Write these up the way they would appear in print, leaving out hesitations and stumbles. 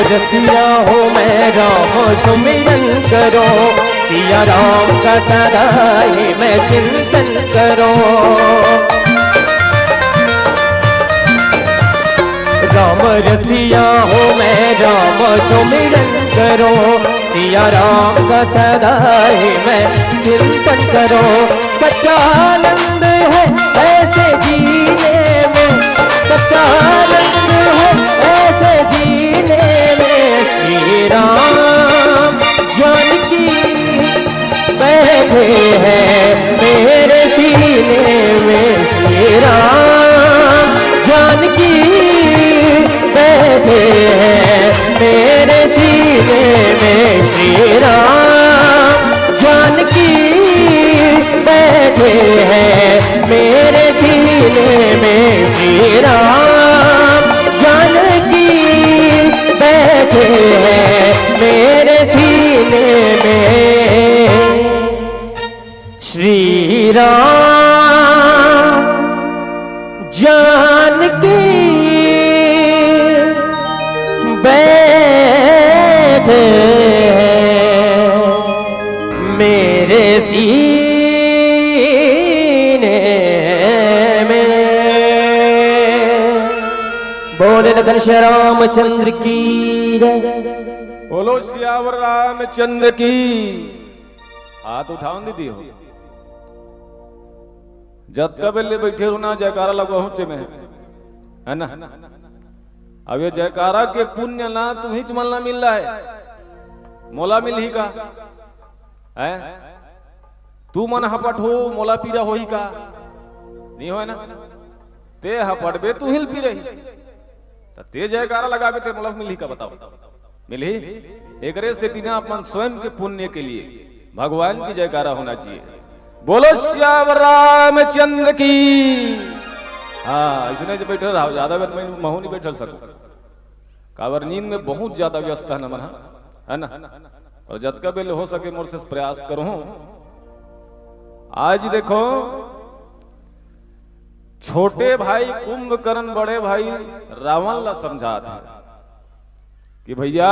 रसिया हो मैं राम सुमिरन करो, सिया राम का सदा ही मैं चिंतन करो। राम रसिया हो मैं राम सुमिरन करो, सिया राम का सदा ही मैं चिंतन करो। सच्चा आनंद है ऐसे जीने में, सच्चा आनंद है ऐसे जीने में। श्री राम जानकी बैठे हैं मेरे सीने में, श्री राम जानकी बैठे हैं मेरे सीने में। श्री राम जानकी बैठे हैं मेरे सीने में, श्री राम जानकी बैठे हैं मेरे सीने में। श्री राम जानकी बैठे हैं मेरे सीने में। बोले लखन श्री रामचंद्र की जय। बोलो श्यावर रामचंद्र की। हाथ उठाओ दीदी हो, जब का बेले बैठे होना जयकारा लगो ऊंचे में, है ना। अब ये जयकारा के पुण्य ना तू ही चमलना मिल रहा है, मोला मिल ही का है। तू मन हपट हो मोला पीरा हो ही का नहीं हो ना। ते हपट बे तू हिल पी रही, ते जयकारा लगा बे ते मोला मिल ही का। बताओ मिल ही एक से तीना अपन स्वयं के पुण्य के लिए भगवान की जयकारा होना चाहिए। बोलो श्याम रामचंद्र की। हाँ इसने जो बैठे रहा ज्यादा मैं महू नहीं बैठल सकूं, काबर नींद में बहुत ज्यादा व्यस्त है ना मन, है ना। और जतका बेले हो सके मोर से प्रयास करूं। आज देखो छोटे भाई कुंभकर्ण बड़े भाई रावण ला समझा था कि भैया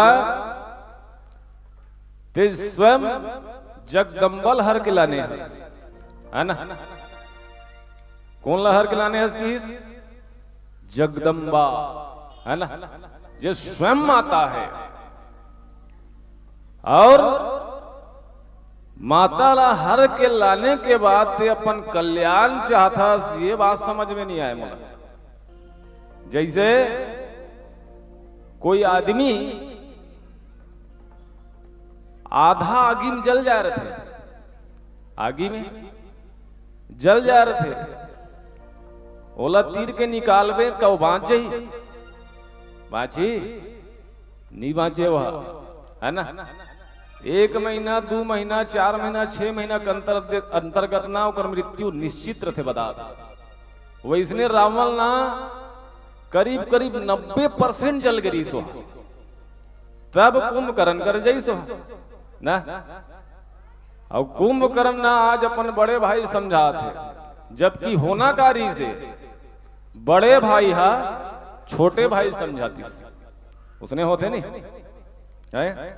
ते स्वयं जगदम्बल हर के लाने है ना। कौन ला हर के लाने है की? जगदम्बा, है ना, जो स्वयं माता है। और माता ला हर के लाने के बाद ते अपन कल्याण चाहता, ये बात समझ में नहीं आए मुझे। जैसे कोई आदमी आधा आगी में जल जा रहे थे, आगी में जल जा रहे थे, ओला तीर के निकालबे का वो बाँच जाई, बाँची नहीं बाँचे वह, है ना। 1 महीना 2 महीना 4 महीना 6 महीना के अंतर्गत ना ओकर मृत्यु निश्चित रहे बता। वैसने रावण ना करीब करीब 90% जल गई सो, तब कुंभकर्ण कर जाई सो ना। और कुंभकर्ण ना आज अपन बड़े भाई समझा थे, जबकि होना कारी से बड़े भाई हा छोटे भाई समझाती उसने होते नहीं है।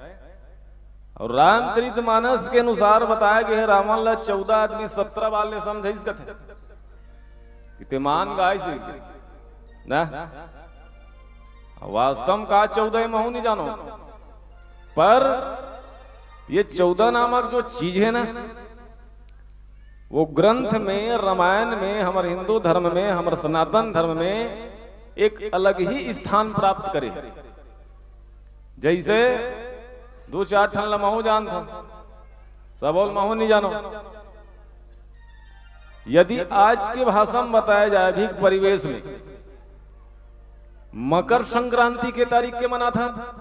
और रामचरितमानस के अनुसार बताया गया है रावण ला 14 आदमी 17 वाले समझे थे मान गाय से ना। वास्तव का 14 महू नहीं जानो, पर ये 14 नामक जो चीज है ना, वो ग्रंथ में, रामायण में, हमारे हिंदू धर्म में, हमारे सनातन धर्म में एक अलग ही स्थान प्राप्त करे। जैसे 2-4 ठन महू जान था, सब और महू नहीं जानो। यदि आज के भाषा में बताया जाए भी परिवेश में मकर संक्रांति के तारीख के मना था,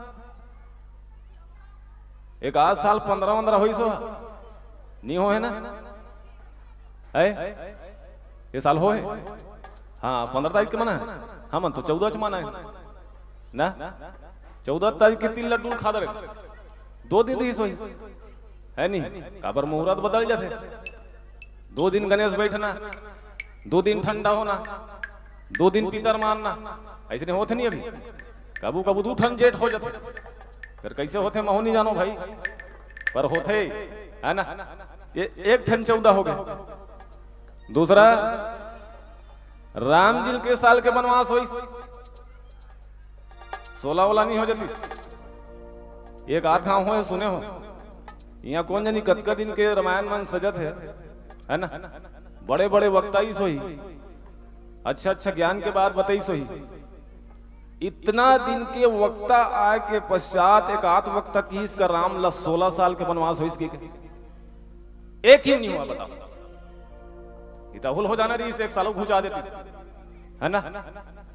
एक आज साल 15 हुई सो नहीं हो है ना, ये साल हो है। हाँ 15 तारीख के मना है, हाँ मन तो 14 च मना है ना। 14 तारीख के 3 लड्डू खा दे, 2 दिन ही सोई है नहीं, काबर मुहूर्त बदल जाते। 2 दिन गणेश बैठना, 2 दिन ठंडा होना, 2 दिन पितर मानना, ऐसे नहीं होते नहीं। अभी कबू कबू 2 ठन जेठ हो जाते, फिर कैसे होते महू नहीं जानो भाई, पर होते है ना। ये एक ठन 14 हो गए। दूसरा राम जी के साल के वनवास हुई 16 वाला नहीं हो जाती। एक आध गांव हो सुने हो, यहाँ कौन जानी कतका दिन के रामायण मन सजत है ना। बड़े बड़े वक्ता ही सोई, अच्छा अच्छा ज्ञान के बाद बताई सोई। इतना दिन के वक्ता आय के पश्चात एक आध वक्ता की इसका राम ला 16 साल के वनवास हो, इसकी एक ही नहीं हुआ। बताओ, इताहुल हो जाना रही, एक सालों घुचा देती है ना,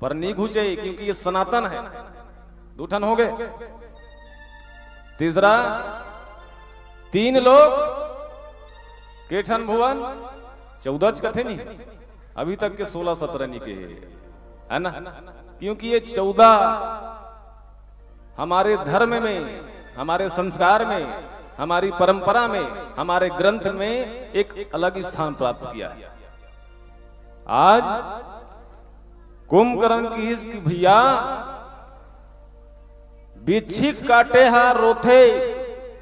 पर नहीं घुचे क्योंकि ये सनातन है। दूठन हो गए। तीसरा 3 लोग केठन भुवन 14 कथे नहीं, अभी तक के 16-17 नहीं के है ना, क्योंकि ये 14 हमारे धर्म में, हमारे संस्कार में, हमारी परंपरा में, हमारे ग्रंथ में एक अलग स्थान प्राप्त किया है। आज कुंभकर्ण की इसकी भैया बिच्छी काटे हा रोथे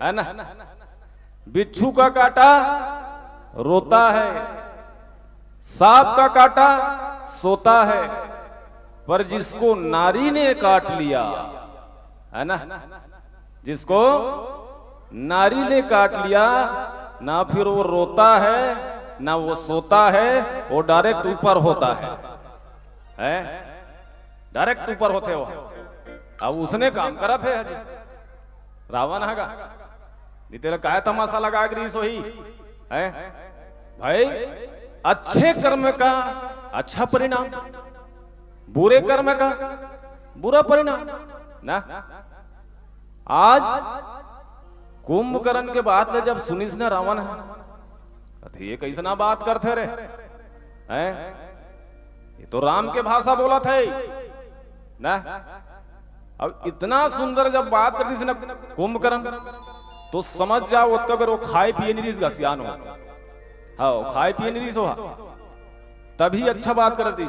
है ना, बिच्छू का काटा रोता है, सांप का काटा सोता है, पर जिसको नारी ने काट लिया है ना, जिसको नारी ने काट लिया ना, फिर वो रोता है ना वो सोता है, वो डायरेक्ट ऊपर होता है डायरेक्ट ऊपर होते हो। अब उसने काम करा थे रावण है नहीं तेरा काय तमाशा लगा गई सोही है भाई। अच्छे कर्म का अच्छा परिणाम, बुरे कर्म का बुरा परिणाम ना। आज कुंभकर्ण के बाद में जब सुनिस ना रावण है, ये कैसे ना बात करते रहे हैं, ये तो राम के भाषा बोला थे ना। अब इतना सुंदर जब बात करती थी ना कुंभकर्ण, तो समझ जाओ उसका अगर वो खाए पिए नहीं रही सियान हो, हाँ खाए पिए नहीं रही तभी अच्छा बात करती।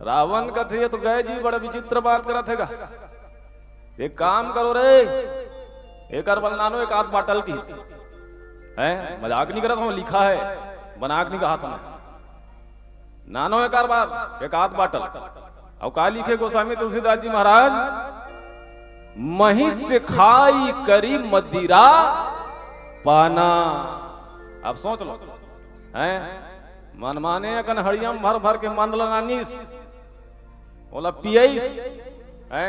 रावण का थे तो गए जी बड़ा विचित्र बात करा थे। एक काम करो रे, एक बनानो एक आध बाटल की है, मजाक नहीं करा था, लिखा है, बनाक नहीं कहा था। नानो एक बार एक आध बाटल। और का लिखे गोस्वामी तुलसीदास जी महाराज, महिष से खाई करी मदिरा पाना। अब सोच लो हैं, मन माने कन हड़ियम भर भर के मंदल नानीस बोला पियस है।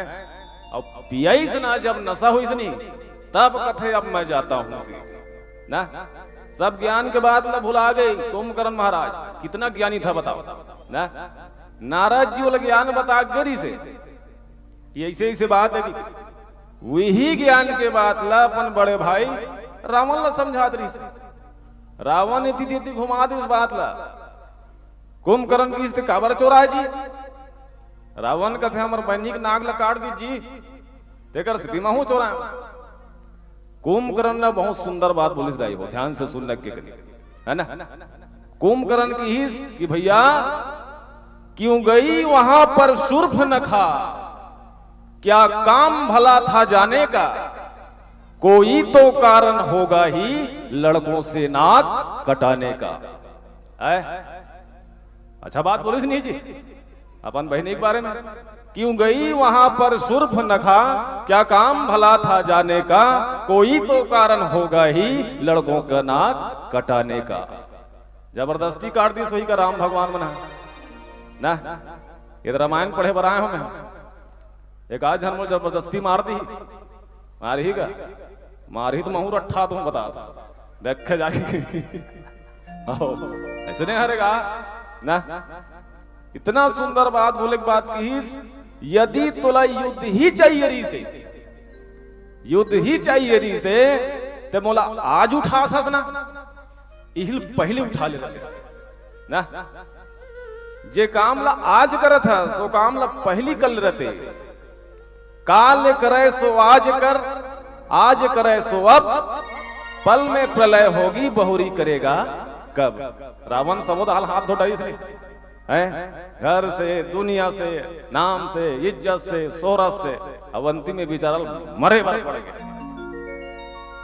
अब पियस ना जब नशा हुई नहीं तब कथे अब मैं जाता हूं ना। सब ज्ञान के बाद ला भुला गई कुंभकर्ण महाराज, कितना ज्ञानी था बताओ ना। नारद जी वाला ज्ञान बता गरी से, ऐसे ऐसे बात है कि वही ज्ञान के बाद ला अपन बड़े भाई रावण ला समझात रही से। रावण इति घुमा दे इस बात ला, कुंभकर्ण की इससे काबर चोरा जी। रावण का थे हमारे बहनी के नाग ला काट दी जी, तेकर स्थिति में हूं चोरा। कुंभकर्ण ने बहुत सुंदर बात बोली रही हो, ध्यान से सुन लग के है ना। कुंभकर्ण की हिस कि भैया क्यों गई वहां पर शूर्पनखा, क्या काम भला था जाने का, कोई तो कारण होगा ही लड़कों से नाक कटाने का। अच्छा बात बोली नहीं जी अपन बहनी के बारे में। क्यों गई वहां पर शूर्पनखा, क्या काम भला था जाने का, कोई तो कारण होगा ही लड़कों का नाक कटाने का। जबरदस्ती काट दी सोई का राम भगवान बना ना। ये तो रामायण पढ़े बनाए हो मैं, एक आज हम जबरदस्ती मार दी, मारी का मारी तो महू रट्ठा तुम बता देखे जाके ऐसे नहीं हरेगा ना। इतना सुंदर बात बोले बात की, यदि तुला युद्ध ही चाहिए री से, युद्ध ही चाहिए री से, तो मोला आज उठा था ना, इहिल पहले उठा ले ना। जे काम ला आज करत है सो काम ला पहली कल रहते। काल करे सो आज करे सो अब, पल में प्रलय होगी बहुरी करेगा कब। रावण सबोद हाल हाथ धोटाई से है, घर से, दुनिया से, नाम से, इज्जत से, शोहरत से, अवंती में बेचारा मरे भर पड़ गए।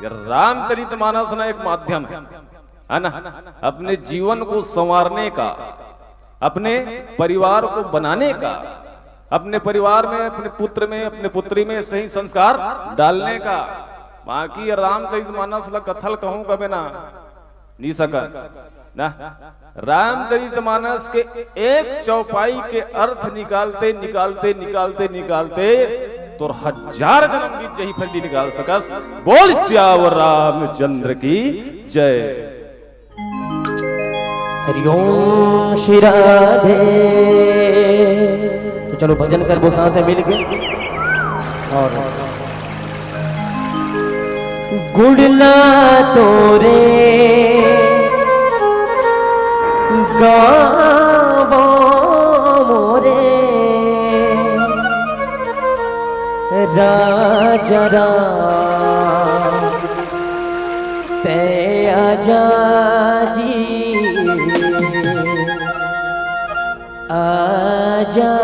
ये रामचरितमानस ना एक माध्यम है ना, अपने जीवन को संवारने का, अपने परिवार को बनाने का, अपने परिवार में, अपने पुत्र में, अपने पुत्री में सही संस्कार डालने का। बाकी रामचरितमानस ला कथल कहूं कभी ना नहीं सका ना। रामचरितमानस के एक चौपाई के अर्थ निकालते निकालते निकालते निकालते तो 1000 जन्म बीत जही फिर निकाल सकस। बोल श्यावर रामचंद्र की जय। हरिओम श्री राधे। तो चलो भजन कर वो साथ मिल के। और गुड़ला तोरे गावो मोरे राजा राम ते आजा जी आजा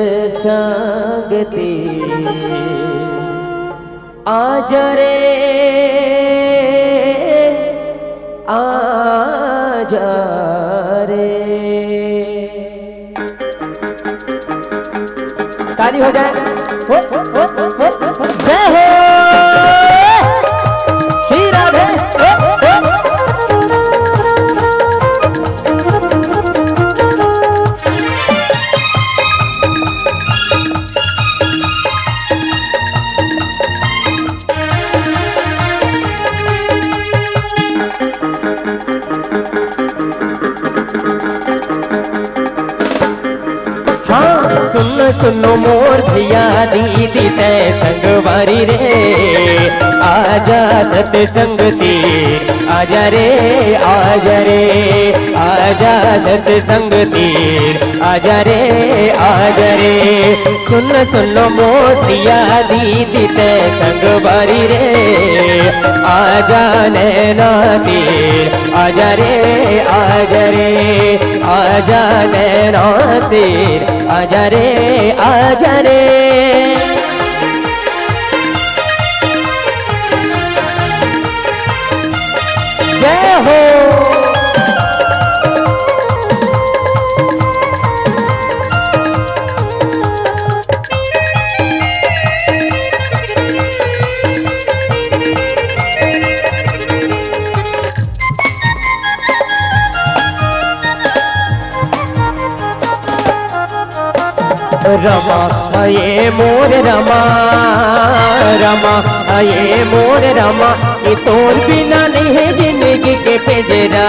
सतसंगते आजा रे आजा रे। ताली हो जाए। जय हो श्री राधे। सुनो सुनो मोर भैया दीदी ते संगवारी रे आजा सतसंग तीर आजा रे आजा रे आजा सतसंग तीर आजा रे आजा रे। सुनो सुनो मोर भैया दीदी ते संगवारी रे आजा नैना तीर आजा रे आजा रे आजा नैना तीर आजा रे आजा रे। जय हो रमा ये मोर रमा रमा ये मोर रमा ये तोर बिना नहीं है जिंदगी के पिंजरा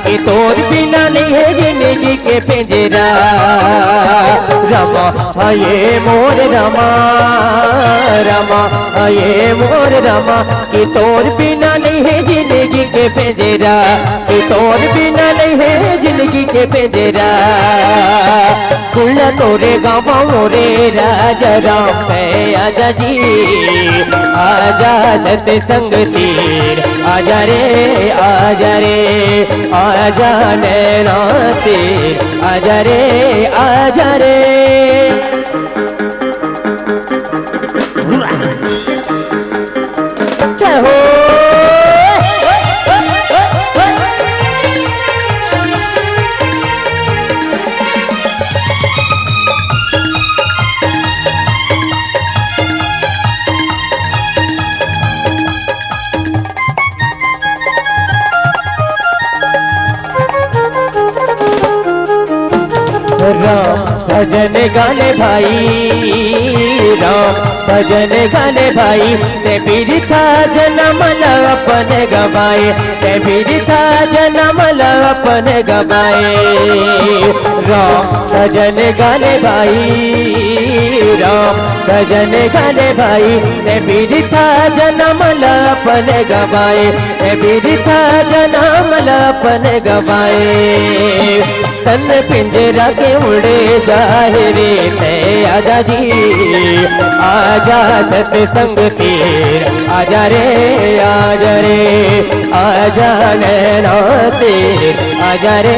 ये तोर बिना नहीं है जिंदगी के पिंजरा। रमा ये मोर रमा रमा ये मोर रमा ये तोर बिना नहीं है जिंदगी के पिंजरा ये तोर बिना नहीं है जिंदगी के पिंजरा। गुल्ला तोरे गावा मोरे राजा राम पे आजा जी आजा सतसंग तीर आजा रे आजा रे आजा नैना तीर आजा रे आजा रे। जय हो राम भजन गाने भाई राम भजन गाने भाई ते भी था जन्म अपन गवाए ते भी था जन्म अपन गवाए। राम भजन गाने भाई राम भजन गाने भाई ते भी था जन्म अपन गवाए ते भी था जन्म अपन गवाए। तन पिंजरा के उड़े जाए रे ते आजा जी आजा सतसंग तीर आजा रे आजा रे आजा नैना तीर आजा रे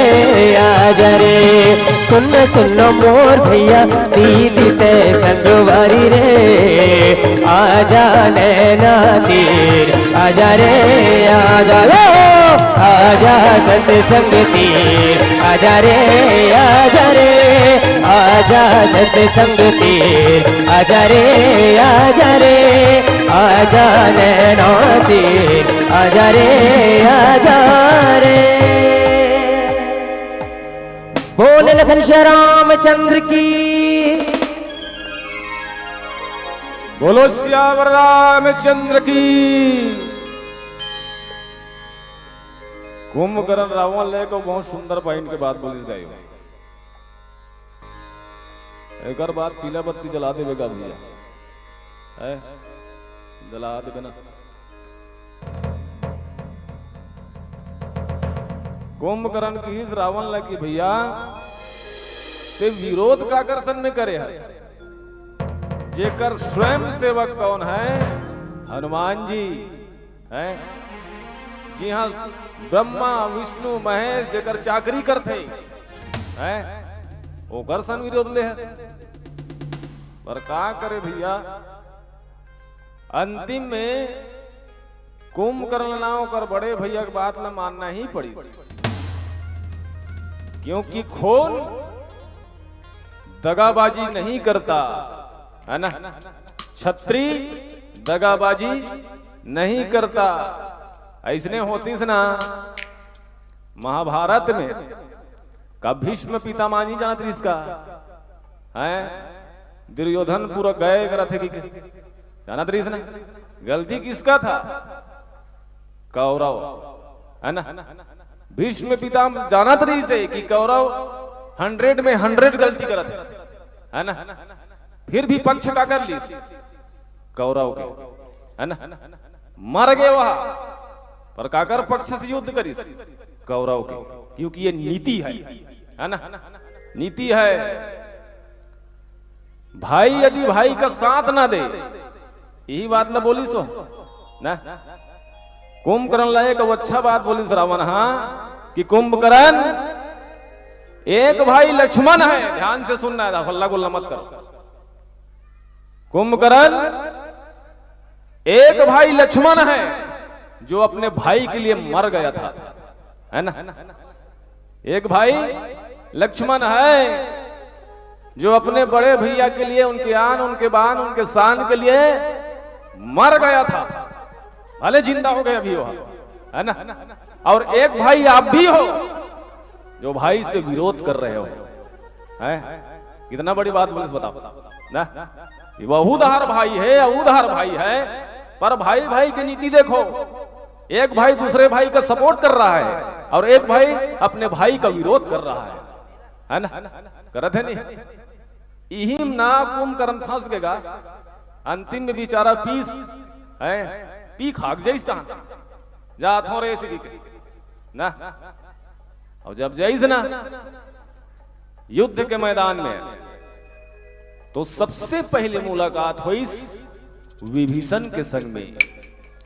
आजा रे। सुन सुन मोर भैया दीदी ते संगवारी रे, आजा नैना तीर आजा रे आजा रे। आजा सत्संग तीर आजा रे आजा रे, आजा सत्संग तीर आजा रे आजा रे, आजा नैना तीर आजा रे आजा रे। बोल लखन श्री रामचंद्र की, बोलो श्यावर रामचंद्र की। कुंभकर्ण रावण लेको बहुत सुंदर पॉइंट के बात बोली गई। एक और बात पीला बत्ती जला दे बेगा भैया, है जला दे ना। कुंभकर्ण की इस रावण लगी भैया ते विरोध का आकर्षण में करे है। जेकर स्वयं सेवक कौन है? हनुमान जी हैं। जी हाँ, ब्रह्मा विष्णु महेश जेकर चाकरी करते हैं वो कर्षण विरोध ले है। पर का करे भैया, अंतिम में कुंभकर्ण नाव कर बड़े भैया की बात न मानना ही पड़ी, क्योंकि खून दगाबाजी नहीं करता है ना। छत्री दगाबाजी नहीं करता। ऐसने होती ना महाभारत में का भीष्म पितामही जानत रही इसका है। दुर्योधन पूरा गए करा थे कि जानत रही ना गलती किसका था? कौरव है ना। भीष्म पितामह जानत रही से कि कौरव 100 में 100 गलती करत है ना। फिर भी पक्ष का कर ली कौरव के है ना। मर गए वहां पर काकर पक्ष से युद्ध करी कौरव के, क्योंकि ये नीति है ना। नीति है भाई यदि भाई का साथ ना दे, यही बात ना बोली सो ना। कुंभकर्ण लाए को अच्छा बात बोली रावण, हाँ कि कुंभकर्ण एक भाई लक्ष्मण है, ध्यान से सुनना है, हल्ला गुल्ला मत करो। कुंभकर्ण एक भाई लक्ष्मण है जो अपने भाई के लिए मर गया था, है ना। एक भाई लक्ष्मण है जो अपने बड़े भैया के लिए, उनके आन, उनके बान, उनके शान के लिए मर गया था, भले जिंदा हो गए अभी वो, है ना। और एक भाई आप भी हो जो भाई से विरोध कर रहे हो, है। कितना बड़ी बात बोले बताओ ना। ये उधार भाई है, उधार भाई है, पर भाई भाई की नीति देखो। एक भाई दूसरे भाई का सपोर्ट कर रहा है और एक भाई अपने भाई का विरोध कर रहा है ना। करत है नहीं यही ना। कुंभकर्ण फंस गएगा अंतिम में बेचारा पीस है, पी खाक जाइस जा थोड़े ऐसे ना। और जब जाइस ना युद्ध के मैदान में, तो सबसे पहले मुलाकात हुई विभीषण के संग में,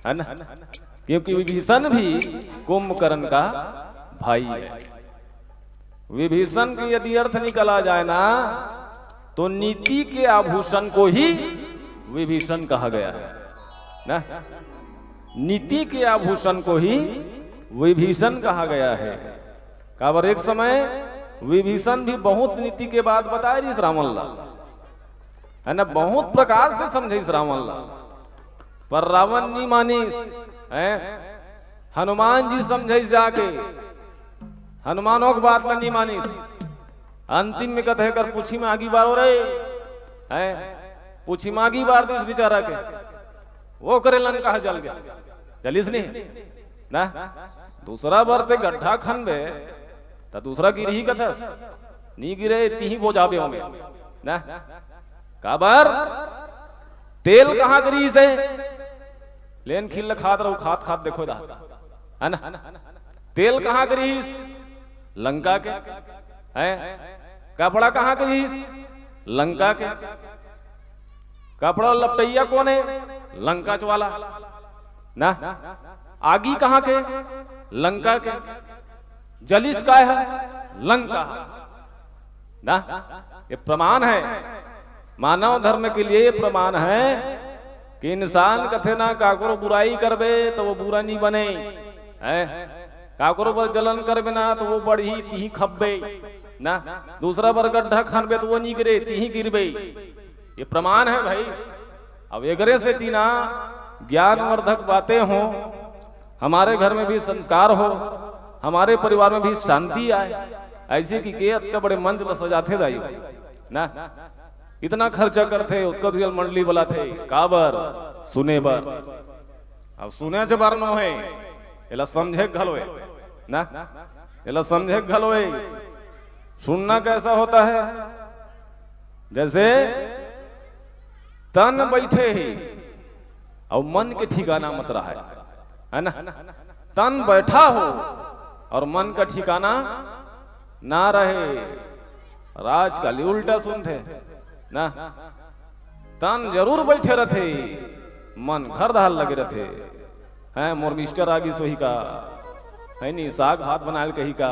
है ना। क्योंकि विभीषण भी कुंभकर्ण का भाई है। विभीषण की यदि अर्थ निकला जाए ना, तो नीति के आभूषण को ही विभीषण कहा गया है ना। नीति के आभूषण को ही विभीषण कहा गया है। काबर एक समय विभीषण भी बहुत नीति के बात बताए रही रावण लाल, है ना। बहुत प्रकार से समझे रावण लाल, पर रावण नहीं मानीस है। हनुमान जी समझे जाके, हनुमानों की बात नहीं मानीस। अंतिम में कहते कर पूछी में आगी बार हो रहे है, पूछी में आगी बार दिस बेचारा के, वो करे लंका जल गया, जलिस नहीं ना। दूसरा बार ते गड्ढा खन बे तो दूसरा गिर ही कथस, नहीं गिरे ती हो जाबे होंगे ना। काबर तेल कहां गिरी से लेन खिल खात रहो, खात खात देखो दा, है ना। तेल कहां गिरीस? लंका के है। कपड़ा कहां गिरीस? लंका के। कपड़ा लपटैया कौन है? लंका वाला ना। आगी कहां के? लंका के। जलिस का है लंका ना, ये प्रमाण है मानव धर्म के लिए। ये प्रमाण है कि इंसान कथे ना काकरो बुराई करबे तो वो बुरा नहीं बने है, काकरो पर जलन करबे ना तो वो बढ़ी तीही खब्बे ना, दूसरा पर गड्ढा खानबे तो वो नहीं गिरे तीही गिरबे। ये प्रमाण है भाई। अब एगरे से तीना ज्ञानवर्धक बातें हो, हमारे घर में भी संस्कार हो, हमारे परिवार में भी शांति आए, ऐसे की के अत बड़े मंच ल सजाते दाई ना, इतना खर्चा करते उत्तर रियल मंडली बोला थे काबर सुने बर। अब सुने जबार न है एला समझे घलोए ना, एला समझे घलोए। सुनना कैसा होता है, जैसे तन बैठे ही और मन के ठिकाना मत रहा है ना, तन बैठा हो और मन का ठिकाना ना रहे। राज का उल्टा सुनते ना, तन जरूर बैठे रहते, मन घर दहाल लगे रहते हैं। मोर मिस्टर आगी सोही का है नी, साग भात बनाल कही का,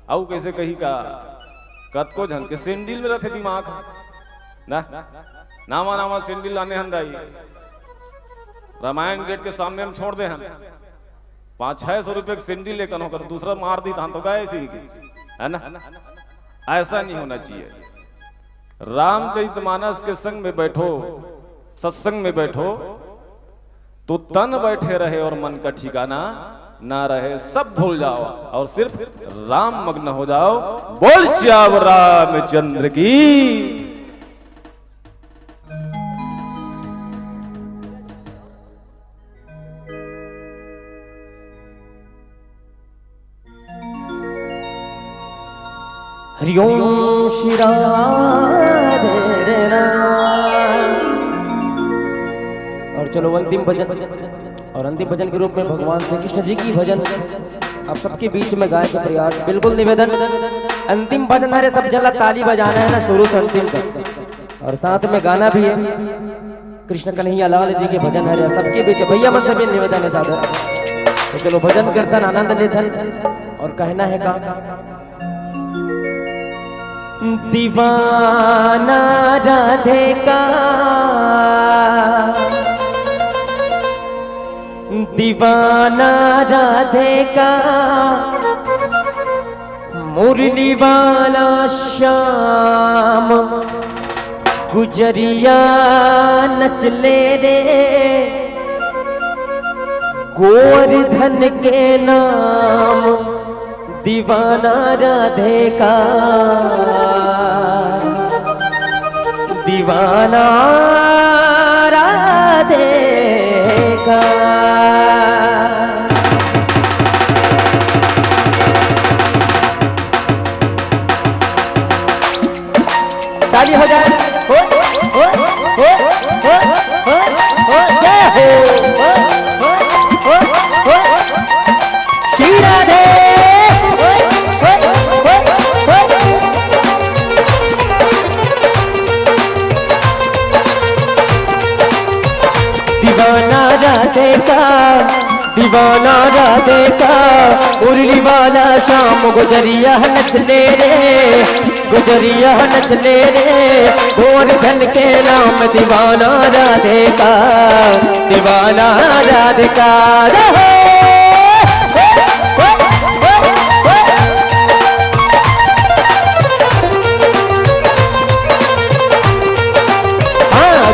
आऊ कैसे कही का, कत को झन के सेंडिल में रहते दिमाग ना, नामा नामा सेंडिल लाने हंदाई। रामायण गेट के सामने हम छोड़ दे, हम 500-600 रुपए की सेंडिल लेकर होकर दूसरा मार दी तो गए सी है ना। ऐसा नहीं होना चाहिए। रामचरितमानस के संग में बैठो, सत्संग में बैठो तो तन बैठे रहे और मन का ठिकाना ना रहे, सब भूल जाओ और सिर्फ राम मग्न हो जाओ। बोल श्याम रामचंद्र की। हरिओम श्री राधे राम। और चलो अंतिम भजन, और अंतिम भजन के रूप में भगवान श्री कृष्ण जी की भजन आप सबके बीच में गाय का प्रयास बिल्कुल निवेदन। अंतिम भजन हरे सब जला ताली बजाना है ना, शुरू से अंतिम तक, और साथ में गाना भी है। कृष्ण कन्हैया लाल जी के भजन हरे सबके बीच भैया मन सभी निवेदन है सादर। तो चलो भजन कीर्तन आनंद लेथन और कहना है का दीवाना राधे का, दीवाना राधे का, मुरली वाला श्याम गुजरिया नचले रे, गोवर्धन के नाम दीवाना राधे का, दीवाना राधे का। ताली हो जाए, हो हो हो हो हो जय हो श्री राधे। दीवाना राधे का, दीवाना राधे का, उर्ली वाला शाम गुजरिया नचले रे, गुजरिया नचले रे, गोवर्धन के नाम दीवाना राधे का, दीवाना राधे का।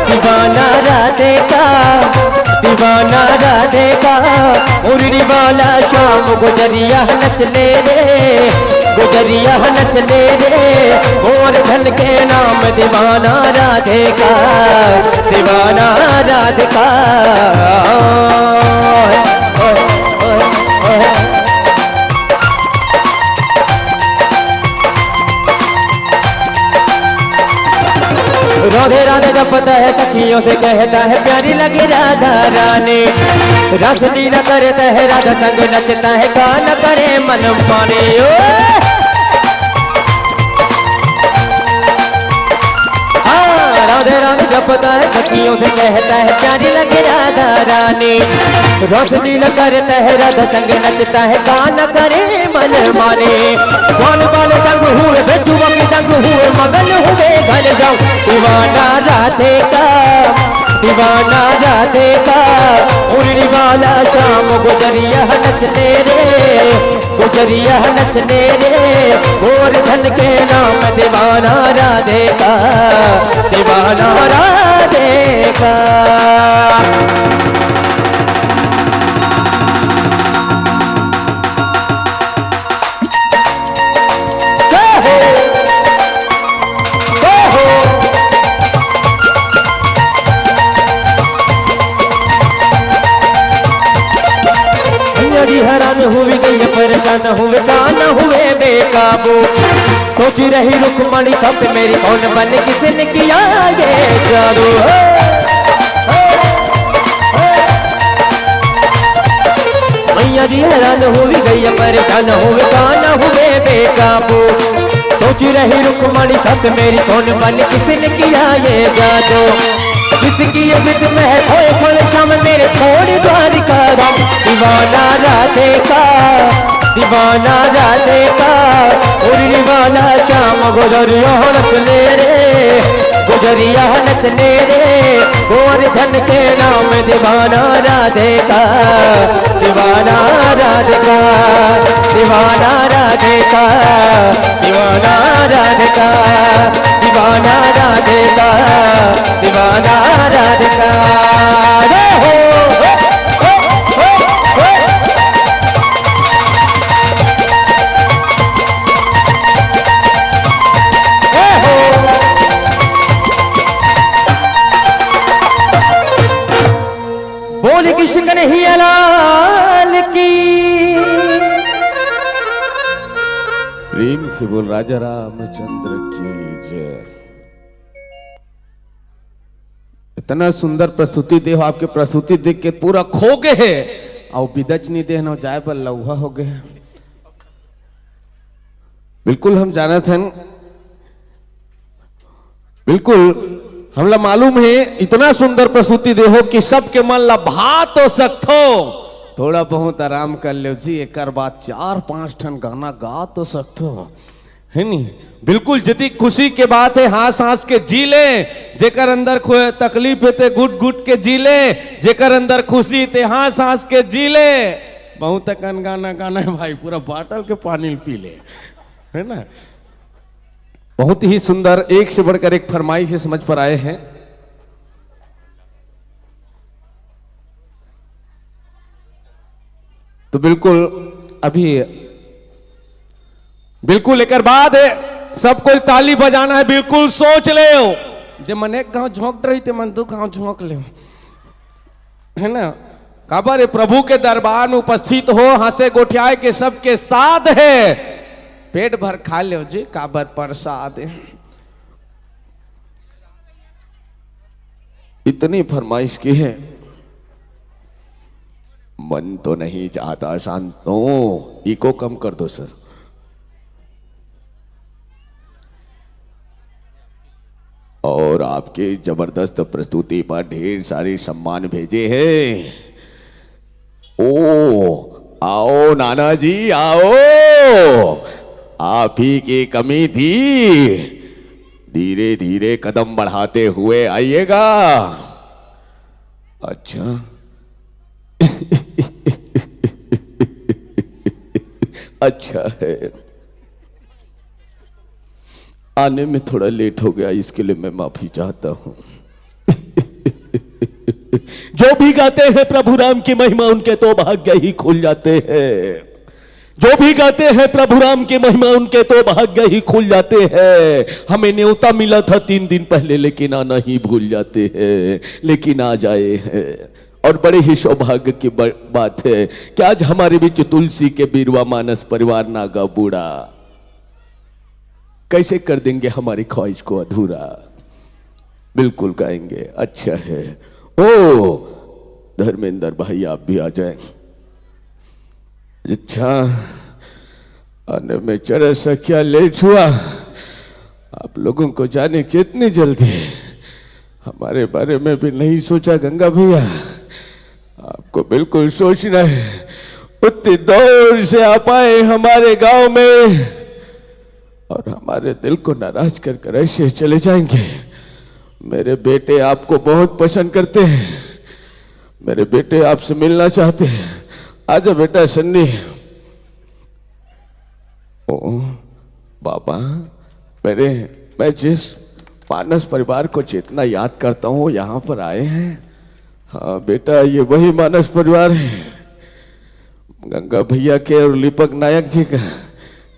दीवाना राधे का, दीवाना राधे का, मुरली वाला शाम गुजरिया नचले रे, गुजरिया नचले रे, गोवर्धन के नाम दीवाना राधे का, दीवाना राधे का। राधे राधे जपता है सखियों से कहता है प्यारी लगी राधा रानी, रस लीला करता है राधा संग नचता है, गाना करे मन माने। राधे राधे जपता है सखियों से कहता है प्यारी लगे राधा रानी। रोशनी न करता है राधा संग नचता है गाना करे मन माने। कौन बाल संग हुए बेजुआ के संग हुए मगन हुए घर जाऊं दीवाना राधे का, दीवाना राधे का। उड़ने वाला शाम गुजरिया नचने रे, गुजरिया नचने रे। गोवर्धन के नाम दीवाना राधे का, दीवाना राधे का। हैरान हुए गई परेशान हुए गाना हुए बेकाबू। सोच रही रुकमणी सब मेरी कौन बन किसने किया ये जादू। मैया जी हैरान हुई गई परेशान हुए गाना हुए बेकाबू। सोच रही रुकमणी सब मेरी कौन बन किसने किया ये जादू। किसकी ये बिद में है खोए खोए शाम मेरे छोड़ द्वारिका धाम। दीवाना राधे का, दीवाना राधे का। उड़ने वाला शाम गुजरिया नचने रे, गुजरिया नचने रे। गोवर्धन के नाम दीवाना राधे का, दीवाना राधे का, दीवाना राधे का, दीवाना राधे का, दीवाना राधे का, दीवाना राधे का। बोले कृष्ण कन्हैया लाल की। प्रेम से बोल राजा रामचंद्र की जय। इतना सुंदर प्रस्तुति दे, आपके प्रस्तुति देख के पूरा खो गए है। और बिदच नहीं दे न जाए पर लौहा हो गए। बिल्कुल हम जाना था, बिल्कुल हमला मालूम है इतना सुंदर प्रस्तुति दे हो कि सबके मन ला भा तो सकथो। थोड़ा बहुत आराम कर लो जी, एक बाद 4-5 ठन गाना गा तो सकथो है नी। बिल्कुल यदि खुशी के बात है हंस हंस के जी ले। जेकर अंदर तकलीफ है ते गुट गुट के जी ले। जेकर अंदर खुशी ते हंस हंस के जी ले। बहुत कन गाना गाना है भाई, पूरा बाटल के पानी पी ले, है ना। बहुत ही सुंदर, एक से बढ़कर एक फरमाइश से समझ पर आए हैं। तो बिल्कुल अभी बिल्कुल एक बाद है, सबको ताली बजाना है। बिल्कुल सोच ले जे मन एक गांव झोंक रही थे मन दो गांव झोंक ले, है ना। काबर प्रभु के दरबार में उपस्थित हो, हंसे गोठियाए के सबके साथ है। पेट भर खा लो जी, काबर प्रसाद है। इतनी फरमाइश की है, मन तो नहीं चाहता शांतो। इको कम कर दो सर। और आपके जबरदस्त प्रस्तुति पर ढेर सारे सम्मान भेजे हैं। ओ आओ नाना जी आओ, आप ही की कमी थी। धीरे धीरे कदम बढ़ाते हुए आइएगा। अच्छा अच्छा है, आने में थोड़ा लेट हो गया, इसके लिए मैं माफी चाहता हूं। जो भी गाते हैं प्रभु राम की महिमा, उनके तो भाग्य ही खुल जाते हैं। जो भी गाते हैं प्रभु राम की महिमा, उनके तो भाग्य ही खुल जाते हैं। हमें न्योता मिला था 3 दिन पहले, लेकिन आना ही भूल जाते हैं, लेकिन आ जाए हैं। और बड़े ही सौभाग्य की बात है कि आज हमारे बीच तुलसी के बीरवा मानस परिवार नागा बूढ़ा कैसे कर देंगे हमारी ख्वाहिश को अधूरा। बिल्कुल गाएंगे। अच्छा है। ओ धर्मेंद्र भाई आप भी आ जाए। अच्छा आने में चढ़ा सा क्या लेट हुआ। आप लोगों को जाने कितनी जल्दी है। हमारे बारे में भी नहीं सोचा गंगा भैया। आपको बिल्कुल सोचना है। उतनी दूर से आप आए हमारे गांव में और हमारे दिल को नाराज कर कर ऐसे चले जाएंगे। मेरे बेटे आपको बहुत पसंद करते हैं। मेरे बेटे आपसे मिलना चाहते हैं। आजा बेटा सन्नी। ओ बाबा, मैं जिस मानस परिवार को जितना याद करता हूँ यहाँ पर आए हैं। हाँ बेटा, ये वही मानस परिवार है, गंगा भैया के और दीपक नायक जी का।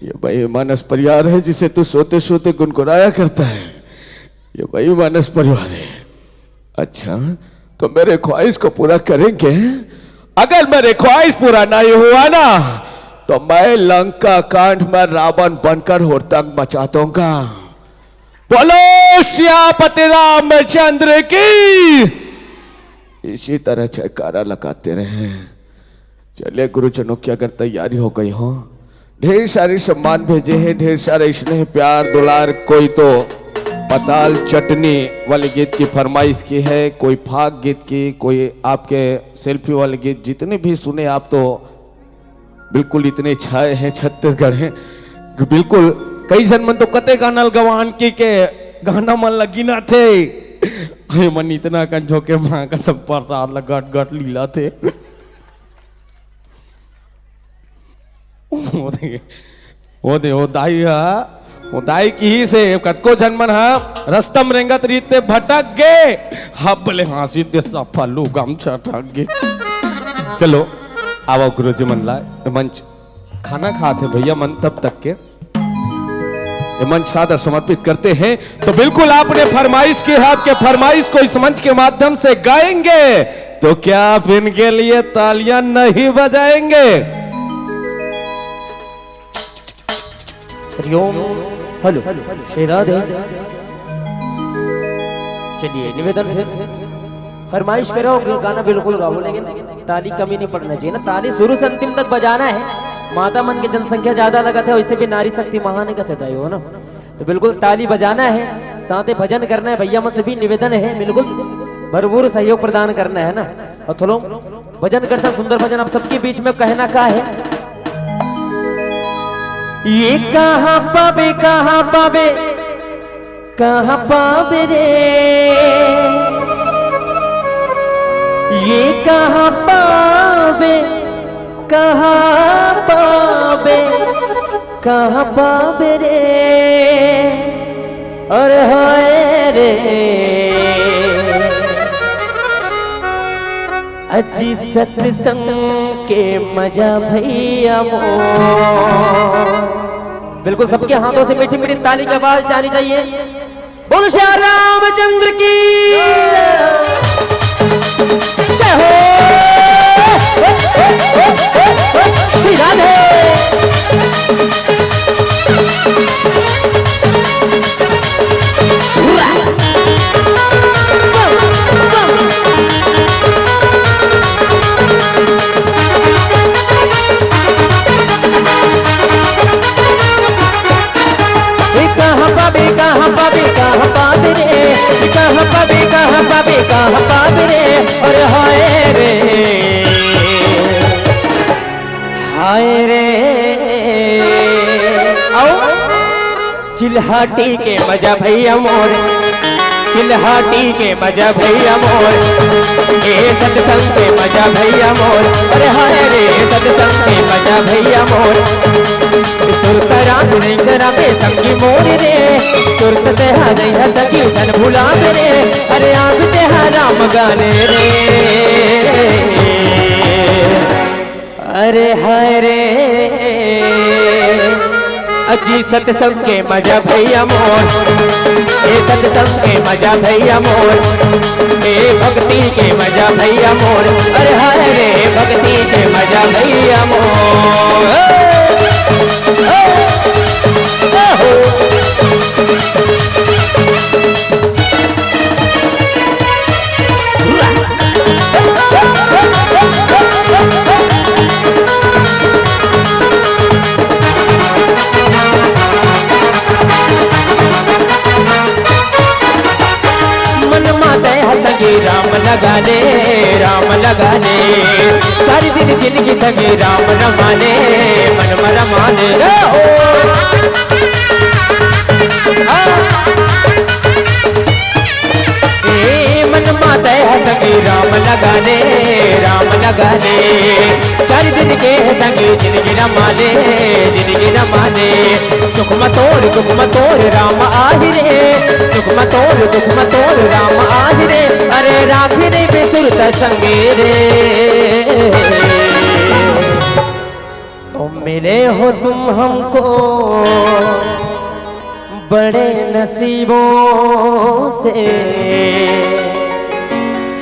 ये वही मानस परिवार है जिसे तू सोते सोते गुनगुनाया करता है। ये वही मानस परिवार है। अच्छा, तो मेरे ख्वाहिश को पूरा करेंगे? अगर मेरे ख्वाहिश पूरा नहीं हुआ ना तो मैं लंका कांड में रावण बनकर हुड़दंग मचा दूंगा। बोलो सियापति रामचंद्र की। इसी तरह जयकारा लगाते रहे। चलिए गुरुजनों की अगर तैयारी हो गई हो, ढेर सारे सम्मान भेजे हैं, ढेर सारे स्नेह प्यार दुलार। कोई तो पताल चटनी वाले गीत की फरमाइश की है, कोई फाग गीत की, कोई आपके सेल्फी वाले गीत। जितने भी सुने आप तो बिल्कुल इतने छाए हैं छत्तीसगढ़ हैं बिल्कुल। कई जन मन तो कते गानल गवान की के गाना मन लगी ना थे। मन इतना कंजो के माँ का सब प्रसाद लगा गट लीला थे। वो दाई की ही से कतको जन्मन हा रस्तम रेंगत रीते भटक गे। हब बोले हाँसी ते सफलू गम छटक गे। चलो आओ गुरुजी मन ला मंच खाना खाते भैया मन तब तक के मंच सादर समर्पित करते हैं। तो बिल्कुल आपने फरमाइश की है, आपके फरमाइश को इस मंच के माध्यम से गाएंगे तो क्या आप इनके लिए तालियां नहीं बजाएंगे? हरिओम। हेलो श्री राधे। चलिए निवेदन फिर फरमाइश करो गाना बिल्कुल गाओ, लेकिन ताली कमी नहीं पड़ना चाहिए ना। ताली शुरू से अंतिम तक बजाना है। माता मन की जनसंख्या ज्यादा लगा था, वैसे भी नारी शक्ति महान है हो ना, तो बिल्कुल ताली बजाना है, साथ ही भजन करना है। भैया मन से भी निवेदन है बिल्कुल भरपूर सहयोग प्रदान करना है ना। और थोड़ा भजन करता सुंदर भजन आप सबके बीच में कहना का है। ये कहाँ पावे कहाँ पावे कहाँ पावे रे, ये कहाँ पावे कहाँ पावे कहाँ पावे रे, और हाय रे अजी सत्संग के मजा भैया मोर। बिल्कुल सबके हाथों से मीठी मीठी ताली की आवाज जानी चाहिए। बोलो श्री रामचंद्र की जय हो। श्री राधे। कहाँ पावे रे, और हाय रे हाय रे। आओ चिल्हाटी के मजा भैया मोर, चिल्हाटी के मजा भैया मोर, ए सत्संग के मजा भैया मोर, अरे हाय रे सत्संग के मजा भैया मोर। सुरतराम रिंगरा में संगी मोर रे, सुरत तेहा जैहा सखी धन भुला रे, अरे आग तेहा राम गाने रे, अरे हाय रे अजी सत्संग के मजा भैया मोर, ए सत्संग के मजा भैया मोर, ए भक्ति के मजा भैया मोर, अरे हाय रे भक्ति के मजा भैया मोर। मन माता लगा ले, राम लगा ले। सारी दिन जिंदगी संगे राम रमा ले, मन रमा ले। मन माता संगे राम लगा ले, राम लगा ले। सारी दिन के संगे जिंदगी रमा ले, जिंदगी रमा ले। सुख मतोर दुख मतोर राम आहिरे, सुख मतोर दुख मतोर राम आहिरे। अरे राखी रे बेसुरत संगे रे, ओ मिले हो तुम हमको बड़े नसीबों से,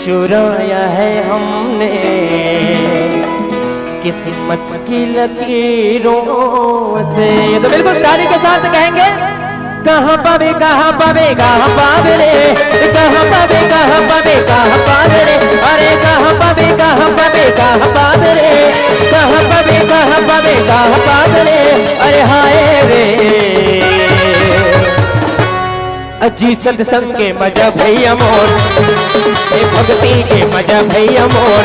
चुराया है हमने किस्मत की लकीरों से। तो बिल्कुल ताली के साथ कहेंगे, कहाँ पावे कहाँ पावे कहाँ पावे रे, कहाँ पावे कहाँ पावे कहाँ पावे रे। अरे कहाँ पावे कहाँ पावे कहाँ पावे रे, कहाँ पावे कहाँ पावे कहाँ पावे रे। अरे हाय रे अजी सत्संग के मजा भैया मोर, ए भक्ति के मजा भैया मोर,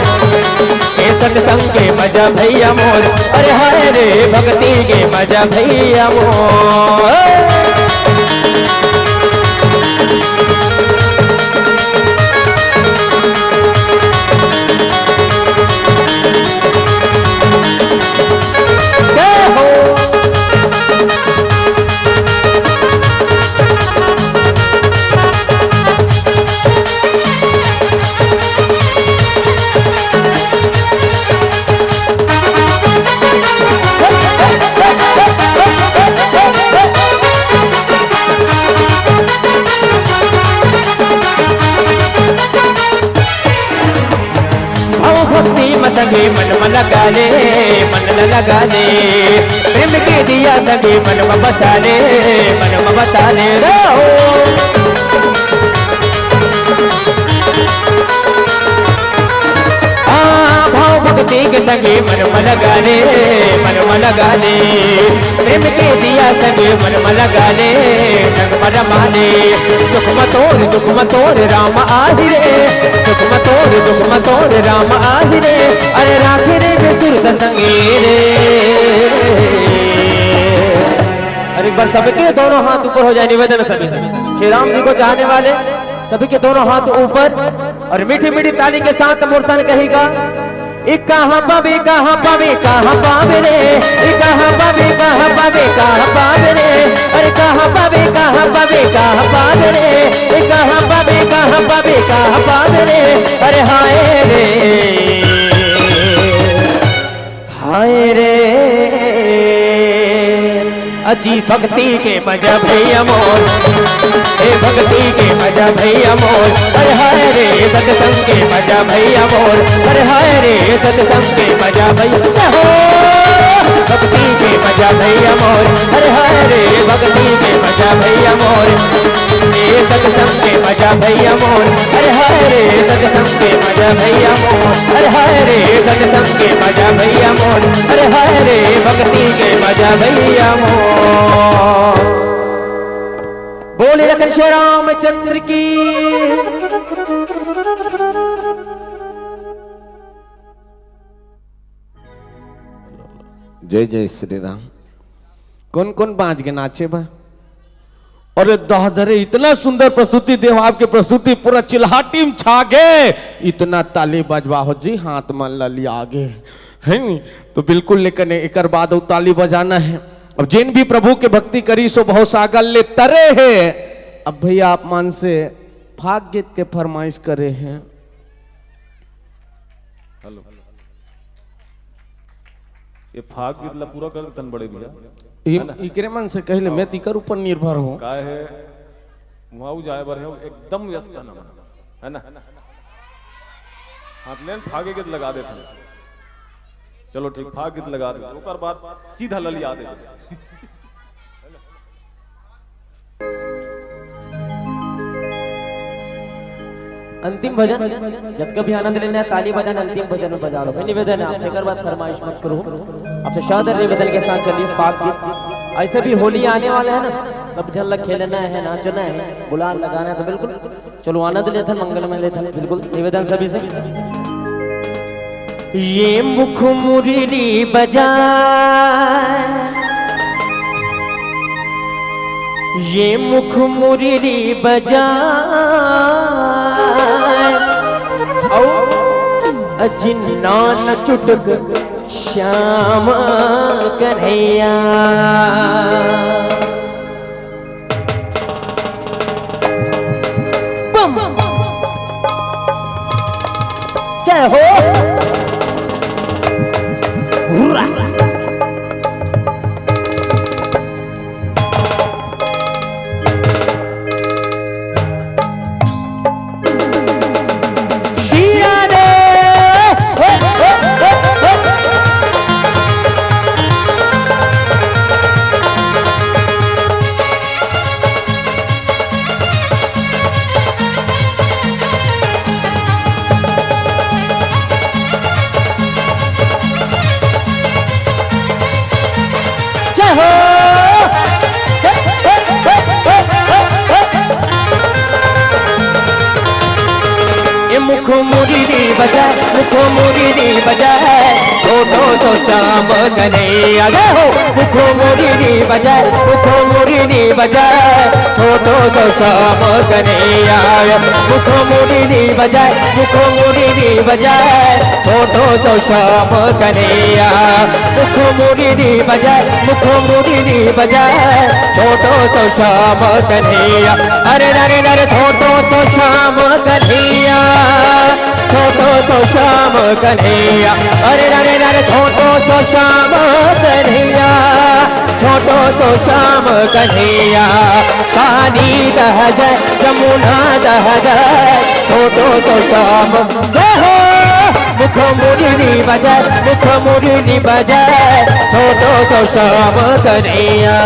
ए सत्संग के मजा भैया मोर। अरे हाय रे भक्ति के मजा भैया मोर। सगे मन में लगा ले, मन में लगा ले। प्रेम के दिया सगे मन में बसा ले, मन में बसा ले। भाव भक्ति के सगे मन में लगा ले, मन में लगा ले। प्रेम के दिया सगे मन में लगा ले, संग में रमा ले। सुख मतोर दुख मतोर राम आहिरे, सुख मतोर दुख मतोर राम आहिरे। अरे राखी रे बेसुरत संगे रे। अरे एक बार सबके दोनों हाथ ऊपर हो जाए, निवेदन सभी श्री राम जी को चाहने वाले सभी के दोनों हाथ ऊपर और मीठी मीठी ताली के साथ मूर्तन कहेगा, कहाँ पावे कहाँ पावे कहाँ पावे रे, कहाँ पावे कहाँ पावे कहाँ पावे रे। अरे कहाँ पावे कहाँ पावे कहाँ पावे रे, कहाँ पावे कहाँ पावे कहाँ पावे रे। अरे हाय रे हाय रे अजी भक्ति के मजा भैया मोर, हे भक्ति के मजा भैया मोर। अरे हाय रे सत्संग के मजा भैया मोर, अरे हाय रे सत्संग के मजा भैया हो। भक्ति के मजा भैया मोर, अरे हाय रे भक्ति के मजा भैया मोर। ये सत्संग के मजा भैया मोर, अरे हाय रे सत्संग के मजा भैया मोर। अरे हाय रे सत्संग के मजा भैया मोर, अरे हाय रे भक्ति के मजा भैया मोर। बोले लखन श्री रामचंद्र की। जय जय श्री राम। कौन कौन बाज के नाचे बा? अरे दादरे इतना सुंदर प्रस्तुति देव, आपके प्रस्तुति पूरा चिल्हाटी में छा गए। इतना ताली बजवाओ जी, हाथ मान लिया आगे है नी। तो बिल्कुल लेकिन एक बाद ताली बजाना है। अब जिन भी प्रभु के भक्ति करी सो बहुत सागल ले तरे है। अब भैया आप मान से फाग गीत के फरमाइश करे हैं। हेलो, ये फाग गीत ला पूरा कर देतन बड़े भैया। इकरे मन से कहले मैं तिकर ऊपर निर्भर हूँ। का है वहाँ जाए बर है एकदम व्यस्त है ना। हाथ लेन फागे गीत लगा देते। चलो ठीक, फाग गीत लगा दे, ओकर बाद सीधा ललिया दे। अंतिम भजन जब कभी आनंद लेना है, ताली बजाना अंतिम भजन में बजा लो। निवेदन है आपसे, कर बात फरमाइश मत करो। आपसे शादर निवेदन के साथ चलिए फाग गीत ऐसे भी होली आने वाले हैं ना, सब झलक खेलना है, नाचना है, गुलाल लगाना है, तो बिल्कुल चलो आनंद लेथन, मंगलमय लेथन, बिल्कुल निवेदन सभी से। ये मुख मुरली बजा, ये मुख मुरली बजा, जिन्ना न चुटक श्याम कन्हैया। जय हो। मुख मुरली बजाए, मुख मुरली बजाए, छोटो तो श्याम कन्हैया। जय हो। मुख मुरली बजाए, मुख मुरली बजाए, छोटो तो श्याम कन्हैया। मुख मुरली बजाए, मुख मुरली बजाए, छोटो तो श्याम कन्हैया। मुख मुरली बजाए, मुख मुरली बजाए, छोटो तो श्याम कन्हैया। अरे अरे अरे छोटो तो श्याम कन्हैया, छोटो तो श्याम कन्हैया। अरे अरे अरे छोटो तो श्याम कन्हैया, छोटो तो श्याम कन्हैया। पानी दह जाए, जमुना दह जाए, छोटो तो श्याम। जय हो। मुख मुरली बजाए, मुख मुरली बजाए, छोटो तो श्याम कन्हैया।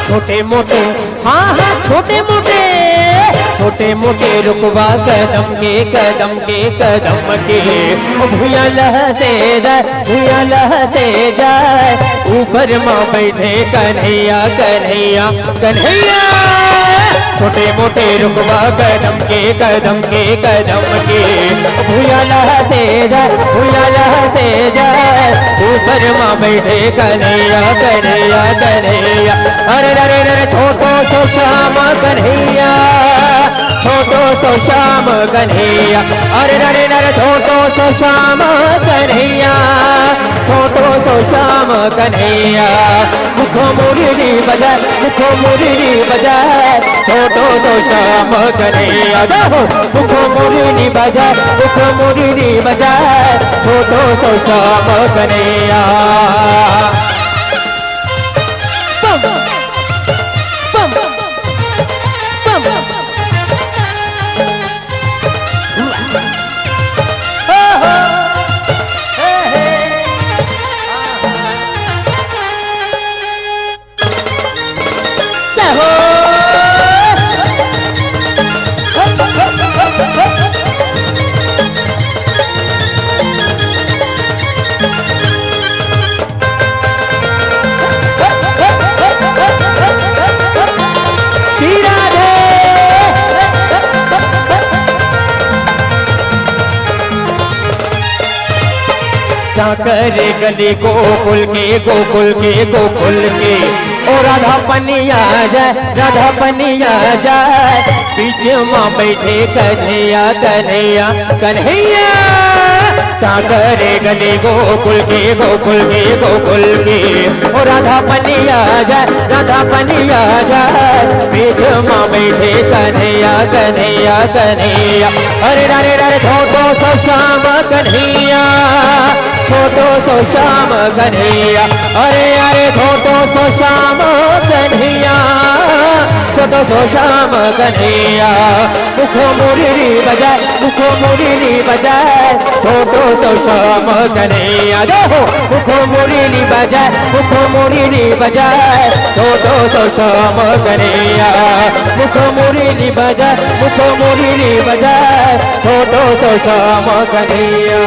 छोटे मोटे, हाँ हाँ छोटे मोटे, छोटे मोटे रुकवा कदम के कदम के कदम के। भूया लह से जाए, भूया लह से जाए, ऊपर माँ बैठे कन्हैया कन्हैया कन्हैया। छोटे मोटे रुकवा कदम के कदम के कदम के। भूया लह से जाए, भूया लह से जाए, ऊपर माँ बैठे कन्हैया कन्हैया कन्हैया। अरे अरे अरे छोटो तो श्याम कन्हैया, छोटो तो श्याम कन्हैया। अरे अरे अरे छोटो तो श्याम कन्हैया, छोटो तो श्याम कन्हैया। मुख मुरली बजाए, मुख मुरली बजाए, छोटो तो श्याम कन्हैया। मुख मुरली बजाए, मुख मुरली बजाए, छोटो तो श्याम कन्हैया। साकर गली गोकुल के गोकुल के गोकुल के। ओ राधा पनिया जाए, राधा पनिया जाए, पीछे माँ बैठे कन्हैया कन्हैया कन्हैया। सागरे गली गोकुल के गोकुल के गोकुल के। ओ राधा पनिया जाए, राधा पनिया जाए, बीच माँ बैठे कन्हैया कन्हैया कन्हैया। अरे रे रे छोटो सो श्याम कन्हैया, छोटो सो श्याम कन्हैया। अरे अरे छोटो सो श्याम कन्हैया, छोटो सो श्याम कन्हैया। मुखो मुरली बजाए, मुखो मुरली बजाए, छोटो सो श्याम कन्हैया। देखो मुखो मुरली बजाए, मुखो मुरली बजाए, छोटो सो श्याम कन्हैया। मुखो मुरली बजाए, मुखो मुरली बजाए, छोटो सो श्याम कन्हैया।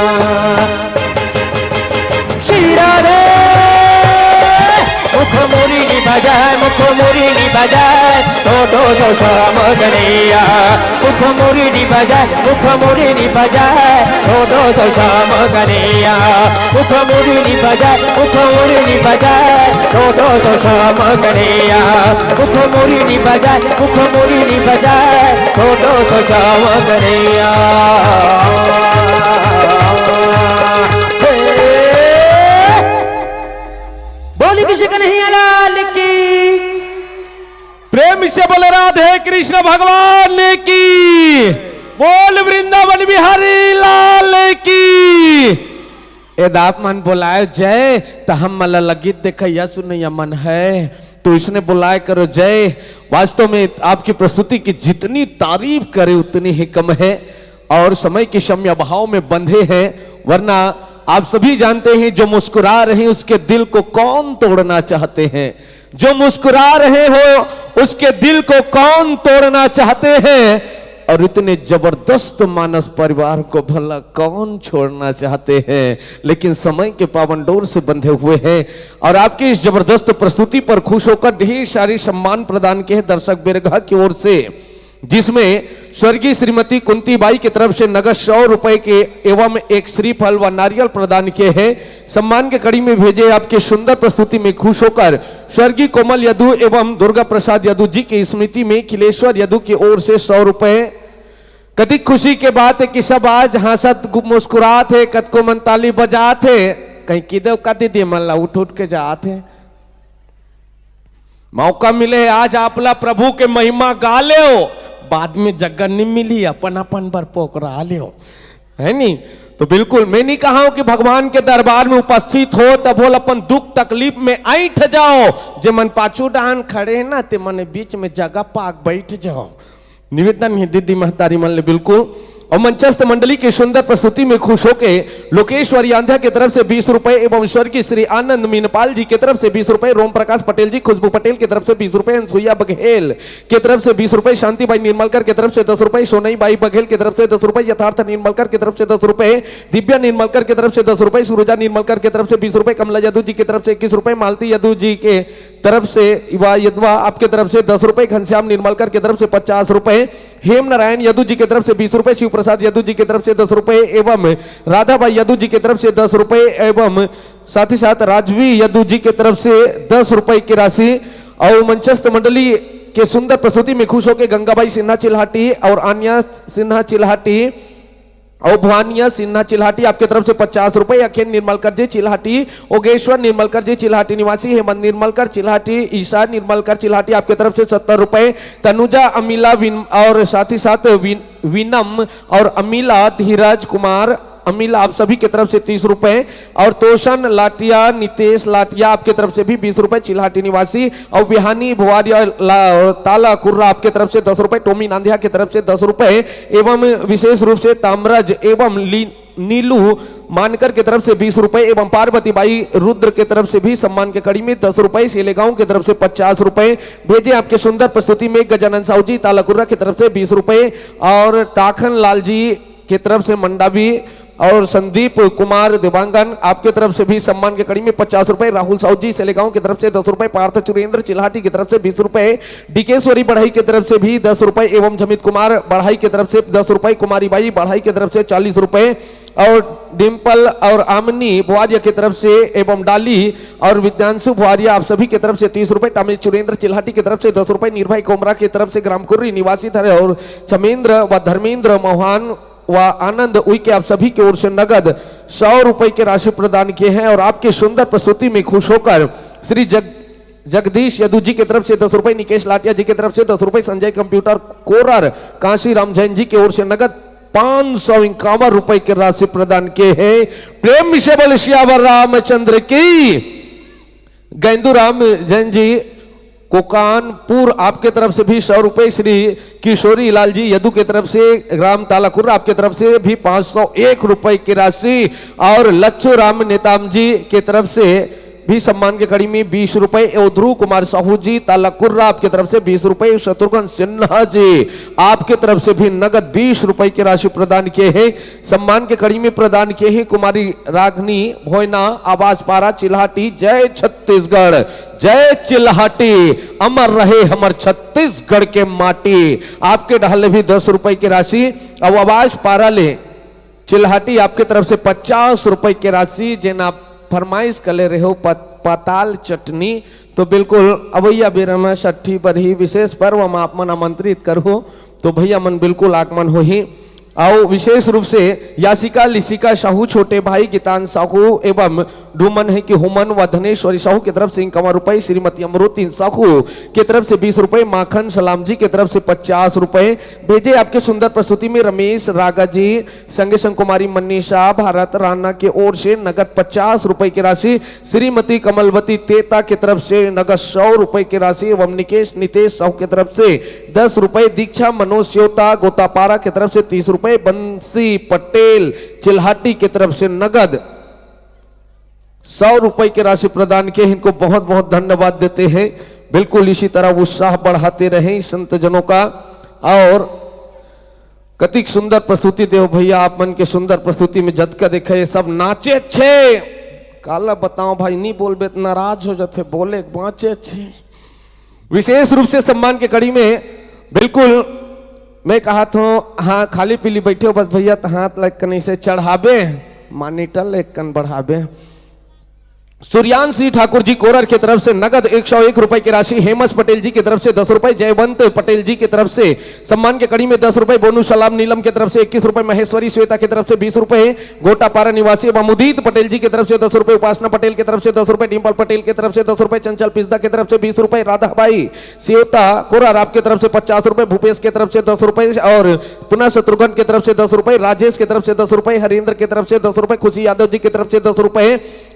श्री राधे मुख मुरली बजाए, मुख मुरली बजाए, छोटो सो श्याम कन्हैया। मुख मुरली बजाए, मुख मुरली बजाए, छोटो सो श्याम कन्हैया। मुख मुरली बजाए, मुख मुरली बजाए, छोटो सो श्याम कन्हैया। मुख मुरली बजाए, मुख मुरली बजाए, छोटो सो श्याम कन्हैया। बोली कृष्ण कन्हैया लाल की। प्रेम से बोले राधे कृष्ण भगवान की। बोल वृंदावन बिहारी लाल की। ए दाप मन बुलाए जय, तो हम मला लगी देखैया सुनैया मन है, तो इसने बुलाए करो जय। वास्तव में आपकी प्रस्तुति की जितनी तारीफ करे उतनी ही कम है, और समय के समय भाव में बंधे हैं। वरना आप सभी जानते हैं जो मुस्कुरा रहे हैं उसके दिल को कौन तोड़ना चाहते हैं। जो मुस्कुरा रहे हो उसके दिल को कौन तोड़ना चाहते हैं, और इतने जबरदस्त मानस परिवार को भला कौन छोड़ना चाहते हैं। लेकिन समय के पावन डोर से बंधे हुए हैं, और आपकी इस जबरदस्त प्रस्तुति पर खुश होकर ढेर सारी सम्मान प्रदान किए दर्शक बिरगा की ओर से, जिसमें स्वर्गीय श्रीमती कुंती बाई की तरफ से नगद 100 रुपए के एवं एक श्रीफल व नारियल प्रदान किए हैं। सम्मान के कड़ी में भेजे आपके सुंदर प्रस्तुति में खुश होकर स्वर्गीय कोमल यदु एवं दुर्गा प्रसाद यदु जी की स्मृति में खिलेश्वर यदु की ओर से 100 रुपए। कदी खुशी के बात है कि सब आज हंसत मुस्कुरात है, कद को मन ताली बजात है, कहीं किदे कदी दे मल्ला उठ उठ के जात है। मौका मिले आज आपला प्रभु के महिमा गा ले, बाद में जगह नहीं मिली अपन अपन पर पोकरा ले, है नी। तो बिल्कुल मैं नहीं कहा हूं कि भगवान के दरबार में उपस्थित हो तब बोल अपन दुख तकलीफ में ऐठ जाओ। जे मन पाछू डान खड़े है ना, ते मन बीच में जगह पाक बैठ जाओ। निवेदन है दीदी महतारी मन ले बिल्कुल। और मंचस्थ मंडली की सुंदर प्रस्तुति में खुश होके लोकेश्वरी आंध्या की तरफ से 20 रुपए एवं स्वर्गीय श्री आनंद मीनपाल जी की तरफ से 20 रुपए, रोम प्रकाश पटेल जी, खुशबू पटेल की तरफ से 20 रुपए, अनसुईया बघेल की तरफ से 20 रुपए, शांतिबाई निर्मलकर की तरफ से 10 रुपए, सोनई बाई बघेल की तरफ से 10 रुपए, यथार्थ निर्मलकर की तरफ से 10 रुपए, दिव्या निर्मलकर की तरफ से 10 रुपए, सुरुजा निर्मलकर की तरफ से 20 रुपए, कमला यदु जी की तरफ से 21 रुपए, मालती यदु जी के तरफ से यदवा आपकी तरफ से 10 रुपए, घनश्याम निर्मलकर की तरफ से 50 रुपए, हेम नारायण यदु जी की तरफ से 20 रुपए, शिव प्रसाद यदु जी की तरफ से 10 रुपए एवं राधाबाई यदु जी की तरफ से 10 रुपए एवं साथ ही साथ राजवी यदु जी की तरफ से 10 रुपए की राशि। और मंचस्थ मंडली के सुंदर प्रस्तुति में खुश होकर गंगाबाई सिन्हा चिल्हाटी और आन्या सिन्हा चिल्हाटी और भवानिया सिन्हा चिल्हाटी आपके तरफ से 50 रुपए, अखिल निर्मलकर जी चिल्हाटी, ओगेश्वर निर्मलकर जी चिल्हाटी निवासी, हेमंत निर्मलकर चिल्हाटी, ईशा निर्मलकर चिल्हाटी आपके तरफ से 70 रुपए, तनुजा अमीला और साथ ही साथ विनम और अमीला धीरज कुमार अमीला आप सभी की तरफ से 30 रुपए, और तोशन लाटिया नितेश लाटिया आपके तरफ से भी 20 रुपए, चिल्हाटी निवासी, और बिहानी भुआरिया ताला कुर्रा आपके तरफ से 10 रुपए, टोमी नांदिया की तरफ से 10 रुपए एवं विशेष रूप से ताम्रज एवं नीलू मानकर की तरफ से 20 रुपए एवं पार्वती बाई रुद्र की तरफ से भी सम्मान के कड़ी में 10 रुपए, सेलेगांव की तरफ से 50 रुपए भेजे आपके सुंदर प्रस्तुति में। गजानन साहू जी तालाकुर्रा की तरफ से 20 रुपए, और टाखन लाल जी की तरफ से मंडावी और संदीप कुमार दिवांगन आपके तरफ से भी सम्मान के कड़ी में 50 रुपए, राहुल साहू जी सेलेगांव की तरफ से 10 रुपए, पार्थ चुरेंद्र चिल्हाटी की तरफ से 20 रुपए, डिकेश्वरी बढ़ाई की तरफ से भी 10 रुपए एवं जमित कुमार बढ़ाई की तरफ से 10 रुपए, कुमारी बाई बढ़ाई की तरफ से 40 रुपए, और डिम्पल और आमनी भुआरिया की तरफ से एवं डाली और विद्यांशु भुआरिया आप सभी की तरफ से 30 रुपए, टामिश चुरेंद्र चिल्हाटी की तरफ से 10 रुपए, निर्भय कोमरा की तरफ से ग्रामकुर्री निवासी धरे और चमेंद्र व धर्मेंद्र मोहन व आनंद उइके आप सभी की ओर से नगद 100 रुपए की राशि प्रदान किए हैं। और आपकी सुंदर प्रस्तुति में खुश होकर श्री जगदीश यदु जी की तरफ से 10 रुपए, निकेश लाटिया जी की तरफ से 10 रुपए, संजय कंप्यूटर कोरर काशी राम जैन जी की ओर से नगद 551 रुपए की राशि प्रदान किए हैं। प्रेम से बोले श्यावर रामचंद्र की। गेंदू राम जैन जी कोकानपुर आपके तरफ से भी 100 रुपए, श्री किशोरी लाल जी यदु की तरफ से ग्राम तालाकुर आपके तरफ से भी 501 रुपए की राशि, और लच्छू राम नेताम जी की तरफ से भी सम्मान के कड़ी में 20 रुपए, ध्रुव कुमार साहू जी तालाकुर्रा आपके तरफ से 20 रुपए, शत्रुघ्न सिन्हा जी आपके तरफ से भी नगद 20 रुपए की राशि प्रदान किए हैं। सम्मान के कड़ी में प्रदान किए हैं कुमारी रागनी भोयना आवाज पारा चिल्हाटी। जय छत्तीसगढ़, जय चिल्हाटी, अमर रहे हमर छत्तीसगढ़ के माटी। आपके ढाले भी 10 रुपए की राशि। अब आवाज पारा ले चिल्हाटी आपके तरफ से 50 रुपए की राशि। जेना फरमाइश कले रहे हो पाताल चटनी, तो बिल्कुल अवैया बेरमा छठी पर ही विशेष पर्व हम आप मन आमंत्रित करो, तो भैया मन बिल्कुल आगमन हो ही। आओ विशेष रूप से यासिका लिसिका साहू, छोटे भाई गीतान साहू एवं डूमन है कि हुमन व धनेश्वरी साहू की तरफ से 51 रुपए, श्रीमती अमरुद्दीन साहू की तरफ से 20 रुपए, माखन सलाम जी की तरफ से 50 रुपए भेजे। आपके सुंदर प्रस्तुति में रमेश रागा जी संगे संग कुमारी मनीषा भारत राणा की ओर से नगद 50 रुपए की राशि, श्रीमती कमलवती तेता की तरफ से नगद 100 रुपए की राशि, एवं निकेश नितेश साहू की तरफ से 10 रुपए, दीक्षा मनोज स्योता गोतापारा की तरफ से 30 रुपए, बंसी पटेल चिल्हाटी की तरफ से नगद 100 रुपए की राशि प्रदान किए। इनको बहुत बहुत धन्यवाद देते हैं। बिल्कुल इसी तरह उत्साह बढ़ाते रहें संत जनों का। और कतिक सुंदर प्रस्तुति देव भैया, आप मन के सुंदर प्रस्तुति में झटका देखे सब नाचे अच्छे। काला बताओ भाई, नहीं बोलबे तो नाराज हो जाते, बोले बाँचे अच्छे। विशेष रूप से सम्मान के कड़ी में बिल्कुल मैं कहा तो हाँ खाली पीली बैठे हो बस भैया, तो हाथ लग कहीं से चढ़ाबे, मानीटर लेक कन बढ़ाबे। सूर्यान सिंह ठाकुर जी कोरर की तरफ से नगद 101 रुपए की राशि, हेमस पटेल जी की तरफ से 10 रुपए, जयवंत पटेल जी की तरफ से सम्मान के कड़ी में 10 रुपए, बोनू सलाम नीलम की तरफ से 21 रुपए, महेश्वरी श्वेता की तरफ से 20 रुपए, गोटापारा निवासी मुदीत पटेल जी की तरफ से 10 रुपए, उपासना पटेल की तरफ से 10 रुपए, डिम्पल पटेल की तरफ से 10 रुपए, चंचल पिस्दा की तरफ से 20 रुपए, राधाबाई श्वेता कोरर आपकी तरफ से 50 रुपए, भूपेश की तरफ से 10 रुपए, और पुनः शत्रुघ्न की तरफ से 10 रुपए, राजेश की तरफ से 10 रुपए, हरिंद्र की तरफ से 10 रुपए, खुशी यादव जी की तरफ से 10 रुपए,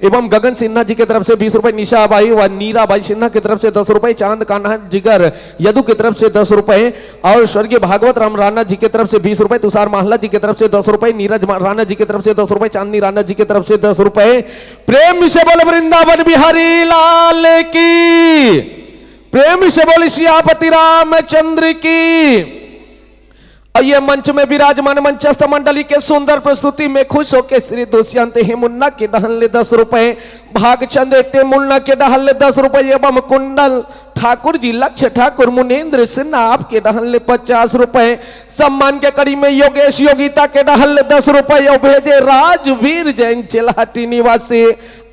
एवं गगन सिन्हा जी की तरफ से 20 रुपए, निशा बाई व नीरा बाई सिन्हा की तरफ से 10 रुपए, चांद कान्हा जिगर यदु की तरफ से 10 रुपए, और स्वर्गीय भागवत राम राणा जी की तरफ से 20 रुपए, तुषार महला जी की तरफ से 10 रुपए, नीरज राणा जी की तरफ से 10 रुपए, चांदनी राणा जी की तरफ से 10 रुपए। प्रेम से बोल वृंदावन बिहारी लाल की, प्रेम से बोल सियापति रामचंद्र की। और ये मंच में विराजमान मंचस्थ मंडली के सुंदर प्रस्तुति में खुश होकर श्री दुष्यंत मुन्ना के डहल 10 रुपए, भागचंद एटे मुन्ना के डहल 10 रुपए, एवं कुंडल ठाकुर जी लक्ष्य ठाकुर मुनेन्द्र सिन्हा आपके डहल 50 रुपए, सम्मान के कड़ी में योगेश योगिता के डहल 10 रुपए, और भेजे राजवीर जैन चिल्हाटी निवासी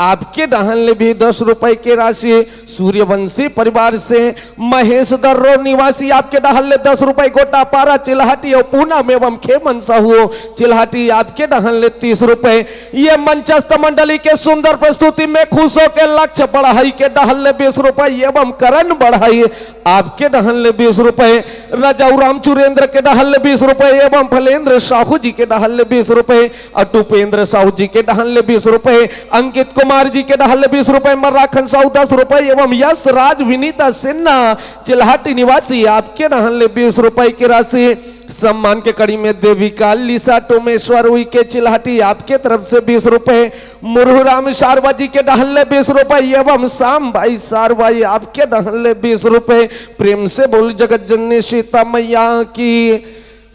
आपके डहल भी 10 रुपए की राशि, सूर्यवंशी परिवार से महेश दर्रो निवासी आपके डहल 10 रुपए, गोटापारा चिल्हाटी और पूना में एवं खेमन साहू चिल्हाटी आपके डहल 30 रुपए। ये मंचस्थ मंडली के सुंदर प्रस्तुति में खुशों के लक्ष्य बढ़ाई के डहल 20 रुपए, एवं करण बढ़ाई आपके डहल 20 रुपए, राजाराम चुरेंद्र के डहल 20 रुपए, एवं फलेंद्र साहू जी के डहल 20 रुपए, अटूपेंद्र साहू जी के डहल 20 रुपए, अंकित कुमार जी के डहल 20 रुपए, मर्राखन साहू 10 रुपए, एवं यश राज विनीता सिन्हा चिल्हाटी निवासी आपके डहल 20 रुपए की राशि। सम्मान के कड़ी में देविका लिसा टोमेश्वर हुई के चिल्हाटी आपके तरफ से 20 रुपए, मुरहुराम सारवा जी के डहल 20 रुपए, एवं शाम भाई सारवाई आपके डहल 20 रुपए। प्रेम से बोल जगत जननी सीता मैया की।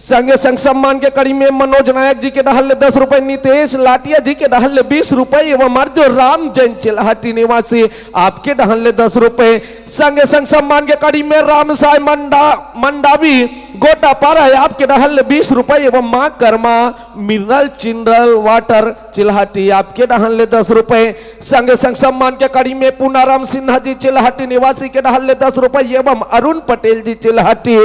संगे संग सम्मान के कड़ी में मनोज नायक जी के डहल 10 रुपए, नितेश लाटिया जी के डहल 20 रुपए, एवं अर्जुन राम जैन चिल्हाटी निवासी आपके डहल 10 रुपए। संगे संग सम्मान के कड़ी में राम साय मंडावी गोटापारा आपके डहल 20 रुपए, एवं मां कर्मा मिनरल चिनरल वाटर चिल्हाटी आपके डहल 10 रुपए। संगे संग सम्मान के कड़ी में पुनाराम सिन्हा जी चिल्हाटी निवासी के डहल 10 रुपए, एवं अरुण पटेल जी चिल्हाटी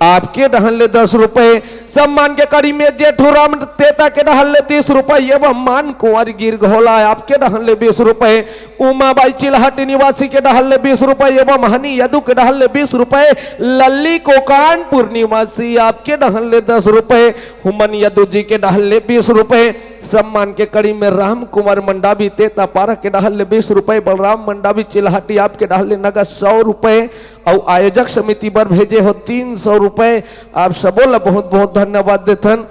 आपके डहल 10 रुपए। सम्मान के कड़ी में जेठूराम तेता के डहल 30 रुपए एवं मान कुंवर गिर घोला आपके डहल 20 रुपए, उमाबाई चिल्हटी निवासी के डहल 20 रुपए एवं हनी यदु के डहल 20 रुपए, लल्ली को कानपुर निवासी आपके डहल 10 रुपए, हुमन यदु जी के डहल 20 रुपए, सम्मान के कड़ी में राम कुमार मंडावी तेता पारा के डहल 20 रुपए, बलराम मंडावी चिल्हटी आपके डहल नगद 100 रुपए और आयोजक समिति पर भेजे हो 300 रुपए। आप सबों बहुत बहुत धन्यवाद देथन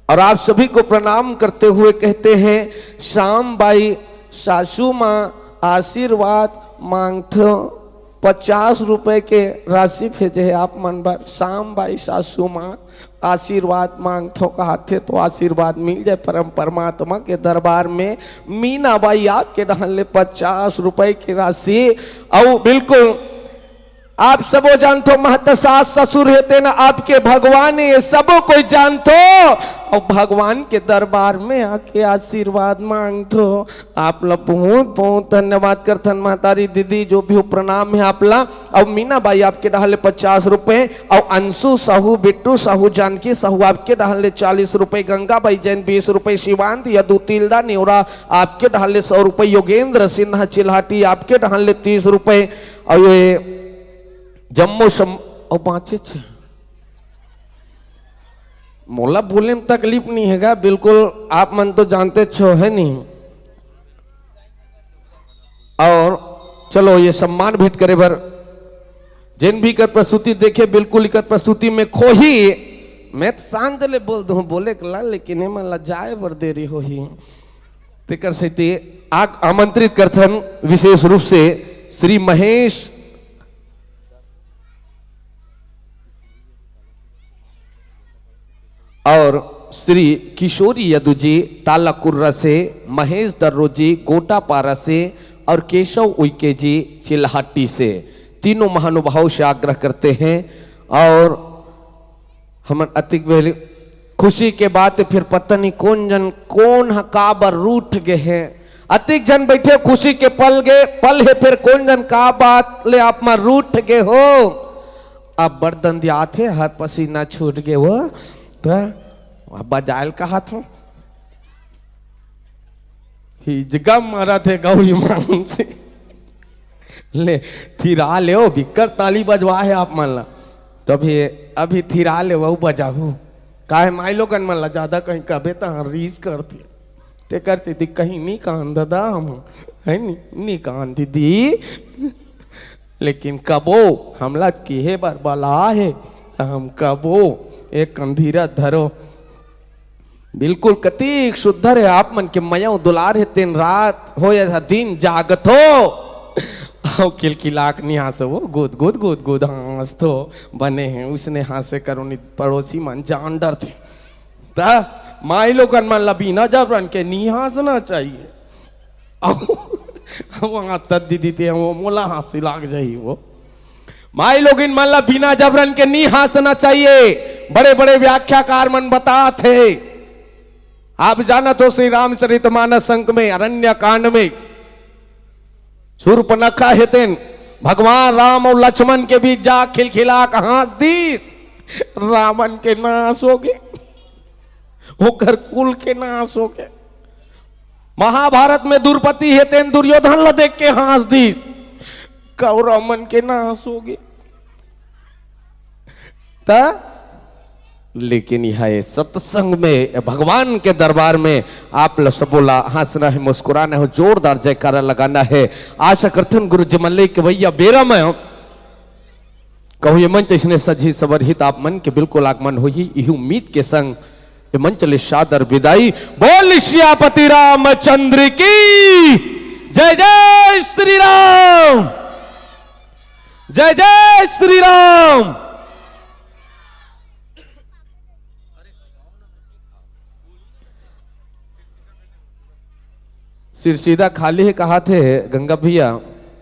और आप सभी को प्रणाम करते हुए कहते हैं श्याम बाई सासू माँ आशीर्वाद मांगथो 50 रुपए के राशि भेजे है आप मन पर। श्याम बाई सासू माँ आशीर्वाद मांगथो कहा थे तो आशीर्वाद मिल जाए परम परमात्मा के दरबार में। मीना बाई आपके डहल 50 रुपए की राशि और बिल्कुल आप सबो जानते हो महत सास ससुर हेते ना आपके भगवान ये सबो कोई जानते हो और भगवान के दरबार में आके आशीर्वाद मांगते हो। आप लोग बहुत बहुत धन्यवाद करथन महतारी दीदी जो भी हो प्रणाम है आप ला। और मीना बाई आपके डहले 50 रुपए और अंशु साहू बिट्टू साहू जानकी साहू आपके डहले 40 रुपए, गंगा बाई जैन 20 रुपए, शिवांत यदु तिलदा नेवरा आपके डहले 100 रुपए, योगेंद्र सिन्हा चिल्हाटी आपके डहले 30 रुपए और ये जम्मू सम और 5 मोला बोले में तकलीफ नहीं हैगा बिल्कुल आप मन तो जानते छो है नहीं। और चलो ये सम्मान भेंट करे बर जिन भी कर प्रस्तुति देखे बिल्कुल इकर प्रस्तुति में खो ही मैं तो शांत ले बोल दूं बोले ला लेकिन मन लजाए बर देरी हो ही तेकर से आमंत्रित करथन विशेष रूप से श्री महेश और श्री किशोरी यदु जी तालाकुर्रा से, महेश दर्रो जी गोटापारा से और केशव उइके जी चिल्हाटी से, तीनों महानुभाव से आग्रह करते हैं। और हम अतिक खुशी के बाद फिर पता नहीं कौन जन कौन काबर रूठ गए हैं, अतिक जन बैठे खुशी के पल है फिर कौन जन का बात ले आप में रूठ गए हो। अब बर्दन दिया थे हर पसीना छूट गए वो तो बजायल कहा था हिजगा मारा थे गौरी मान से ले थिरा ले ओ बिकर ताली बजवा है आप मान ला तो अभी थिरा ले वो बजाहू काहे माई लोगन मन ला ज्यादा कहीं कबे तो रीस करती ते करती थी कहीं नहीं कान दादा हम है नहीं कान दीदी लेकिन कबो हमला किहे बार बला है हम कबो एक कंधीरा धरो बिल्कुल कतीक शुद्धर है आप मन के मया दुलार है दिन रात हो या दिन जागत हो खिलखिलाक नहीं हंस वो गुद गुद गुद गुद हंस तो बने हैं उसने हंसे करो पड़ोसी मन जान डर थे ता माई लोग मन लबीना जब रन के नहीं हंसना चाहिए वहां तद दीदी थे वो मोला हंसी लाग जाई वो माई लोग इन मन बिना जबरन के नहीं हंसना चाहिए। बड़े बड़े व्याख्याकार मन बता थे आप जाना तो श्री रामचरितमानस अंक में अरण्य कांड में शूर्पणखा हेतेन भगवान राम और लक्ष्मण के बीच जा खिलखिला कहां दीस रावण के नाश हो गए होकर कुल के नाश हो गए। महाभारत में द्रौपदी हेतेन दुर्योधन ल देख के हंस दीस कौरव मन के नाश हो गए। लेकिन यह सत्संग में भगवान के दरबार में आप सबोला हंसना है मुस्कुराना है जोरदार जयकारा लगाना है। आशा करथन गुरु जमल्ले के भैया बेरा में कहू ये मंच इसने सजी सवरहित आप मन के बिल्कुल आगमन हो ही यही उम्मीद के संग ये मंच ले शादर विदाई। बोल श्यापति रामचंद्र की जय जय श्री राम, जय जय श्री राम। सिर सीधा खाली है कहा थे गंगा भैया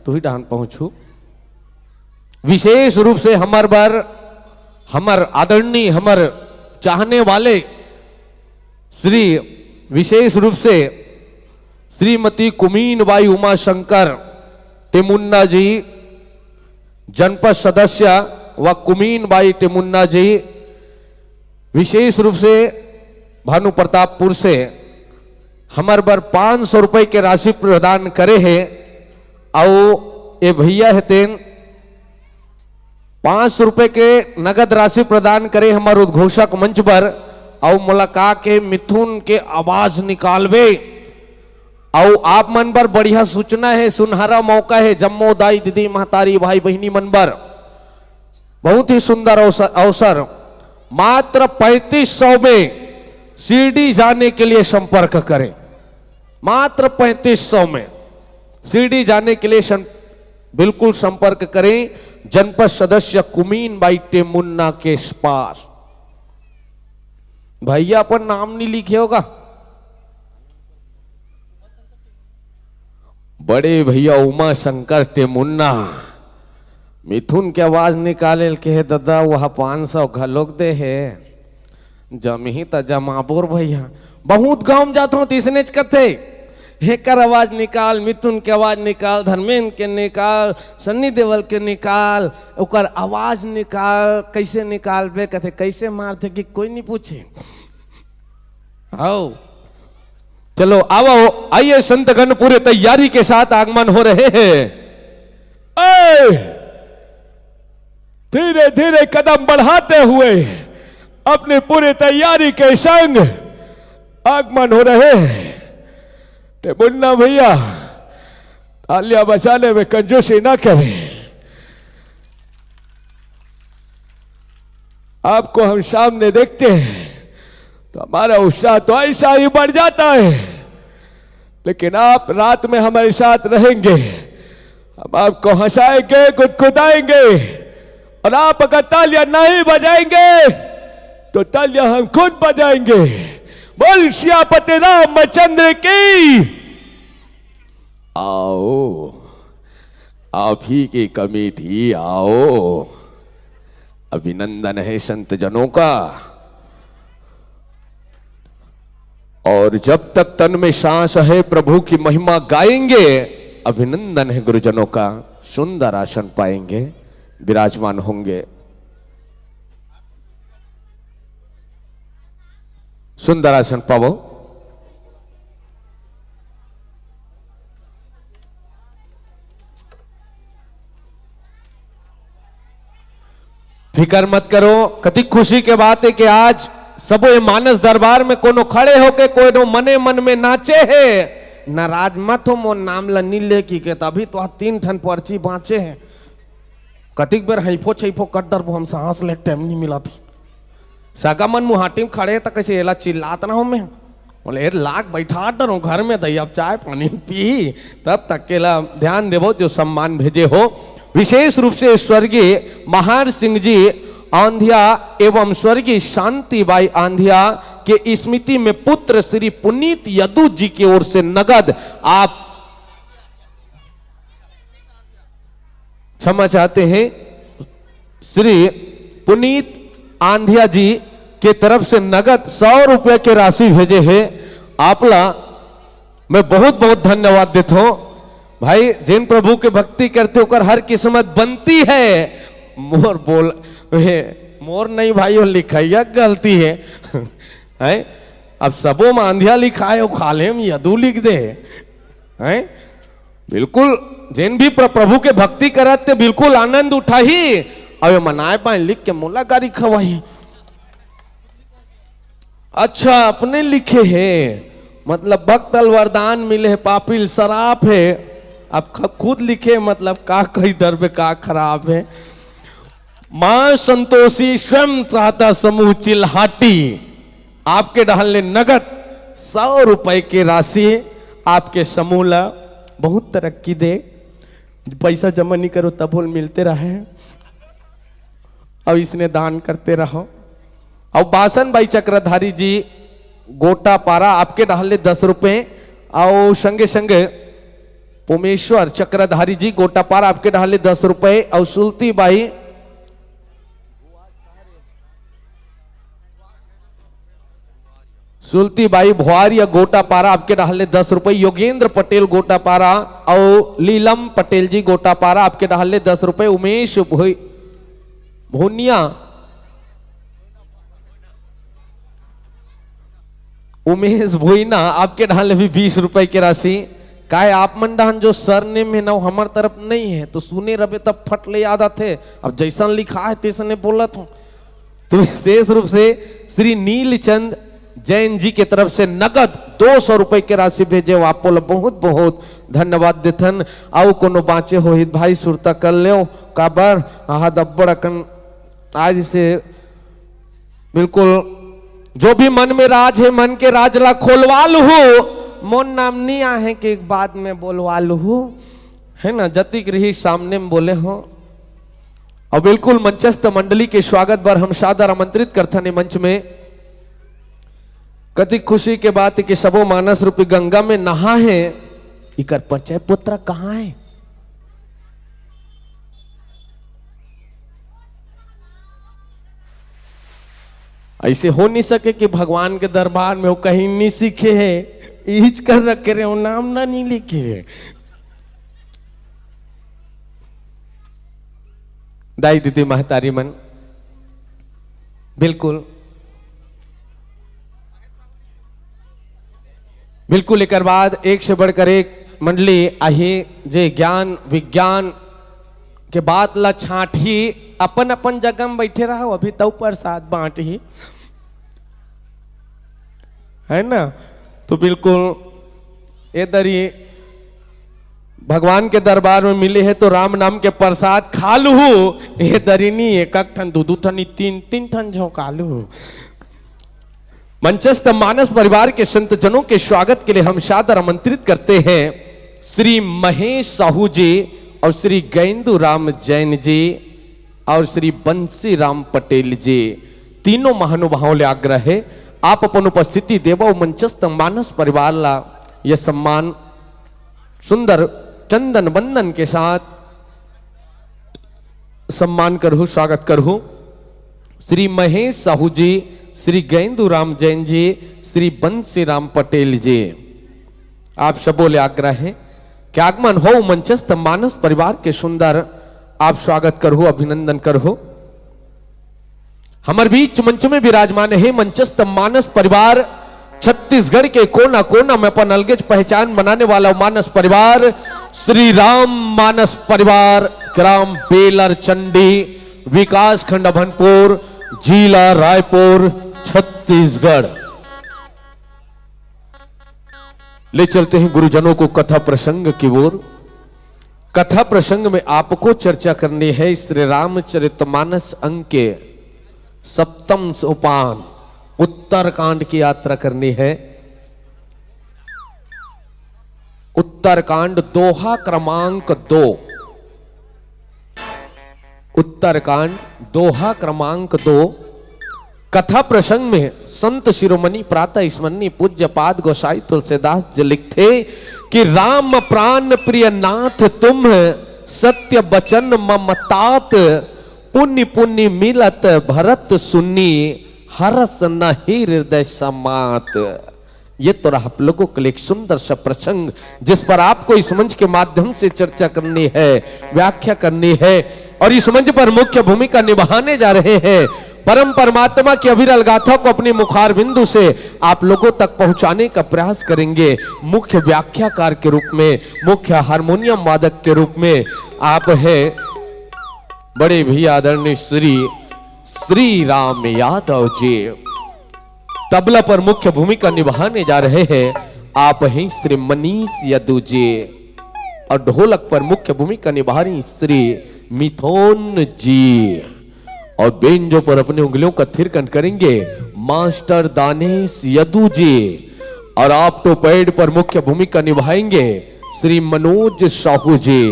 तो ही डान पहुंचू। विशेष रूप से हमार बार हमार आदरणीय हमार चाहने वाले श्री विशेष रूप से श्रीमती कुमीन बाई उमा शंकर टेमुन्ना जी जनपद सदस्य व कुमीन बाई टेमुन्ना जी विशेष रूप से भानु प्रतापपुर से हमारे बर 500 रुपए के राशि प्रदान करे है। और ये भैया है तेन 500 रुपए के नगद राशि प्रदान करे हमारे उद्घोषक मंच पर। और मुलाका के मिथुन के आवाज निकालवे। और आप मन पर बढ़िया सूचना है, सुनहरा मौका है। जम्मो दाई दीदी महतारी भाई बहिनी मन पर बहुत ही सुंदर अवसर। मात्र 3500 में शिरडी जाने के लिए संपर्क करें। मात्र 3500 में शिरडी जाने के लिए बिल्कुल संपर्क करें। जनपद सदस्य कुमीन बाई टेमुन्ना के पास। भैया अपन नाम नहीं लिखे होगा? बड़े भैया उमा शंकर टेमुन्ना। मिथुन के आवाज निकाले के है दादा वह 500 घलोक दे है। जमी त जमापुर भैया बहुत गांव जाता हूं तीसने कथे हेकर आवाज निकाल, मिथुन के आवाज निकाल, धर्मेंद्र के निकाल, सन्नी देवल के निकाल, ओकर आवाज निकाल। कैसे निकाल बे कथे कैसे मारते कि कोई नहीं पूछे। आओ चलो आओ आइए संतगण पूरे तैयारी के साथ आगमन हो रहे हैं। धीरे धीरे कदम बढ़ाते हुए अपनी पूरी तैयारी के संग आगमन हो रहे हैं। मुन्ना भैया तालियां बजाने में कंजूसी ना करें। आपको हम सामने देखते हैं तो हमारा उत्साह तो ऐसा ही बढ़ जाता है। लेकिन आप रात में हमारे साथ रहेंगे, हम आपको हंसाएंगे, गुदगुदाएंगे। और आप अगर तालियां नहीं बजाएंगे तो तालियां हम खुद बजाएंगे। बोल श्यापति रामचंद्र की। आओ आप ही की कमी थी, आओ अभिनंदन है संत जनों का। और जब तक तन में सांस है प्रभु की महिमा गाएंगे। अभिनंदन है गुरुजनों का। सुंदर आसन पाएंगे, विराजमान होंगे। सुंदर आसन पावो। फिकर मत करो। कति खुशी के बात है कि आज सब मानस दरबार में कोनो खड़े होके कोई नो मने मन में नाचे है। नाराज मत हो मोर नाम ला नीले की के तभी तो 3 ठन पर्ची बाँचे हैं। कतिक बेर हैफो छैफो कर दर हम सांस ले टाइम नहीं मिला थी। सगा मन मुहाटी में खड़े तो कैसे एला चिल्लात ना हो मैं बोले लाख बैठा डरो घर में दही अब चाय पानी पी तब तक के ला ध्यान देवो जो सम्मान भेजे हो। विशेष रूप से स्वर्गीय महार सिंह जी आंधिया एवं स्वर्गीय शांतिबाई आंधिया के स्मृति में पुत्र श्री पुनीत यदु जी की ओर से नगद आप क्षमा चाहते हैं श्री पुनीत आंधिया जी के तरफ से नगद 100 रुपए के राशि भेजे हैं। आपला मैं बहुत बहुत धन्यवाद देता हूं भाई। जिन प्रभु के भक्ति करते होकर हर किस्मत बनती है। मोर बोल मोर नहीं भाई वो लिखाइया गलती है, है? अब सबो में आंधिया लिखाए खाले में यदू लिख दे है। बिल्कुल जिन भी प्रभु के भक्ति करते बिल्कुल आनंद उठा ही अब मनाए पाए लिख के मोला गाड़ी खवाई। अच्छा अपने लिखे हैं मतलब भक्तल वरदान मिले है पापिल शराब है। अब खुद लिखे मतलब का कहीं डर में का खराब है। मां संतोषी स्वयं चाहता समूह चिल्हाटी आपके डालने नगद 100 रुपए की राशि आपके समूह ला बहुत तरक्की दे। पैसा जमा नहीं करो तब बोल मिलते रहे। अब इसने दान करते रहो। और बासन भाई चक्रधारी जी गोटा पारा आपके डाले 10 रुपए। और संगे संगे पुमेश्वर चक्रधारी जी गोटा पारा आपके डाले 10 रुपए। और सुलती बाई भुआरिया गोटा पारा आपके डाले 10 रुपए। योगेंद्र पटेल गोटा पारा और लीलम पटेल जी गोटा पारा आपके डाले 10 रुपए। उमेश भोनिया उमेश भोईना आपके डाले भी 20 रुपए की राशि। काय आप मन डाहन जो सरनेम है ना वो हमार तरफ नहीं है तो सुने रबे तब फट ले याद आते, अब जैसा लिखा है तैसने बोला हूं। तो विशेष रूप से श्री नीलचंद जैन जी के तरफ से नगद 200 रुपए की राशि भेजे, आप बोला बहुत बहुत धन्यवाद देथन। आओ कोनो बाँचे हो हित भाई सुरता कर ले काबर आहा दब्बड़ अकन आज से बिल्कुल जो भी मन में राज है मन के राज ला खोलवा लू, मोन नाम नहीं आहे कि एक बाद में बोलवा लू, है ना, जतिक रही सामने में बोले हो। और बिल्कुल मंचस्थ मंडली के स्वागत पर हम सादर आमंत्रित करता ने मंच में। कति खुशी के बात है कि सबो मानस रूपी गंगा में नहा है, इकर परिचय पुत्र कहाँ है? ऐसे हो नहीं सके कि भगवान के दरबार में वो कहीं नहीं सीखे है, ईच कर रखे रहे, वो नाम ना नहीं लिखे है। दाई दीदी महतारी मन बिल्कुल बिल्कुल एक बाद एक से बढ़कर एक मंडली आही जे ज्ञान विज्ञान के बात ला छाट ही अपन अपन जगह में बैठे रहो, अभी तो प्रसाद बांट ही, है ना। तो बिल्कुल इधर ही भगवान के दरबार में मिले हैं तो राम नाम के प्रसाद खा लू, ये दरी नहीं एक ठन दू ठन तीन तीन ठन झोंका लू। मंचस्थ मानस परिवार के संत जनों के स्वागत के लिए हम सादर आमंत्रित करते हैं श्री महेश साहू जी और श्री गेंदू राम जैन जी और श्री बंसी राम पटेल जी, तीनों महानुभावों ले आग्रह है आप अपन उपस्थिति देवो मंचस्थ मानस परिवार ला यह सम्मान सुंदर चंदन बंदन के साथ सम्मान करहु, स्वागत करहु। श्री महेश साहू जी, श्री गेंदू राम जैन जी, श्री बंसी राम पटेल जी, आप सबों ले आग्रह है कि आगमन हो मंचस्थ मानस परिवार के सुंदर आप स्वागत करहु, अभिनंदन करहु। हमारे बीच मंच में विराजमान है मंचस्थ मानस परिवार, छत्तीसगढ़ के कोना कोना में अपन अलगज पहचान बनाने वाला मानस परिवार श्री राम मानस परिवार, ग्राम बेलर चंडी, विकास खंड अभनपुर, जिला रायपुर, छत्तीसगढ़। ले चलते हैं गुरुजनों को कथा प्रसंग की ओर। कथा प्रसंग में आपको चर्चा करनी है श्री रामचरितमानस अंक के 7वें सोपान उत्तरकांड की यात्रा करनी है। उत्तरकांड दोहा क्रमांक 2, उत्तरकांड दोहा क्रमांक 2। कथा प्रसंग में संत शिरोमणि प्रातः स्मरणीय पूज्य पाद गोसाई तुलसीदास जी लिखते कि राम प्राण प्रिय नाथ तुम सत्य बचन ममतात, पुण्य पुण्य मिलत भरत सुन्नी, हरस नहीं हृदय समात। ये तो रहा आप लोगों के लिए एक सुंदर सा प्रसंग जिस पर आपको इस मंच के माध्यम से चर्चा करनी है, व्याख्या करनी है। और इस मंच पर मुख्य भूमिका निभाने जा रहे हैं परम परमात्मा की अविरल गाथा को अपनी मुखार बिंदु से आप लोगों तक पहुंचाने का प्रयास करेंगे। मुख्य व्याख्याकार के रूप में, मुख्य हारमोनियम वादक के रूप में आप हैं बड़े भी आदरणीय श्री राम यादव जी। तबला पर मुख्य भूमिका निभाने जा रहे हैं आप हैं श्री मनीष यादव जी। और ढोलक पर मुख्य भूमिका निभा रही श्री मिथुन जी। और बेंजो पर अपनी उंगलियों का थिरकन करेंगे मास्टर दानेश यदु जी। और ऑप्टो पैड पर मुख्य भूमिका निभाएंगे श्री मनोज साहू जी।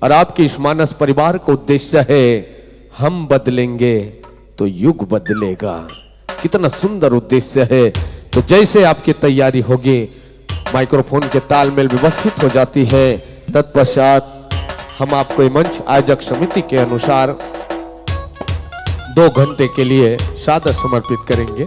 और आपके इस मानस परिवार का उद्देश्य है हम बदलेंगे तो युग बदलेगा। कितना सुंदर उद्देश्य है। तो जैसे आपकी तैयारी होगी माइक्रोफोन के तालमेल व्यवस्थित हो जाती है, तत्पश्चात हम आपको ये मंच आयोजक समिति के अनुसार 2 घंटे के लिए सादर समर्पित करेंगे।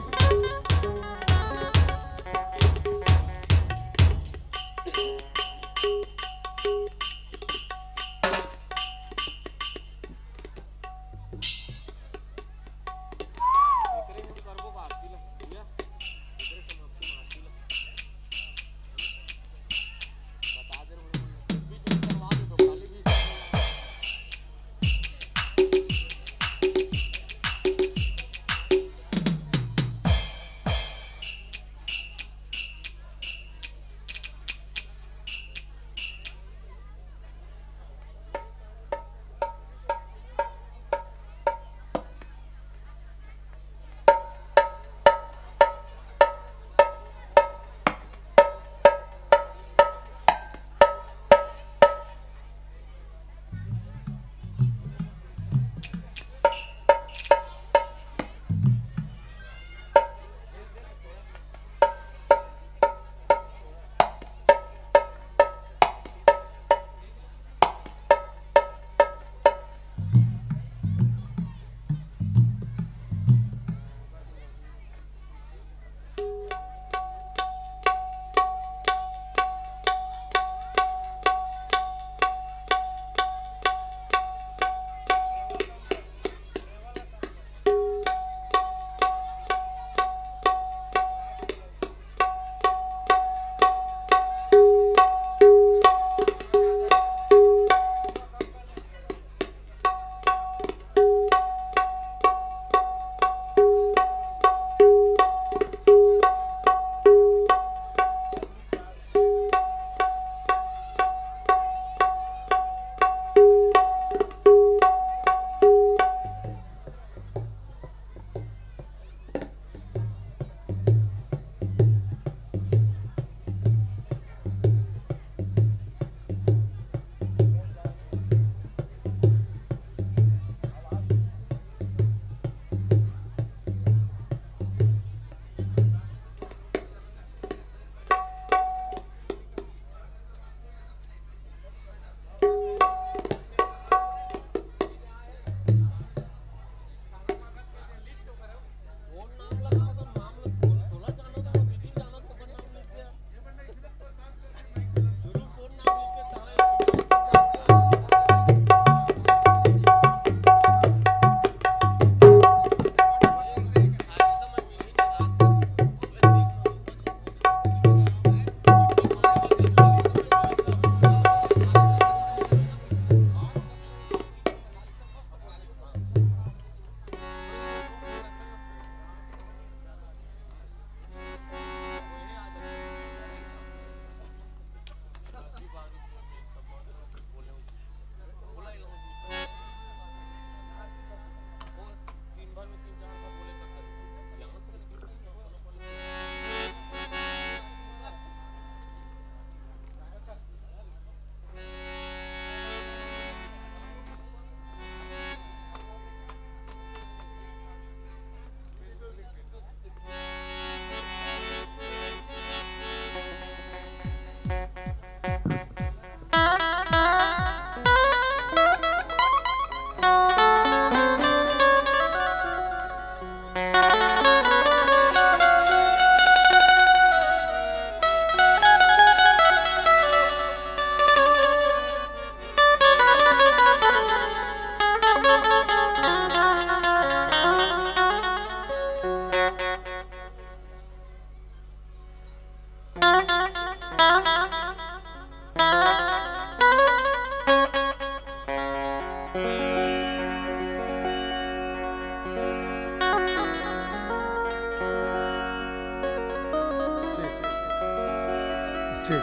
ठीक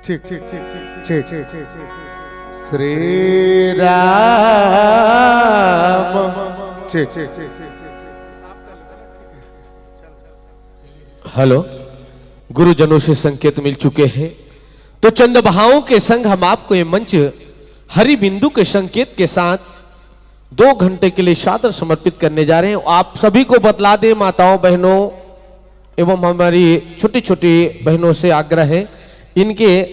ठीक ठीक ठीक श्री राम ठीक ठीक हेलो, गुरुजनों से संकेत मिल चुके हैं, तो चंद भावों के संग हम आपको ये मंच हरि बिंदु के संकेत के साथ 2 घंटे के लिए सादर समर्पित करने जा रहे हैं। आप सभी को बतला दें, माताओं बहनों एवं हमारी छोटी छोटी बहनों से आग्रह है, इनके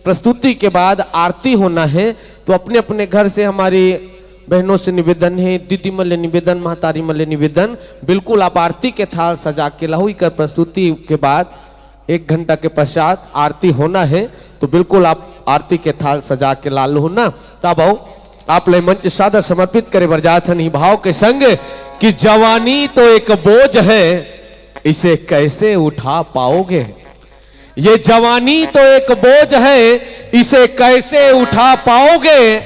प्रस्तुति के बाद आरती होना है, तो अपने अपने घर से हमारी बहनों से निवेदन है, दीदी मल्ले निवेदन, महतारी मल्ले निवेदन, बिल्कुल आप आरती के थाल सजा के लाओ। कर प्रस्तुति के बाद 1 घंटा के पश्चात आरती होना है, तो बिल्कुल आप आरती के थाल सजा के ला लो ना। तब आओ आप ले मंच सादा समर्पित करे बरजाथन ही भाव के संग कि जवानी तो एक बोझ है, इसे कैसे उठा पाओगे। ये जवानी तो एक बोझ है, इसे कैसे उठा पाओगे।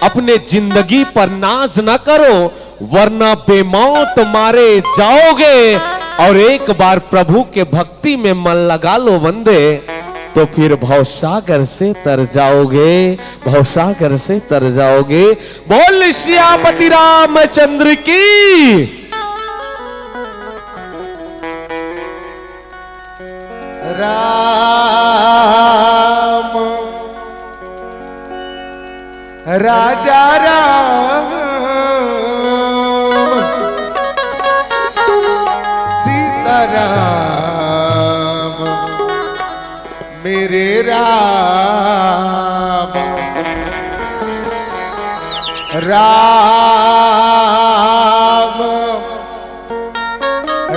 अपने जिंदगी पर नाज न करो, वरना बेमौत मारे जाओगे। और एक बार प्रभु के भक्ति में मन लगा लो वंदे, तो फिर भवसागर से तर जाओगे, भवसागर से तर जाओगे। बोल श्यामपति रामचंद्र की। राम राजा राम सीता राम मेरे राम राम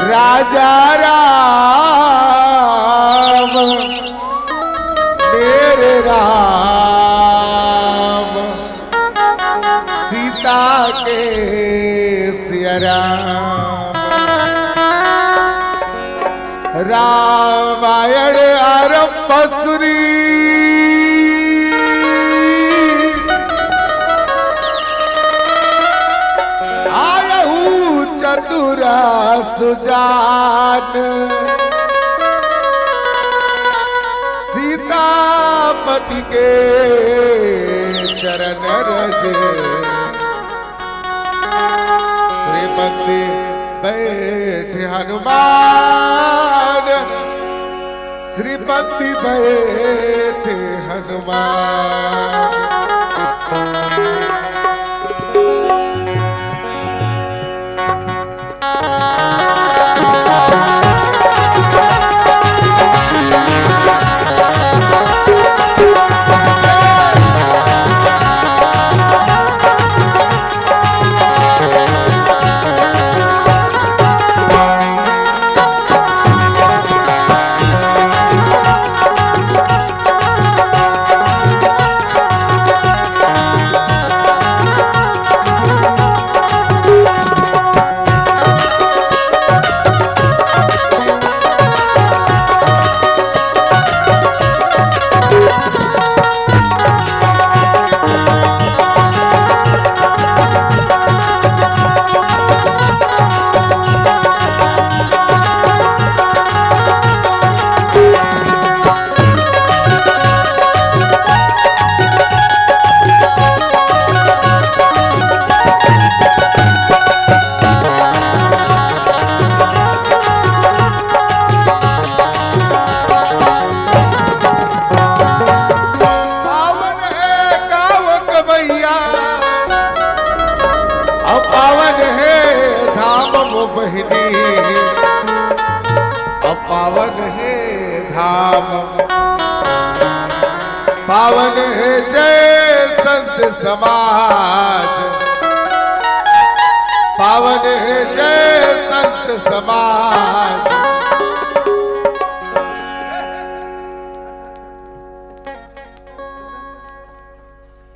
राजा राम मेरे राम सीता के सिया राम रामायण आरंभ सुनी आयहू चतुरा सुजान सीतापति के चरण रज श्रीमती बैठे हनुमान श्रीपति बैठे हनुमान पावन है धाम पावन है जय संत समाज पावन है जय संत समाज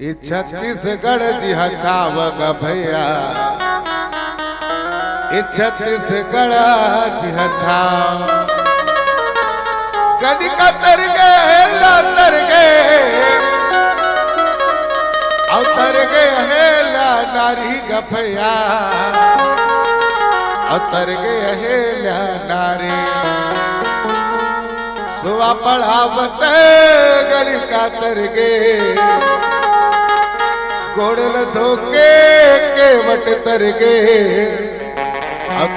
ये छत्तीसगढ़ जी छावग भैया ये छत्तीसगढ़ जी छाव कनिका तर गए ला तर गए अवतर गए है ला नारी गफया अतर गए नारे सुआ पढ़ावत गली का तरगे गोड़ल धोके के वट तरगे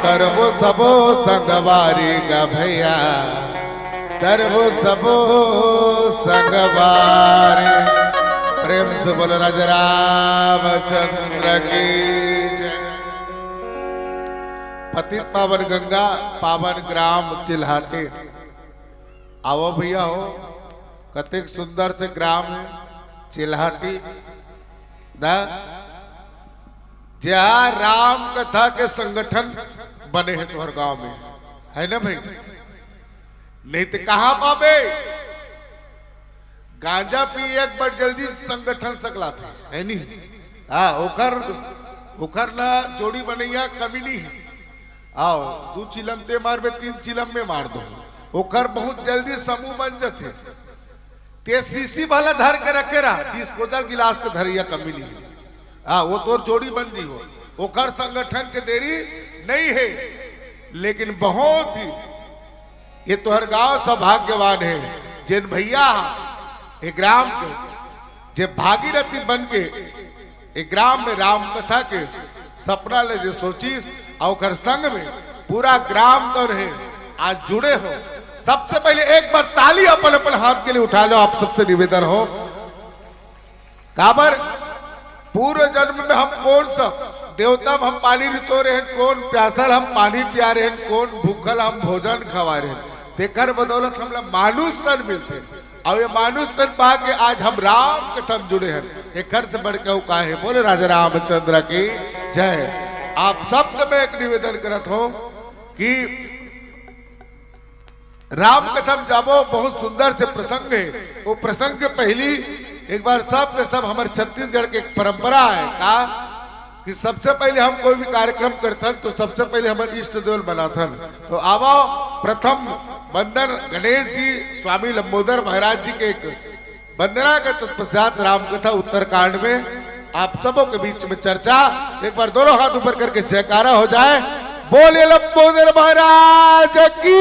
तरबो सबो संगवारी गा भैया तरबो सबो संगवारी। प्रेम से बोलो राजा रामचंद्र की जय। पतित पावन गंगा पावन ग्राम चिल्हाटे आओ भैया हो कतेक सुंदर से ग्राम है चिल्हाटी ना जहाँ राम कथा के संगठन बने हैं तुम्हारे गांव में है ना भाई नहीं तो कहां पावे गांजा पी एक बार जल्दी संगठन सकला था है नहीं हाँ उखर ना जोड़ी बनैया कमी नहीं है आओ 2 चिलम ते मार में 3 चिलम में मार दो ओकर बहुत जल्दी समूह बन जाते ते सीसी वाला धर के रखे रहा डिस्पोजल गिलास के धरिया कमी नहीं है हाँ वो तो जोड़ी बंदी हो ओकर संगठन के देरी नहीं है लेकिन बहुत ही ये तो हर गांव सौभाग्यवान है जिन भैया एक ग्राम के जे भागीरथी बन के एक ग्राम में राम कथा के सपना ले जो सोचीस और संग में पूरा ग्राम तो रहे आज जुड़े हो। सबसे पहले एक बार ताली अपन अपन हाथ के लिए उठा लो आप सबसे निवेदन हो काबर पूर्व जन्म में हम कौन सा देवता हम पानी रितो रहे कौन प्यासल हम पानी पिया रहे कौन भूखल हम भोजन खवा रहे तेकर बदौलत हम मानुष तन मिलते और ये मानुष तन पा के आज हम राम के तन जुड़े हैं एक घर से बढ़ के का है बोले राजा रामचंद्र की जय। आप सबसे मैं एक निवेदन करत हो कि राम कथम जाबो बहुत सुंदर से प्रसंग है वो प्रसंग के पहली एक बार सब के सब हमारे छत्तीसगढ़ की एक परंपरा है का कि सबसे पहले हम कोई भी कार्यक्रम करथन तो सबसे पहले हमारे इष्ट देवल बनाथन तो आवो प्रथम वंदन गणेश जी स्वामी लंबोदर महाराज जी के एक वंदना के तत्पश्चात रामकथा उत्तरकांड में आप सबों के बीच में चर्चा एक बार दोनों हाथ ऊपर करके जयकारा हो जाए बोले लंबोदर महाराज की।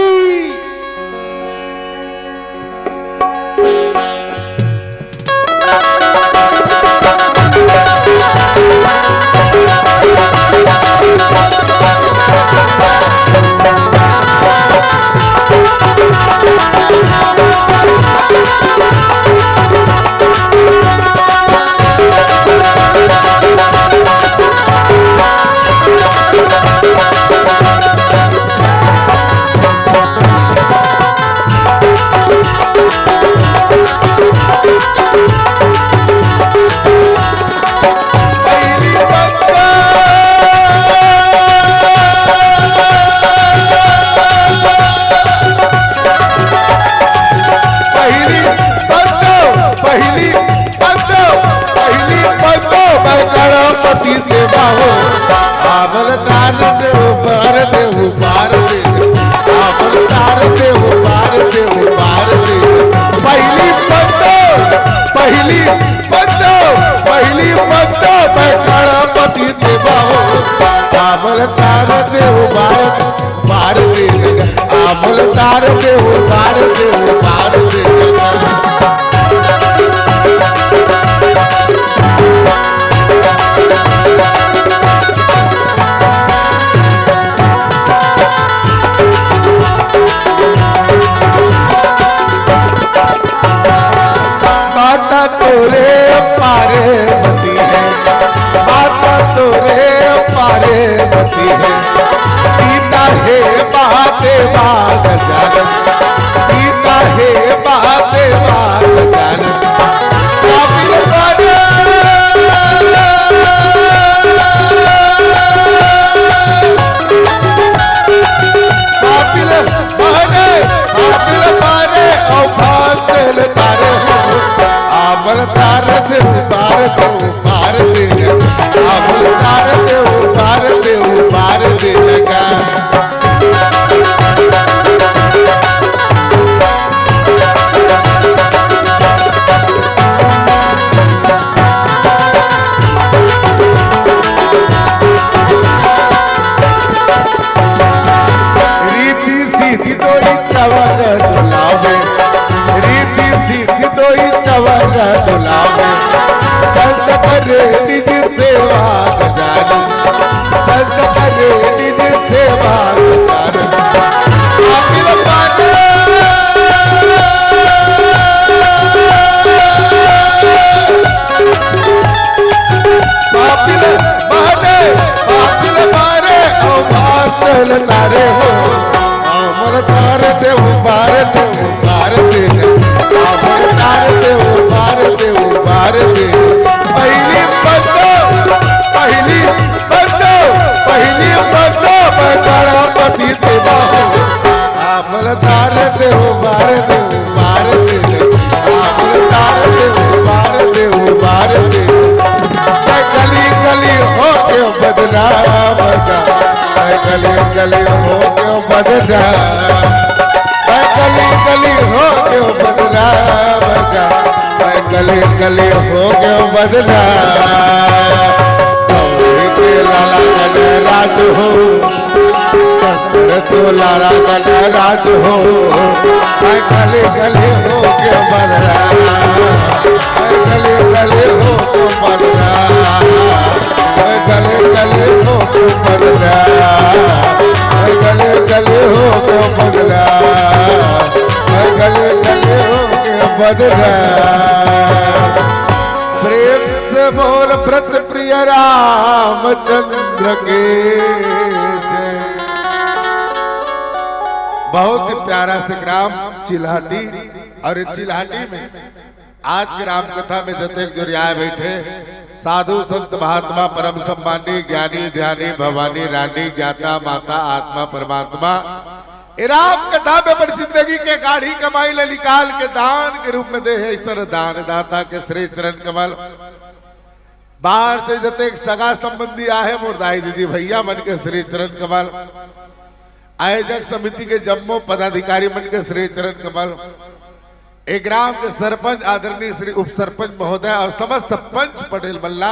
उतार दे गली हो क्यों बदनाम, मैं गली गली हो क्यों बदनाम, मैं गली गली हो क्यों बदनाम। कमरे के लाला गण राज हो, सस्तर तो लाला गण राज हो, मैं गली गली हो क्यों बदनाम, मैं गली गली हो क्यों बदनाम, मैं गली गली हो क्यों बदनाम, मैं गली गली हो क्यों बदनाम, मैं गली गली हो क्यों बदनाम। प्रेम से बोल व्रत प्रिय रामचंद्र के जय। बहुत ही प्यारा से ग्राम चिल्हाटी, और इस चिल्हाटी में आज के राम कथा में जतेक जो रियाय बैठे साधु संत महात्मा परम सम्मानी ज्ञानी ध्यानी भवानी रानी ज्ञाता माता आत्मा परमात्मा राम कथा में पर जिंदगी के गाढ़ी कमाई ले निकाल के दान के रूप में दे है ईश्वर दान दाता के श्री चरण कमल। बाहर से जतेक सगा संबंधी आए मुर्दाई दीदी भैया मन के श्री चरण कमल, आयोजक समिति के जम्मो पदाधिकारी मन के श्री चरण कमल, एक ग्राम के सरपंच आदरणीय श्री उप सरपंच महोदय और समस्त पंच पटेल मल्ला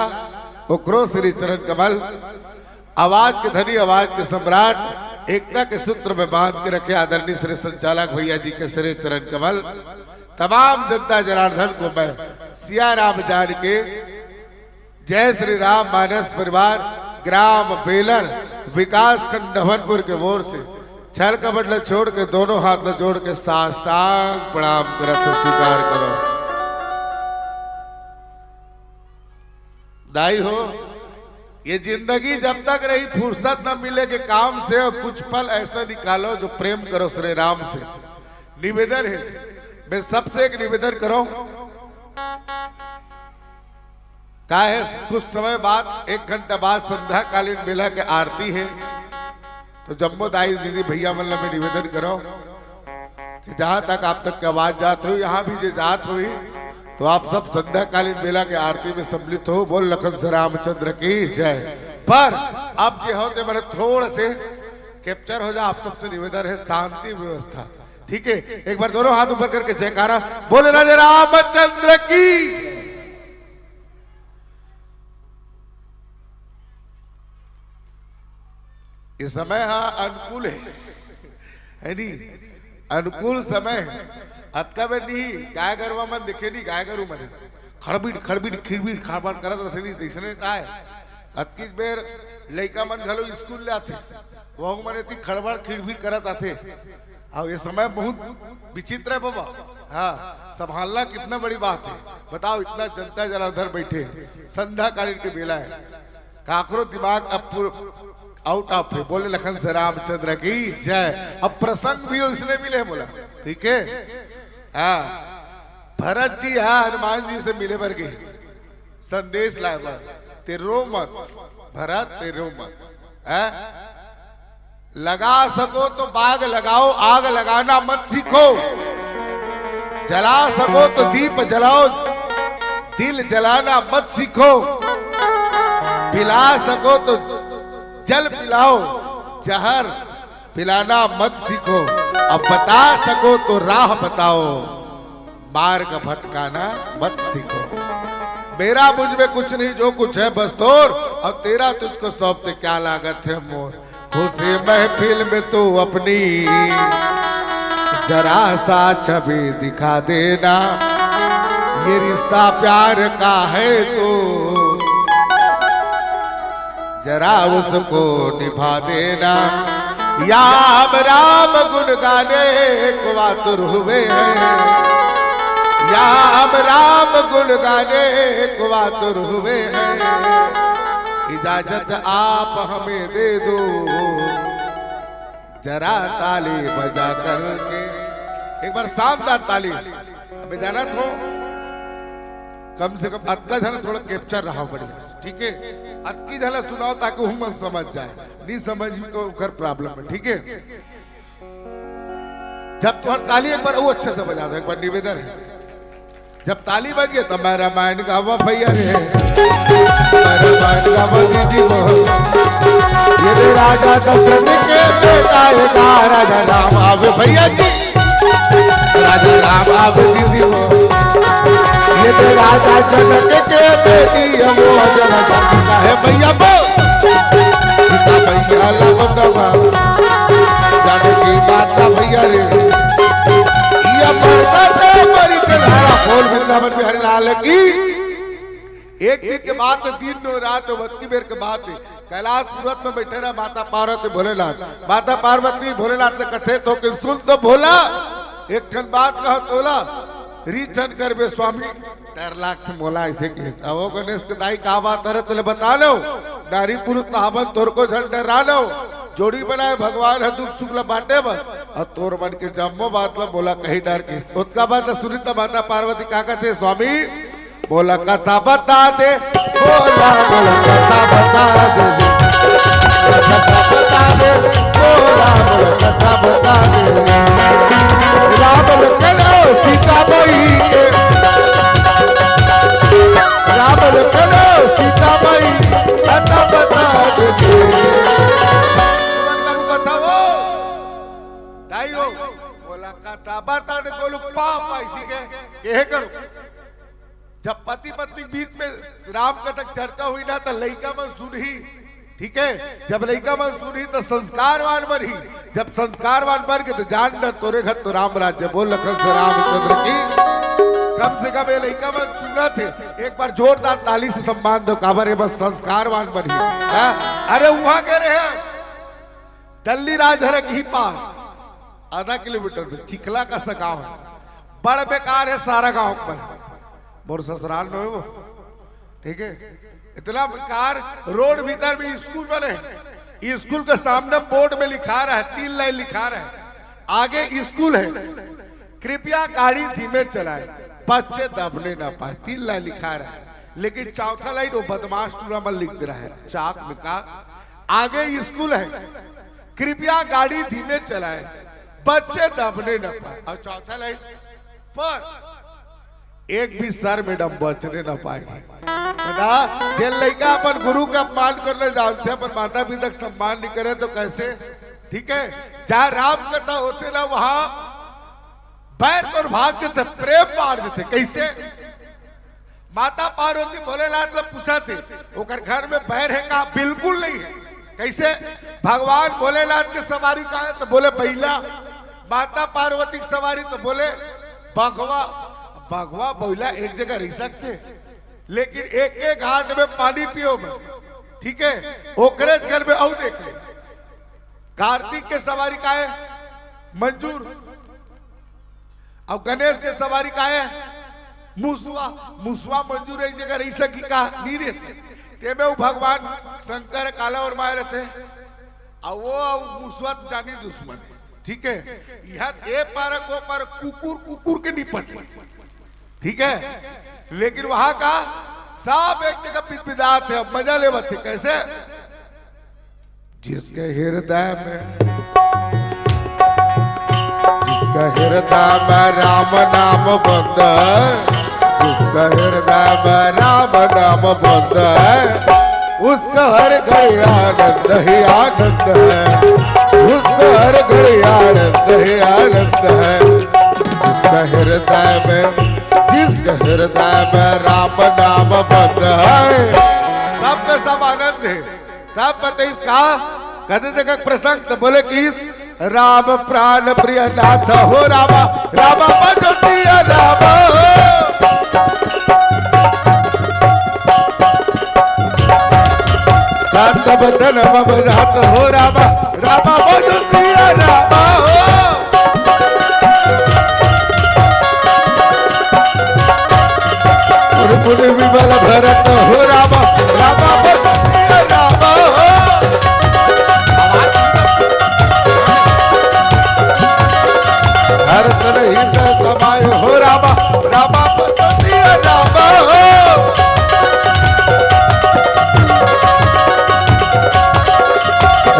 उकरो श्री चरण कमल। आवाज के धनी आवाज के सम्राट एकता के सूत्र में बांध के रखे आदरणीय श्री संचालक भैया जी के श्री चरण कमल। तमाम जनता जनार्दन को मैं सिया राम जान के जय श्री राम मानस परिवार ग्राम बेलर विकास खंड नवनपुर के ओर से छल कपट छोड़ के दोनों हाथ में जोड़ के साष्टांग प्रणाम करत स्वीकार करो। दाई हो, ये जिंदगी जब तक रही फुर्सत न मिले के काम से और कुछ पल ऐसा निकालो जो प्रेम करो श्री राम से। निवेदन है, मैं सबसे एक निवेदन करो, क्या है कुछ समय बाद 1 घंटा बाद संध्या कालीन बेला के आरती है, तो जम्मो दाई दीदी भैया मल्ला में निवेदन करो कि जहां तक आप तक की आवाज जात हुई यहाँ भी जो जात हुई तो आप सब संध्या कालीन बेला के आरती में सम्मिलित हो। बोल लखन से रामचंद्र की जय। पर अब जो होते मेरे थोड़े से कैप्चर हो जाए, आप सबसे निवेदन है शांति व्यवस्था, ठीक है। एक बार दोनों हाथ ऊपर करके जयकारा बोले राजे रामचंद्र की। ये समय हाँ अनुकूल है नी, अनुकूल समय अतका में नहीं गाय गरवा मन दिखे नहीं, गाय गरु मन खड़बीड़ खड़बीड़ खिड़बीड़ खाड़बाड़ करत रहे नहीं देखने का है। अतकी बेर लड़का मन घलो स्कूल ले आते, वो मन थी खड़बड़ खिड़बीड़ करत आते। अब ये समय बहुत विचित्र है बाबा, हाँ संभालना कितना बड़ी बात है। बताओ इतना जनता जनार्दन बैठे संध्या कालीन के बेला है, काकरो दिमाग अब आउट ऑफ है। बोले लखन से रामचंद्र की जय। अब प्रसंग भी इसलिए मिले बोला, ठीक है। हाँ भरत जी हाँ हनुमान जी से मिले बर गए, संदेश लाए बर तेरो मत भरत तेरो मत है? लगा सको तो बाग लगाओ, आग लगाना मत सीखो, जला सको तो दीप जलाओ, दिल जलाना मत सीखो, पिला सको तो जल पिलाओ, जहर पिलाना मत सीखो, अब बता सको तो राह बताओ, मार्ग भटकाना मत सीखो। मेरा मुझ में कुछ नहीं जो कुछ है बस तोर, और तेरा तुझको सौंपते क्या लागत है मोर। खुशी महफिल में तू अपनी जरा सा छवि दिखा देना, ये रिश्ता प्यार का है तो जरा उसको निभा देना। या हम राम गुण गाने को आतुर हुए हैं, या हम राम गुण गाने को आतुर हुए हैं, इजाजत आप हमें दे दो जरा ताली बजा करके। एक बार शानदार ताली बजाना तो कम से कम अक्का झल थोड़ा कैप्चर रहा बढ़िया, ठीक है। अक्की झल सुनाओ ताकि हम समझ जाए, नहीं समझ तो कर प्रॉब्लम है, ठीक है। जब तुम्हारी ताली एक बार वो अच्छे से बजा दो, एक बार निवेदन है, जब ताली बज गई तो मैं रामायण गावा भैया रे, मैं रामायण गावा दीदी ये राजा दशरथ के बेटा का राजा राम आवे भैया जी, राजा राम आवे दीदी हो, ये तो राजा जनक के बेटी वो जनक का है भैया बो, सीता भैया लव गवा जाने की बात का भैया रे, ये मरता तो मरी के धारा खोल वृंदावन बिहारी लाल की। एक दिन के बाद दिन नो रात बत्ती बेर के बाद कैलाश पर्वत में बैठे रहा माता पार्वती भोलेनाथ, माता पार्वती भोलेनाथ से कथे तो कि सुन तो भोला एक ठन बात कह तोला रीचन कर बे स्वामी डर लाख मोला ऐसे कि वो गणेश के दाई का बात है तेरे बता लो नारी पुरुष कहावत तोर को झंड डरा लो जोड़ी बनाए भगवान है दुख सुख बांटे बस और तोर मन के जम्मो बात ला बोला कहीं डर की उसका बात सुनी तो माता पार्वती का कहते स्वामी बोला कथा बता दे बोला बोला कथा बता दे कथा बता दे बोला बोला कथा बता दे राम लखनो सीता बाई के राम लखनो सीता बाई कथा बता दे कथा वो दाई हो बोला कथा बता दे को लोग पाप ऐसी के करो जब पति पत्नी बीच में राम कथक चर्चा हुई ना तो लड़का मन सुनही ठीक है जब लड़का मन सुनही तो संस्कारवान बनी जब संस्कारवान बन गए तो जान डर तोरे घर तो राम राज्य बोल लखन से रामचंद्र की कम से कम ये लड़का मन सुना थे एक बार जोरदार ताली से सम्मान दो काबर ये बस संस्कारवान बनी अरे वहां कह रहे हैं दल्ली राजहर की पार आधा किलोमीटर में चिखला का सा गाँव है बड़ बेकार है सारा गाँव पर मोर ससुराल में वो ठीक है इतना बेकार रोड भीतर में स्कूल बने स्कूल के सामने बोर्ड में लिखा रहा है 3 लाइन लिखा रहा है आगे स्कूल है कृपया गाड़ी धीमे चलाए बच्चे दबने ना पाए 3 लाइन लिखा रहा है लेकिन चौथा लाइन वो बदमाश टूरा में लिख दे रहा है चाक में का आगे स्कूल है कृपया गाड़ी धीमे चलाए बच्चे दबने ना पाए और चौथा लाइन पर एक भी सर मैडम बचने ना पाएगी जेल लड़का अपन गुरु का अपमान करने जानते हैं पर माता पिता का सम्मान नहीं करे तो कैसे ठीक है जहाँ राम कथा होते ना वहां बैर और भागते थे प्रेम बाढ़ थे कैसे माता पार्वती भोलेनाथ ने पूछा थे ओकर घर में बैर है कहा बिल्कुल नहीं है कैसे भगवान भोलेनाथ की सवारी कहा है तो बोले बैला माता पार्वती की सवारी तो बोले भगवा भगवा बोला एक जगह रह सकते लेकिन एक एक घाट में पानी पियो में ठीक है ओकरे घर में आओ देख ले कार्तिक के सवारी का है मंजूर और गणेश के सवारी का है मुसवा मुसवा मंजूर एक जगह रह सकी का नीरे से ते में वो भगवान शंकर काला और माए रहते और वो मुसवा जानी दुश्मन है ठीक है यह ए पर को पर कुकुर कुकुर के निपट ठीक है लेकिन वहां का सब एक जगह पितपिदात है मजा ले थे कैसे जिसके हृदय में राम नाम बंद है जिसका हृदय में राम नाम बंद है उसका हर घड़ी आनंद ही आनंद है उसका हर घड़ी आनंद ही आनंद है जिसका हृदय में राम नाम बंद है सबका सब आनंद है तब पता इसका कहते थे प्रसंग तो बोले कि राम प्राण प्रिय नाथ हो रामा रामा बजतिया रामा संत बचन मम रात हो रामा रामा बजतिया रामा पुर विमल भरत हो रामा रामा बजतिया रामा हर तरह समाय हो रामा रामा बजतिया रामा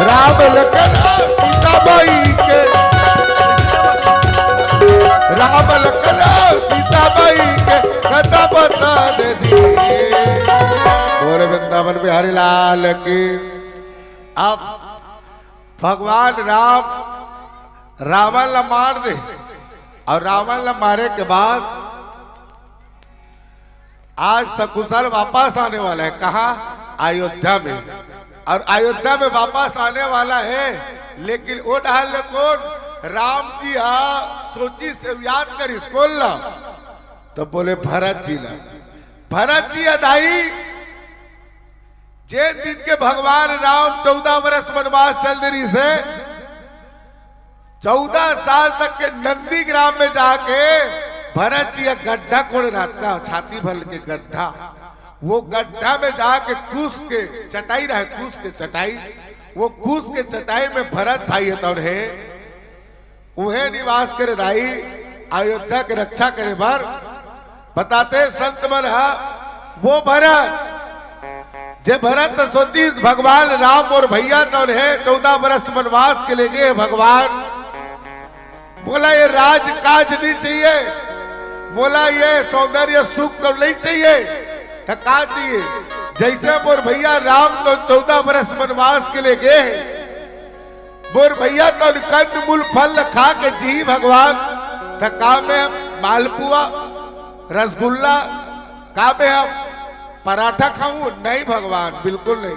राम लखन सीता बाई के राम लखन सीता बाई के कथा बता दे बोले वृंदावन बिहारी लाल की। अब भगवान राम रावण ला मार दे और रावण ला मारे के बाद आज सकुशल वापस आने वाला है। कहा? अयोध्या में। और अयोध्या में वापस आने वाला है, लेकिन वो डाल कौन? राम जी। सोची से याद कर इसको ला। तो बोले भरत जी ला। भरत जी अदाई जे दिन के भगवान राम 14 वर्ष वनवास चल रही से 14 साल तक के नंदी ग्राम में जाके भरत जी गड्ढा कोड़ रात का छाती भर के गड्ढा, वो गड्ढा में जाके कूस के चटाई रहे, कूस के चटाई, वो कूस के चटाई में भरत भाई है उहे निवास करे दाई अयोध्या के रक्षा करे भर। बताते संत मन वो भरत जे भरत सोची भगवान राम और भैया तो है 14 वर्ष वनवास के लिए गए भगवान। बोला ये राज काज नहीं चाहिए, बोला ये सौंदर्य सुख तो नहीं चाहिए, तो का चाहिए? जैसे मोर भैया राम तो 14 वर्ष वनवास के लिए गए, मोर भैया तो कंद मूल फल खा के जी भगवान। तो का में मालपुआ रसगुल्ला, का में हम पराठा खाऊं? नहीं भगवान, बिल्कुल नहीं।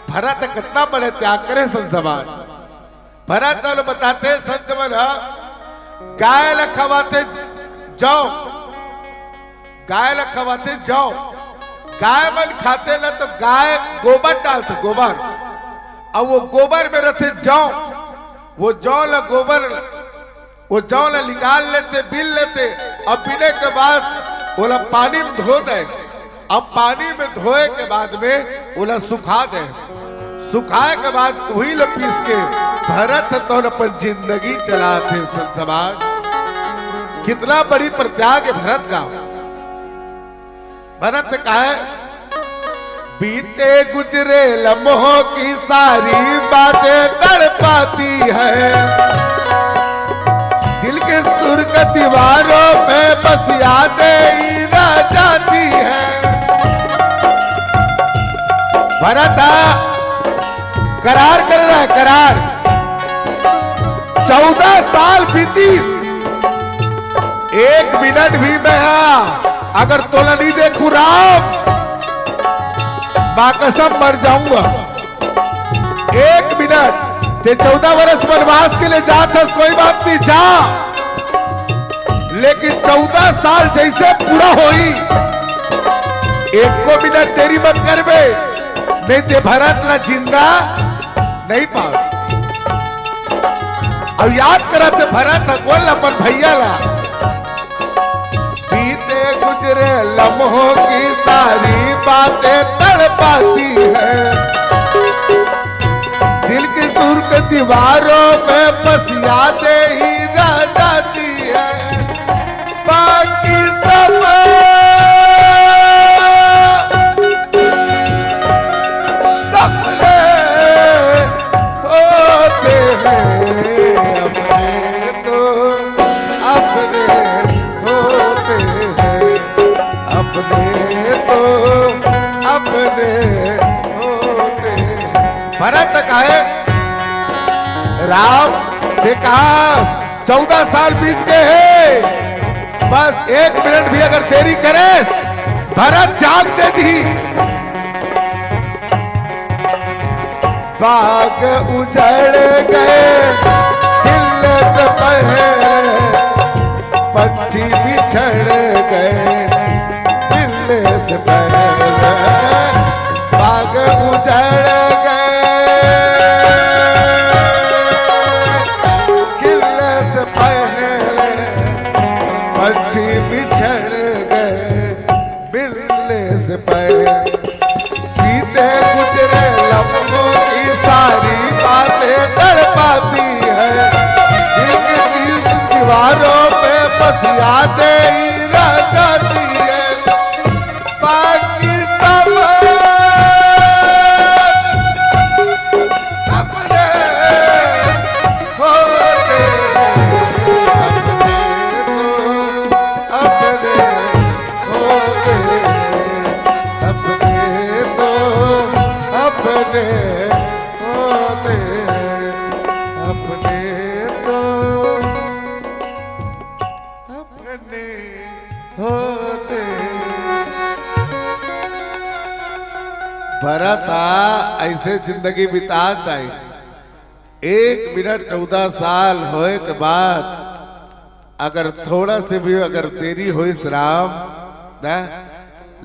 भरत कितना बड़े त्याग करे संसमान। भरत और बताते संसमान गाय लखवाते जाओ, गाय लखवाते जाओ, गाय मन खाते ना तो गाय गोबर डालते, गोबर, और वो गोबर में रहते जाओ, वो जौ ला गोबर, वो जौ ला निकाल लेते, बिल लेते, और पीने के बाद बोला पानी में धो दे। अब पानी में धोए के बाद में उन्हें सुखा दे, सुखाए के बाद वही लो पीस के भरत तो अपन जिंदगी चलाते समाज। कितना बड़ी प्रत्याग है भरत का। भरत ने कहा है बीते गुजरे लम्हों की सारी बातें तड़पाती है, दिल के सुर का दीवारों पे बस यादें ही रह जाती है। भरत करार कर रहा है, करार। 14 साल बीती, 1 मिनट भी मैं अगर तोला नहीं देखू राम, मां कसम मर जाऊंगा। 1 मिनट ते 14 वर्ष वनवास के लिए जाता, कोई बात नहीं जा, लेकिन 14 साल जैसे पूरा होई 1 को मिनट तेरी मत कर बे, नहीं ते भरत ना जिंदा नहीं पाओ। अब याद करा थे भरत बोल अपन भैया ला, बीते गुजरे लम्हों की सारी बातें तड़पाती है, दिल की दूर के दीवारों में बस यादें ही रह जाती है, बाकी सब भरत कहे राम ने कहा 14 साल बीत गए हैं, बस 1 मिनट भी अगर देरी करे भरत जान दे दी। बाग उजड़ गए खिलने से पहले, पंछी बिछड़ गए खिलने से पहले, बाग उजड़ गए खिलने से पहले, पंछी बिछड़ गए मिलने से पहले, बीते गुजरे लम्हों की सारी बातें तड़पाती है, दिल की दीवारों पे बस यादें ही रह जाती है, बाकी सब सपने होते अपने होते अपने तो अपने होते भरत ऐसे जिंदगी बितात आई 1 मिनट 14 साल होए के बाद अगर थोड़ा से भी अगर देरी हो इस राम ना,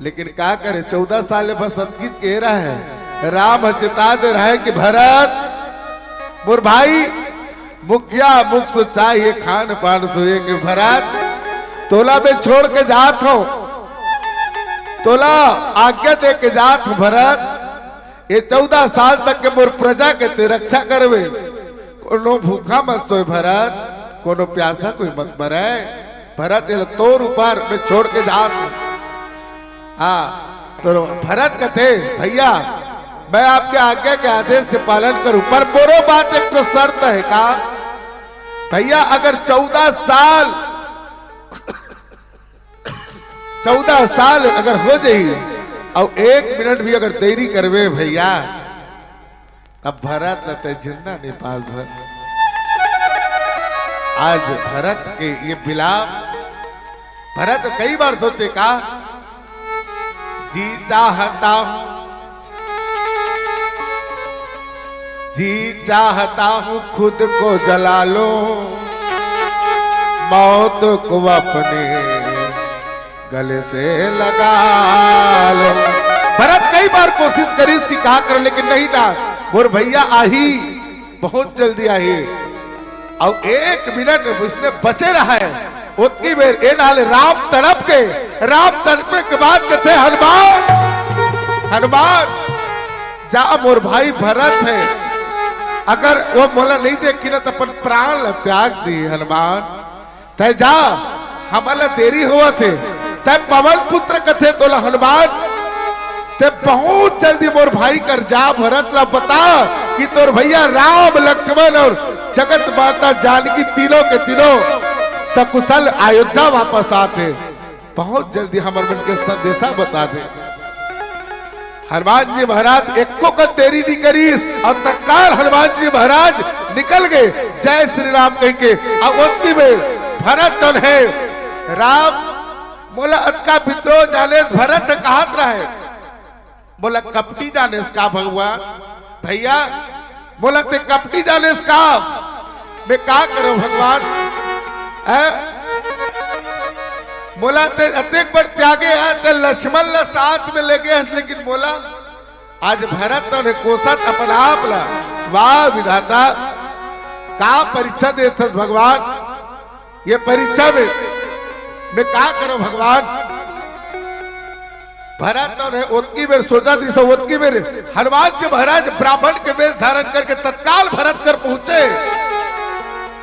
लेकिन क्या करे 14 साल बस संगीत कह रहा है राम चिता दे रहा है कि भरत मोर भाई मुखिया मुख सो चाहिए खान पान सोए के भरत तोला में छोड़ के जात हो तोला आज्ञा दे के जात हो भरत ये 14 साल तक के मोर प्रजा के ते रक्षा करवे कोनो भूखा मत सोए भरत कोनो प्यासा कोई मत मरे भरत ये तोर ऊपर में छोड़ के जात हाँ तो भरत कहते भैया मैं आपके आज्ञा के आदेश के पालन करूं पर बोरो बात एक तो शर्त है का भैया अगर 14 साल अगर हो जाई और 1 मिनट भी अगर देरी करवे भैया तब भरत लते जिंदा नहीं पास भर आज भरत के ये बिलाप भरत कई बार सोचे का जी चाहता हूं खुद को जला लो मौत को अपने गले से लगा लो भरत कई बार कोशिश करी इसकी कहा कर लेकिन नहीं था मोर भैया आही बहुत जल्दी आही और 1 मिनट उसने बचे रहा है उतनी बेर ए नाल राम तड़पे के बाद कहते हनुमान जा मोर भाई भरत है अगर वो मोला नहीं देखी ना तो अपन प्राण त्याग दी हनुमान तय जा हमारा देरी हुआ थे तय पवन पुत्र कथे तोला हनुमान ते बहुत जल्दी मोर भाई कर जा भरत ला बता कि तोर भैया राम लक्ष्मण और जगत माता जानकी तीनों के तीनों सकुशल अयोध्या वापस आते बहुत जल्दी हमारे मन के संदेशा बता दे हनुमान जी महाराज एको का देरी नहीं करी और तत्काल हनुमान जी महाराज निकल गए जय श्री राम कह के अब उतनी में भरत है राम मोला अटका विद्रोह जाने भरत कहा रहे बोला कपटी जाने इसका भगवान भैया बोला ते कपटी जाने इसका मैं क्या करूं भगवान बोला ते अतेक बार त्यागे है ते लक्ष्मण ला साथ में ले गए लेकिन बोला आज भरत ने कोसत अपन आप ला वाह विधाता का परीक्षा देते भगवान ये परीक्षा में मैं क्या करूं भगवान भरत और ओतकी बेर सोचा थी सो ओतकी बेर हनुमान जी महाराज ब्राह्मण के वेश धारण करके तत्काल भरत कर पहुंचे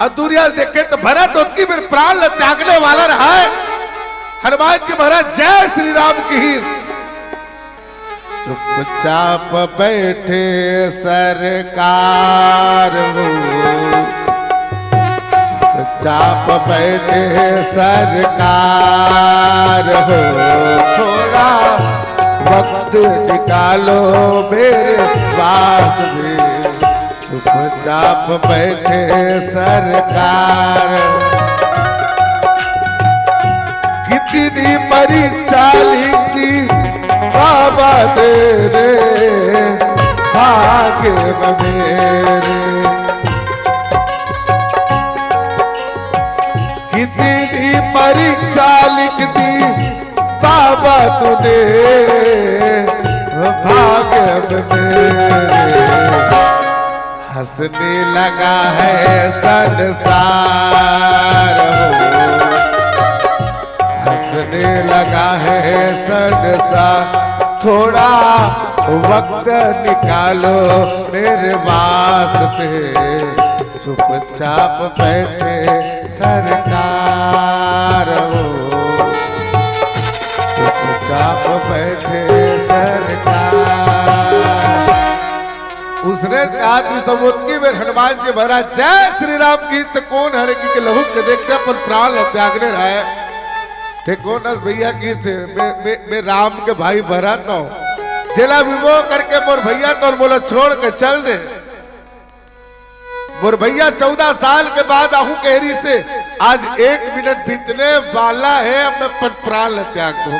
अधूरिया देखे तो भरत ओतकी बेर प्राण त्यागने वाला रहा है हनुमान जी महाराज जय श्री राम की चुपचाप बैठे सरकार हो चुपचाप बैठे सरकार हो थोड़ा वक्त निकालो मेरे पास भी चुपचाप बैठे सरकार कितनी परीक्षा लिखी बाबा तेरे भाग्य में मेरे कितनी परीक्षा लिख दी बाबा तूने भाग्य में हंसने लगा है संसार हंसने लगा है संसार थोड़ा वक्त निकालो मेरे वास्ते चुपचाप बैठे सरकार हो चुपचाप बैठे सरकार उसने कहा सबोतकी में हनुमान जी महाराज जय श्री राम की तो कौन हरे की लहू के देखते अपन प्राण त्यागने रहा है थे कौन भैया की थे मैं राम के भाई भरत हूं जिला विमोह करके मोर भैया तो बोला छोड़ के चल दे मोर भैया 14 साल के बाद आहू केहरी से आज 1 मिनट बीतने वाला है अपने प्राण त्याग हो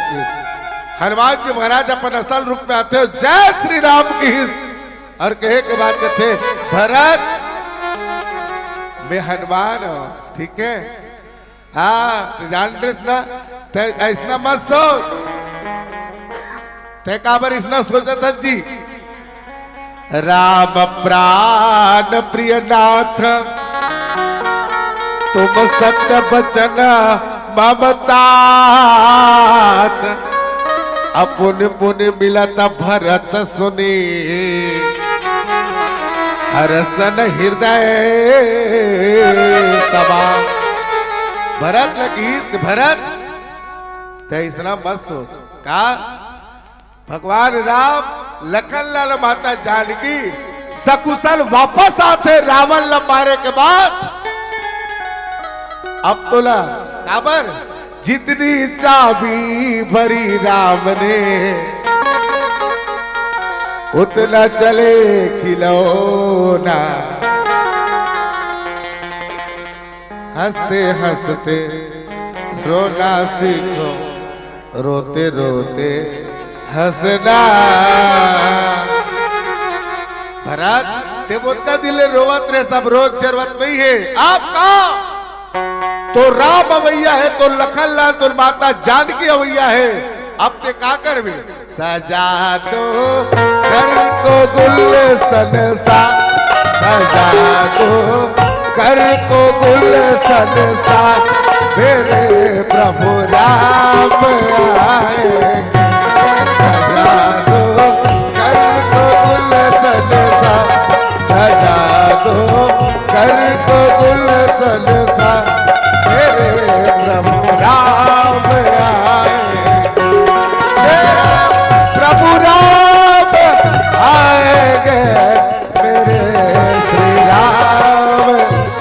हनुमान जी महाराज अपन असल रूप में आते हो, जय श्री राम की और कहे के बाद कहते भरत मैं हनुमान हूं, ठीक है। हाँ तो जान रहे ना, ऐसा मत सोच, ते काबर इसना सोचा था जी। राम प्राण प्रिय नाथ तुम सत्य बचन ममतात, अपुन पुन मिलत भरत सुनी हरसन हृदय सभा। भरत लगी भरत तेसरा मत सोच का भगवान राम लखन लाल माता जानकी सकुशल वापस आते रावण ल मारे के बाद। अब तो ला काबर जितनी चाबी भरी राम ने उतना चले खिलौना, हंसते हंसते रोना सीखो रोते रोते हंसना। भरत ते बोलता दिल रोवत रे सब रोज जरूरत नहीं है आपका, तो राम अवैया है तो लखन लाल तो माता जानकी अवैया है। अब ते का कर भी सजा दो घर को गुलशन सा, सजा दो घर को गुलशन सा, मेरे प्रभु राम आए। सजा दो घर को गुलशन सा, सजा दो घर को गुलशन सा, मेरे प्रभु राम आए। प्रभु राम आएंगे, मेरे श्री राम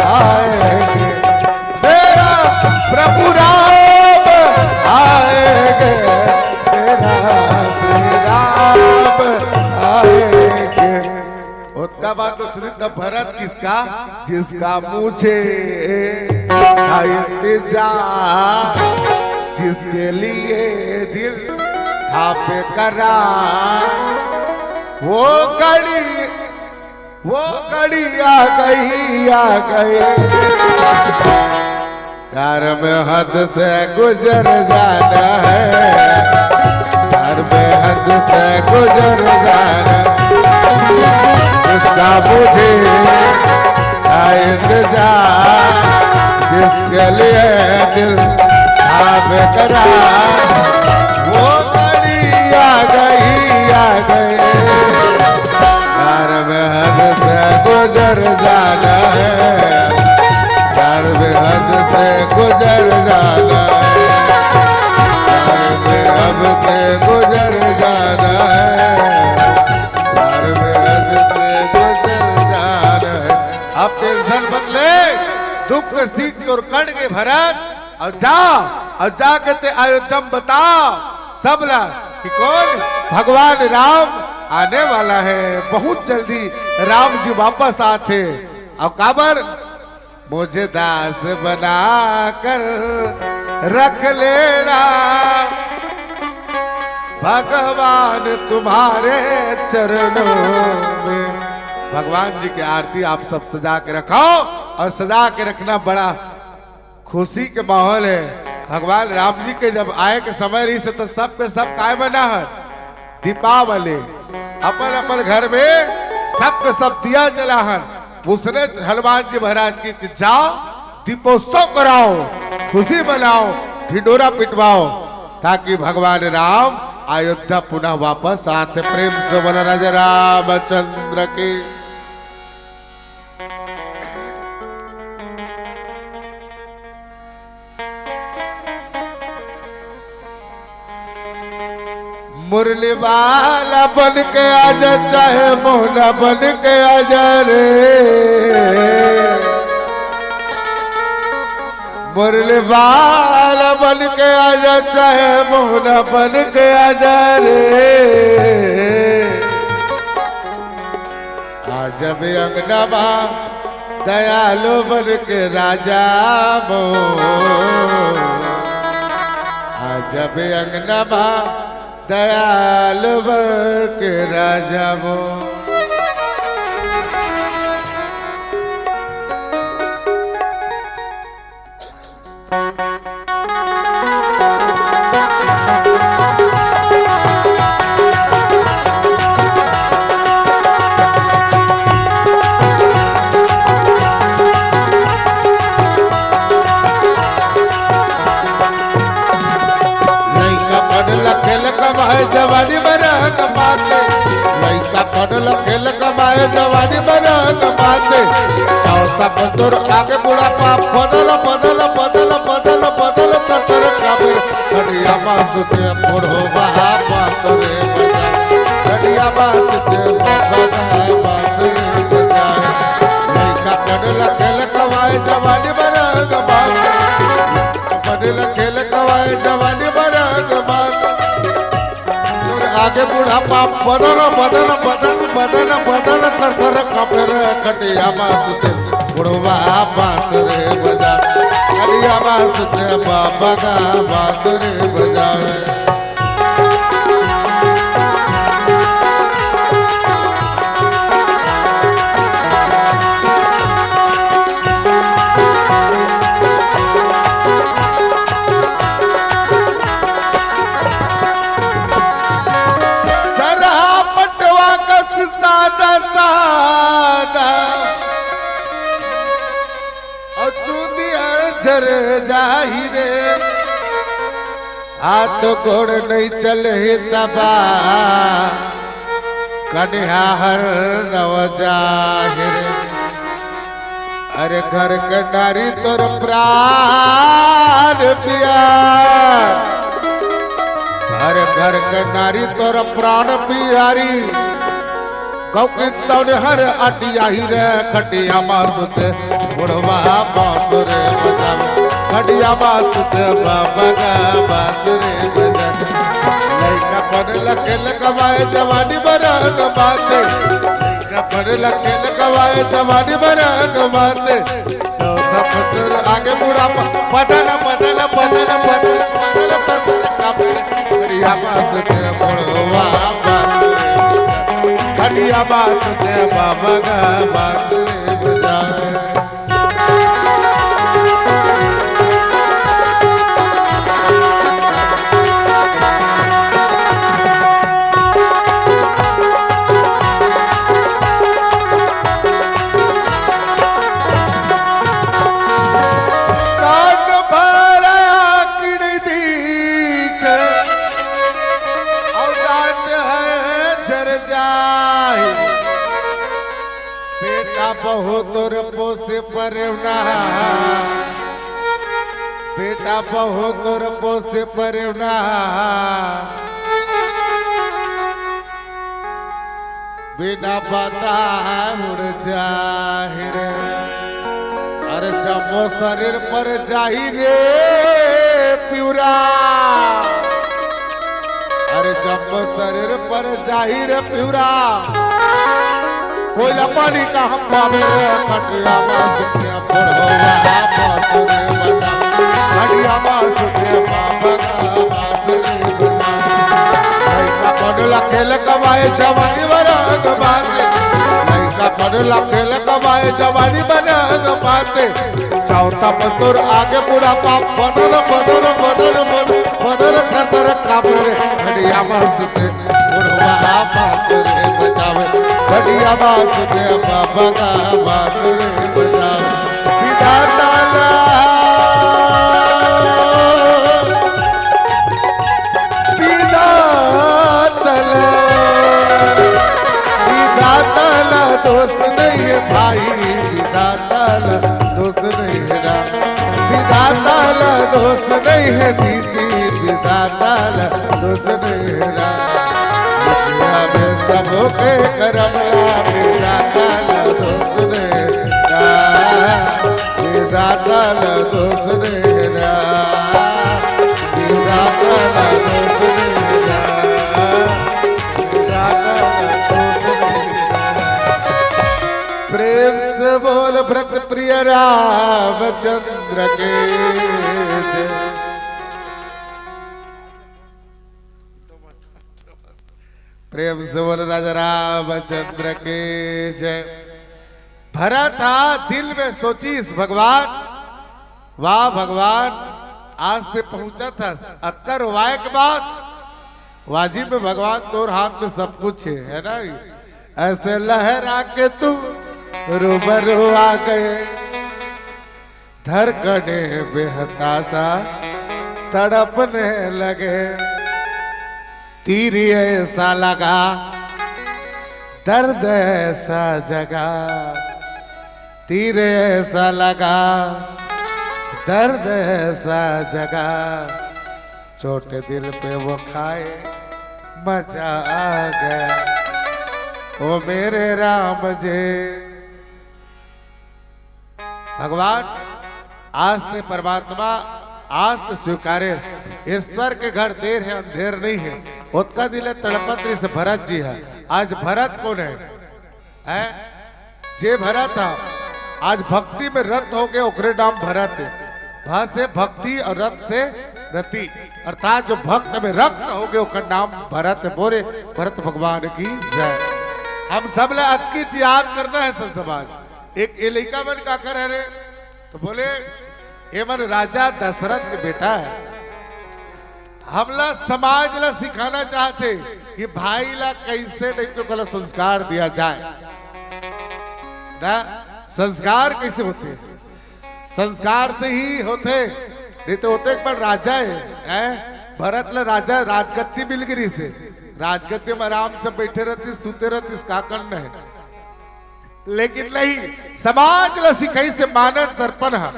आएंगे, मेरा प्रभु राम आएंगे, मेरा श्री राम आएंगे। उसका बात तो सुनी तब भरत किसका, जिसका मुझे था इंतजार, जिसके लिए दिल था पे करा, वो घड़ी आ गई यार में हद से गुजर जाना है, यार में हद से गुजर जाना। जिसका मुझे था इंतजार, जिसके लिए दिल था बेकरार, वो घड़ी आ गई यार में हद से गुजर जाना है, यार में हद से गुजर जाना है, यार में हद से गुजर जाना है, यार में हद से गुजर जाना है। अब टेंशन मत ले, दुख सीख और कट के भरत और जा के अयोध्या में बताओ सब ला कि कौन भगवान राम आने वाला है, बहुत जल्दी राम जी वापस आते। अब काबर मुझे दास बना कर रख लेना, भगवान तुम्हारे चरणों में। भगवान जी की आरती आप सब सजा के रखो, और सजा के रखना बड़ा खुशी के माहौल है। भगवान राम जी के जब आए के समय रही से तो सब के सब काय बना है दीपावली, अपन अपन घर में सब के सब दिया जला है। उसने हनुमान जी महाराज की जाओ दीपोत्सव कराओ, खुशी मनाओ, ढिंडोरा पिटवाओ, ताकि भगवान राम अयोध्या पुनः वापस आते। प्रेम से बोला राजा रामचंद्र की। मुरली वाला बन के आजा, चाहे मोहना बन के आजा रे, मुरली वाला बन के आजा, चाहे मोहना बन के आजा रे। आज भी अंगना दयालु बन के राजा मो, आज भी अंगना दयाल वर के राजा वो जवानी बना कमाते लड़का पढ़ल खेल कमाए जवानी बना कमाते चौथा बंदूर आगे बुढ़ापा बदल बदल बदल बदल बदल तर काबिर कड़िया बासुते बुढ़ो बहा बासुरे बजा कड़िया बासुते बहा बासुरे बजा लड़का पढ़ल खेल कमाए जवानी बना कमाते पढ़ल खेल कमाए जवानी बना कमाते आगे बुढ़ापा बदल बदल बदल बदल बदल तर तर काफिर कटिया बासुते बुढ़वा बांसुरे बजा कटिया बासुते बाबा का बांसुरे बजाए जाहिरे हाथ गोड़ नहीं चले तबा कन्या हर नव जाहिरे अरे घर के नारी तोर प्राण पिया अरे घर के नारी तोर प्राण पियारी कौन हर अटिया ही रे खटिया मासुते बुढ़वा बांसुरे बजावे खटिया मासुते बाबा का बांसुरे बजावे लड़का पढ़ खेल कमाए जवानी बना कमाते लड़का पढ़ खेल कमाए जवानी बना कमाते चौथा पत्थर आगे बुढ़ापा बदल बदल बदल बदल बदल बदल काबिर खटिया मासुते बुढ़वा बांसुरे खटिया बासुते बाबा का बांसुरे बजाए बहुतोर पोसे परवना बेटा बहुतोर पोसे परवना बिना पता उड़ जाहिर अरे जब शरीर पर जाही रे प्यूरा अरे जब शरीर पर जाही रे प्यूरा कोई पानी का हम पावे खटिया बासुते बुढ़वा बांसुरे बजा खटिया बासुते बाबा का बांसुरे बजा लड़का पढ़ला खेल कमाए जवानी बना कमाते लड़का पढ़ला खेल कमाए जवानी बना कमाते चौथा बंदूर आगे बुढ़ापा बदल बदल बदल बदल बदल खतर काबिर खटिया बासुते बुढ़वा बांसुरे बजावे खटिया बासुते बाबा का बांसुरे बजावे विधाता विधाता दोस्त नहीं है भाई विधाता दोस्त नहीं है विधाता दोस्त नहीं है दीदी विधाता दोस्त नहीं है में सबके करमला विधाता दोस्त नहीं विधाता दोस्त नहीं विधाता दोस्त प्रेम से बोल भक्त प्रिय रामचंद्र के जय। प्रेम से बोल राजा रामचंद्र के जय। भरा था दिल में सोची इस भगवान, वाह भगवान आज से पहुंचा था अत्तर वाय के बाद वाजी में भगवान तोर हाथ में सब कुछ है ना। ऐसे लहरा के तू रूबरू आ गए, धड़कने बेहतासा तड़पने लगे। तीर ऐसा लगा दर्द ऐसा जगा, तीर ऐसा लगा दर्द ऐसा जगा। छोटे दिल पे वो खाए मजा आ गया, ओ मेरे राम जी। भगवान आज ने परमात्मा आज तो स्वीकारे, ईश्वर के घर देर है अंधेर नहीं है। उत्का दिल तड़पत्री से भरत जी है। आज भरत कौन है? जे भरत था आज भक्ति में रत हो गए, ओकरे नाम भरत है। भ से भक्ति और रत से रति, अर्थात जो भक्त में रक्त हो गए ओकर नाम भरत है। बोले भरत भगवान की जय। हम सब ले अटकी याद करना है सब समाज। एक एलिका मन का कर है तो बोले ये मन राजा दशरथ के बेटा है। हमला समाज ला सिखाना चाहते कि भाई ला कैसे नहीं संस्कार दिया जाए ना। संस्कार कैसे होते? संस्कार से ही होते, नहीं तो होते एक बार राजा है भरत ला राजा राजगद्दी मिल गई से, राजगद्दी में आराम से बैठे रहती सुते रहती, इसका करना है। लेकिन नहीं, समाज ला सिखाई से मानस दर्पण है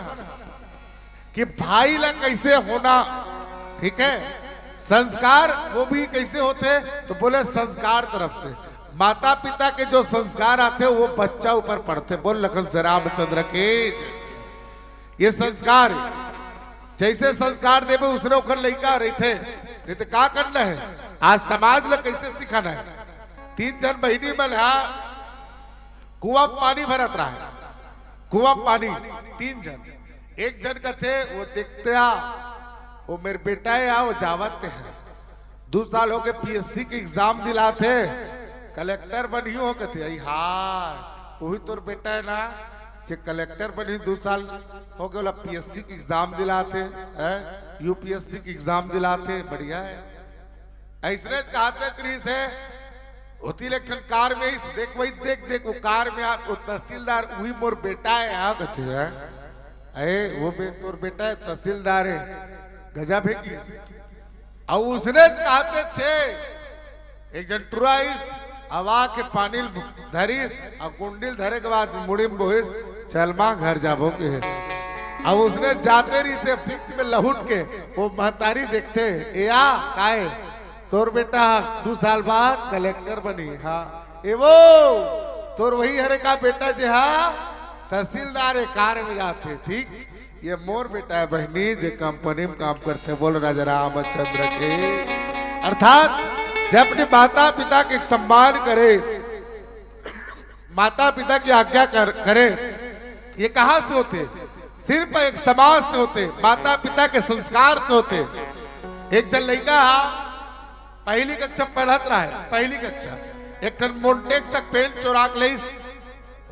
कि भाई ला कैसे होना, ठीक है। संस्कार वो भी कैसे होते तो बोले संस्कार तरफ से माता पिता के जो संस्कार आते वो बच्चा ऊपर पड़ते। बोल लखन से रामचंद्र के ये संस्कार जैसे संस्कार देवे उसने ओकर लड़का रही थे, नहीं तो क्या करना है। आज समाज ला कैसे सिखाना है। 3 जन बहनी में कुआं पानी भरत रहा है, कुआं पानी 3 जन। एक जन का थे वो देखते वो मेरे बेटा है वो जावत है 2 साल हो गए पीएससी के एग्जाम दिलाते, कलेक्टर बनी हो के थे। हाँ वही तोर बेटा है ना जे कलेक्टर बनी 2 साल हो गए पीएससी के एग्जाम दिलाते है, यूपीएससी के एग्जाम दिलाते, बढ़िया है। ऐसने कहते क्रिस है होती इलेक्शन कार में देख वही देख देख वो कार में आप वो तहसीलदार वही मोर बेटा है यहाँ कहते हैं। अरे वो तोर बेटा है तहसीलदार है, गजब है की। और उसने कहते थे एक जन टुराइस हवा के पानी धरिस और कुंडिल धरे के बाद मुड़िम बोहिस चलमा घर जाबो के है। अब उसने जाते रही से फिक्स में लहुट के वो महतारी देखते या काहे तोर बेटा 2 साल बाद कलेक्टर बनी। हाँ ए वो तोर वही हरे का बेटा जे हाँ तहसीलदार है कार में जाते। ठीक ये मोर बेटा है बहनी जे कंपनी में काम करते। बोल राजा रामचंद्र के। अर्थात जब अपने माता पिता के सम्मान करे, माता पिता की आज्ञा करे, ये कहां से होते? सिर्फ एक समाज से होते, माता पिता के संस्कार से होते। एक जन लड़का पहली कक्षा पढ़त रहा है, पहली कक्षा एक टन मोन्टेक्स पेन चुरा ले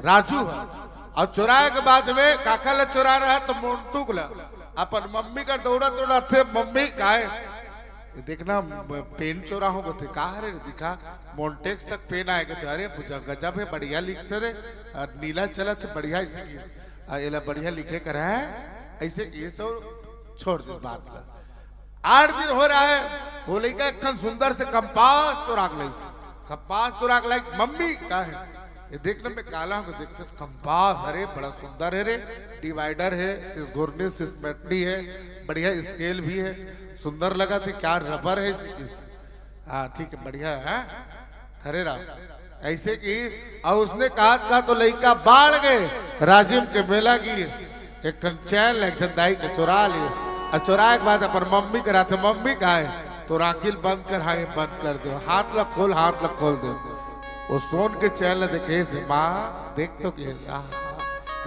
राजू है और चुराए के बाद में काका ला चुरा रहा है तो मोन्टू ला अपन मम्मी का दौड़ा दौड़ा थे। मम्मी काहे देखना पेन चोरा हो गए थे, कहा रे दिखा मोन्टेक्स तक पेन आए गए थे। अरे गजब है बढ़िया लिखते रे, नीला चला थे बढ़िया ऐसे बढ़िया लिखे कर है ऐसे ये सब छोड़ दे बात ला। 8 दिन हो रहा है वो लड़का एक सुंदर से कंपास चुरा ले, कंपास चुरा ले। मम्मी कहा है ये देखने में काला को देखते कंपास, अरे बड़ा सुंदर है रे, डिवाइडर है, सिसगोरनी सिस्मेटनी है, बढ़िया स्केल भी है, सुंदर लगा थे। क्या रबर है हाँ ठीक है बढ़िया है। अरे राम ऐसे की और उसने कहा तो लड़का बाढ़ गए राजिम के मेला की एक टन चैन एक टन दाई के चुरा ली और चुराए के बाद अपन मम्मी करा थे। मम्मी कहा है तो राखिल बंद कर, हाँ बंद कर दो, हाथ लग खोल, हाथ लग खोल दो। वो सोन के चैन देखे से माँ देख तो के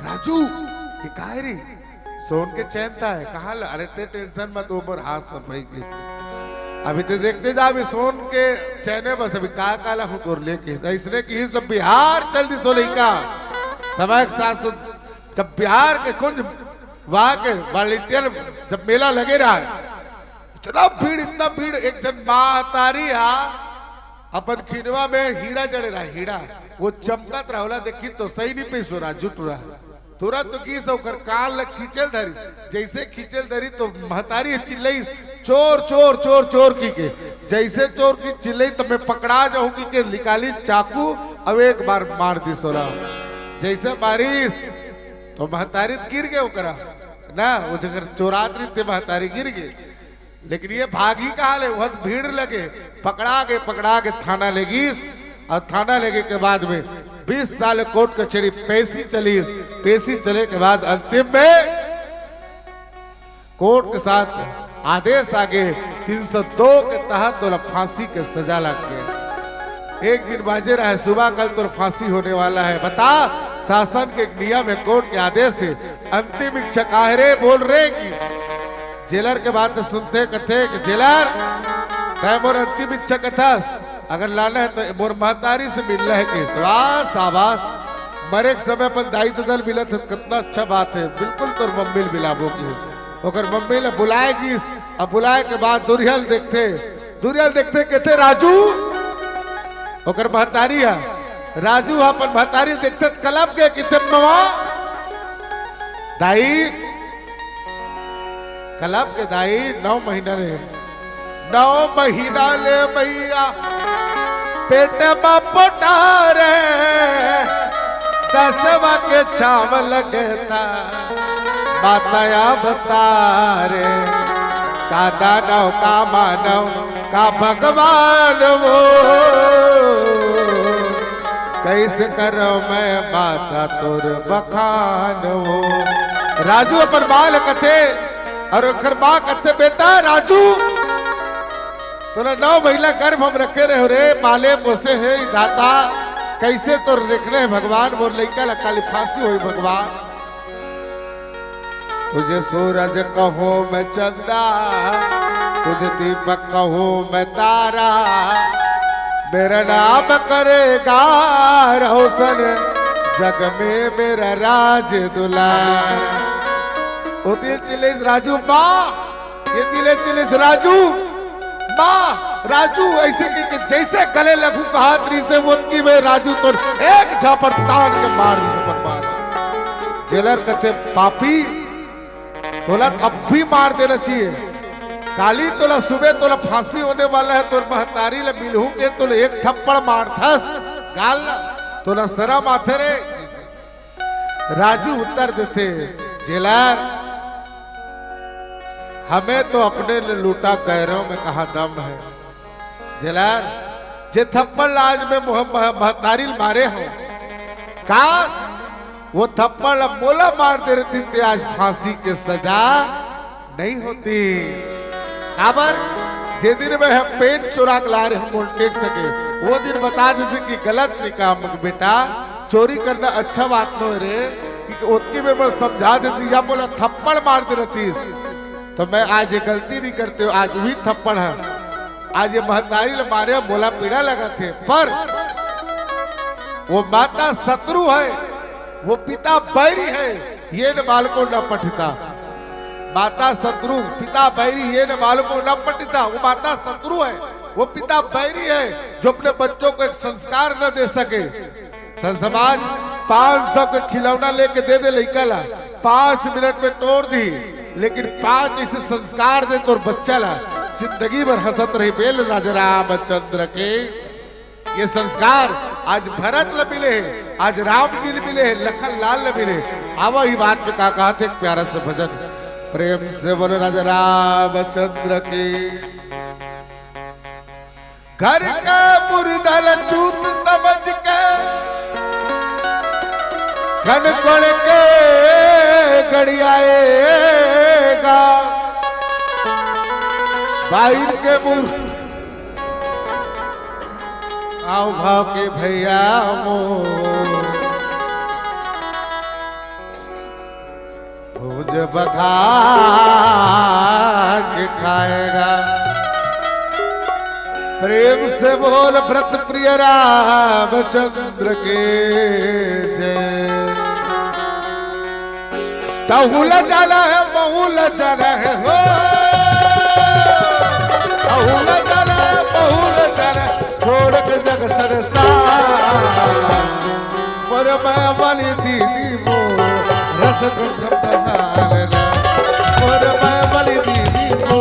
राजू ये काहे रे सोन के चैन था है कहा। अरे ते टेंशन मत ऊपर हाथ सब भाई के अभी तो देखते जा अभी सोन के चैने बस अभी का काला हूँ तोर लेके ऐसने की ही सब बिहार चल दी सोलई का समय के साथ तो जब बिहार के कुंज वहां के वॉलंटियर जब मेला लगे रहा है इतना भीड़ एक जन मातारी अपन खिनवा में हीरा जड़े रहा हीरा वो चमकत रहा देखी तो सही नहीं पैसो रहा जुट रहा तुरंत तो की सौ कर कान लग खींचल धरी जैसे खींचल धरी तो महतारी चिल्लई चोर चोर चोर चोर की के जैसे चोर की चिल्लई तो मैं पकड़ा जाऊं की के निकाली चाकू अब एक बार मार दी सोरा जैसे बारिश तो महतारी गिर गए ओकरा ना वो जगह चोरात रही थे महतारी गिर गए लेकिन ये भागी कहा ले बहुत भीड़ लगे पकड़ा के थाना ले गीस और थाना लेके के बाद में 20 साल कोर्ट कचहरी पेशी चले के बाद अंतिम में कोर्ट के साथ आदेश आगे 302 के तहत तो फांसी के सजा लग गया। एक दिन बाजे रहा है सुबह कल तो फांसी होने वाला है बता शासन के नियम है कोर्ट के आदेश से अंतिम इच्छा काहरे बोल रहे कि जेलर के बात सुनते कथे कि जेलर तय मोर अंतिम इच्छा कथास अगर लाना है तो मोर महतारी से मिल रहा है कि शाबाश मरे के समय पर दाई दल मिलत है कितना अच्छा बात है बिल्कुल तो मम्मी मिलाबो की ओकर मम्मी ने बुलाएगी अब बुलाए के बाद दुरियल देखते कहते राजू ओकर महतारी है राजू अपन महतारी देखते कलब के कितने मवा दाई कलब के दाई 9 महीना रे 9 महीना ले भैया पेट में पोटारे 10वां के छाव लगता बताया बतारे का दानव का मानव का भगवान वो कैसे करो मैं माता तोर बखान वो राजू अपन बाल कथे और ओकर माँ कथे बेटा राजू तोरा 9 महीना गर्भ हम रखे रहे रे माले पोसे है दाता कैसे तो रखने भगवान वो लड़का लकाली फांसी हुई भगवान तुझे सूरज कहो मैं चंदा तुझे दीपक कहो मैं तारा मेरा नाम करेगा रोशन जग में मेरा राज दुलारा ओ दिल चिल्लिस राजू माँ ये दिल चिल्लिस राजू माँ राजू ऐसे कि जैसे गले लगू कहा त्री से मुतकी में राजू तो एक झापड़ तान के मार मारा जेलर कहते पापी तोला अब भी मार देना चाहिए काली तोला सुबह तोला फांसी होने वाला है तो महतारी ले मिलहू के तोला एक थप्पड़ मार थस गाल तोला सरा माथे रे राजू उत्तर देते जेलर हमें तो अपने लूटा गैरों में कहा दम है जेलर जे थप्पड़ आज में महतारी मारे हो काश वो थप्पड़ मोला मार दे रही थी आज फांसी के सजा नहीं होती खबर जे दिन में हम पेन चुरा के ला रहे हम बोल टेक सके वो दिन बता देते कि गलत नहीं काम बेटा चोरी करना अच्छा बात नहीं रे कि उतनी में मैं समझा देती या बोला थप्पड़ मार दे रही तो मैं आज ये गलती नहीं करते आज भी थप्पड़ है आज ये महतारी ले मारे बोला पीड़ा लगा थे पर वो माता शत्रु है वो पिता बैरी है ये न बालको न पठिता माता शत्रु पिता बैरी ये न बालको न पठिता वो माता शत्रु है वो पिता बैरी है जो अपने बच्चों को एक संस्कार न दे सके समाज 500 के खिलौना लेके दे लड़का ला 5 मिनट में तोड़ दी लेकिन 5 ऐसे संस्कार दे तो बच्चा ला जिंदगी भर हंसत रही बेल राजा रामचंद्र के ये संस्कार आज भरत ल मिले आज राम जी मिले लखन लाल ल मिले आवा ही बात में कहा थे एक प्यारा से भजन प्रेम से बोले राजा रामचंद्र के घर का मुर्दल चूत समझ के घन कोड़ के गड़ियाएगा बाहर के मुंह आओ भाव के भैया भूज बधा के खाएगा प्रेम से बोल व्रत प्रिय रामचंद्र के जय। तहुल जल है बहुल जल है हो, तहुल जल है बहुल जल छोड़ के जग सरसार। पर मैं वाली दीदी वो रस हाल ना, पर मैं वाली दीदी वो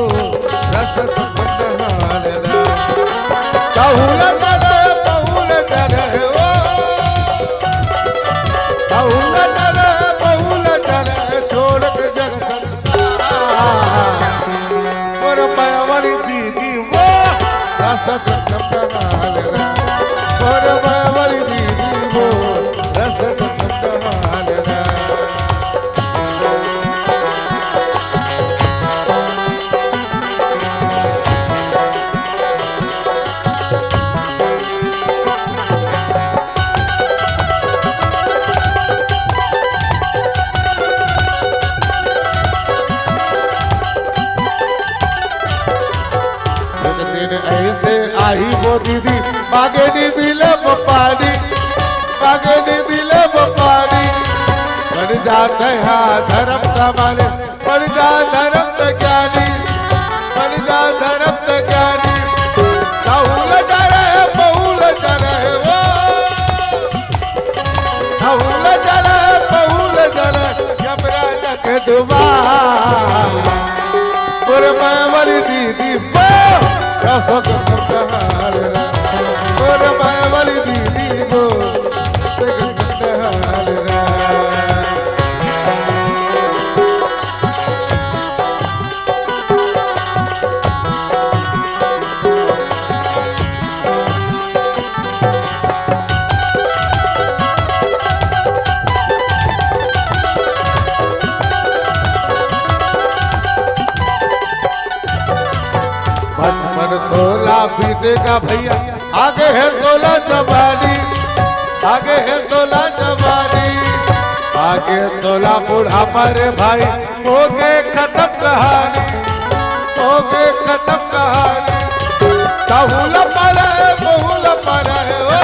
रस हाल ना। बहुल जल बहुल जल ओ, बहुल जल बहुल जल छोड़ के जग संसार। और मैं वाली दीदी वो रस हाल ना, और मैं वाली दीदी वो रस हाल ना। ऐसे आई वो दीदी मांगे नी मिले वो पानी, मांगे नी मिले वो पानी। बन जाते हैं धर्म का माने, बन जा धर्म का ज्ञानी, बन जा धर्म का ज्ञानी। बहुल जल है बहुल जल है वो, बहुल जल है बहुल जल यमराज के दुआर। और मैं वाली दीदी वो रस हाल ना, और मैं वाली दीदी वो हाल ना। बचपन तोला बीतेगा भैया, आगे है तोला जवानी, आगे है तोला जवानी, आगे तोला बुढ़ापा रे भाई। हो गए खत्म कहानी, हो गए खत्म कहानी। बहुल पर है बहुल पर है ओ,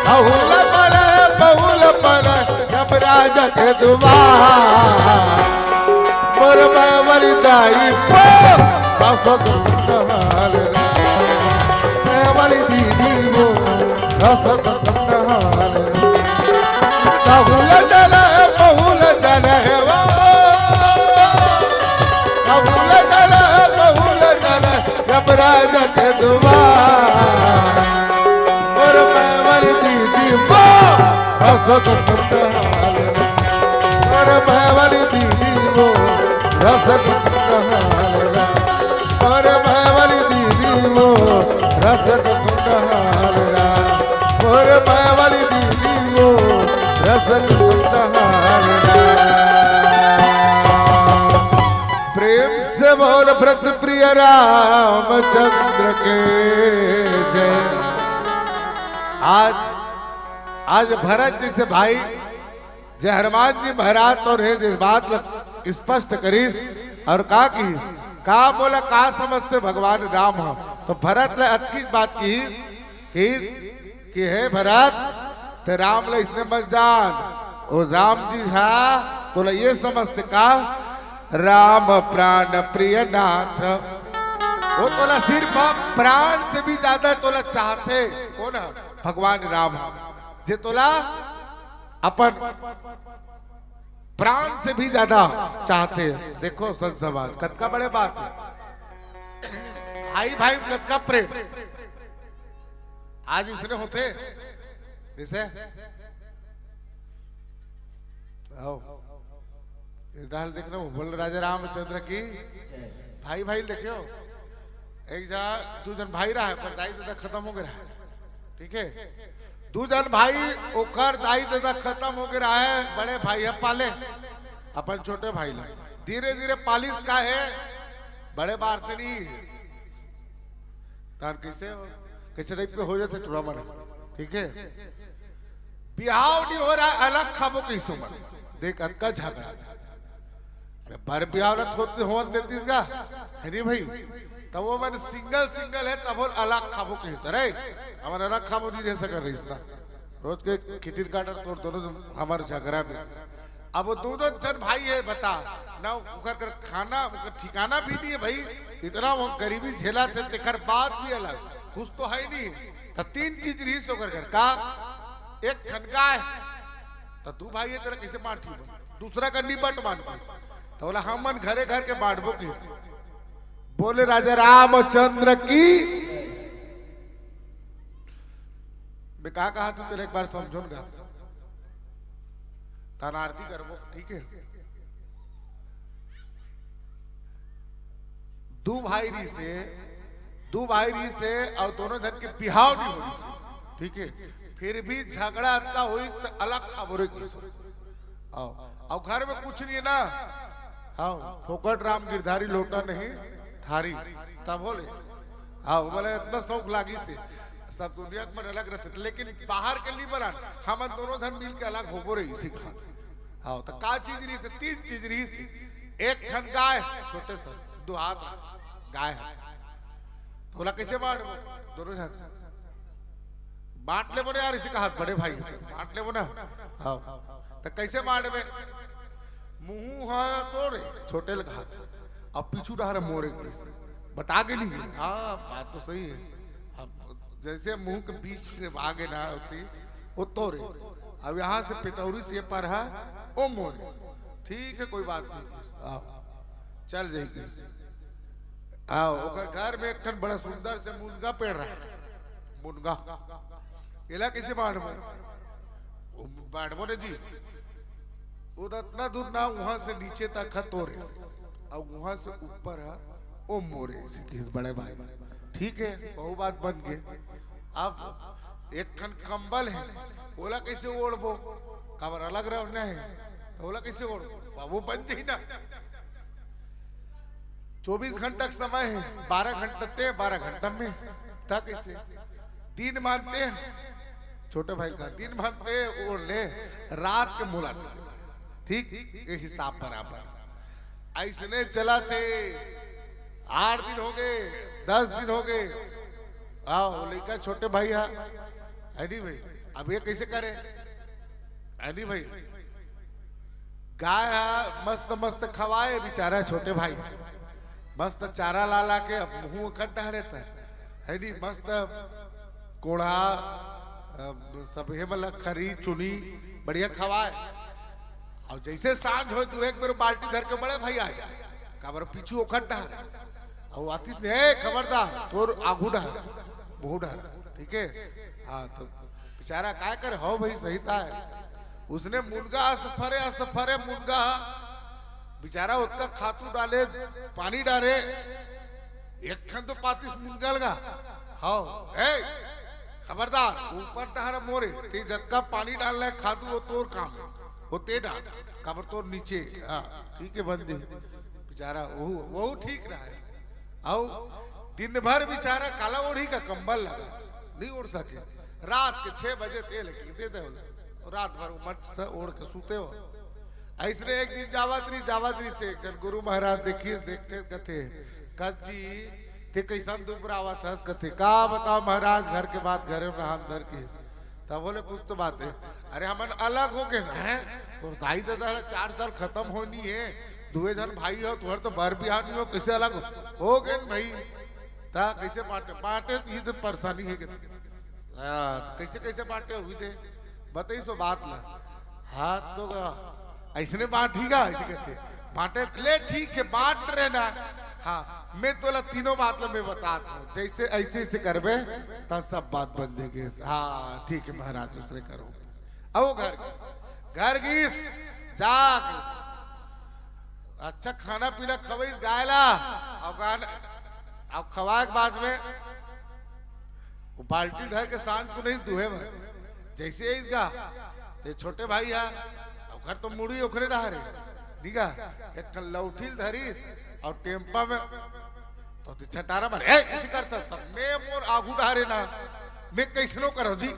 बहुल पर है बहुल पर है यमराज के दुआर। पर मैं वाली दाई रस हाल ना, मैं वाली दीदी वो रस हाल ना। बहुल जल है बहुल जल है वो, बहुल जल है बहुल जल यमराज के दुआर। और मैं वाली दीदी वो रस हाल ना, और मैं वाली दीदी वो रस हाल ना, और मैं वाली दीदी वो रस हाल ना, और मैं वाली दीदी वो रस हाल ना। प्रेम से बोल व्रत प्रिय रामचंद्र के जय। आज भरत जी से भाई जय हनुमान जी महाराज तो रहे जिस बात स्पष्ट करीस और का कीस का बोला का समझते भगवान राम हो। तो भरत ने अच्छी बात की कि हे भरत ते राम ले इसने मत जान, वो राम जी है तो ये समझते का राम प्राण प्रिय नाथ। वो तोला सिर्फ प्राण से भी ज्यादा तोला चाहते कौन भगवान राम, जे तोला अपन प्राण से भी ज्यादा चाहते हैं। देखो संत समाज कतका बड़े बात है, भाई भाई कतका प्रेम आज उसने होते जैसे डाल देखना बोल राजा रामचंद्र की भाई भाई देखो एक जा दू जन भाई रहा है पर दाई दादा खत्म हो गया है, ठीक है। दू जन भाई ओकर दाई दादा खत्म हो गया है, बड़े भाई है पाले अपन छोटे भाई लोग धीरे धीरे पालिस का है, बड़े बार से नहीं तार कैसे टाइप पे हो जाते थोड़ा बड़ा, ठीक है। बिहाव नहीं हो रहा अलग खाबो कैसो देख अक्का झगड़ा अरे भर बिहावत होते होवन देतीस का अरे भाई तब वो मैंने सिंगल सिंगल है तब वो अलग खाबो के हिस्सा रे हमारा अलग खाबो नहीं रह सका रिश्ता रोज के किटिर काटर तो दोनों हमारे झगड़ा में अब वो दोनों जन भाई है बता ना उकर कर खाना उकर ठिकाना भी नहीं है भाई इतना वो गरीबी झेला थे तेकर बात भी अलग कुछ तो है नहीं तो तीन चीज रही सो कर का एक ठनका है तो तू भाई है तेरा कैसे बांटी दूसरा का निबट मान तो बोला हम मन घरे घर के बांटबो किस बोले राजा रामचंद्र की मैं कहा तू तेरे एक बार समझूंगा तानार्थी करबो ठीक है दो भाई री से और दोनों जन के बिहाव नहीं हो रही से ठीक है फिर भी झगड़ा का हो तो अलग खबरों की आओ घर में कुछ नहीं है ना आओ फोकट राम गिरधारी लोटा नहीं थारी तब बोले आओ बोले इतना शौक लागी से सब दुनिया में अलग रहते थे लेकिन बाहर के लिए बना हम दोनों धन मिल के अलग हो रही इसी का आओ तो का चीज रही से तीन चीज रही से एक ठन गाय छोटे से दो हाथ गाय तो बोला कैसे बांट दोनों जन बांट ले बोले यार इसी का हाथ बड़े भाई बांट ले बोना हाँ तो कैसे बांट में मुंह हाँ तोड़े छोटे लगा हाथ अब पीछू डाल मोरे बटा के नहीं हाँ बात तो सही है जैसे मुंह के बीच से भागे ना होती वो तोड़े अब यहाँ से पितौरी से पर है ओ मोरे ठीक है कोई बात नहीं आओ चल जाएगी आओ ओकर घर में एक बड़ा सुंदर से मुनगा पेड़ रहा है मुनगा इला कैसे बांटबो ने जी उतना दूर ना वहां से नीचे तक तोरे और वहां से ऊपर है ओ मोरे बड़े भाई ठीक है बहु बात बन गए अब एक खन कंबल है बोला कैसे ओढ़बो कबर अलग रहना है बोला कैसे ओढ़बो वो बन जाए ना 24 घंटा का समय है 12 घंटे 12 घंटा में था कैसे दिन मानते छोटे भाई का दिन मानते ओढ़ ले रात के मुला ठीक हिसाब बराबर ऐसने चला थे 8 दिन हो गए 10 दिन हो गए आओ लड़का छोटे भाई है नहीं भाई अब ये कैसे करे नहीं भाई गाय मस्त मस्त खवाए बेचारा छोटे भाई मस्त चारा ला ला के मुंह इकट्ठा रहता है नहीं मस्त कोढ़ा सब मतलब खरी चुनी बढ़िया खवाए और जैसे सांझ हो तू एक बार बाल्टी धर के बड़े भाई आ जाए कबर पीछू इकट्ठा और आतिश ने खबरदार तोर आगू डर बहुत डर ठीक है हाँ तो बेचारा क्या करे हो भाई सही था उसने मुनगा असफरे मुनगा बेचारा उसका खातू डाले पानी डाले एक खन तो पातिस मुनगा लगा हाँ खबरदार ऊपर डहर मोरे ते जत्का पानी डालना है खातू वो तोर काम वो ते डाल खबर तोर नीचे हाँ ठीक है बंदी बेचारा वो ठीक रहा है आओ दिन भर बेचारा काला ओढ़ी का कंबल लगा नहीं ओढ़ सके रात के 6 बजे तेल दे दे रात भर मत ओढ़ के सूते हो ऐसने एक दिन जावात्री से गुरु महाराज देखिए देखते कथे कच्ची ते कैसन दुबरावा था कथे का बताओ महाराज घर के बाद घरे में हम घर की तब बोले कुछ तो बात है अरे हमन अलग हो गए ना और दाई दादा 4 साल खत्म होनी है दुए जन भाई हो तुम्हारे तो बर बिहार नहीं हो कैसे अलग हो गए भाई ता कैसे बांटे ये तो परेशानी है कैसे कैसे बांटे हुई थे बताइए सो बात ला हाथ तो ऐसने बांटेगा ऐसे कहते बांटे ले ठीक है बांट रहे ना हाँ मैं तो तीनों बात मैं बताता हूँ जैसे ऐसे ऐसे करबे तब सब बात बन देगी हाँ ठीक है महाराज दूसरे करो अब घर गीस जाग अच्छा खाना पीना खवाइस गायला अब खवा के बाद में वो बाल्टी धर के सांझ को नहीं दुहे में जैसे इसका ये छोटे भाई है घर तो मुड़ी ओखरे रहा रे ठीक है एक लौठील धरीस और टेम्पा में तो छटारा मारे किसी करता तब मैं मोर आगू डारे ना मैं कैसनो करो जी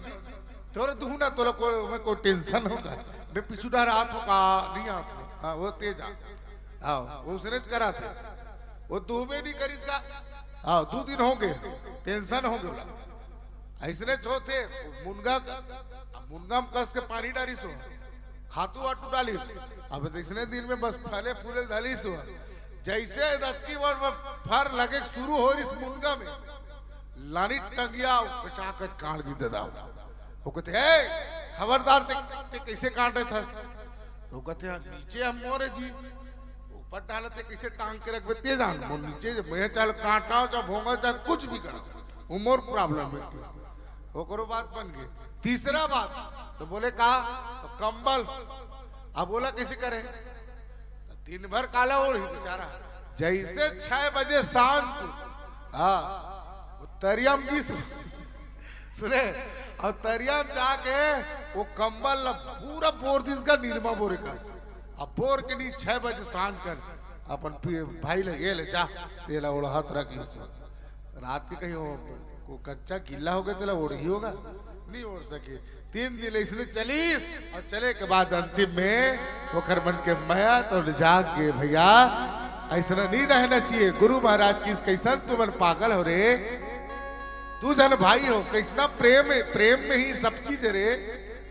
तोरे तू ना तोला कोई टेंशन होगा मैं पीछू डार हाथ का नहीं आता हाँ वो तेज आओ वो उसने करा था, वो दूबे नहीं करी इसका। आओ 2 दिन होंगे टेंशन हो गया ऐसने चौथे मुनगा मुनगा में कस के पानी डाली सो खातू वाटू डाली। अब इसने दिन में बस फले फूले डाली सो जैसे रत्ती वर फर लगे शुरू हो इस मुनगा में लानी टंगिया बचा कर काट दी दादा। वो कहते हैं खबरदार ते कैसे काटे था। तो कहते हैं नीचे हम मोरे जी ऊपर डालते कैसे टांग के रख देते जान वो नीचे मैं चल काटा चाहे भोंगा चाहे कुछ भी करो उमर प्रॉब्लम है। वो करो बात बन गई। तीसरा बात तो बोले कहा तो कंबल। अब बोला कैसे करे तो दिन भर काला ओढ़ी बेचारा जैसे 6 बजे सांझ को हाँ तरियम की सुने और तरियम जाके वो कंबल पूरा बोर दिस का निर्मा बोरे का अब बोर के नहीं 6 बजे सांझ कर अपन भाई ले ये ले जा तेला ओढ़ हाथ रखी रात के कहीं को कच्चा गीला हो गया तेला ओढ़ ही होगा नहीं ओढ़ सके। 3 दिन इसने चली और चले के बाद अंतिम में वो खरमन के माया तो जाग गए भैया ऐसा नहीं रहना चाहिए। गुरु महाराज की कैसा तुम पागल हो रे तू जन भाई हो कैसा प्रेम में ही सब चीज रे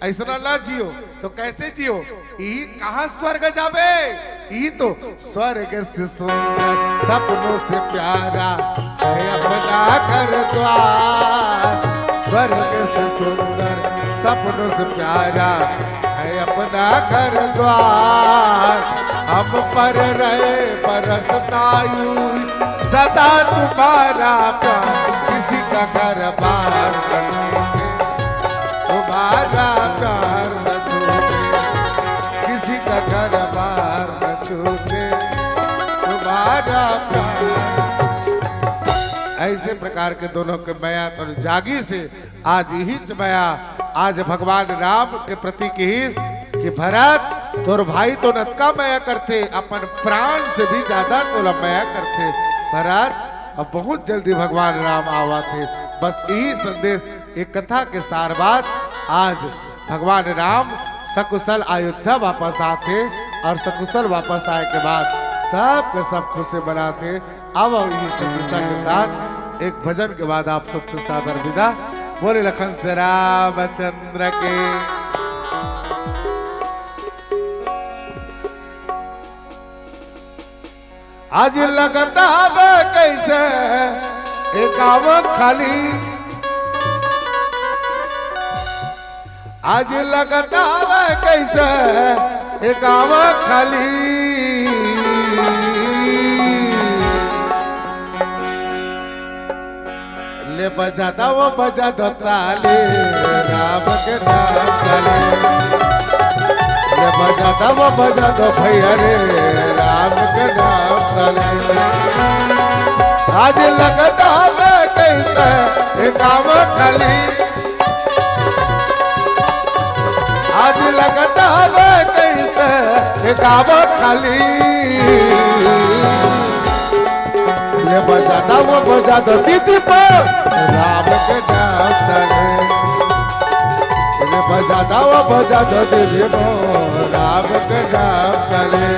ऐसा ना जियो तो कैसे जियो। यही कहा स्वर्ग जावे यही तो स्वर्ग से सुंदर सपनों से प्यारा है अपना घर द्वार। स्वर्ग से सुंदर सपनों से प्यारा है अपना घर द्वार। हम पर रहे बरसता यूं सदा तुम्हारा प्यार किसी का घर बार तुम्हारा प्यार न छूटे किसी का घर बार न छूटे तुम्हारा प्यार। ऐसे प्रकार के दोनों के माया और जागी से आज ही माया आज भगवान राम के प्रति की कि भरत तोर भाई तो नतका माया करते अपन प्राण से भी ज्यादा तो माया करते भरत। अब बहुत जल्दी भगवान राम आवा थे। बस यही संदेश एक कथा के सार बात आज भगवान राम सकुशल अयोध्या वापस आते और सकुशल वापस आए के बाद सब के सब खुशी बनाते। अब इसी संदेशता के साथ एक भजन के बाद आप सबसे सादर विदा। बोले लखन से रामचंद्र के। आज लगता है कैसे एक गाँव खाली आज लगता है कैसे एक गाँव खाली ले बजाता वो बजा दो ताली राम के नाम ताली ले बजाता वो बजा दो भैया रे राम के नाम ताली। आज लगता है कैसे एक गाँव खाली आज लगता है कैसे एक गाँव खाली ये बजाता वो बजा दो दीदी पर राम के नाम ताले ये बजाता वो बजा दो दीदी पर राम के नाम ताले।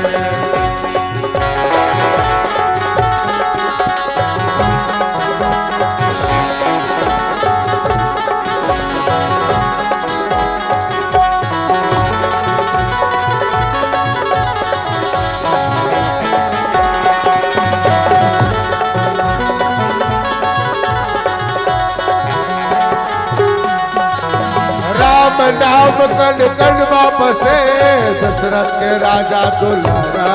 नाम कण कण वापसे दशरथ के राजा दुलारा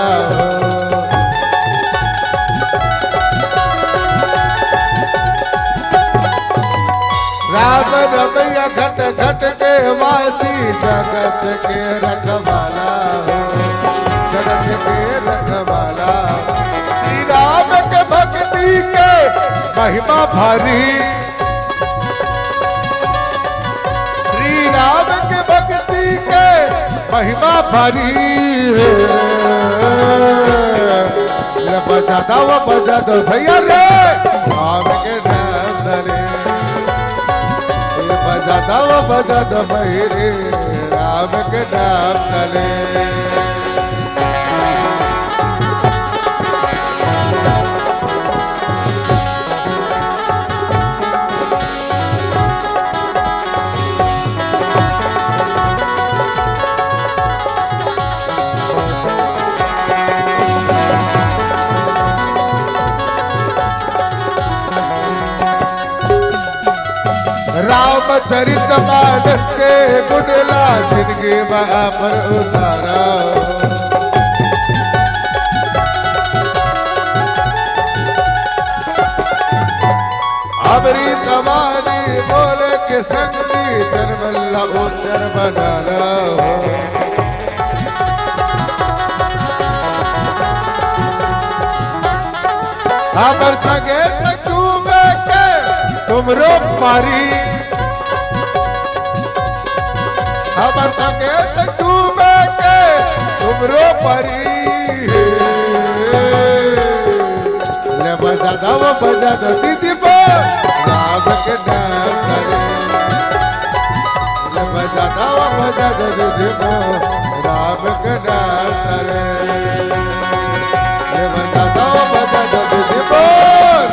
राम रमैया घट घट के वासी जगत के रखवाला जगत के रखवाला। श्री राम के भक्ति के महिमा भारी राम के भक्ति के महिमा भरी है बजा दो भैया रे राम के नाम रे बजा दो भैया रे राम के नाम रे। चरित मानस के गुडला जिनके पर उतारा अबरी तवानी बोले के संगी जनमल्ला उतर बनाना अबर सगे तूबे के तुमरो पारी अबर सगे तूबे के तुमरो पारी ले बजा दो दीदी बो राम के नाम करे ले बजा दो दीदी बो राम के नाम करे ले बजा दो दीदी बो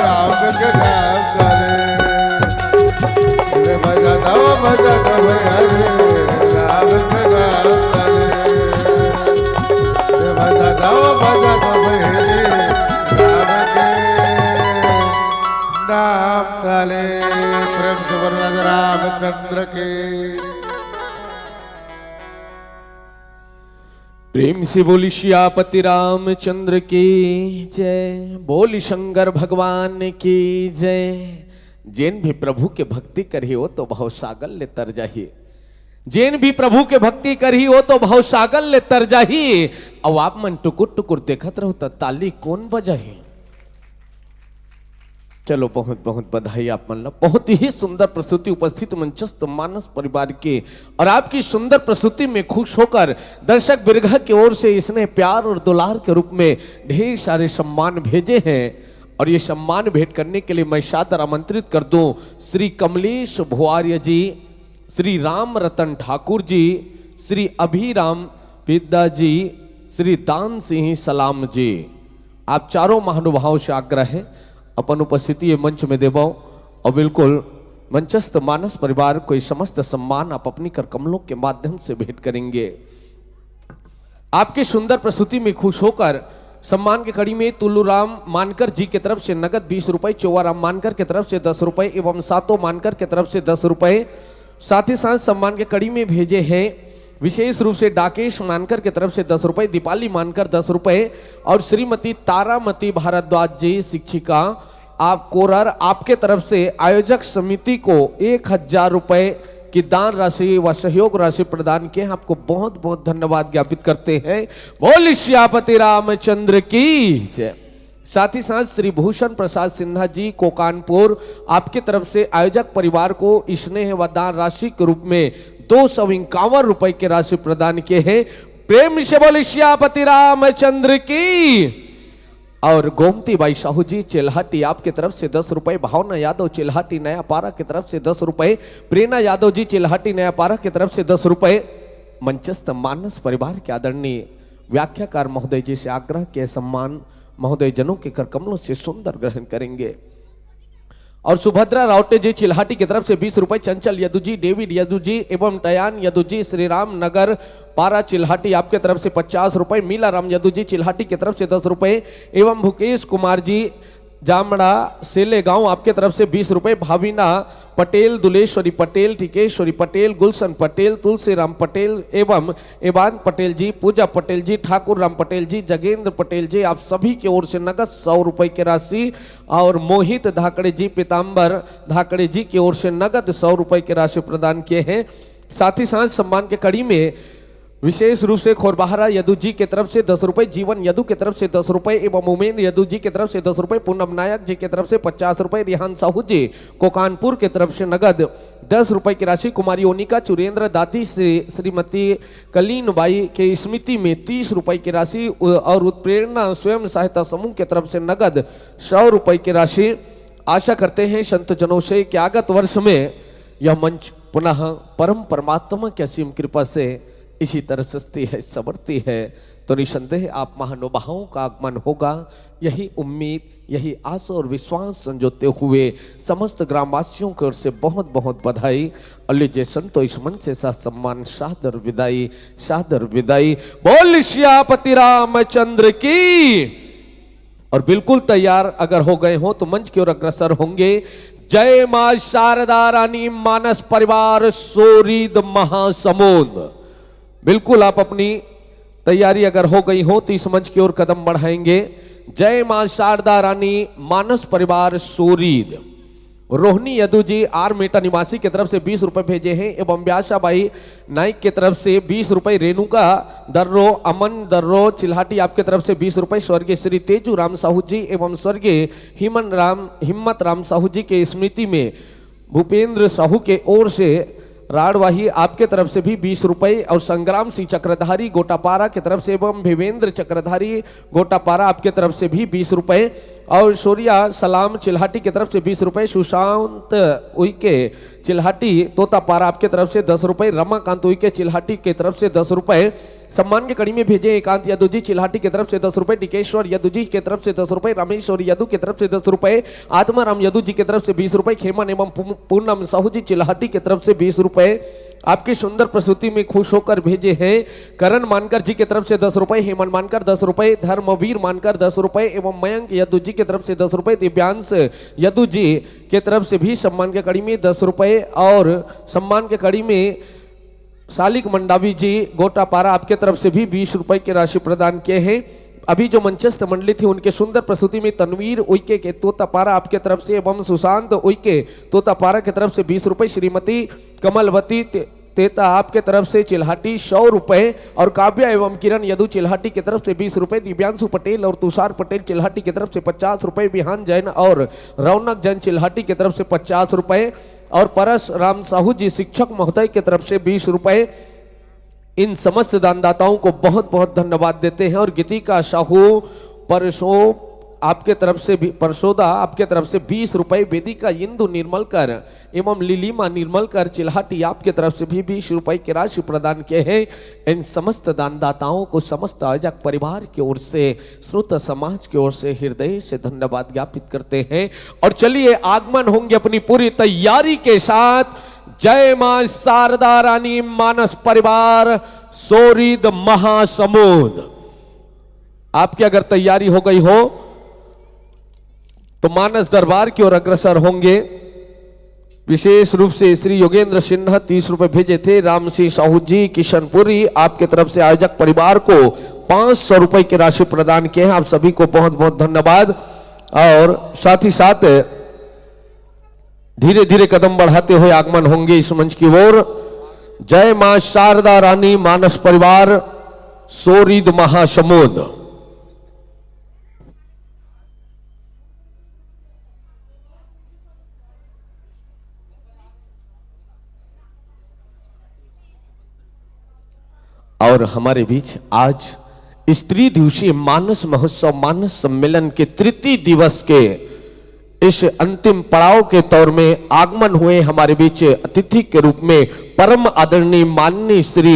राम के नाम करे ले बजा दो हरे राम के नाम करे ले बजा दो हरे नाम ताले प्रेम से वर्णन रामचंद्र के प्रेम से बोली श्यापति रामचंद्र की जय। बोली शंकर भगवान की जय। जिन भी प्रभु के भक्ति करी हो तो बहु सागर ले तर जाही। जिन भी प्रभु के भक्ति करी हो तो बहु सागर ले तर जाही। अब आप मन टुकुर टुकुर देखत रहो तो ताली कौन बजाही। चलो बहुत बहुत बधाई आप मन। बहुत ही सुंदर प्रस्तुति उपस्थित मंचस्थ मानस परिवार के और आपकी सुंदर प्रस्तुति में खुश होकर दर्शक बिरगा की ओर से इसने प्यार और दुलार के रूप में ढेर सारे सम्मान भेजे हैं और ये सम्मान भेंट करने के लिए मैं सादर आमंत्रित कर दूं श्री कमलेश भुआर्य जी, श्री राम रतन ठाकुर जी, श्री अभिराम पिद्दा जी, श्री दान सिंह सलाम जी। आप चारों महानुभावों से आग्रह है अपन उपस्थिति मंच में देवो और बिल्कुल मंचस्थ मानस परिवार को समस्त सम्मान आप अपनी कर कमलों के माध्यम से भेंट करेंगे। आपकी सुंदर प्रस्तुति में खुश होकर सम्मान की कड़ी में तुल्लूराम मानकर जी की तरफ से नगद 20 रुपए, चौवाराम मानकर की तरफ से 10 रुपए एवं सातों मानकर की तरफ से 10 रुपए, साथ ही साथ सम्मान की कड़ी में भेजे हैं विशेष रूप से डाकेश मानकर की तरफ से 10 रुपए, दीपाली मानकर 10 रुपए और श्रीमती तारामती भारद्वाज जी शिक्षिका आप कोरर आपके तरफ से आयोजक समिति को 1000 रुपए की दान राशि व सहयोग राशि प्रदान किए। आपको बहुत बहुत धन्यवाद ज्ञापित करते हैं। बोल श्यापति रामचंद्र की जय। साथ ही साथ श्री भूषण प्रसाद सिन्हा जी को कानपुर आपके तरफ से आयोजक परिवार को स्नेह व दान राशि के रूप में 251 रुपए की राशि प्रदान किए हैं। प्रेम से बोले श्यापति रामचंद्र की। और गोमती बाई साहू जी चिल्हाटी आपके तरफ से 10 रुपए, भावना यादव चिल्हाटी नया पारा की तरफ से 10 रुपए, प्रेरणा यादव जी चिल्हाटी नया पारा की तरफ से 10 रुपए। मंचस्थ मानस परिवार के आदरणीय व्याख्याकार महोदय जी से आग्रह के सम्मान महोदय जनों के कर कमलों से सुंदर ग्रहण करेंगे। और सुभद्रा रावटे जी चिल्हाटी की तरफ से 20 रुपए, चंचल यदु जी, डेविड यदु जी एवं टयान यदु जी श्री राम नगर पारा चिल्हाटी आपके तरफ से 50 रुपए, मीला राम यदु जी चिल्हाटी की तरफ से 10 रुपए एवं भूकेश कुमार जी जामड़ा सेले गांव आपके तरफ से 20 रुपए, भाविना पटेल, दुलेश्वरी पटेल, टिकेश्वरी पटेल, गुलशन पटेल, तुलसीराम पटेल एवं एवान पटेल जी, पूजा पटेल जी, ठाकुर राम पटेल जी, जगेंद्र पटेल जी आप सभी की ओर से नगद 100 रुपए की राशि और मोहित धाकड़े जी, पीताम्बर धाकड़े जी की ओर से नगद 100 रुपए की राशि प्रदान किए हैं। साथ ही साथ सम्मान के कड़ी में विशेष रूप से खोरबहारा यदु जी की तरफ से 10 रुपए, जीवन यदु की तरफ से 10 रुपए एवं उमेंद्र यदु जी की तरफ से 10 रुपए, पूनम नायक जी की तरफ से 50 रुपए, रिहान साहू जी को कानपुर की तरफ से नगद 10 रुपए की राशि, कुमारी ओनिका चुरेंद्र दाती से श्रीमती कलीन बाई के स्मृति में 30 रुपए की राशि और उत्प्रेरणा स्वयं सहायता समूह की तरफ से नगद 100 रुपए की राशि। आशा करते हैं संत जनों से कि आगत वर्ष में यह मंच पुनः परम परमात्मा की असीम कृपा से इसी तरह सस्ती है, संवरती है तो निसंदेह आप महानुभावों का आगमन होगा। यही उम्मीद, यही आशा और विश्वास संजोते हुए समस्त ग्रामवासियों की ओर से बहुत बहुत बधाई। और लीजिए संतो इस मंच से साथ सम्मान सादर विदाई, सादर विदाई। बोल श्यापति रामचंद्र की। और बिल्कुल तैयार अगर हो गए हो तो मंच की ओर अग्रसर होंगे जय मां शारदा रानी मानस परिवार सोरीद महासमुंद। बिल्कुल आप अपनी तैयारी अगर हो गई हो तो इस मंच की ओर कदम बढ़ाएंगे। जय मां शारदा रानी मानस परिवार सोरीद। रोहिणी यदु जी आर मेटा निवासी की तरफ से 20 रुपए भेजे हैं एवं व्यासाबाई नाइक की तरफ से 20 रुपए, रेणुका दर्रो, अमन दर्रो चिल्हाटी आपके तरफ से 20 रुपए, स्वर्गीय श्री तेजू राम साहू जी एवं स्वर्गीय हिम्मत राम साहू जी के स्मृति में भूपेंद्र साहू के ओर से राड़वाही आपके तरफ से भी 20 रुपए और संग्राम सिंह चक्रधारी गोटापारा की तरफ से एवं भिवेंद्र चक्रधारी गोटापारा आपके तरफ से भी 20 रुपए और सूर्या सलाम चिल्हाटी की तरफ से 20 रुपए, सुशांत उइके चिल्हाटी तोतापारा आपके तरफ से 10 रुपए, रमाकांत उइके चिल्हाटी की तरफ से 10 रुपए। सम्मान के कड़ी में भेजे एकांत यदु जी चिल्हाटी की तरफ से 10 रुपए, टिकेश्वर यदु जी की तरफ से 10 रुपए, रामेश्वर यदु की तरफ से 10 रुपए, आत्माराम यदु जी की तरफ से 20 रुपए, खेमन एवं पूर्णम साहू जी चिल्हाटी की तरफ से 20 रुपए आपकी सुंदर प्रस्तुति में खुश होकर भेजे हैं। करण मानकर जी की तरफ से 10 रुपए, हेमंत मानकर 10 रुपए, धर्मवीर मानकर 10 रुपए एवं मयंक यदु जी की तरफ से 10 रुपए, दिव्यांश यदु जी की तरफ से भी सम्मान के कड़ी में 10 रुपए और सम्मान के कड़ी में शालिक मंडावी जी गोटापारा आपके तरफ से भी 20 रुपए की राशि प्रदान किए हैं। अभी जो मंचस्थ मंडली थी उनके सुंदर प्रस्तुति में तनवीर उइके के तोतापारा आपके तरफ से एवं सुशांत उइके तोतापारा की तरफ से 20 रुपए, श्रीमती कमलवती तेता आपके तरफ से चिल्हाटी 100 रुपए और काव्या एवं किरण यदु चिल्हाटी की तरफ से 20 रुपए, दिव्यांशु पटेल और तुषार पटेल चिल्हाटी की तरफ से 50 रुपए, बिहान जैन और रौनक जैन चिल्हाटी की तरफ से 50 रुपए और परस राम साहू जी शिक्षक महोदय की तरफ से 20 रुपए। इन समस्त दानदाताओं को बहुत बहुत धन्यवाद देते हैं। और गीतिका साहू आपके तरफ से भी परसोदा आपके तरफ से 20 रुपए, वेदिका इंदु निर्मलकर एवं लिलीमा निर्मलकर चिल्हाटी आपके तरफ से भी 20 रुपए की राशि प्रदान किए हैं। इन समस्त दानदाताओं को समस्त आयोजक परिवार की ओर से, श्रोता समाज की ओर से हृदय से धन्यवाद ज्ञापित करते हैं। और चलिए आगमन होंगे अपनी पूरी तैयारी के साथ। जय मां शारदा रानी मानस परिवार सोरीद महासमुंद। आपकी अगर तैयारी हो गई हो तो मानस दरबार की ओर अग्रसर होंगे। विशेष रूप से श्री योगेंद्र सिन्हा 30 रुपए भेजे थे, राम सिंह साहू जी किशनपुरी आपके तरफ से आयोजक परिवार को 500 रुपए की राशि प्रदान किए हैं। आप सभी को बहुत बहुत धन्यवाद। और साथ ही साथ धीरे धीरे कदम बढ़ाते हुए आगमन होंगे इस मंच की ओर। जय मां शारदा रानी मानस परिवार सोरीद महासमुंद। और हमारे बीच आज स्त्री दिवसीय मानस महोत्सव मानस सम्मेलन के तृतीय दिवस के इस अंतिम पड़ाव के तौर में आगमन हुए हमारे बीच अतिथि के रूप में परम आदरणीय माननीय श्री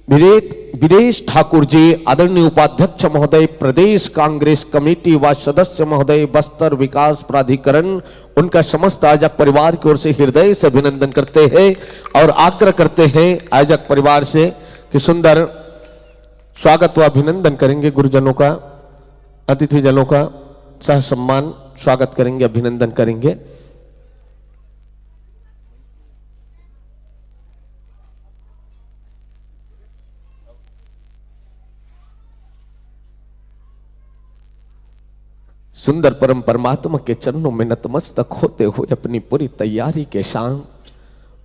वीरेश ठाकुर जी, आदरणीय उपाध्यक्ष महोदय प्रदेश कांग्रेस कमेटी व सदस्य महोदय बस्तर विकास प्राधिकरण, उनका समस्त आयोजक परिवार की ओर से हृदय से अभिनंदन करते हैं और आग्रह करते हैं आयोजक परिवार से कि सुंदर स्वागत व अभिनंदन करेंगे। गुरुजनों का, अतिथि जनों का सह सम्मान स्वागत करेंगे, अभिनंदन करेंगे। सुंदर परम परमात्मा के चरणों में नतमस्तक होते हुए अपनी पूरी तैयारी के साथ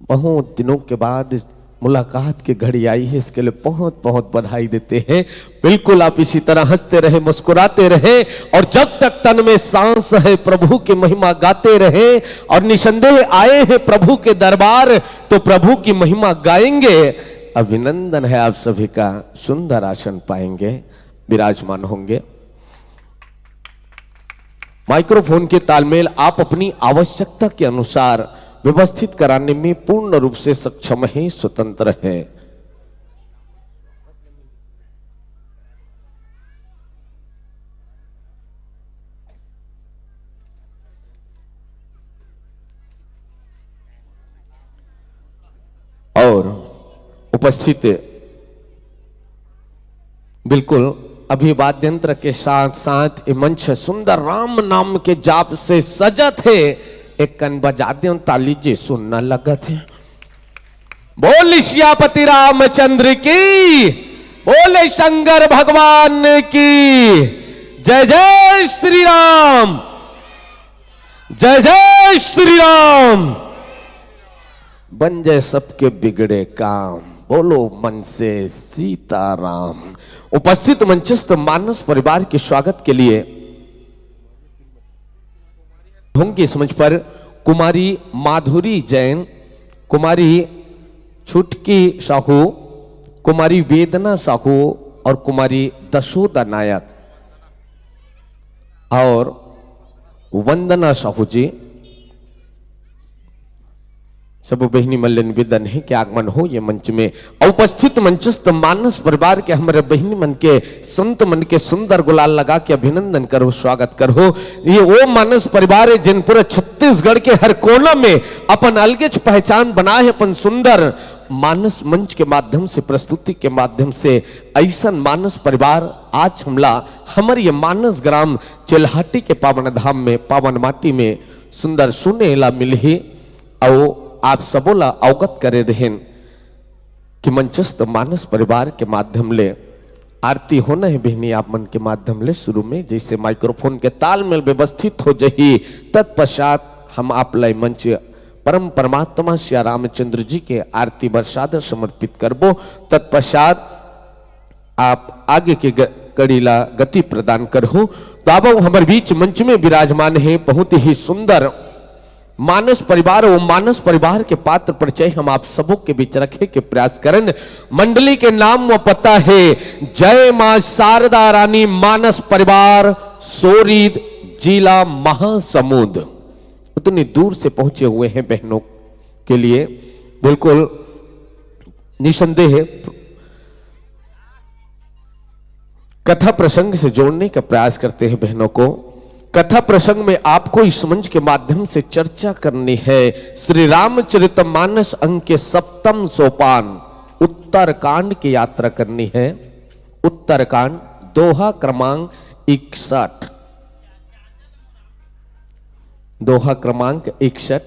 बहुत दिनों के बाद मुलाकात की घड़ी आई है, इसके लिए बहुत बहुत बधाई देते हैं। बिल्कुल आप इसी तरह हंसते रहे, मुस्कुराते रहे और जब तक तन में सांस है प्रभु की महिमा गाते रहे। और निसंदेह आए हैं प्रभु के दरबार तो प्रभु की महिमा गाएंगे। अभिनंदन है आप सभी का। सुंदर आसन पाएंगे, विराजमान होंगे। माइक्रोफोन के तालमेल आप अपनी आवश्यकता के अनुसार व्यवस्थित कराने में पूर्ण रूप से सक्षम है, स्वतंत्र है। और उपस्थित बिल्कुल अभिवाद्यंत्र के साथ साथ ये मंच सुंदर राम नाम के जाप से सजत है। एक कन बजा दे ताली जे सुनना लगा थे। बोल सियापति रामचंद्र की, बोले शंकर भगवान की। जय जय श्री राम, जय जय श्री राम। बन जाए सबके बिगड़े काम, बोलो मन से सीताराम। उपस्थित मंचस्थ मानस परिवार के स्वागत के लिए की समझ पर कुमारी माधुरी जैन, कुमारी छुटकी साहू, कुमारी वेदना साहू और कुमारी दशोदा नायक और वंदना साहू जी, सब बहिनी मल्ल निवेदन है कि आगमन हो ये मंच में। उपस्थित मंचस्थ मानस परिवार के हमारे बहिनी मन के संत मन के सुंदर गुलाल लगा के अभिनंदन करो, स्वागत करो। ये वो मानस परिवार है जिन पूरे छत्तीसगढ़ के हर कोना में अपन अलगच पहचान बना है, अपन सुंदर मानस मंच के माध्यम से, प्रस्तुति के माध्यम से। ऐसा मानस परिवार आज हमला हमारे ये मानस ग्राम चिल्हाटी के पावन धाम में, पावन माटी में सुंदर सुने ला मिली। और आप सबोला अवगत करे रहें कि मंचस्थ मानस परिवार के माध्यम ले आरती होना है बहनी आप मन के माध्यम ले। शुरू में जैसे माइक्रोफोन के तालमेल व्यवस्थित हो जाही, तत्पश्चात हम आप लाई मंच परम परमात्मा श्री रामचंद्र जी के आरती बरसादर समर्पित करबो। तत्पश्चात आप आगे के कड़ीला गति प्रदान करहो। तो अब हमारे बीच मंच में विराजमान है बहुत ही सुंदर मानस परिवार। वो मानस परिवार के पात्र परिचय हम आप सबों के बीच रखे के प्रयास करें। मंडली के नाम व पता है जय मां शारदा रानी मानस परिवार, सोरीद, जिला महासमुंद। उतनी दूर से पहुंचे हुए हैं बहनों के लिए बिल्कुल निसंदेह कथा प्रसंग से जोड़ने का प्रयास करते हैं बहनों को। कथा प्रसंग में आपको इस मंच के माध्यम से चर्चा करनी है श्री रामचरितमानस अंग के 7वें सोपान उत्तरकांड की यात्रा करनी है। उत्तरकांड दोहा क्रमांक 61, दोहा क्रमांक 61।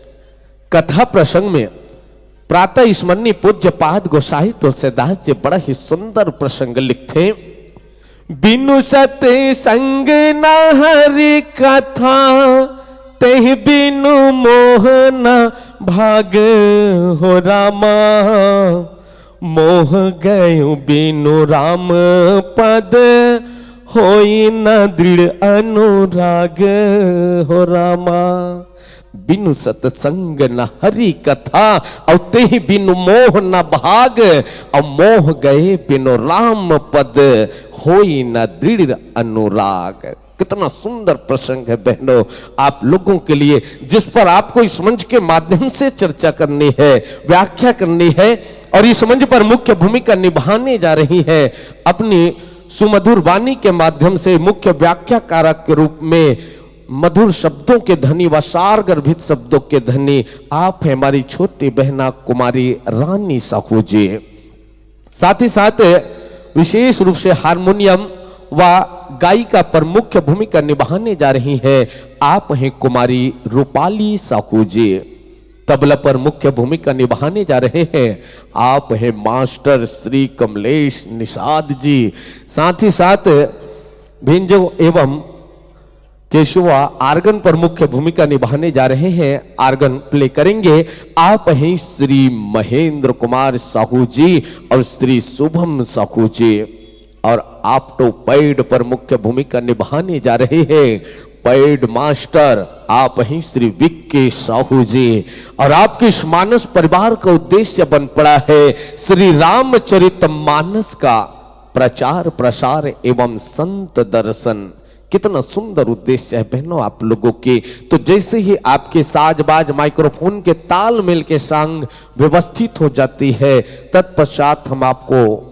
कथा प्रसंग में प्रातः स्मरणीय पूज्य पाद गोसाई तुलसीदास जी बड़ा ही सुंदर प्रसंग लिखते। बिनु सत संग न हरि कथा, तेहि बिनु मोह न भाग हो रामा। मोह गयो बिनु राम पद, होई न दृढ़ अनुराग हो रामा। बिनु सतसंग न हरि कथा, और ते बिनु मोह न भाग। और मोह गए बिनु राम पद, होई न दृढ़ अनुराग। कितना सुंदर प्रसंग है बहनों आप लोगों के लिए, जिस पर आपको इस मंच के माध्यम से चर्चा करनी है, व्याख्या करनी है। और इस मंच पर मुख्य भूमिका निभाने जा रही है अपनी सुमधुर वाणी के माध्यम से मुख्य व्याख्या कारक के रूप में मधुर शब्दों के धनी व सार गर्भित शब्दों के धनी आप है हमारी छोटी बहना कुमारी रानी साहू जी। साथ ही साथ विशेष रूप से हारमोनियम व गायिका पर मुख्य भूमिका निभाने जा रही है आप हैं कुमारी रूपाली साहू जी। तबला पर मुख्य भूमिका निभाने जा रहे हैं आप हैं मास्टर श्री कमलेश निषाद जी। साथ ही साथ भिंजो एवं केशवा आर्गन पर मुख्य भूमिका निभाने जा रहे हैं, आर्गन प्ले करेंगे आप हैं श्री महेंद्र कुमार साहू जी और श्री शुभम साहू जी। और आप तो पैड पर मुख्य भूमिका निभाने जा रहे हैं पैड मास्टर आप हैं श्री विक्की साहू जी। और आपके इस मानस परिवार का उद्देश्य बन पड़ा है श्री रामचरितमानस का प्रचार प्रसार एवं संत दर्शन। कितना सुंदर उद्देश्य है बहनों आप लोगों के। तो जैसे ही आपके साजबाज माइक्रोफोन के तालमेल के संग व्यवस्थित हो जाती है, तत्पश्चात हम आपको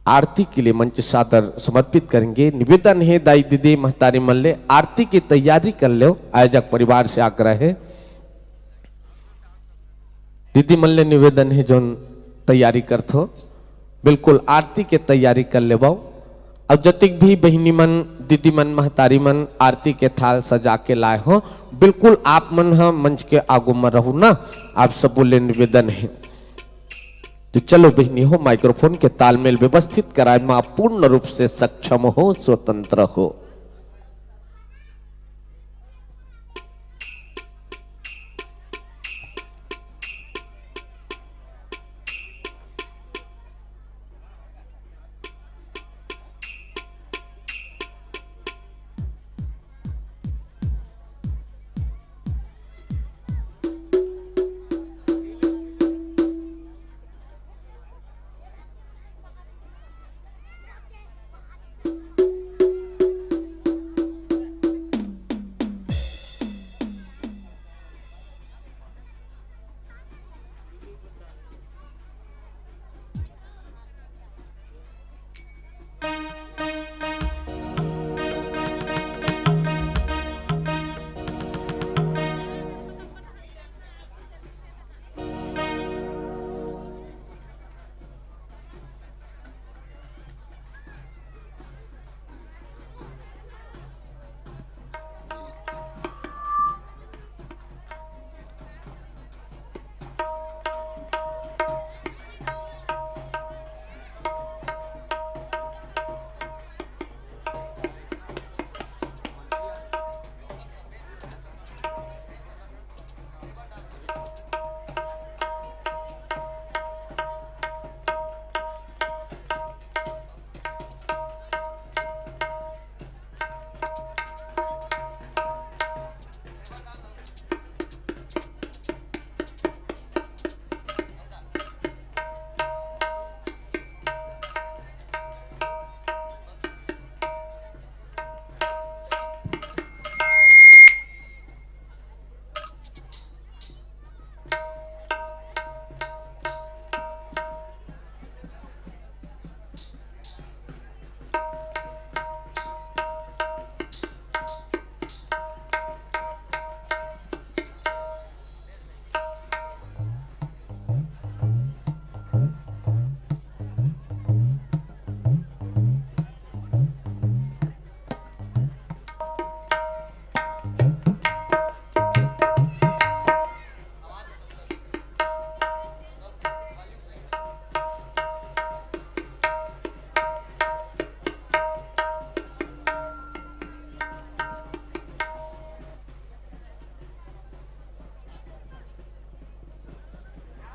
आरती के लिए मंच सादर समर्पित करेंगे। निवेदन है दाई दीदी महतारी मल्ले आरती की तैयारी कर लो, आयोजक परिवार से आग्रह है। दीदी मल्ले निवेदन है जो तैयारी करते हो बिल्कुल आरती के तैयारी कर ले बाओ। अब जतिक भी बहिनी मन, दीदी मन, महतारी मन आरती के थाल सजा के लाए हो, बिल्कुल आप मन मंच के आगू में रहू ना, आप सब बोले निवेदन है। तो चलो बहनी हो, माइक्रोफोन के तालमेल व्यवस्थित कराए में आप पूर्ण रूप से सक्षम हो, स्वतंत्र हो।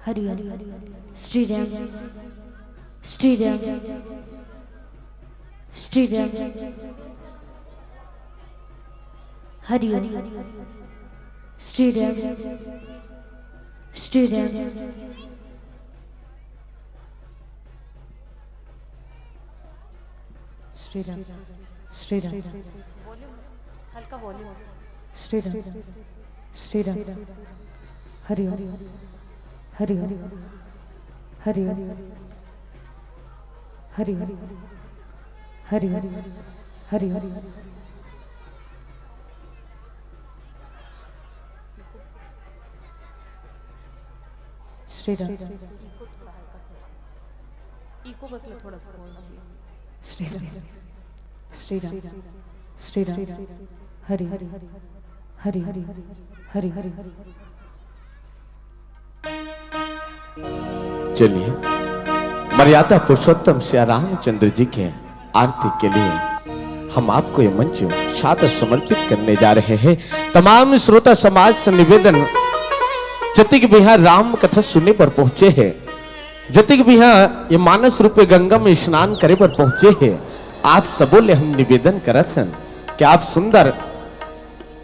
हरि श्री राम श्री राम श्री राम हरि श्री राम श्री राम श्री राम श्री राम हल्का वॉल्यूम श्री राम श्री राम हरि हरि हरि हरि हरि हरि हरि हरि श्री राम इको बसला थोड़ा सा श्री राम श्री राम श्री राम हरि हरि हरि हरि हरि हरि चलिए मर्यादा पुरुषोत्तम श्री रामचंद्र जी के आरती के लिए हम आपको ये मंच सादर समर्पित करने जा रहे हैं। तमाम श्रोता समाज से निवेदन, जतिक बिहार राम कथा सुनने पर पहुंचे हैं, जतिक बिहार ये मानस रूपे गंगा में स्नान करे पर पहुंचे हैं, आप सबों ले हम निवेदन करत हैं कि आप सुंदर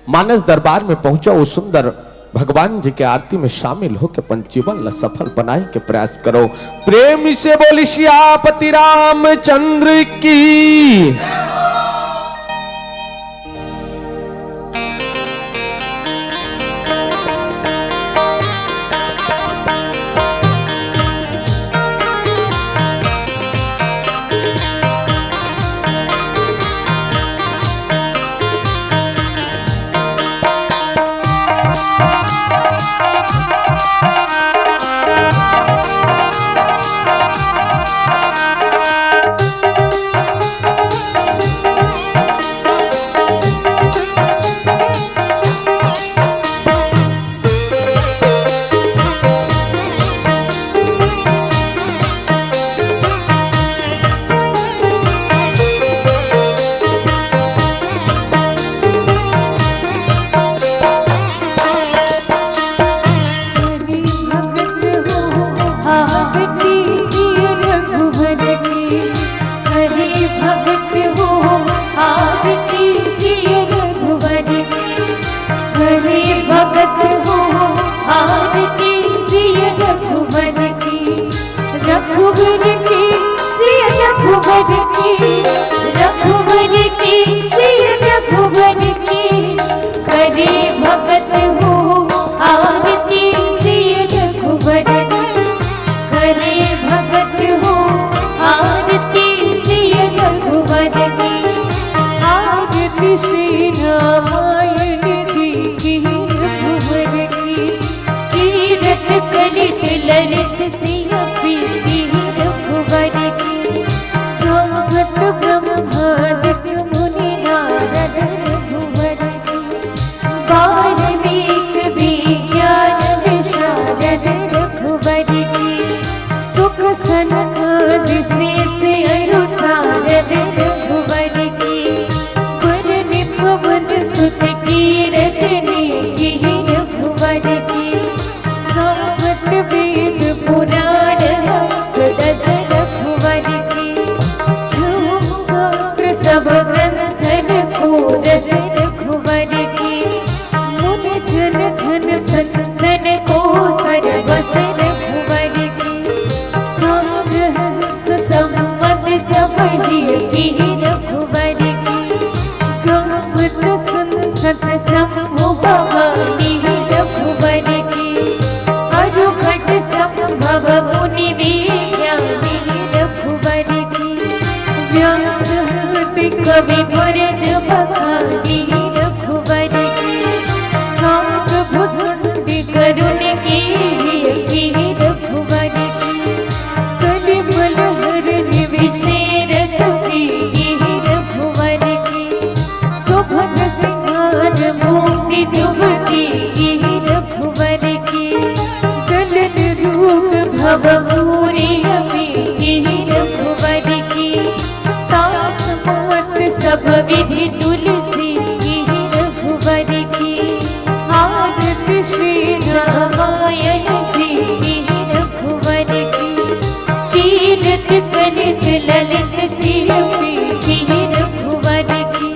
मानस दरबार में पहुंचो, वो सुंदर भगवान जी के आरती में शामिल होकर अपन जीवन सफल बनाने के प्रयास करो। प्रेम से बोली सियापति रामचंद्र की। भगत हो आरती सिय रघुवर की, रघुवर की सिय रघुवर की, रघुवर की सिय रघुवर की, करे भगत हो आरती सिय रघुवर की, करे भगत हो आरती सिय रघुवर की। आरती श्री रामायण जी की रघुवर की, कीरत कलित ललित सिय प्रीति रघुवर की, ब्रह्मत ब्रह्मादिक मुनि नारद रघुवर की, वाल्मीक विज्ञान विशारद रघुवर की, सुख सनकाद शेष अरु सारद रघुवर की, वरनि पवन सुत कीरतनी की रघुवर की, गावत वेद पुराण हस्तदस रघुवर की, झूम शास्त्र सब ग्रंथन कोरस रघुवर की, मुन जन धन संतन को सर्वस रघुवर की, सारहस सम्मत सब की रघुवर की, गावत संतत समूह भवानी रघुवर की, अरुघट संभव मुनि विज्ञानी रघुवर की, व्यासहति कवि वरज बखानी रघुवर की, काकभुसुंडी करुण की रघुवर की, कलिमल हरनि विशेर सुप्रीति रघुवर की, सुभग सिंहार मोति जुबती रघुवर की, गलन रूप भव पूरी अमीति रघुवर की, तात मात सब विधि तुलसी रघुवर की, आरती श्री रामायण जी की रघुवर की, कीरत कलित ललित सिय प्रीति रघुवर की,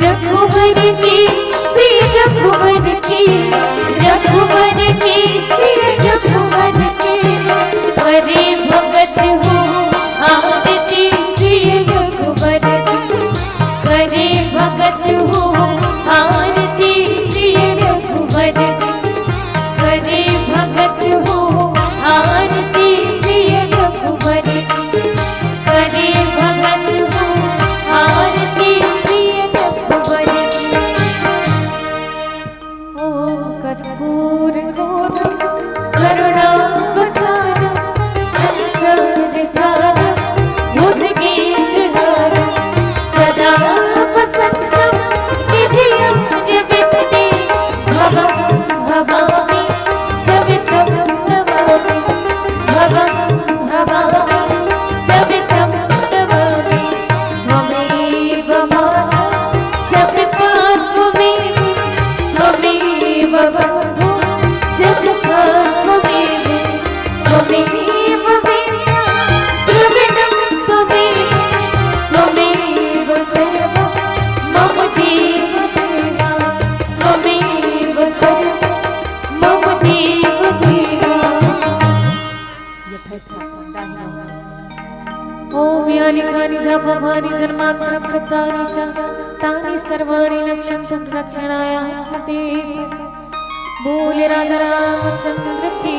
रघुवर की सिय रघुवर की, रघुवर की सिय रघुवर की, करे भगत हो आरती सिय रघुवर की, करे भगत हो आरती सिय रघुवर की, करे भगत हो आरती सिय रघुवर की, करे भगत हो आरती सिय रघुवर की। ओम कर्पूर घोरम करुणावतारम संसार सारम भुजगेन्द्रहारम सदा वसन्तं हृदयं विपिते भवं भवामि सवितं नमामि, भवं भवामि सवितं नमामि, त्वमेव माता च पिता त्वमेव, त्वमेव बन्धुः च सखा त्वमेव, त्वमेव वेद्यः द्रविणं त्वमेव, त्वमेव सर्वं मम देव देवा, त्वमेव सर्वं मम देव देवा। ओम यानि कानि च भवानि जन्मात्र कृतानि च तानि सर्वाणि लक्ष्यन्तु रक्षणाय देव। बोले राजा रामचंद्र की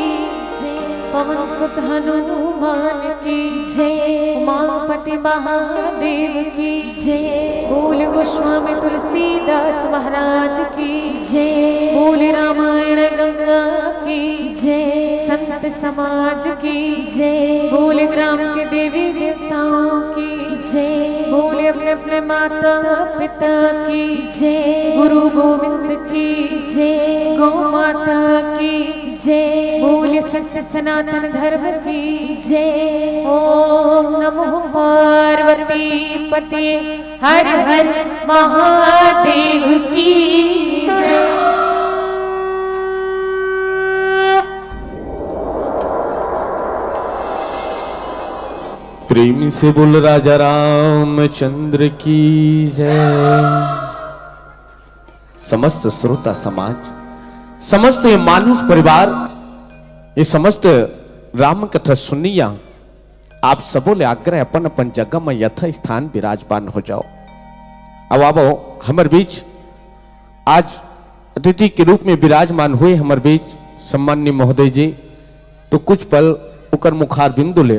जय, पवन सुत हनुमान की जय, उमापति महादेव की जय, बोले गोस्वामी तुलसीदास महाराज की जय, बोले रामायण गंगा की जय, संत समाज की जय, बोले ग्राम के देवी देवताओं की जय, बोले अपने अपने माता पिता की जय, गुरु गोविंद की जय, गौ माता की जय, बोले सत्य सनातन धर्म की जय। ओम नमो पार्वती पते हर हर महादेव की जय। प्रेमी से बोल राजा रामचंद्र की जय। समस्त श्रोता समाज समस्त ये मानस परिवार, ये समस्त राम कथा सुनिया, आप सबों ले आग्रह अपन अपन जगह में यथा स्थान विराजमान हो जाओ। अब आवो हमारे बीच आज अतिथि के रूप में विराजमान हुए हमारे बीच सम्माननीय महोदय जी, तो कुछ पल उकर मुखार बिंदु ले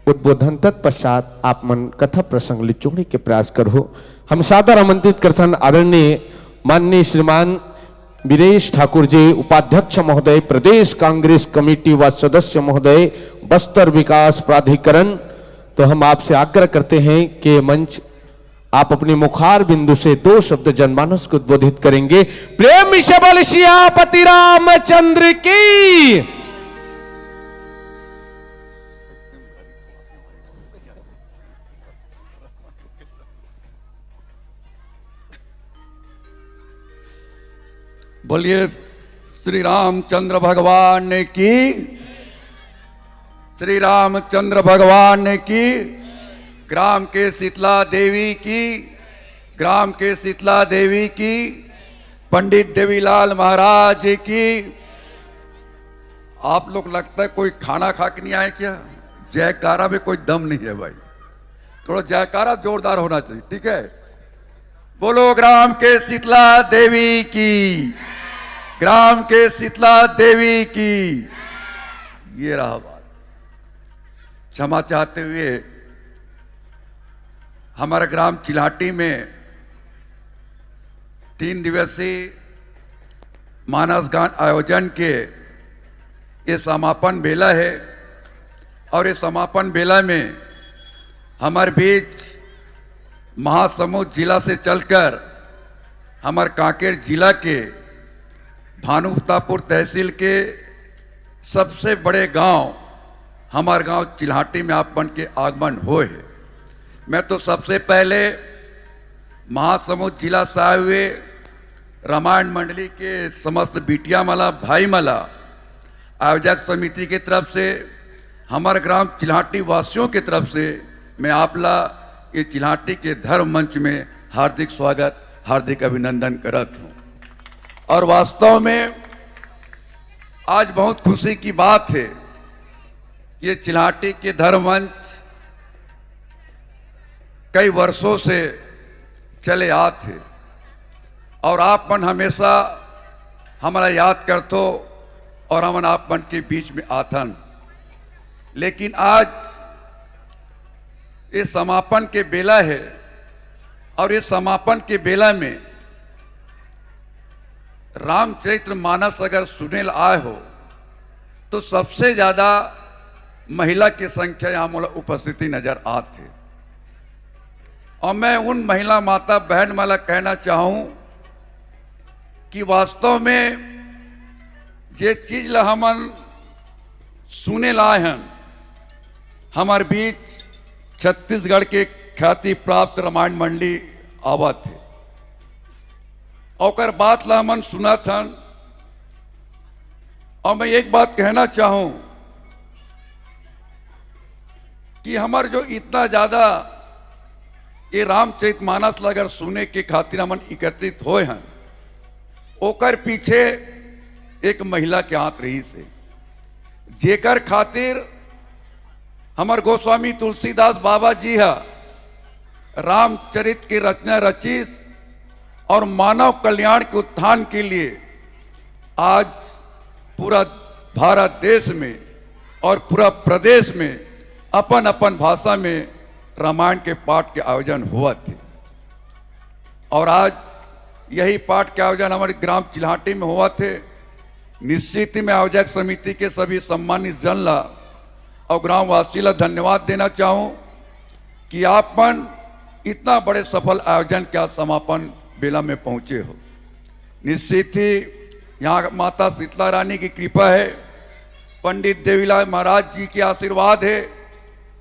उद्बोधन तत्पश्चात आप मन कथा प्रसंग ले जोड़े के प्रयास करो। हम सादर आमंत्रित करथन आदरणीय माननीय श्रीमान वीरेश ठाकुर जी, उपाध्यक्ष महोदय, प्रदेश कांग्रेस कमेटी व सदस्य महोदय, बस्तर विकास प्राधिकरण। तो हम आपसे आग्रह करते हैं कि मंच आप अपने मुखार बिंदु से 2 शब्द जनमानस को उद्बोधित करेंगे। प्रेम से बोल सियापति रामचंद्र की। बोलिए श्री रामचंद्र भगवान की, श्री रामचंद्र भगवान की, ग्राम के शीतला देवी की, ग्राम के शीतला देवी की, पंडित देवीलाल महाराज की। आप लोग लगता है कोई खाना खा के नहीं आए क्या? जयकारा में कोई दम नहीं है भाई, थोड़ा जयकारा जोरदार होना चाहिए, ठीक है? बोलो ग्राम के शीतला देवी की, ग्राम के शीतला देवी की। ये रहा बात। क्षमा चाहते हुए हमारा ग्राम चिल्हाटी में 3 दिवसीय मानस गान आयोजन के ये समापन बेला है, और ये समापन बेला में हमारे बीच महासमुंद जिला से चलकर हमारे कांकेर जिला के भानुप्रतापपुर तहसील के सबसे बड़े गांव हमारे गांव चिल्हाटी में आप बन के आगमन हुए है। मैं तो सबसे पहले महासमुंद जिला से आए हुए रामायण मंडली के समस्त बिटिया मला भाई मला आयोजक समिति की तरफ से, हमारे ग्राम चिल्हाटी वासियों की तरफ से मैं आपला ये चिल्हाटी के धर्म मंच में हार्दिक स्वागत, हार्दिक अभिनंदन करत हूँ। और वास्तव में आज बहुत खुशी की बात है, ये चिल्हाटी के धर्म मंच कई वर्षों से चले आते थे, और आप मन हमेशा हमारा याद करतो और हम आप मन के बीच में आथन। लेकिन आज ये समापन के बेला है, और ये समापन के बेला में रामचरित्र मानस अगर सुने आए हो तो सबसे ज्यादा महिला की संख्या यहाँ मोला उपस्थिति नजर आती। और मैं उन महिला माता बहन वाला कहना चाहूं कि वास्तव में जे चीज ला हमन सुने लाए हैं, हमारे बीच छत्तीसगढ़ के ख्याति प्राप्त रामायण मंडली आवत है, और बात ला हमन सुना था। और मैं एक बात कहना चाहूं कि हमारे जो इतना ज्यादा ये रामचरित मानस अगर सुने के खातिर हमन एकत्रित होए हैं, ओकर पीछे एक महिला के हाथ रही से, जेकर खातिर हमार गोस्वामी तुलसीदास बाबा जी है रामचरित की रचना रचीस, और मानव कल्याण के उत्थान के लिए आज पूरा भारत देश में और पूरा प्रदेश में अपन अपन भाषा में रामायण के पाठ के आयोजन हुआ थे। और आज यही पाठ के आयोजन हमारे ग्राम चिल्हाटी में हुआ थे। निश्चित ही मैं आयोजक समिति के सभी सम्मानित जन ला और ग्रामवासी ला धन्यवाद देना चाहूँ कि आप मन इतना बड़े सफल आयोजन के आज समापन बेला में पहुंचे हो। निश्चित ही यहाँ माता शीतला रानी की कृपा है, पंडित देवीलाल महाराज जी के आशीर्वाद है,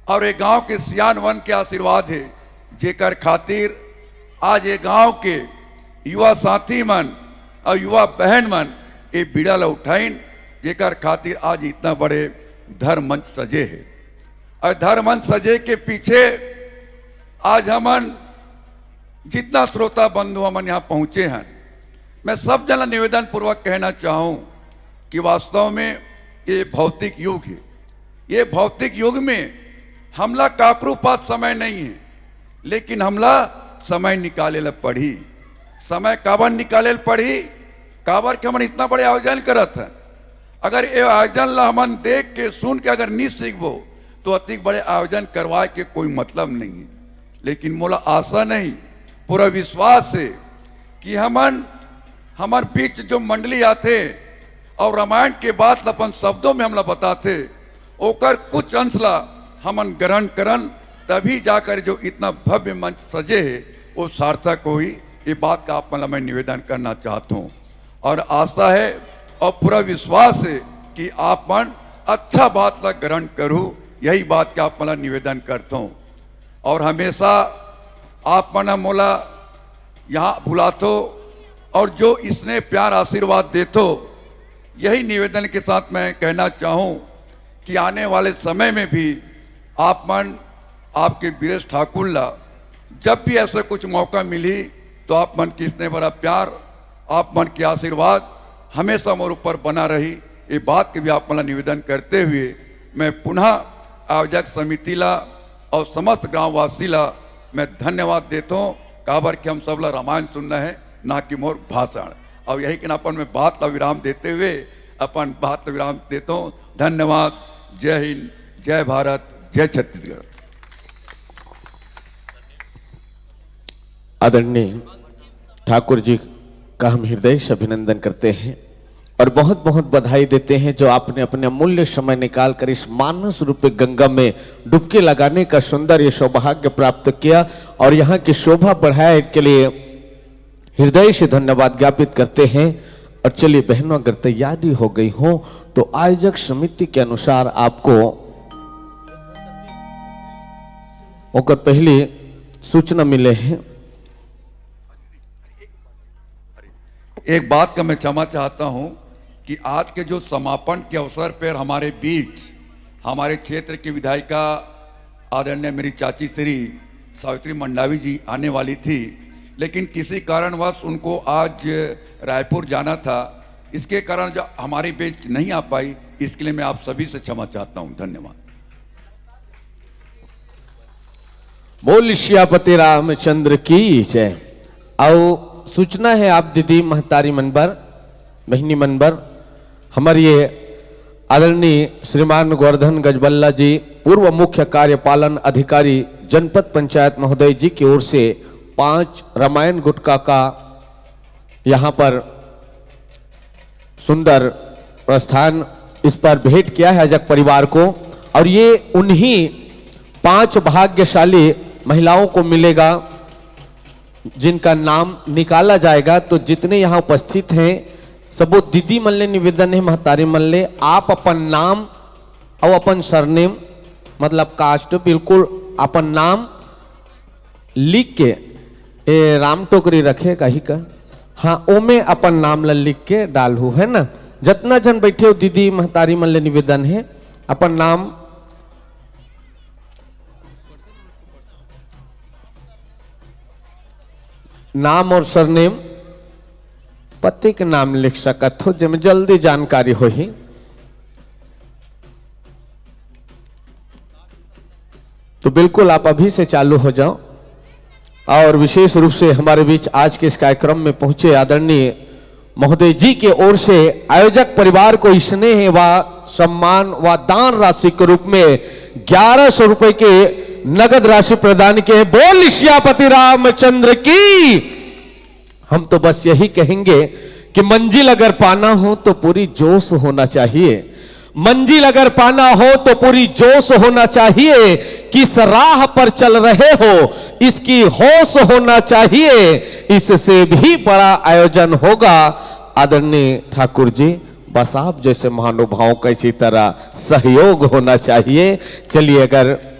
और ये गांव के सियान वन के आशीर्वाद है, जेकर खातिर आज ये गांव के युवा साथी मन और युवा बहन मन ये बीड़ा ला उठाइन, जेकर खातिर आज इतना बड़े धर्म मंच सजे है। और धर्म मंच सजे के पीछे आज हमन जितना श्रोता बंधु हमन यहाँ पहुंचे हैं, मैं सब जना निवेदन पूर्वक कहना चाहूं कि वास्तव में ये भौतिक युग है। ये भौतिक युग में हमला काकरूपात समय नहीं है, लेकिन हमला समय निकाले ला पड़ी। समय काबर निकाले ला पड़ी? काबर के हमन इतना बड़े आयोजन करत है। अगर ये आयोजन ला हमन देख के सुन के अगर नहीं सीखबो तो अति बड़े आयोजन करवाए के कोई मतलब नहीं है। लेकिन मोला आशा नहीं, पूरा विश्वास है कि हमन हमार बीच जो मंडली आते और रामायण के बात अपन शब्दों में हमला बताते, ओकर कुछ अंश ला हमन ग्रहण करन, तभी जाकर जो इतना भव्य मंच सजे है वो सार्थक हुई। ये बात का आप मैं निवेदन करना चाहता हूँ और आशा है और पूरा विश्वास है कि आप मन अच्छा बात ला ग्रहण करूँ, यही बात का आप मैं निवेदन करता हूँ। और हमेशा आप मन मोला यहाँ बुलातो और जो इसने प्यार आशीर्वाद देतो, यही निवेदन के साथ मैं कहना चाहूँ कि आने वाले समय में भी आप मन आपके वीरेश ठाकुर ला जब भी ऐसा कुछ मौका मिली तो आप मन की इतने बड़ा प्यार, आप मन की आशीर्वाद हमेशा मोर ऊपर बना रही। ये बात के भी आप मला निवेदन करते हुए मैं पुनः आयोजक समिति ला और समस्त गांववासी ला मैं धन्यवाद देता हूँ। काबर कि हम सब ला रामायण सुनना है, ना कि मोर भाषण। और यही कि अपन में बात ला विराम देते हुए अपन बात ला विराम देता हूँ। धन्यवाद। जय हिंद, जय भारत, जय छत्तीसगढ़। आदरणीय ठाकुर जी का हम हृदय से अभिनंदन करते हैं और बहुत बहुत बधाई देते हैं जो आपने अपने अमूल्य समय निकालकर इस मानस रूपी गंगा में डुबकी लगाने का सुंदर ये सौभाग्य प्राप्त किया और यहाँ की शोभा बढ़ाए के लिए हृदय से धन्यवाद ज्ञापित करते हैं। और चलिए बहनों, अगर तैयारी हो गई हो तो आयोजक समिति के अनुसार आपको होकर पहले सूचना मिले हैं। एक बात का मैं क्षमा चाहता हूं कि आज के जो समापन के अवसर पर हमारे बीच हमारे क्षेत्र की विधायिका आदरणीय मेरी चाची श्री सावित्री मंडावी जी आने वाली थी, लेकिन किसी कारणवश उनको आज रायपुर जाना था। इसके कारण जो हमारे बीच नहीं आ पाई, इसके लिए मैं आप सभी से क्षमा चाहता हूं। धन्यवाद। बोल श्यापति रामचंद्र की जय। आओ सूचना है आप दीदी महतारी मनबर, बहनी मनबर, हमारे ये आदरणीय श्रीमान गोवर्धन गजबल्ला जी पूर्व मुख्य कार्यपालन अधिकारी जनपद पंचायत महोदय जी की ओर से 5 रामायण गुटका का यहाँ पर सुंदर प्रस्थान इस पर भेंट किया है अजक परिवार को। और ये उन्हीं 5 भाग्यशाली महिलाओं को मिलेगा जिनका नाम निकाला जाएगा। तो जितने यहाँ उपस्थित हैं सबो दीदी मन ले निवेदन है, महतारी मन ले, आप अपन नाम और अपन सरनेम मतलब कास्ट बिल्कुल अपन नाम लिख के राम टोकरी रखे कहीं का, हाँ ओमे अपन नाम ला लिख के डालू है ना। जितना जन बैठे हो दीदी महतारी मन ले निवेदन है अपन नाम और सरनेम पति के नाम लिख सकत हो, जिसमें जल्दी जानकारी हो ही। तो बिल्कुल आप अभी से चालू हो जाओ। और विशेष रूप से हमारे बीच आज के इस कार्यक्रम में पहुंचे आदरणीय महोदय जी के ओर से आयोजक परिवार को स्नेह व सम्मान व दान राशि के रूप में 1100 रुपए के नगद राशि प्रदान किए। बोल श्यापति रामचंद्र की। हम तो बस यही कहेंगे कि मंजिल अगर पाना हो तो पूरी जोश होना चाहिए, मंजिल अगर पाना हो तो पूरी जोश होना चाहिए। किस राह पर चल रहे हो इसकी होश होना चाहिए, इससे भी बड़ा आयोजन होगा। आदरणीय ठाकुर जी, बस आप जैसे महानुभावों का इसी तरह सहयोग होना चाहिए। चलिए, अगर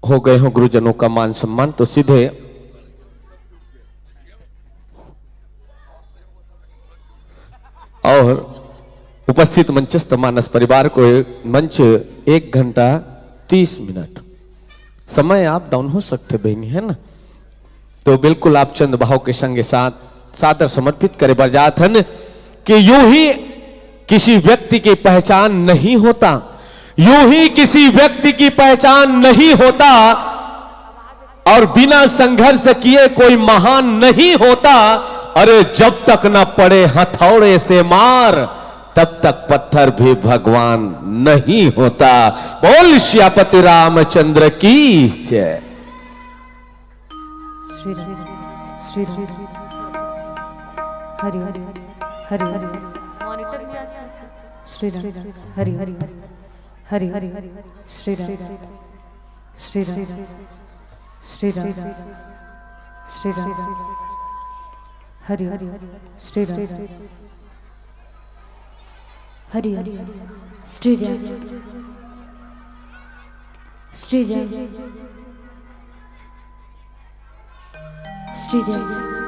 हो गए हो गुरुजनों का मान सम्मान तो सीधे और उपस्थित मंचस्थ मानस परिवार को मंच 1 घंटा 30 मिनट समय आप डाउन हो सकते बहनी है ना। तो बिल्कुल आप चंद भाव के संग साथ सादर समर्पित करे बरजाथन कि यूं ही किसी व्यक्ति की पहचान नहीं होता, यूं ही किसी व्यक्ति की पहचान नहीं होता और बिना संघर्ष किए कोई महान नहीं होता। अरे जब तक न पड़े हथौड़े से मार तब तक पत्थर भी भगवान नहीं होता। बोल श्यापति रामचंद्र की जय। श्री राम श्री राम हरि हरि हरि हरि मॉनिटर में आता है श्री राम हरि हरि हरि हरि श्री राम श्री राम श्री राम श्री राम हरि हरि श्री राम हरि हरि श्री राम श्री राम श्री राम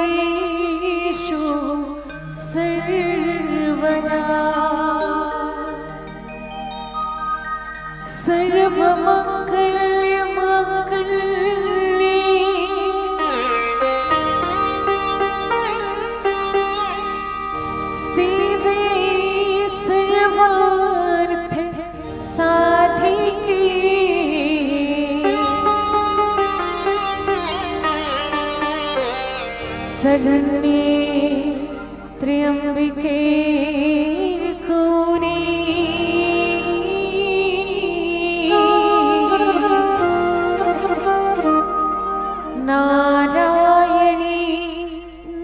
सर्वकार्येषु सर्वदा सर्वमङ्गलमाङ्गल्ये शिवे सर्वार्थ साधिके शरण्ये त्र्यंबके गौरी नारायणी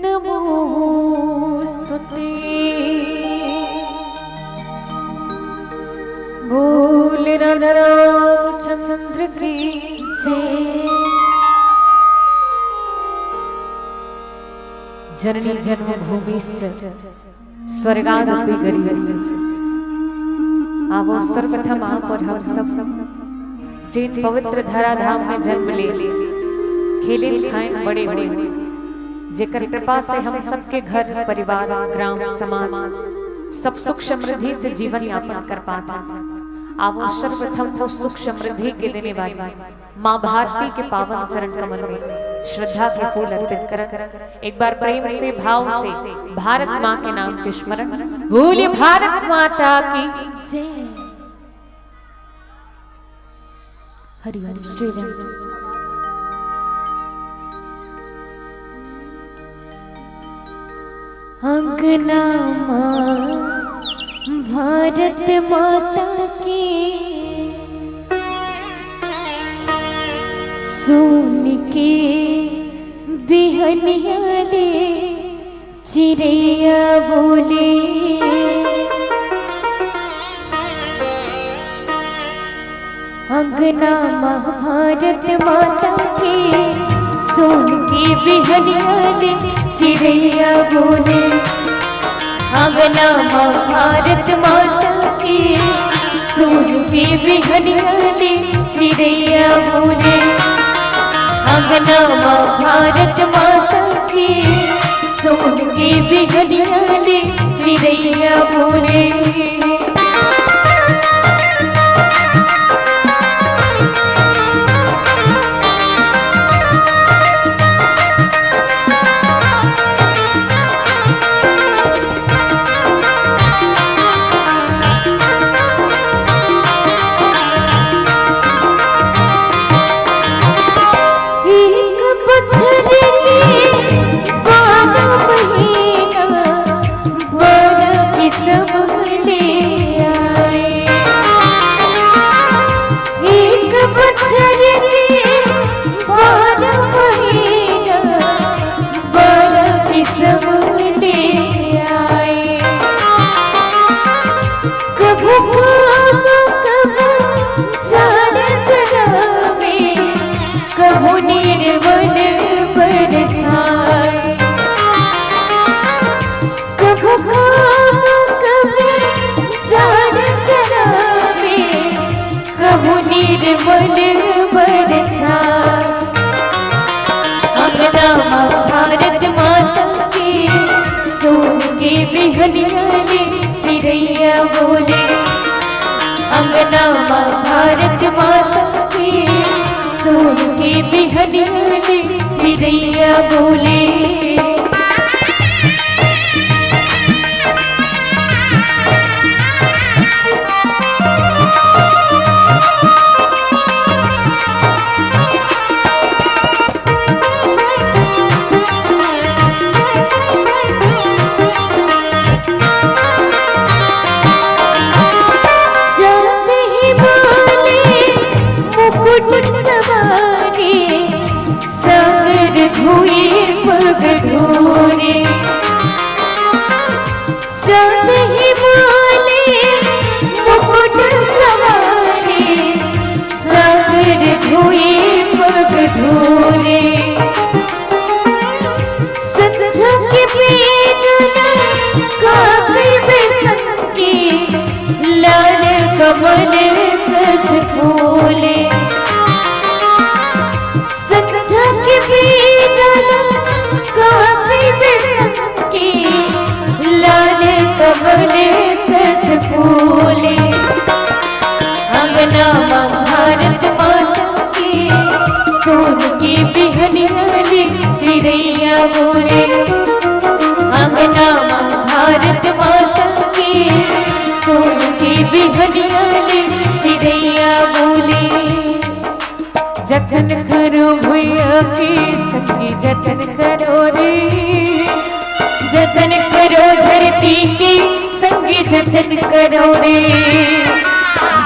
नमोस्तुते। बोल राजा रामचंद्र की जय। जननी जन्मभूमिश्च स्वर्गादपि गरीयसी। आवो सर्वप्रथम आप और हम सब जिन पवित्र धराधाम में जन्म ले खेले खाएं बड़े हुए जेकर कृपा से हम सबके घर परिवार ग्राम समाज सब सुख समृद्धि से जीवन यापन कर पाते हैं। आवो सर्वप्रथम वो सुख समृद्धि के देने वाली माँ भारती के पावन चरण कमल में श्रद्धा के फूल अर्पित कर एक बार प्रेम से भाव से भारत माँ के नाम के स्मरण बोलिए भारत माता की जय। हरि हरि श्री राम। अंगना माँ भारत माता की सोन के बिहनिया रे चिड़ैया बोले अंगना महाभारत माता के सोन के बिहनिया रे चिड़ैया बोले अंगना महाभारत माता के सोन के बिहनिया रे चिड़ैया बोले अंगना महाभारत माता के सोन के बिहनिया रे चिड़ैया बोले। भारत माता के सोन के बिहनिया रे चिड़ैया बोले अंगना भारत माता के सोन के बिहनिया रे चिड़ैया बोले। कमल कस फूले संझा के बीना सोन की बिहनियाली चिड़ैया बोले अंगना भारत माता की सोन की बिहनियाली चिड़ैया बोले जतन करो भैया की संगी जतन करो रे जतन करो धरती की संगी जतन करो रे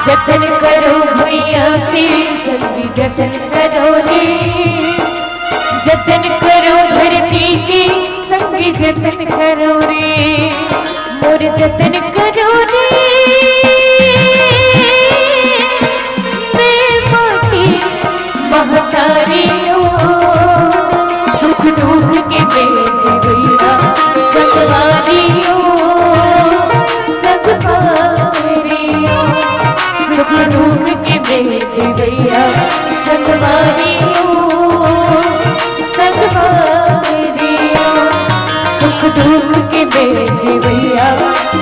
जतन करो भैया की संगी जतन करो रे जतन करो धरती की संगी जतन करो रे मोर जतन करो रे मैं माटी महतारियों सुख दुख के बेटे भैया सगवारियों सगवारियों सुख दुख के बेटे भैया सगवारियों सगवारियों सुख दुख के बेटे भैया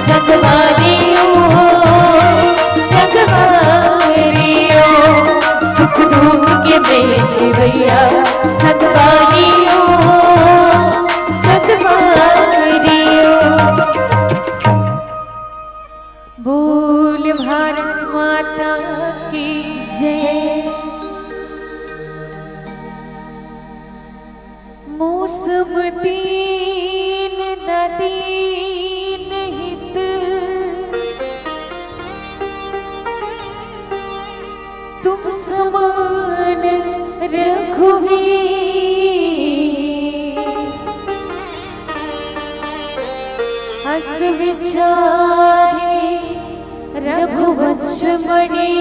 सगवारियों सगवारियों सुख दुख के बेटे भैया सगवारियों सगवारियों बोल भारत माता की जय मौसम दीन नदीन हित तुम समान रघुवीर हस विचारे रघुवंश मणि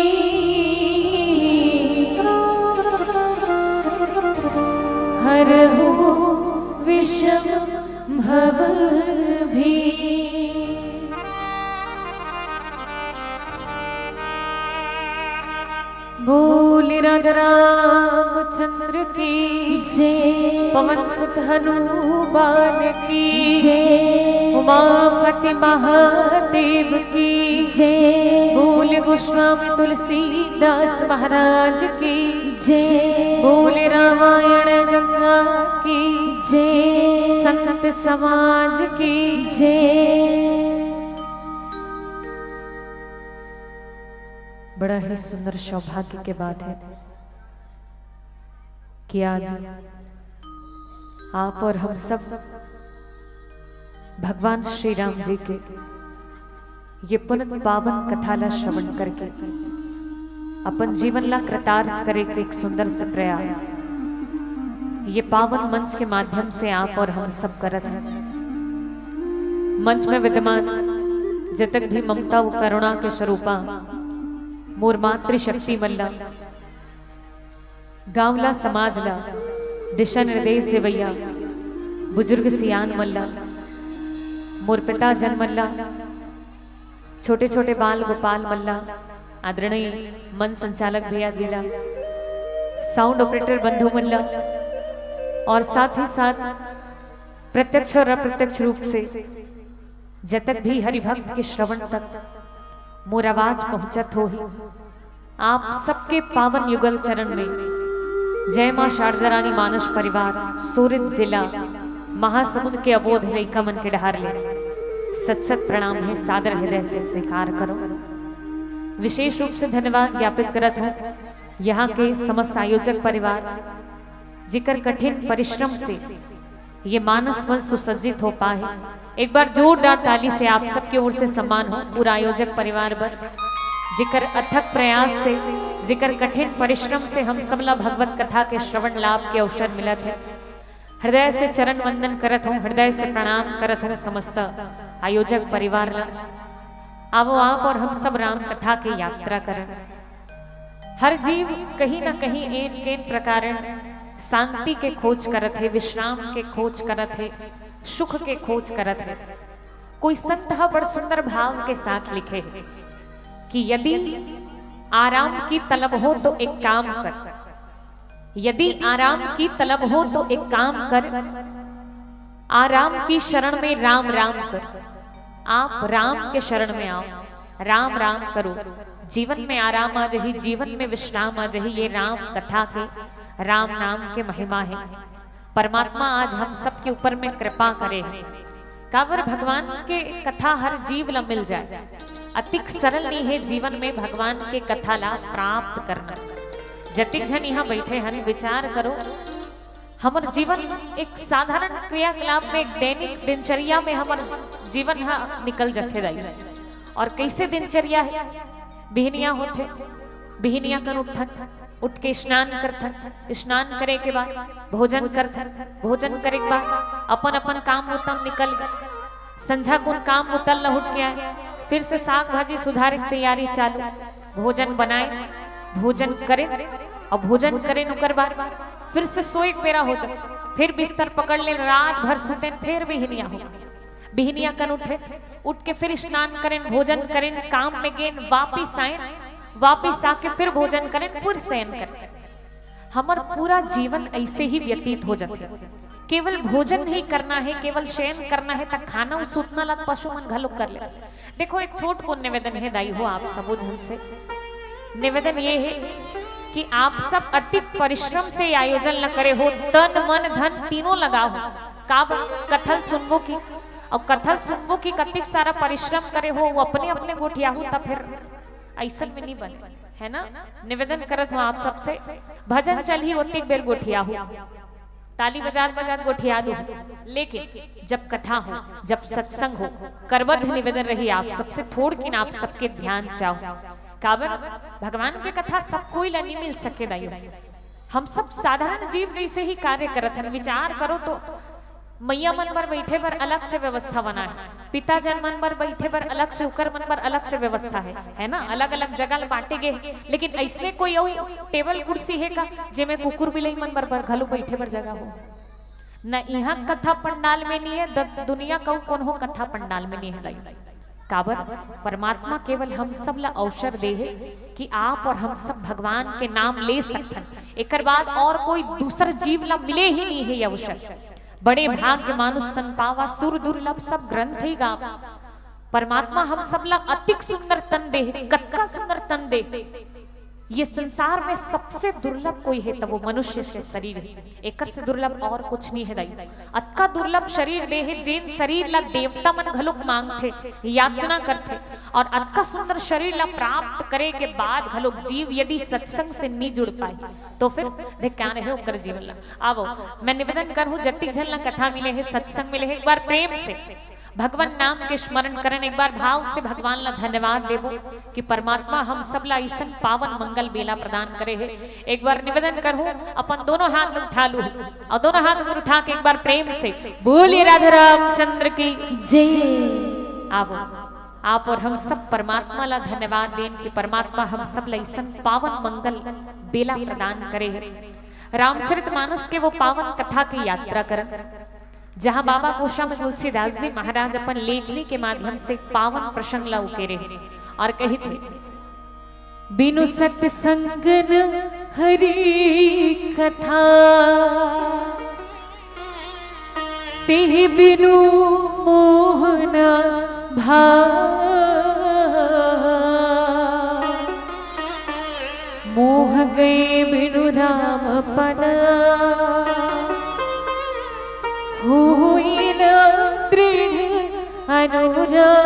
हरहु विषम भव भी बोल राजा रामचंद्र की जय पवन सुत हनुमान की जय उमापति महादेव की जय बोल गोस्वामी तुलसीदास महाराज की जय बोल रामायण गंगा की जय संत समाज की जय। बड़ा ही सुंदर सौभाग्य के बात है कि आज आप और हम सब भगवान श्री राम जी के ये पुनित पावन कथाला श्रवण करके अपन जीवन ला कृतार्थ करे के एक सुंदर से प्रयास ये पावन मंच के माध्यम से आप और हम सब करत हैं। मंच में विद्यमान जतक भी ममता व करुणा के स्वरूपा मोर मातृ शक्ति मल्ला गांवला समाजला दिशा निर्देश देवैया बुजुर्ग सियान मल्ला मोर पिता जन मल्ला छोटे छोटे बाल गोपाल मल्ला आदरणीय मन संचालक भैया जिला साउंड ऑपरेटर बंधु मल्ला और साथ ही साथ प्रत्यक्ष और अप्रत्यक्ष रूप से जतक भी हरिभक्त के श्रवण तक मोर आवाज पहुंचत हो ही आप सबके पावन युगल चरण में जय मां शारदा रानी मानस परिवार सूरत जिला महासमुंद के अबोध लइका मन के डहार ले सत सत प्रणाम है सादर हृदय से स्वीकार करो। विशेष रूप से धन्यवाद ज्ञापित करत हूँ यहाँ के समस्त आयोजक परिवार जिकर कठिन परिश्रम से ये मानस मंच सुसज्जित हो पाए। एक बार जोरदार ताली से आप सबकी ओर से सम्मान हो पूरा आयोजक परिवार पर जिकर अथक प्रयास से जिकर कठिन परिश्रम से हम सबला भगवत कथा के श्रवण लाभ के अवसर मिला थे। हृदय से चरण वंदन करत हूँ हृदय से प्रणाम करत हूँ समस्त आयोजक परिवार ला। आवो आप और हम सब राम कथा की यात्रा करन। हर जीव कहीं न कहीं एक प्रकार शांति के खोज करत है विश्राम के खोज करत है सुख के खोज करत है। कोई संत बड़ सुंदर भाव के साथ लिखे है कि यदि आराम की तलब हो तो एक काम कर, यदि आराम की तलब हो तो एक काम कर, आराम की शरण में राम राम कर। आप राम के शरण में आओ, राम राम करो, जीवन में आराम आ जाही, जीवन में विश्राम आ जाही। ये राम कथा के राम नाम के महिमा है। परमात्मा आज हम सब के ऊपर में कृपा करे है। काबर भगवान के कथा हर जीव ला मिल जाए, अतिक सरल नहीं है जीवन में भगवान के कथा ला प्राप्त करना। जतिक जन यहाँ बैठे हन, विचार करो हमार जीवन एक साधारण क्रियाकलाप में, एक दैनिक दिनचर्या में हमार जीवन यहाँ निकल जाते रही। और कैसे दिनचर्या है, बिहनिया होते, बिहनिया कर उठन, उठ के स्नान करथन, स्नान करे के बाद भोजन करथन, भोजन करे के बाद अपन अपन काम उतम निकल गए, संझा कुन काम उतल न उठ के आए, फिर से साग भाजी सुधारे की तैयारी चालू, भोजन बनाए, भोजन करे और भोजन करे नुकर बाद फिर से सोए बेरा हो जाए, फिर बिस्तर पकड़ ले, रात भर सुते, फिर बिहनिया हो, बिहनिया कर उठे, उठ के फिर स्नान करें, भोजन करें, काम में गेन, वापिस आए, वापिस आके फिर भोजन करें, फिर शयन करें। हमार पूरा जीवन ऐसे ही व्यतीत हो जाता है। केवल भोजन ही करना है, केवल शयन करना है, तक खाना सुतना लग पशु मन घलो कर ले। देखो एक छोट को निवेदन है दाई हो आप सब जन से, निवेदन ये है कि आप सब अति परिश्रम से आयोजन न करे हो, तन मन धन तीनों लगाओ। काब कथल सुनबो की, और कथल सुनबो की कतिक सारा परिश्रम करे हो, वो अपने अपने गोठिया हो, तब फिर ऐसा में नहीं बने, है ना। निवेदन करत हो आप सबसे, भजन चल ही होती बेर गोठिया हो, ताली बजात बजात गोठिया दो, लेकिन जब कथा हो, जब सत्संग हो, करबद्ध निवेदन रही आप सबसे, थोड़ किन आप सबके ध्यान चाहो। काबर भगवान के कथा सब कोई ला नहीं मिल सके दाई, हम सब साधारण जीव जैसे ही कार्य करत हैं। विचार करो तो मैया मन पर बैठे पर अलग से व्यवस्था बना है, पिताजन मन पर बैठे पर अलग से, उकर मन पर अलग से व्यवस्था है ना, अलग अलग जगह बांटे गए। लेकिन ऐसने कोई टेबल कुर्सी है का जिसमें कुकुर बिलाई मन पर घलो बैठे पर जगह हो न। यहाँ कथा पंडाल में नहीं है, दुनिया का कौन हो कथा पंडाल में नहीं है दाई। काबर परमात्मा केवल हम सब ला अवसर दे है कि आप और हम सब भगवान के नाम ले सकते, एक बाद और कोई दूसरा जीव ला मिले ही नहीं है ये अवसर। बड़े भाग्य मानुष तन पावा, सुर दुर्लभ सब ग्रंथ ही गा। परमात्मा हम सब ला अतिक सुंदर तन दे, कत्का सुंदर तन दे। ये संसार में सबसे दुर्लभ कोई है तो वो मनुष्य के शरीर है, एक से दुर्लभ और कुछ नहीं है दाई। अतका दुर्लभ शरीर दे है, जेन शरीर ला देवता मन घलुक मांगथे, याचना करथे, और अतका सुंदर शरीर ला प्राप्त करे के बाद घलुक जीव यदि सत्संग से नहीं जुड़ पाए तो फिर देख क्या रहे होकर जीवन ला। आवो मैं निवेदन करूं, जतिक जन ला कथा मिले है, सत्संग मिले है, एक बार प्रेम से भगवान नाम के स्मरण करन, एक बार भाव से भगवान ला धन्यवाद देवो कि परमात्मा हम सब ला ऐसा पावन मंगल बेला प्रदान करे है। एक बार निवेदन करूं, अपन दोनों हाथ उठा लू और दोनों हाथ ऊपर उठा के एक बार प्रेम से बोलिए राधा रामचंद्र की जय। आवो आप और हम सब परमात्मा ला धन्यवाद दें कि परमात्मा हम सब ला ऐसा पावन मंगल बेला प्रदान करे है। रामचरितमानस के वो पावन कथा की यात्रा करन, जहां बाबा गोस्वामी तुलसीदास जी महाराज अपन लेखनी के माध्यम से पावन प्रसंग ला उकेरे और कही थे, बिनु सत्संग न हरि कथा, तेह बिनु मोहन भाव, मोह गए बिनु राम पद, हुई न दृढ़ अनुराग।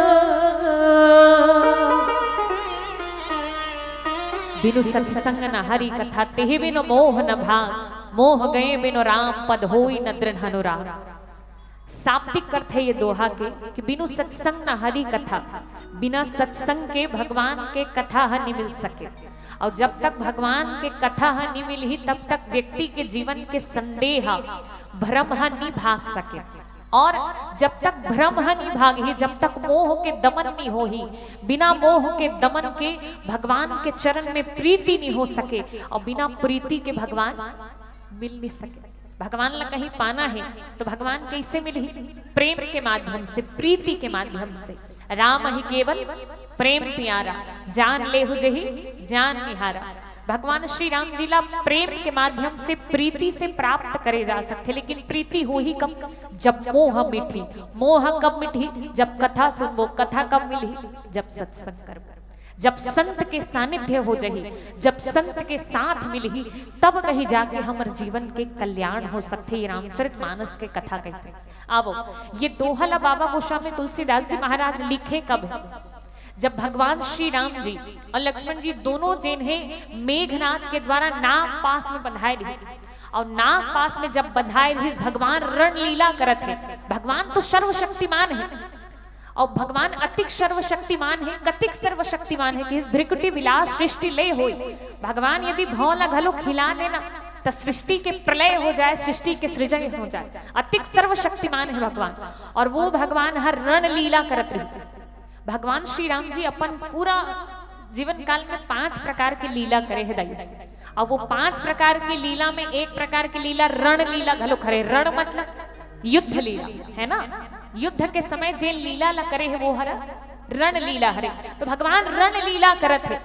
बिनु सत्संग न हरि कथा, तेह बिनु मोह न भाग, मोह गए बिनु राम पद, होई न दृढ़ अनुराग। शाब्दिक अर्थ है ये दोहा के कि बिनु सत्संग न हरि कथा, बिना सत्संग के भगवान के कथा नहीं मिल सके। और जब तक भगवान के कथा नहीं मिली तब तक व्यक्ति के जीवन के संदेह भ्रम नहीं भाग सके। और जब तक भ्रम नहीं भागे, जब तक मोह के दमन नहीं हो ही, बिना मोह के दमन के भगवान के चरण में प्रीति नहीं हो सके, और बिना प्रीति के भगवान मिल नहीं सके। भगवान ला कहीं पाना है तो भगवान कैसे मिले? प्रेम के माध्यम से, प्रीति के माध्यम से। राम ही केवल प्रेम प्यारा, जान ले हो जही जान निहारा। भगवान श्री राम जी ला प्रेम के माध्यम से प्रीति से प्राप्त करे जा सकते, लेकिन प्रीति हो ही कब? जब मोह मिठी। मोह कब मिठी? जब कथा सुनबो। कथा कब मिली? जब सत्संग कर। जब संत के सानिध्य हो जही, जब संत के साथ मिलही, तब कहीं जाके हमर जीवन के कल्याण हो सकते। ये रामचरितमानस के कथा कहते। आवो ये दोहला बाबा गोस्वामी तुलसीदास जी महाराज लिखे कब है? जब भगवान श्री राम जी और लक्ष्मण जी दोनों जिन्हें मेघनाथ के द्वारा नाग पास में बंधाए रही, और नाग पास में जब बंधाए रही भगवान रणलीला करत है। भगवान तो सर्वशक्तिमान है, और भगवान अतिक सर्वशक्तिमान है, कतिक सर्वशक्तिमान है कि इस भ्रिकुटी विलास सृष्टि लय होई। भगवान यदि भौला घलो खिला देना तो सृष्टि के प्रलय हो जाए, सृष्टि के सृजन हो जाए। अतिक सर्वशक्तिमान है भगवान, और वो भगवान हर रणलीला करत रही। भगवान श्री राम जी अपन पूरा जीवन काल में 5 प्रकार की लीला करे है दाई, और वो 5 प्रकार की लीला में एक प्रकार की लीला रण लीला घलो करे। रण मतलब युद्ध लीला है ना, युद्ध के समय जे लीला ला करे है वो हर रण लीला हरे। तो भगवान रण लीला करत है,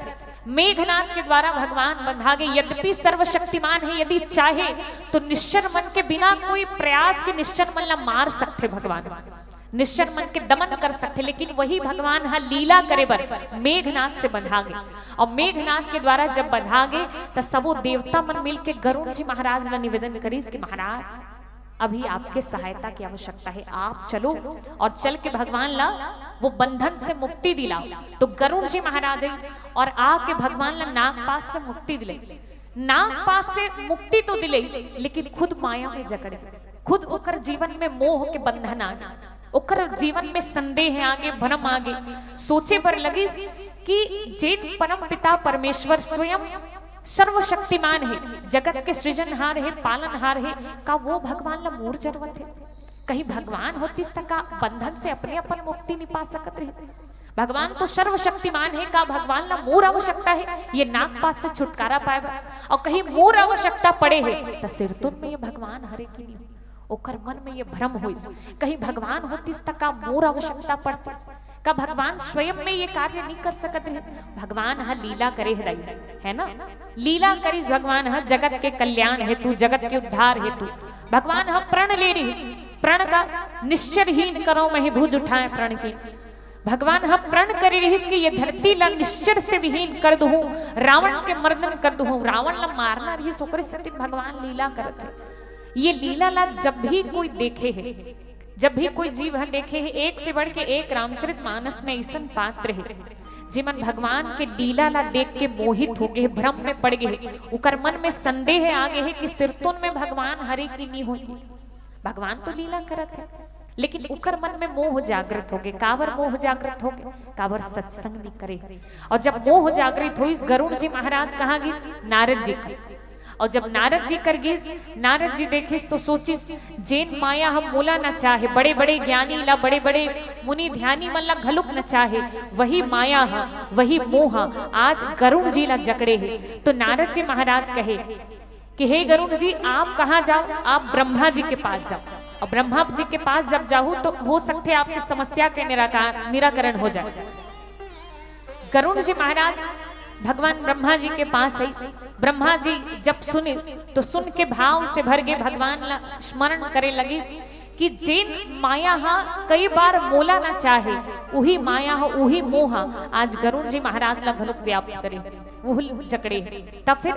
मेघनाथ के द्वारा भगवान बंधा गए। यद्यपि सर्वशक्तिमान है, यदि चाहे तो निश्चर मन के बिना कोई प्रयास के निश्चर मन ला मार सकते भगवान, निश्चर मन के दमन कर सकते, लेकिन वही भगवान हाँ लीला करे बर मेघनाथ से बंधा गए। और मेघनाथ के द्वारा जब बंधा गए तो सबो देवता मन मिल के गरुड़ जी महाराज ला निवेदन करीस कि महाराज अभी आपके सहायता की आवश्यकता है, आप चलो और चल के भगवान ला वो बंधन से मुक्ति दिलाओ। तो गरुड़ जी महाराज और आके भगवान ला नागपास से मुक्ति दिले। नागपास से मुक्ति तो दिले, लेकिन खुद माया में जकड़े, खुद ओकर जीवन में मोह के बंधन आ गए, ओकर जीवन में संदेह आगे, भ्रम आगे। सोचे पर लगी कि जे परम पिता परमेश्वर स्वयं सर्वशक्तिमान है, जगत के सृजनहार है, पालनहार है, का वो भगवान ला मोर जरूरत है? कहीं भगवान होती का बंधन से अपने अपन मुक्ति नहीं पा सकत रहे? भगवान तो सर्वशक्तिमान है, का भगवान ला मोर आवश्यकता है ये नागपास से छुटकारा पाएगा? और कहीं मोर आवश्यकता पड़े है तो सिरतुन में ये भगवान हरे की नहीं, ओकर मन में ये भ्रम हुई। कहीं भगवान होती का मोर आवश्यकता पड़ती, का भगवान स्वयं में ये कार्य नहीं कर सकत रहे? भगवान हाँ लीला करे है ना, लीला करी भगवान हाँ जगत के कल्याण हेतु, जगत के उद्धार हेतु। भगवान हाँ प्रण ले रही, प्रण का निश्चरहीन करो मैं भुज उठाए प्रण की। भगवान हाँ प्रण कर रही कि ये धरती ला निश्चर से विहीन कर दूं, रावण के मर्दन कर दूं, रावण ला मारना रही सोकरे सत्य भगवान लीला करते है। ये लीला ला जब भी कोई देखे है, जब भी कोई जीवन देखे है, एक से बढ़ के एक रामचरितमानस में ऐसा पात्र है जिमन भगवान के लीला ला देख के मोहित हो गए, भ्रम में पड़ गए, उकर मन में संदेह आ गए है कि सिरतुन में भगवान हरे की नहीं हुई। भगवान तो लीला करत है, लेकिन उकर मन में मोह जागृत हो गए। कावर मोह जागृत हो गए? कावर सत्संग नहीं करे। और जब मोह जागृत हुई, गरुड़ जी महाराज कहाँ गए? नारद जी का। और जब नारद जी कर गिस, नारद जी देखिस तो सोचिस जेन माया हम बोला न चाहे, बड़े बड़े ज्ञानी ला, बड़े बड़े मुनि ध्यानी मन ला घलुक न चाहे, वही माया हा, वही मोह आज गरुड़ जी ला जकड़े है। तो नारद जी महाराज कहे कि हे गरुड़ जी आप कहाँ जाओ? आप ब्रह्मा जी के पास जाओ, और ब्रह्मा जी के पास जब जाओ तो हो सकते आपकी समस्या के निराकरण हो जाए। गरुड़ जी महाराज भगवान ब्रह्मा जी के पास आई। ब्रह्मा जी जब सुने तो सुन के भाव से भर गए, भगवान स्मरण करे लगे कि जिन माया हा कई बार मोला ना चाहे, वही माया हा, वही मोह आज गरुड़ जी महाराज ला घलुक व्याप्त करे, वो जकड़े। तब फिर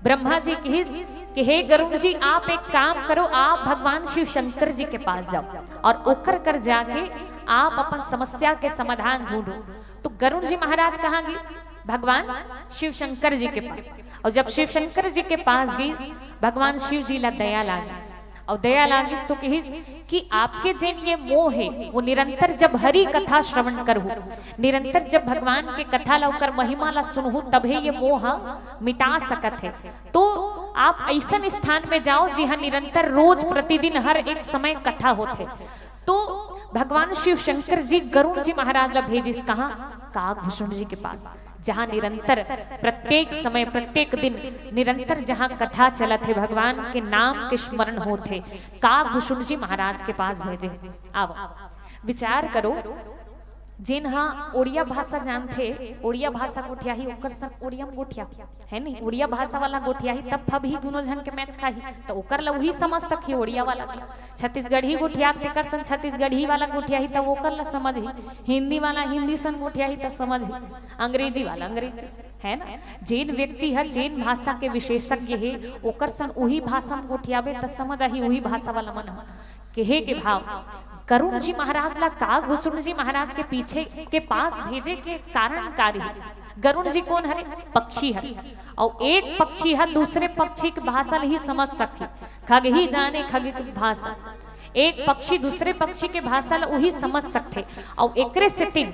ब्रह्मा जी कहिस कि हे गरुड़ जी आप एक काम करो, आप भगवान शिव शंकर जी के पास जाओ और ओकर कर जाके आप अपन समस्या के समाधान ढूंढो। तो गरुड़ जी महाराज कहाँ गए? भगवान शिव शंकर जी के पास। और जब शिव शंकर जी के पास गई, भगवान शिव जी ला दया लागिस, और दया लागिस तो कहिस कि आपके जिन ये मोह है वो निरंतर जब हरि कथा श्रवण करहु, निरंतर जब भगवान के कथा ला ओकर महिमा ला सुनहु, तभी ये मोह मिटा सकत है। तो आप ऐसा स्थान में जाओ जहाँ निरंतर रोज प्रतिदिन हर एक समय कथा होते। तो भगवान शिव शंकर जी गरुड़ जी महाराज ला भेजिस कहाँ? काकभूषण जी के पास, जहाँ निरंतर प्रत्येक समय प्रत्येक दिन निरंतर जहाँ कथा चलत है, भगवान के नाम के स्मरण होते, काकभूषण जी महाराज के पास भेजे। अब विचार करो जिन हाँ ओडिया भाषा जानते, ओडिया भाषा गोठिया ही ओकर सन ओडियम गोठिया है नहीं, ओडिया भाषा वाला गोठिया ही तब फब ही दोनों जन के मैच खाही तो ओकर ला वही समझ सकी ओडिया वाला ला। छत्तीसगढ़ी गोठिया तेकर सन छत्तीसगढ़ी वाला गोठिया ही तब ओकर ला समझ ही, हिंदी वाला हिंदी सन गोठिया ही तब समझ ही, अंग्रेजी वाला अंग्रेजी है ना। जिन व्यक्ति है जिन भाषा के विशेषज्ञ है ओकर सन वही भाषा में गोठियाबे तब समझ आही वही भाषा वाला मन के हे के भाव। करुण जी महाराज ला का घुसुण जी महाराज के पीछे के पास भेजे के कारण कार्य है। गरुण जी कौन हरे? पक्षी है, और एक पक्षी है दूसरे पक्षी की भाषा ही समझ सके, खग ही जाने खग की भाषा, एक पक्षी दूसरे पक्षी के भाषा ला वही समझ सकते। और एकरे से तीन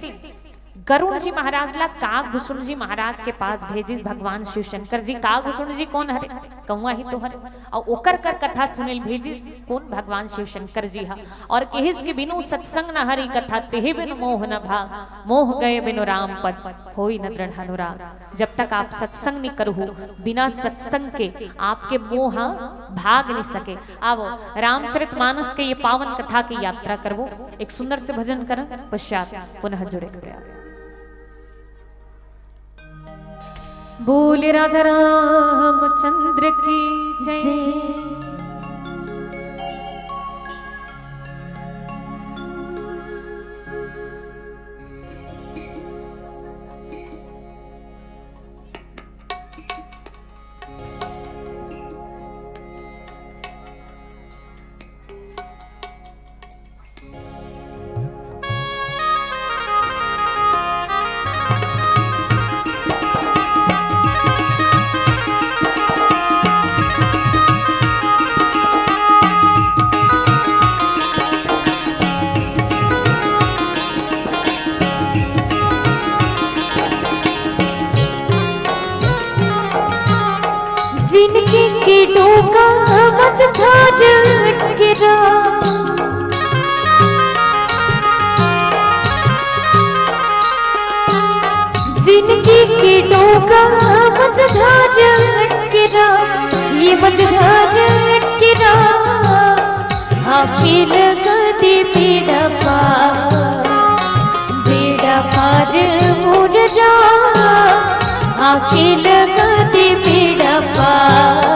गरुण जी महाराज ला काग घुसुण जी महाराज के पास भेजिस भगवान शिव शंकर जी। काग घुसुण जी कौन हरे? कौआ ही तो हरे, और ओकर कर कथा सुनिल भेजिस कौन? भगवान शिव शंकर जी हा। और केहिस के बिनु सत्संग न हरि कथा तेहे बिनु मोह न भाग, मोह गए बिनु राम पद होई न दृढ़ अनुराग। जब तक आप सत्संग नहीं करहु बिना सत्संग के आपके मोह भाग नहीं सके। आवो रामचरितमानस के ये पावन कथा की यात्रा करवो, एक सुंदर से भजन करन पश्चात पुनः जुड़े प्रयास। बोले राजा रामचंद्र की जय। जिनकी कीटों का मझधार गिरा, जिनकी कीटों का मझधार गिरा, ये मझधार गिरा अकेल गति बेड़ा पार, बेड़ा पार मुर्रा अकेल गति बेड़ा पार।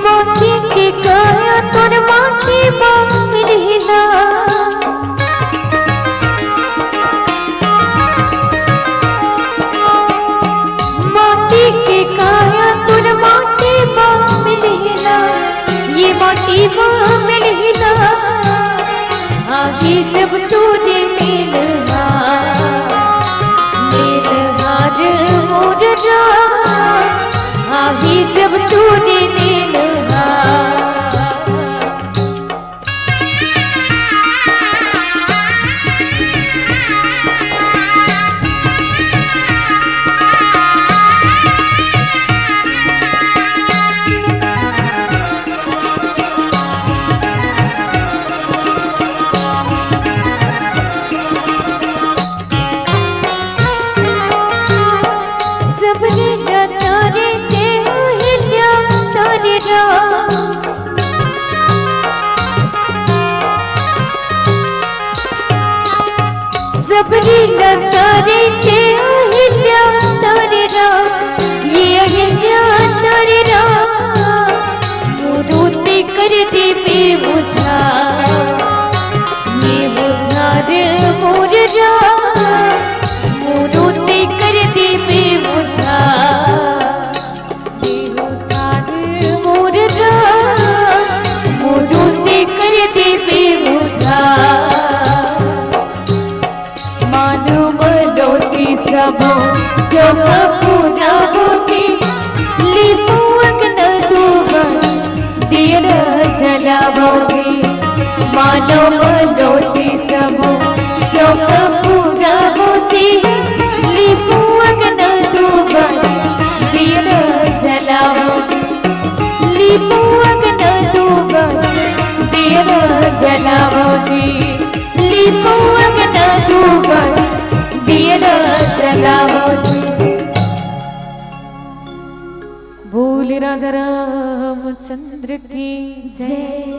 मोती के काया तोर माटी बांग रहिला, माटी के काया तोर माटी बांग रहिला, ये माटी बांग रहिला आगे जब तूने मिलना मिलहार मुर्रा आगे जब तूने मिलना। सबने तारे ते हिल्या तारे रा, सबने तारे ते हिल्या तारे रा, ये हिल्या तारे रा मुरुते कर दे बेउधार, ये उधार मुर्रा मुरुते कर दे बेउधार, ये उधार मुर्रा मुरुते कर दे बेउधार। मानो बलोती सबो चौक पूरा होती, लिपू अग्न दूबा देर जलावोगी। मानो बलोती सबो चौक पूरा होती, लिपू अग्न दूबा देर जलावोगी। जलावो जी लीपो अग्न धूपर दियरा जलावो जी। बोल राजा रामचंद्र की जय।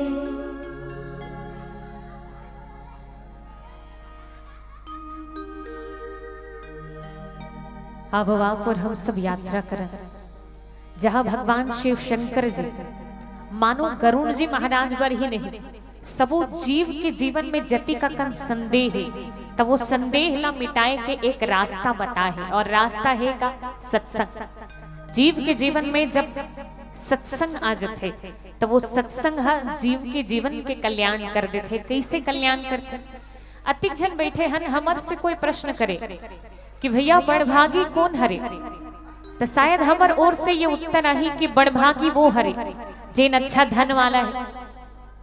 अब आप और हम सब यात्रा करें जहां भगवान शिव शंकर जी मानो गरुण जी महाराज पर ही नहीं सबो जीव के जीवन में जति का कन संदेह है तब वो संदेह ला मिटाए के एक रास्ता बताए और रास्ता है का सत्संग। जीव के जीवन में जब सत्संग आ जाते तो वो सत्संग जीव के जीवन के कल्याण कर देते। कैसे कल्याण करते? अतिक जन बैठे हन हमर से कोई प्रश्न करे कि भैया बड़भागी कौन हरे, तो शायद हमर ओर से ये उत्तर आई कि बड़भागी वो हरे जेन अच्छा धन वाला है,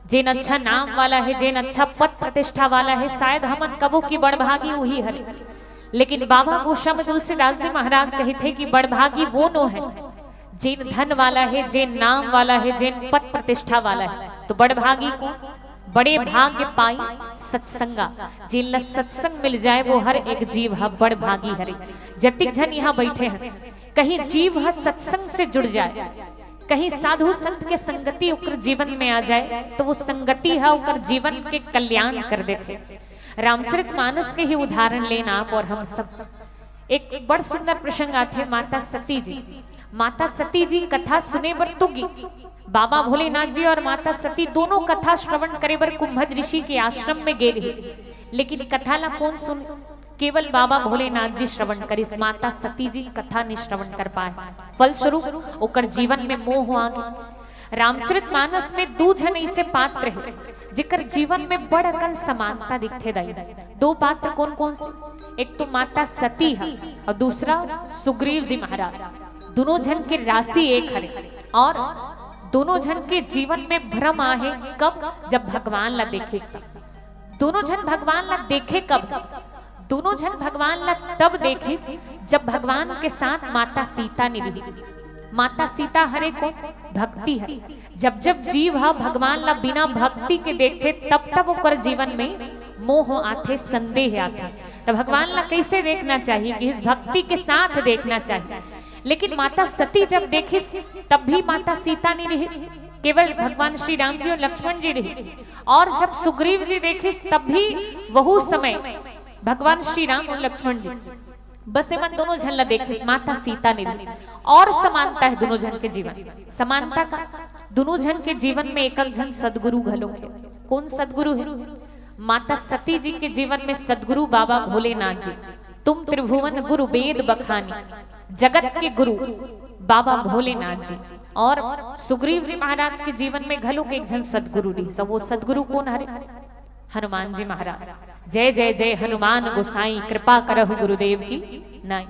जेन अच्छा नाम वाला है, जेन अच्छा पद प्रतिष्ठा वाला है। शायद हमन कबो की बड़भागी वही हरे, लेकिन बाबा गोस्वामी तुलसीदास जी महाराज कहे थे कि बड़भागी वो नो है जेन धन वाला है, जेन नाम वाला है, जेन पद प्रतिष्ठा वाला है। तो बड़भागी को बड़े भाग्य पाई सत्संगा, जिन सत्संग मिल जाए वो हर एक जीव है बड़ भागी हरे। जतिक जन यहाँ बैठे हैं कहीं जीव है सत्संग से जुड़ जाए, कहीं साधु संत के संगति उकर जीवन में आ जाए तो वो संगति है उकर जीवन के कल्याण कर देते। रामचरितमानस के ही उदाहरण लेना आप और हम सब। एक बड़ सुंदर प्रसंग आते माता सती जी। माता सती जी कथा सुने बर तुगी, बाबा भोलेनाथ जी और माता सती दोनों कथा श्रवण करे बर कुंभज ऋषि के आश्रम में गए रही, लेकिन कथा ला कौन सुन? केवल बाबा भोलेनाथ जी श्रवण करिस, माता सती जी कथा नहीं श्रवण कर पाए। फलस्वरूप ओकर जीवन में मोह आ गई। रामचरितमानस में दो जन ऐसे पात्र है जिकर जीवन में बड़ अकल समानता दिखते दाई। दो पात्र कौन कौन से? एक तो माता सती है और दूसरा सुग्रीव जी महाराज। दोनों जन के राशि एक हरे और दोनों जन के जीवन में भ्रम आहे कब? जब भगवान ला देखे दोनों जन भगवान ला देखे कब? दोनों जन भगवान ला तब देखे जब भगवान के साथ माता सीता ने रही। माता सीता हरे को भक्ति है। जब जब जीव हा भगवान ला बिना भक्ति के देखते तब तब ओकर जीवन में मोह आते, संदेह आते। तो भगवान ला कैसे देखना चाहिए कि इस भक्ति के साथ देखना चाहिए। लेकिन माता सती जब देखी तब भी माता सीता नहीं रही, केवल भगवान श्री राम जी और लक्ष्मण जी रही। और जब सुग्रीव जी देखे तब भी वह समय भगवान श्री राम और लक्ष्मण जी बस मन दोनों झन ला देखे, माता सीता ने रही। और समानता है दोनों जन के जीवन। समानता का दोनों जन के जीवन में एक जन सदगुरु घलो है। कौन सदगुरु है? माता सती जी के जीवन में सदगुरु बाबा भोलेनाथ जी। तुम त्रिभुवन गुरु वेद बखानी, जगत के गुरु बाबा भोलेनाथ जी। और सुग्रीव जी महाराज के जीवन में घलो के एक जन सदगुरु रही। सब वो सदगुरु कौन हरे? हनुमान जी महाराज। जय जय जय हनुमान गोसाई, कृपा करहु गुरुदेव की नाई।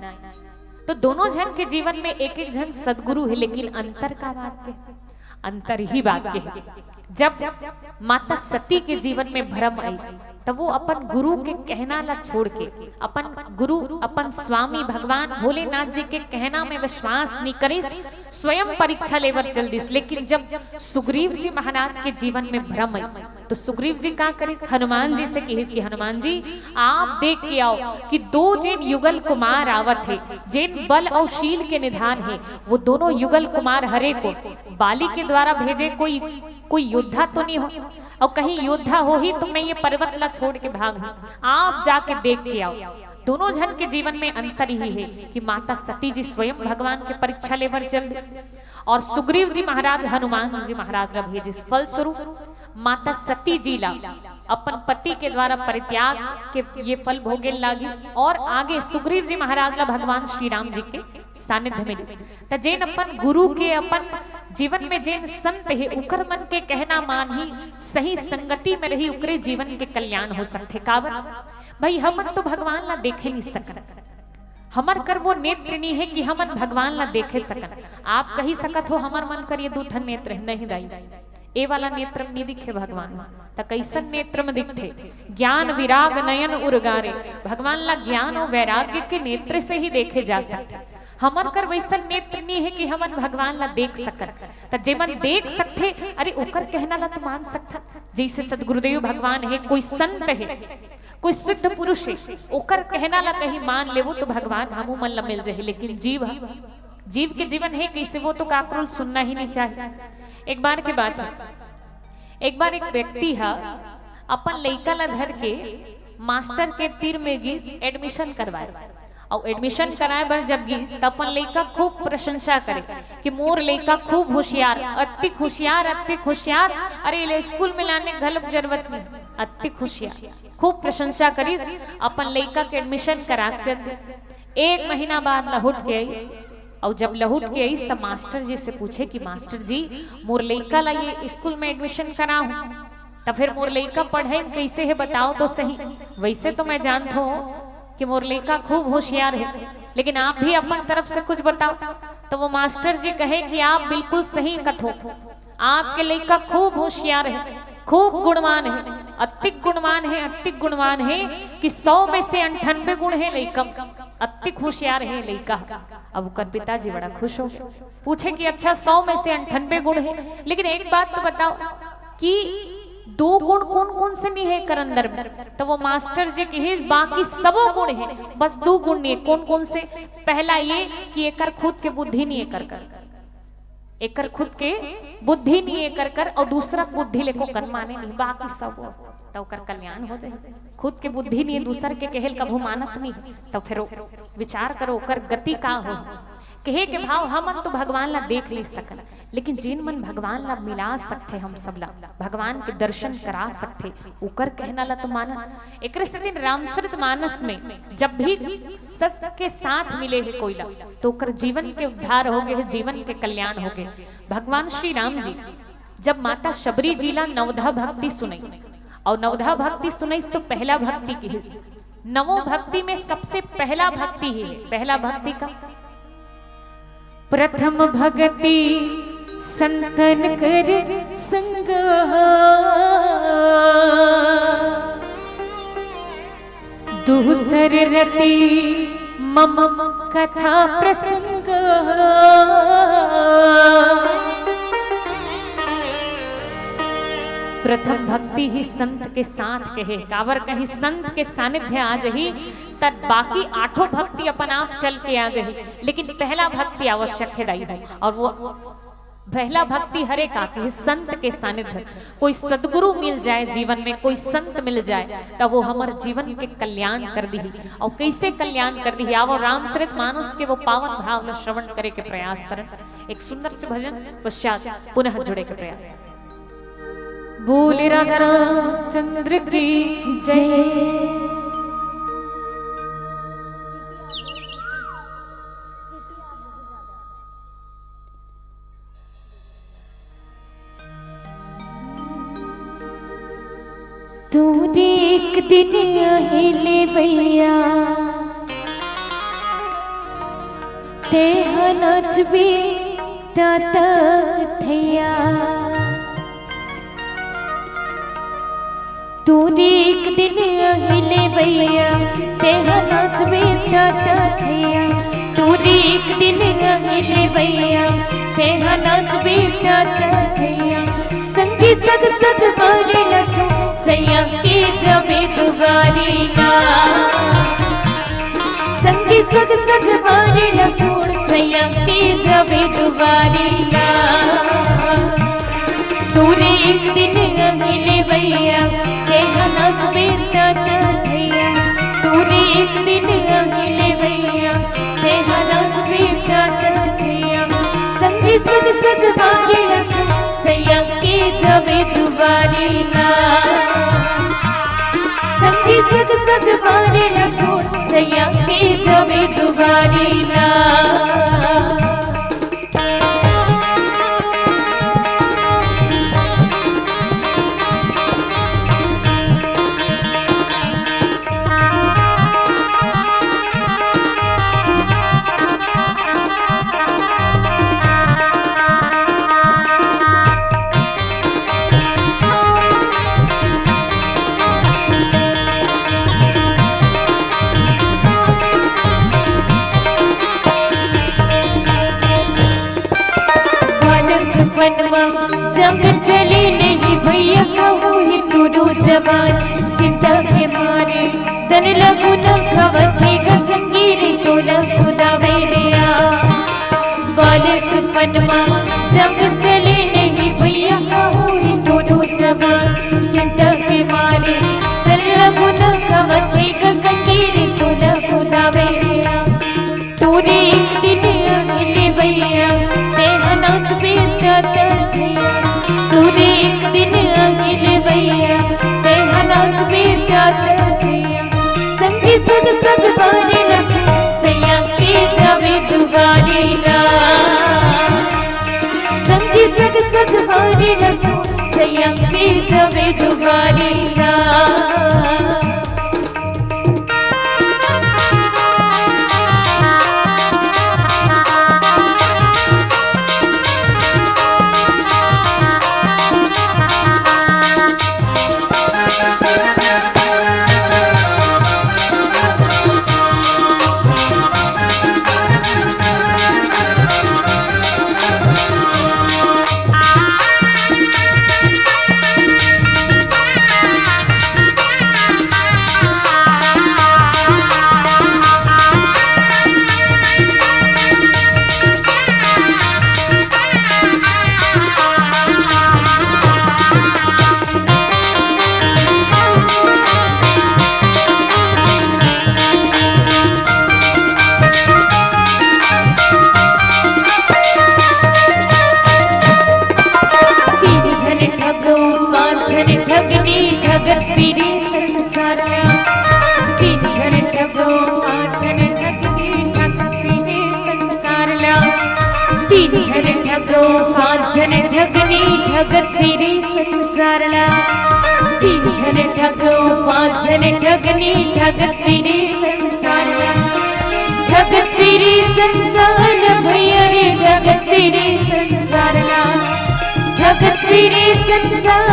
तो दोनों जन के जीवन में एक एक जन सदगुरु है, लेकिन अंतर का बात है, अंतर ही बात है। जब माता सती के जीवन में भ्रम आई तब वो अपन गुरु के कहना ला छोड़ के अपन गुरु अपन स्वामी भगवान भोलेनाथ जी के कहना में विश्वास नहीं करी, स्वयं परीक्षा लेवर चल दिस। लेकिन जब सुग्रीव जी महाराज के जीवन में भ्रम आई तो सुग्रीव जी क्या करी? हनुमान जी से कही कि हनुमान जी आप देख के आओ कि दो जेन युगल कुमार आवत है, जेन बल और शील के निधान है, वो दोनों युगल कुमार हरे को बाली के द्वारा भेजे कोई योद्धा तो नहीं हो, और कहीं योद्धा हो ही तो मैं ये पर्वत ला छोड़ के भाग हूं। आप जाके देख के आओ। दोनों जन के जीवन में अंतर ही है कि माता सती जी स्वयं भगवान के परीक्षा लेवर चल और सुग्रीव जी महाराज हनुमान जी महाराज ला भेजे। फलस्वरूप माता सती जी ला अपन पति के द्वारा परित्याग के ये फल भोगे लागी और आगे सुग्रीव जी महाराज ला भगवान श्री राम जी के सानिध्य में तो जेन अपन गुरु के अपन जीवन में जेन संत है उकर मन के कहना मान ही सही संगति में रही उकरे जीवन के कल्याण हो सकते। काबर भाई हमन तो भगवान ला देखे नहीं सकन, हमर कर वो नेत्र नहीं है कि हमन भगवान ला देखे सकन। आप कही सकत हो हमर मन कर ये दो ठन नेत्र नहीं दाई, ए वाला नेत्र में नहीं दिखे भगवान त कैसन नेत्र में दिखते? ज्ञान विराग नयन उर्गारे। भगवान ला ज्ञान और वैराग्य के नेत्र से ही देखे जा सकते। हमर कर वैसा नेत्र नहीं है कि हमन भगवान ला देख सकत। त जेमन देख सकथे अरे ओकर कहना ला तो मान सकता। जैसे सदगुरुदेव भगवान है, कोई संत है, कोई सिद्ध पुरुष है, ओकर कहना ला कहीं मान लेवो तो भगवान हमू मन ला मिल जाए। लेकिन जीव के जीवन है कैसे, वो तो काकरोल सुनना ही नहीं चाहिए। एक बार की बात है, एक बार एक व्यक्ति है अपन लइका ला धर के मास्टर के तीर में गिस एडमिशन करवाए, और एडमिशन कराए बर जब गिस तो अपन लइका खूब प्रशंसा करे कि मोर लइका खूब होशियार, अति होशियार, अरे ले स्कूल में लाने घलक जरूरत नहीं, अति होशियार, खूब प्रशंसा करी। अपन लइका के एडमिशन करा चल। एक महीना बाद लहुट के आई, और जब लहुट के आई तब मास्टर जी से पूछे कि मास्टर जी मोर लइका ला ये स्कूल में एडमिशन कराऊं, तो फिर मोर लइका पढ़े कैसे है बताओ तो सही। वैसे तो मैं जानता हूँ कि मोर लइका खूब होशियार है, लेकिन आप भी अपन तरफ से कुछ बताओ। तो वो मास्टर जी कहे कि आप बिल्कुल सही कथो, आपके लइका खूब होशियार है, खूब गुणवान है, अति गुणवान है कि 100 में से 98 गुण है लइका, अति होशियार है लइका। अब उनका पिताजी बड़ा खुश हो, पूछे कि अच्छा 100 में से 98 गुण है, लेकिन एक बात तो बताओ कि 2 गुण कौन कौन से नहीं है कर अंदर में। तो वो मास्टर जी कहे बाकी सबो गुण है, बस 2 गुण नहीं है। कौन कौन से? पहला ये कि एकर खुद के बुद्धि नहीं है कर, एकर खुद के बुद्धि नहीं है कर, और दूसरा बुद्धि लेको कर माने नहीं, बाकी सब तो कर कल्याण हो जाए। खुद के बुद्धि नहीं, दूसर के कहल कभू मानत नहीं, तो फिर विचार करो कर गति का हो। कहे के भाव हमन तो भगवान ला देख ले सकन, लेकिन जिन मन भगवान ला मिला सकते, हम सब ला भगवान के दर्शन करा सकते, उकर कहना ला तो मानन। एक दिन रामचरितमानस में जब भी सत्य के साथ मिले है कोई ला, तो उकर जीवन के उद्धार हो गए, जीवन के कल्याण हो गए। भगवान श्री राम जी जब माता शबरी जी ला नवधा भक्ति सुनाई, और नवधा भक्ति सुनाई तो पहला भक्ति की है, नवो भक्ति में सबसे पहला भक्ति है। पहला भक्ति का प्रथम भक्ति संतन कर संग, दूसर रति मम कथा प्रसंग। प्रथम भक्ति ही संत के साथ कहे, कावर कहीं संत के सानिध्य आ जही, तब बाकी 8 भक्ति अपन आप चल के आ जही, लेकिन पहला भक्ति आवश्यक है दाई हो। और वो पहला भक्ति हरे का के संत के सानिध्य, कोई सदगुरु मिल जाए जीवन में, कोई संत मिल जाए, तब वो हमारे जीवन के कल्याण कर दी। और कैसे कल्याण कर दी, आवो रामचरितमानस के वो पावन भाव श्रवण करे के प्रयास करें। एक सुंदर से भजन पश्चात पुनः जुड़े के प्रयास। बोले राजा रामचंद्र की जय। तू एक दिन अहिले भैया ते नचबी तात थैया, तू एक दिन अहिले भैया ते नचबी तात थैया, तू एक दिन अहिले भैया ते नचबी तात थैया। संगी सग सग बारे लखो सैया के जबे दुगारी ना, संगी सग सग बारे लखो सैया के जबे दुगारी ना। तूने एक दिन मिले भैया के नचबे तात थैया, तूने एक दिन मिले भैया के नचबे तात थैया। संगी सग सग बारे लखो सैया के जबे दुबारी ना, संगी सग सग बारे न छोड़ सैया के जबे दुबारी ना। जुगान चिंता के मारे तन लगू न खवती कसंगीरी तोला खुदा मेरा बालक पनमा जब चले नहीं भैया हुई दोनों जबान चिंता के मारे तन लगू न खवती कसंगीरी तोला खुदा मेरा तूने एक दिन अगले भैया तेरा नाच बेचाता भैया तूने एक दिन अगले भैया तेरा नाच बेचाता भैया संगी सग सग बारे लगे सैया के जावे दुबारी संगी सग सग बारे लगे सैया के जावे दुबारी ठगत फिरी संसारला तीन जन ठगो पांच जन ठगनी ठगत फिरी संसारला ठगत फिरी संसार भैया रे ठगत फिरी संसारला ठगत फिरी संसार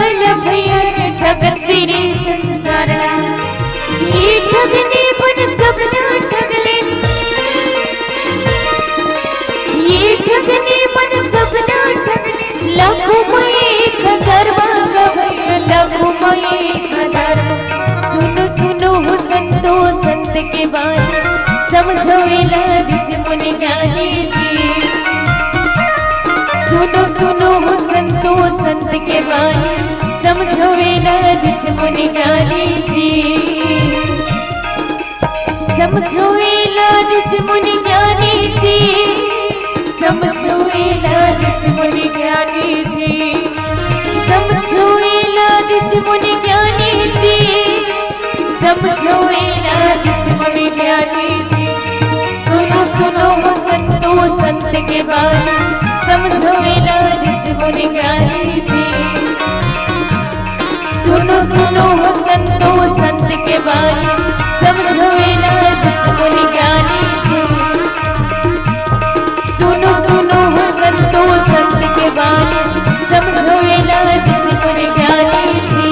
भैया रे ठगत फिरी संसारला ये ठगने बन सब ना ठगले ये ठगने बन सब ना ठगले लघु एक धर्म गवैया लघु एक धर्म सुनो सुनो हो संतो संत के बात समझो ऋषि मुनि ज्ञानी जी सुनो सुनो हो संतो संत के बात समझो ऋषि मुनि ज्ञानी जी समझो ऋषि मुनि ज्ञानी जी समझो ऋषि मुनि ज्ञानी जी समझो ऋषि मुनि ज्ञानी जी समझो ऋषि मुनि ज्ञानी जी सुनो सुनो हो संतो संत के बात समझो ऋषि मुनि ज्ञानी जी सुनो सुनो हो संतो संत के बात समझो ऋषि मुनि ज्ञानी जी सुनो सुनो हो संतो संत के बात समझो ऋषि मुनि ज्ञानी जी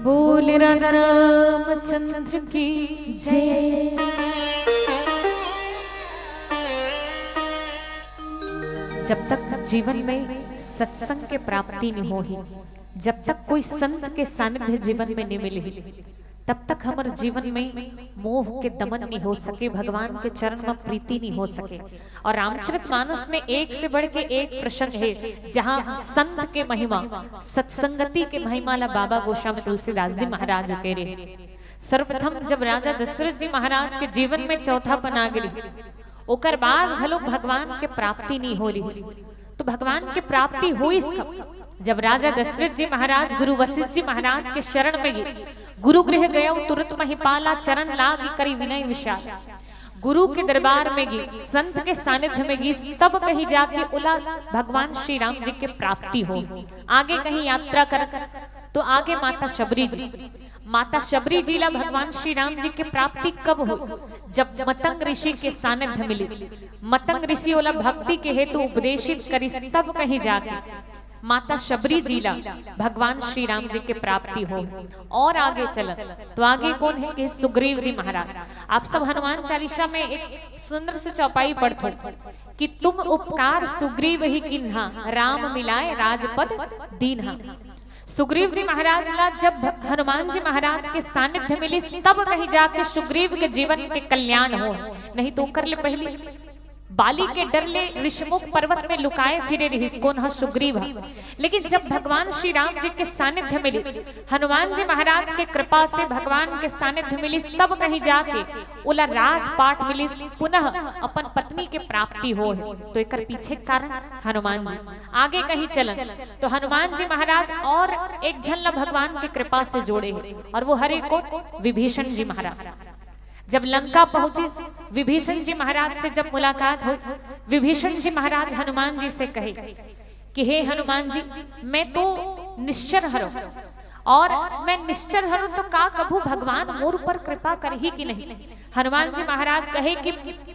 बोल राजा रामचंद्र की जय। जब तक जीवन में सत्संग के प्राप्ति नहीं होही, जब तक कोई संत के सानिध्य जीवन में नहीं मिली, तब तक हमारे जीवन में मोह के दमन नहीं हो सके, भगवान के चरण में प्रीति नहीं हो सके। और रामचरितमानस में एक से बढ़ के एक प्रसंग है जहाँ संत के महिमा, सत्संगति के महिमा ला बाबा गोस्वामी तुलसीदास जी महाराज कह रहे। सर्वप्रथम जब राजा दशरथ जी महाराज के जीवन में चौथापन आ गई, ओकर बाद हलो भगवान के प्राप्ति नहीं हो रही, तो भगवान के प्राप्ति हुई जब राजा दशरथ जी महाराज गुरु वशिष्ठ जी महाराज के शरण में गए। गुरु गृह गया तुरंत महिपाला चरण लाग करी विनय विशाल। गुरु के दरबार में गई, संत के सानिध्य में गई, तब कहीं जाके उला भगवान श्री राम जी के प्राप्ति हो। आगे कहीं यात्रा कर तो आगे माता शबरी जी ला भगवान श्री राम जी के प्राप्ति कब हो? जब मतंग ऋषि के सानिध्य मिले, मतंग ऋषि वाला भक्ति के हेतु उपदेशित करी, तब कहीं जाके माता शबरी जी ला भगवान श्री राम जी के प्राप्ति हो। और आगे चल तो आगे कौन है कि सुग्रीव जी महाराज। आप सब हनुमान चालीसा में एक सुंदर से चौपाई पढ़ते कि तुम उपकार सुग्रीव ही किन्हा, राम मिलाए राजपद दीन्हा। सुग्रीव जी महाराज ला जब हनुमान जी महाराज के सानिध्य मिली तब कहीं जाके सुग्रीव के जीवन के कल्याण हो, नहीं तो कर ले पहली बाली के डर ले ऋषमुख पर्वत में लुकाए फिरे रही कौन है सुग्रीव है। लेकिन जब भगवान श्री राम जी के सानिध्य मिली, हनुमान जी महाराज के कृपा से भगवान के सानिध्य मिली, तब कहीं जाके ओला राजपाट मिली, पुनः अपन पत्नी के प्राप्ति हो है। तो एक पीछे कारण हनुमान जी आगे कहीं चलन तो हनुमान जी महाराज और एक झल्ला भगवान की कृपा से जोड़े हैं, और वो हरे को विभीषण जी महाराज। जब लंका पहुंचे विभीषण जी महाराज से जब मुलाकात हुई, विभीषण जी महाराज हनुमान जी से कहे कि हे हनुमान जी, मैं तो निश्चर हरो और मैं निश्चर हरो तो का कभू भगवान मोर पर कृपा कर ही कि नहीं। हनुमान जी महाराज कहे कि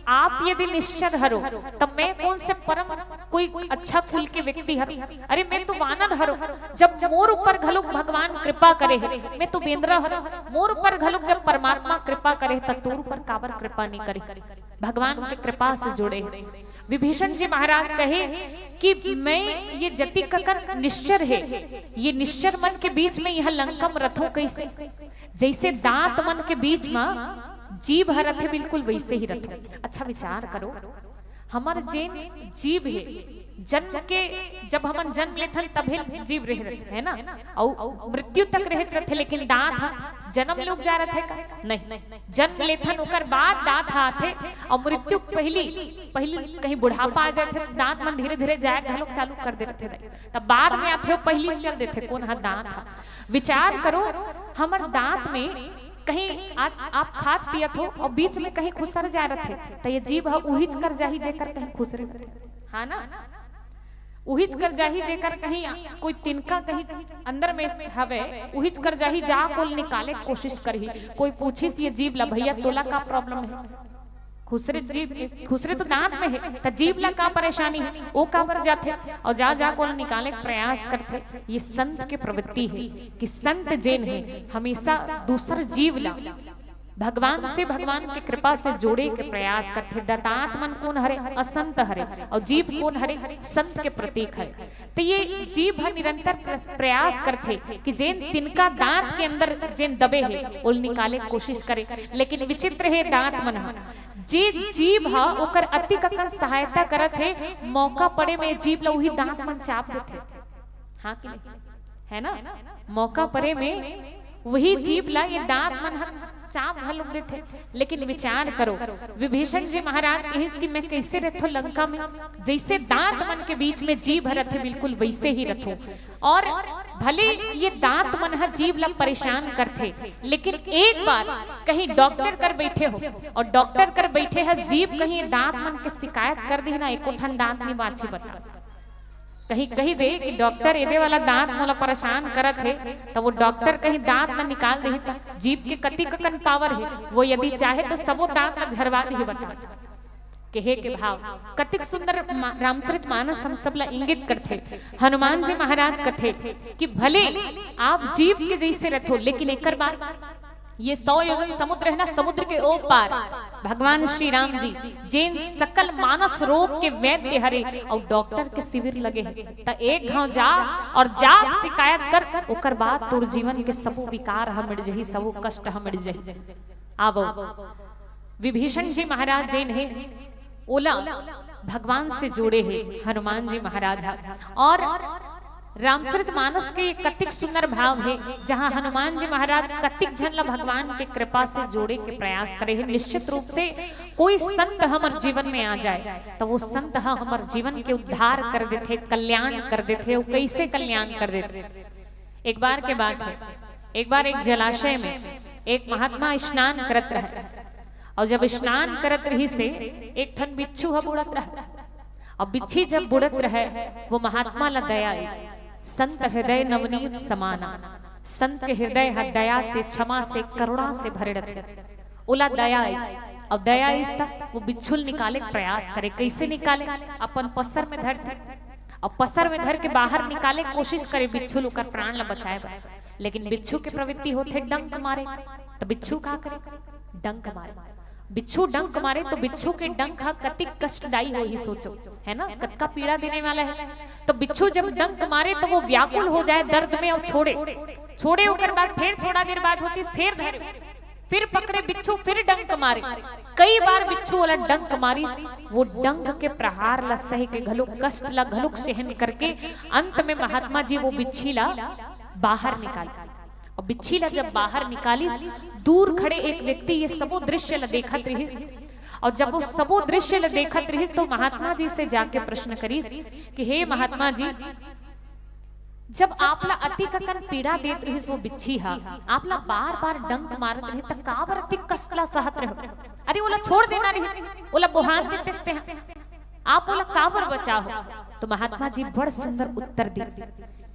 आप यदि निश्चर हरो तब मैं कौन से परम कोई अच्छा कुल के व्यक्ति हरो, अरे मैं तो वानर हरो, जब मोर ऊपर घलुक भगवान कृपा करे है, मैं तो बेंद्रा हरो, मोर ऊपर घलुक जब परमात्मा कृपा करे तब तोर ऊपर काबर कृपा नहीं करे, भगवान के कृपा से जुड़े। विभीषण जी महाराज कहे कि मैं ये जति ककर निश्चर है, ये निश्चर मन के बीच में यह लंकम रथों कैसे, जैसे दांत मन के बीच में जीभ रथ है बिल्कुल वैसे ही रथ। अच्छा विचार करो, हमार जेन जीभ है, जन्म के जब हम जन्म लेथन तभी जीव रह रहे है ना, और मृत्यु तक रह रहे, लेकिन दांत जन्म लोग जा रहे का नहीं, जन्म लेथन ओकर बाद दांत हाथे, और मृत्यु पहली कहीं बुढ़ापा आ जाते तो दांत मन धीरे धीरे जाए घलोक चालू कर देते थे, तब बाद में आते पहली चल देते कौन हा दांत हा। विचार करो, हमार दांत में कहीं आप खाद पियत हो और बीच में कहीं खुसर जा रहे थे, तो ये जीभ है उहिच कर जाही जेकर कहीं खुसरे हाँ ना, उहिच कर जाही जेकर कहीं कोई तिनका कहीं अंदर में हवे, उहिच कर जाही जा कोल निकाले कोशिश करही, कोई पूछिस ये जीभ ला भैया तोला का प्रॉब्लम है, खुसरे जीभ खुसरे तो दांत में है, तो जीभ ला का परेशानी है, वो का पर जाते और जा कोल निकाले प्रयास करते। ये संत के प्रवृत्ति है कि संत जेन है हमेशा दूसर जीव ला भगवान से भगवान की कृपा से जोड़े के प्रयास करते। दांत मन कौन हरे, असंत हरे, और जीभ कौन हरे, संत के प्रतीक है। तो ये जीभ निरंतर प्रयास करते कि जेन तिनका दांत के अंदर जेन दबे है उल निकाले कोशिश करे, लेकिन विचित्र है दांत मन जे जीभ है ओकर अति ककर सहायता करत है, मौका पड़े में जीभ ला वही दांत मन चाप देते, हाँ कि नहीं है ना, मौका पड़े में वही जीभ ला ये दांत मन चाप घलुक देते। लेकिन विचार करो, विभीषण जी महाराज कहे कि मैं कैसे रहूं लंका में, जैसे दांत मन के बीच में जीभ रथे बिल्कुल वैसे ही रथो, और भले ये दांत मन जीभ ला परेशान करते, लेकिन एक बार कहीं डॉक्टर कर बैठे हो और डॉक्टर कर बैठे है जीभ कहीं दांत मन के शिकायत कर दी ना, एको ठन दांत नहीं बाछी बता, कहीं कही दे कि डॉक्टर एदे वाला दांत मोला परेशान करत है, तो वो डॉक्टर कहीं दांत ना निकाल दे, जीभ के कति कन पावर है, वो यदि चाहे तो सबो दांत ना झरवा दे बता कहे के भाव। कतिक सुंदर रामचरित मानस हम सब ला इंगित करते। हनुमान जी महाराज कथे कि भले आप जीभ के जैसे रथो, लेकिन एक बार ये 100 योजन समुद्र है ना, समुद्र के ओ पार भगवान श्री राम जी जेन सकल मानस रोग के वैद्य हरे और डॉक्टर के शिविर लगे हैं, त एक घाव जा और जा शिकायत कर, ओकर बाद तोर जीवन के सबो विकार हम मिट जही, सबो कष्ट हम मिट जही। आवो विभीषण जी महाराज जेन है ओला भगवान से जोड़े हैं हनुमान जी महाराज, और रामचरित मानस के कतिक सुंदर भाव है जहां हनुमान जी महाराज कतिक झन ला भगवान के कृपा से जोड़े के प्रयास करे हैं। निश्चित रूप से कोई संत हमारे जीवन में आ जाए तो वो संत हमारे जीवन के उद्धार कर देते, कल्याण कर देते। वो कैसे कल्याण कर देते, एक बार के बात है, एक बार एक जलाशय में एक महात्मा स्नान करत रहे, और जब स्नान करत रही से एक ठन बिच्छू बुड़त रहे, और बिच्छी जब बुड़त रहे वो महात्मा ला दया, संत हृदय नवनीत समाना, संत के हृदय दया से, क्षमा से, करुणा से भरे रहते, उला दया। और दया इस तक वो बिच्छुल निकाले प्रयास करे, कैसे निकाले, अपन पसर में धरते, और पसर में धर के बाहर निकाले कोशिश करे बिच्छुल ओकर प्राण ला बचाए, लेकिन बिच्छू के प्रवृत्ति होते डंक मारे, तो बिच्छू का करे, डंक मारे। बिच्छू डंक मारे तो बिच्छू के डंक हा कति कष्टदायी हो ही सोचो, है ना, कतका पीड़ा देने वाला है। तो बिच्छू जब डंक मारे तो वो व्याकुल हो जाए दर्द में और छोड़े होकर बाद फिर थोड़ा देर बाद होती फिर धरे, फिर पकड़े बिच्छू, फिर डंक मारे। कई बार बिच्छू वाला डंक मारी, वो डंक के प्रहार ला सह के घलुक कष्ट ला घलुक सहन करके अंत में महात्मा जी वो बिच्छी ला बाहर निकाली। और बिच्छी ला जब बाहर निकाली, दूर खड़े एक व्यक्ति ये सबो दृश्य ला देखत रही, और जब वो सबो दृश्य ला देखत रही तो महात्मा जी से जाके प्रश्न करीस कि हे महात्मा जी, जब आपला अति ककन पीड़ा देत रही वो बिच्छी हा, आपला बार बार डंक मारत रही त काबर अति कष्ट ला सहत रहे? अरे ओला छोड़ देना रही, ओला बुहान देते हैं, आप ओला काबर बचाओ? तो महात्मा जी बड़ सुंदर उत्तर दी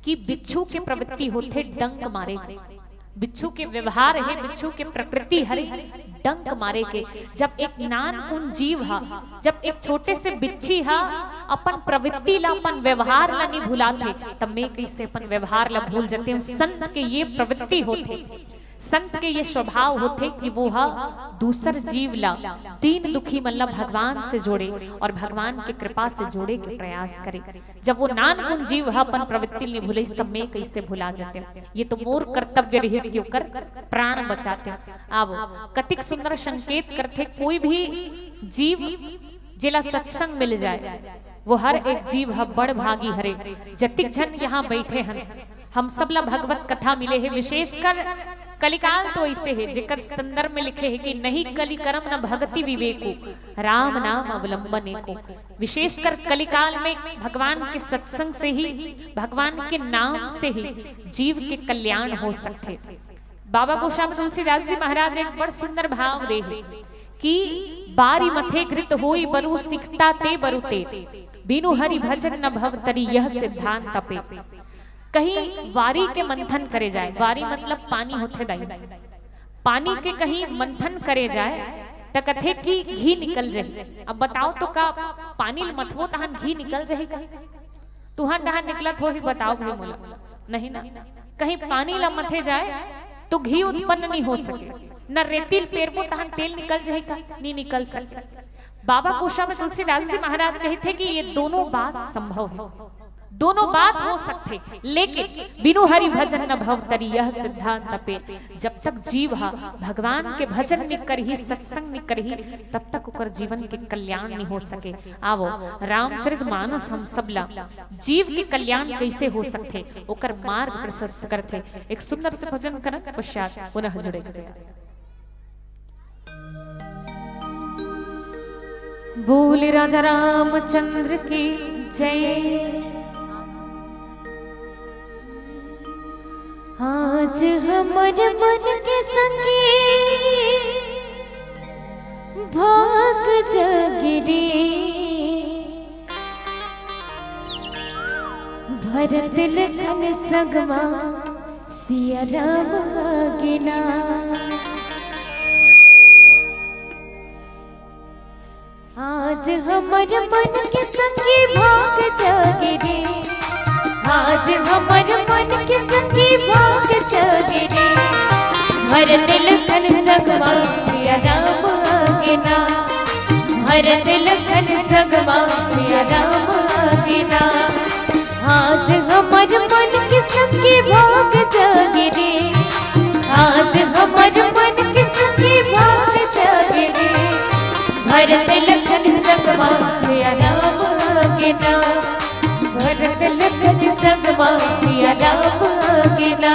कि बिच्छू के प्रवृत्ति होते डंक मारे, बिच्छू के व्यवहार है, बिच्छू के प्रकृति हरे डंक मारे के। जब एक नानकुन जीव हा, जब एक छोटे से बिच्छी हा अपन प्रवृत्ति ला, अपन व्यवहार ला नहीं भुलाते, तब मैं कैसे अपन व्यवहार ला भूल जाते हूँ। संत के ये प्रवृत्ति होते, संत के ये स्वभाव होते कि वो हा दूसर जीव ला, दीन दुखी मन ला भगवान से जोड़े और भगवान के कृपा से जोड़े के प्रयास करे। जब वो नानकुन जीव हा अपन प्रवृत्ति नहीं भूले, तब मैं कैसे भुला जाते हैं। ये तो मोर कर्तव्य रही के ऊपर प्राण बचाते हैं। अब कतिक सुंदर संकेत करते, कोई भी जीव जिला सत्संग मिल जाए, वो हर एक जीव हा बड़ भागी हरे। जतिक जन यहाँ बैठे हैं, हम सब ला भगवत कथा मिले है, विशेषकर कलिकाल तो ऐसे है जेकर संदर्भ में लिखे है कि नहीं कलि करम न भगति विवेको, राम नाम अवलंबने को। विशेषकर कलिकाल में भगवान के सत्संग से ही, भगवान के नाम से ही जीव के कल्याण हो सकते। बाबा गोस्वामी तुलसीदास जी महाराज एक बड़ सुंदर भाव दे है कि बारी मथे घृत होई बरु सिखता ते बरुते, बिनु हरि भजन न भव तरी यह सिद्धांत तपे। कहीं वारी के मंथन करे जाए, वारी मतलब पानी होते दाई, पानी के कहीं मंथन करे जाए त कथे की घी निकल जाए। अब बताओ तो का पानी मथबो तहन घी निकल जाएगा? तुहन डहान निकलत हो ही बताओ भी मोला नहीं ना। कहीं पानी ला मथे जाए तो घी उत्पन्न नहीं हो सके, न रेतिल पेरबो तहन तेल निकल जाएगा, नहीं निकल सके। बाबा गोस्वामी तुलसीदास जी महाराज कहे थे कि ये दोनों बात संभव है, दोनों बात हो सकते, लेकिन बिनु हरि भजन न भव तरी यह सिद्धांत तपे। जब तक जीव हा भगवान के भजन नहीं करही, सत्संग नहीं करही, तब तक ओकर जीवन के कल्याण नहीं हो सके। आवो रामचरितमानस हम सब ला जीव के कल्याण कैसे हो सकते, ओकर मार्ग प्रशस्त करते। एक सुंदर से भजन कर पश्चात पुनः जुड़े। बोल राजा रामचंद्र की जय। आज हमर मन के संगे भाग जगरे, भरत लखन सगमा सिया राम गिना। आज हमर मन के संगे भाग जगरे, आज हमर मन के संगे भाग जगरे, भरत लखन सगमा सिया राम गिना, भरत लखन सगमा सिया राम गिना। आज हमर मन के संगे भाग जगरे, आज हमर मन के संगे भाग जगरे, भरत लखन सगमा सिया राम गिना, भरत लखन सगमा सिया राम गिना।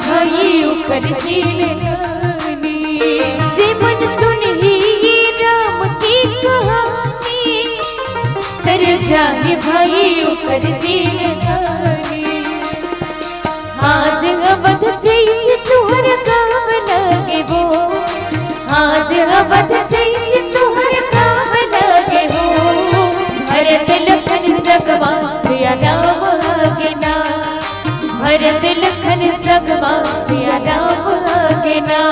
भाई उकर जीवनी जीवन सुन ही राम की कहानी तर जाए भाई उकर जीवनी आज अवध जैसे तुहर गाँव लगे वो आज अवध जैसे तुहर गाँव लगे हो भरत लखन सगवा सिया राम आगे ना भरत लखन सगवा सिया राम आगे ना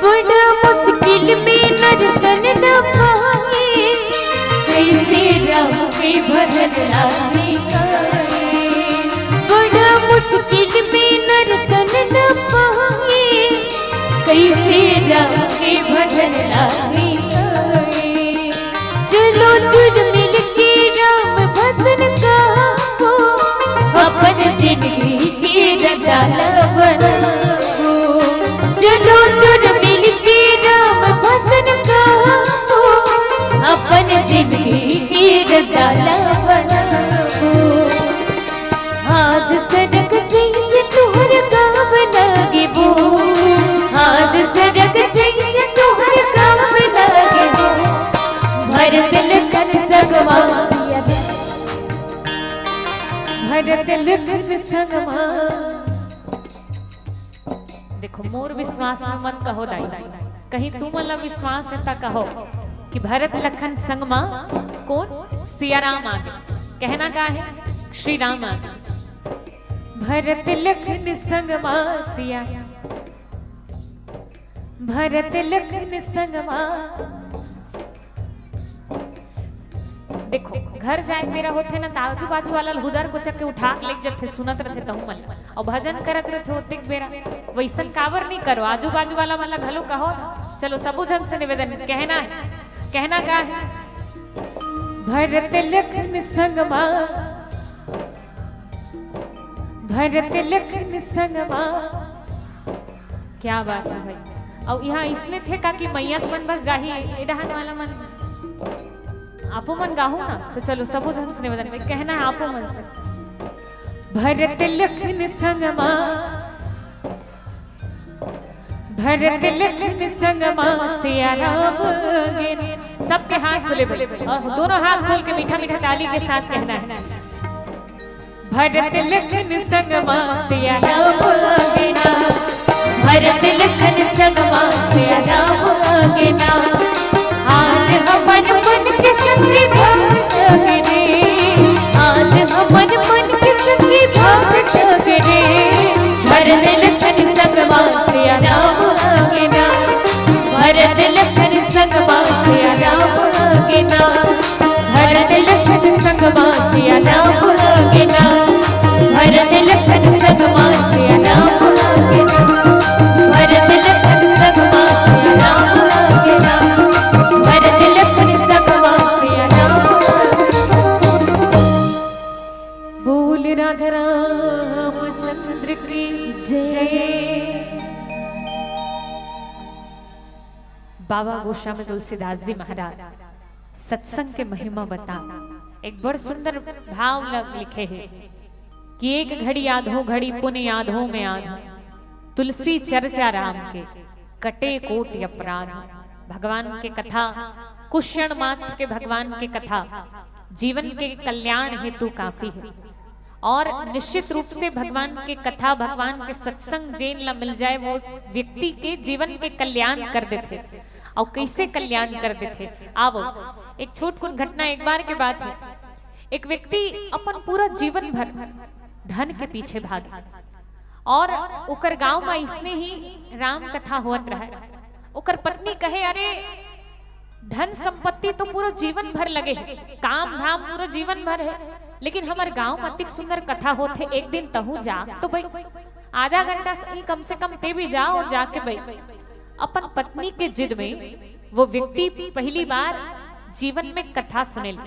बड़ा मुश्किल में नर्तन न पाए कैसे राम के भजन लाए चलो जुड़ मिल के राम भजन गाओ अपन जिंदगी के रंगाला बनाओ चलो जुड़ मिल के राम भजन गाओ अपन जिंदगी के रंगाला बनाओ आज सड़क जैसे तुहर गाँव लगे वो आज सड़क जैसे तुहर गाँव लगे वो भरत लखन सगवा सिया भरत लखन सगवा देखो मोर विश्वास में मत कहो दाई कहीं तुम वाला विश्वास है ता कहो कि भरत लखन संगमा कौन सिया राम आगे कहना का है श्री राम आगे भरत लखन संगमा सिया भरत लखन संगमा देखो घर जाए मेरा होते ना आजू बाजू वाला हुदर को चक्के उठा के लेके जब थे सुनत रहे तहु मन और भजन करत रहे होते बेरा वैसन कावर नहीं करो आजू बाजू वाला घलो कहो ना चलो सबू जन से निवेदन कहना का है भरत लखन संगमा भरत लखन संगमा क्या बात है भाई और यहाँ इसने थे का कि मैया मन बस गाही इडहन वाला मन आपो मन गाहू ना तो चलो सबो जन से निवेदन में कहना है आपो मन से भरत लखन संगमा भरत लखन संगमा सिया राम सबके हाथ खुले भले और दोनों हाथ खोल के मीठा मीठा ताली के साथ कहना है भरत लखन संगमा सिया राम भरत लखन संगमा सिया राम आज हमन मन के संगी भाग जगने आज हमन मन के संगी भाग जगने भरत लखन संगमा सिया राम भरत लखन संगमा सिया राम भरत लखन संगमा सिया राम भरत लखन संगमा सिया राम भरत लखन संगमा सिया राम भरत लखन संगमा सिया राम बोल राजा रामचंद्र की जय। बाबा गोस्वामी तुलसीदास जी महाराज सत्संग के महिमा बता एक बड़ सुंदर भाव लिखे हैं कि एक घड़ी आधो घड़ी पुण्य आधो में आधा तुलसी चर्चा राम के कटे कोट अपराध भगवान के कथा कुछ क्षण मात्र के भगवान के कथा जीवन के कल्याण हेतु काफी है और निश्चित रूप से भगवान के कथा भगवान के सत्संग जेन ला मिल जाए वो व्यक्ति के जीवन के कल्याण कर देते और कैसे कल्याण कर देते। आओ एक छोट घटना एक बार के बात है एक व्यक्ति अपन पूरा जीवन भर धन के पीछे भागे और ओकर गांव में इसने ही राम कथा होत रहे ओकर पत्नी कहे अरे धन संपत्ति तो पूरा जीवन भर लगे है, काम धाम पूरा जीवन भर है, लेकिन हमारे गांव में अतिक सुंदर कथा होते। एक दिन तहु जा तो भाई आधा घंटा सही कम से कम ते भी जाओ और जाके भाई अपन पत्नी के जिद में वो व्यक्ति पहली बार जीवन में कथा सुनेल।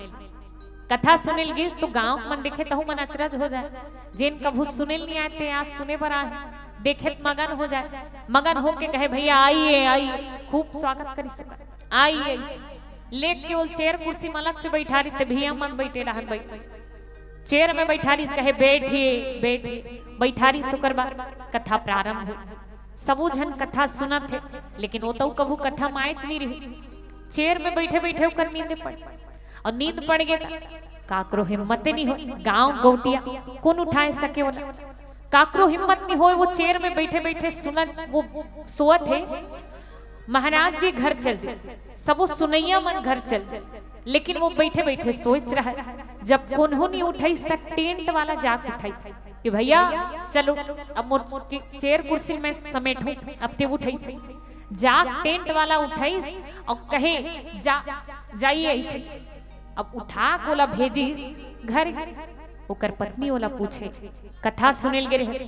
कथा सुनेल गिस तो गांव मन देखे तहु मन अचरज हो जाए, जिन कभू सुनेल नहीं आते आज सुने पर आए, देखे मगन हो जाए, मगन होके कहे भैया आइए आइए, खूब स्वागत करी सुकर आइए, लेट के वो चेयर कुर्सी मलक से बैठा रही थे, भैया मन बैठे रहन भाई चेयर में बैठा रही कहे बैठिए बैठिए, बैठा रही शुक्र बार कथा प्रारंभ हुई। सबू जन कथा सुना थे, लेकिन वो तो कभू कथा मायच नहीं रही, चेयर में बैठे बैठे होकर नींद पड़ और नींद पड़ गया काकरो हिम्मत नहीं हो, गांव गौटिया कौन उठाए सके वाला, काकरो हिम्मत नहीं हो, वो चेयर में बैठे बैठे सुनत वो सोत है। महाराज जी घर चल जाए, सबो सुनैया मन घर चल जाए, लेकिन वो बैठे बैठे सोच रहा है। जब कोन्हो नहीं उठाई तक टेंट वाला जाग उठाई कि भैया चलो अब मोर चेयर कुर्सी में समेटूं, अब ते उठाई जाग टेंट वाला उठाई और कहे जाइए ऐसे। अब उठा कोला भेजी घर, ओकर पत्नी वाला पूछे कथा सुनेल गे रहे,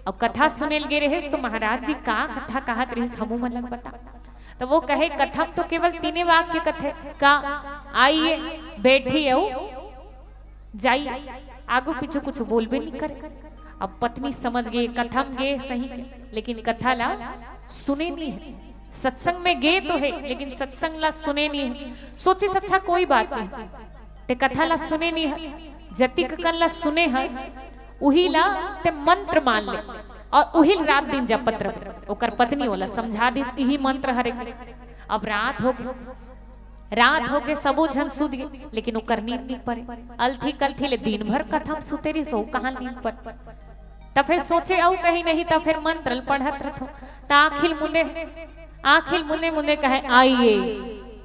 अब कथा सुनेल गे रहे तो महाराज जी का कथा कहत रहे हमू मन लग बता, तो वो कहे कथम तो केवल तीने वाक्य कथे का आइए बैठिए जाइए, आगू पीछे कुछ बोल भी नहीं करे। अब पत्नी समझ गई कथम गे सही के, लेकिन कथा ला सुने नहीं है, सत्संग में गे तो है लेकिन सत्संग ला सुने नहीं है। सोचे अच्छा कोई बात नहीं, ते कथा ला सुने नहीं है, जतिक कन ला सुने है उही ला ते मंत्र मान ले और उही रात दिन जपत रहे। ओकर पत्नी वाला समझा दी यही मंत्र हरे। अब रात हो के सबो जन सुध गए, लेकिन ओकर नींद नहीं पड़े, अलथी कलथी ले दिन भर कथा सुते रही सो कहां नींद पड़। तब फिर सोचे औ कहीं नहीं, तब फिर मंत्र पढ़त रहो, ता आखिल मुने मुने कहे आइए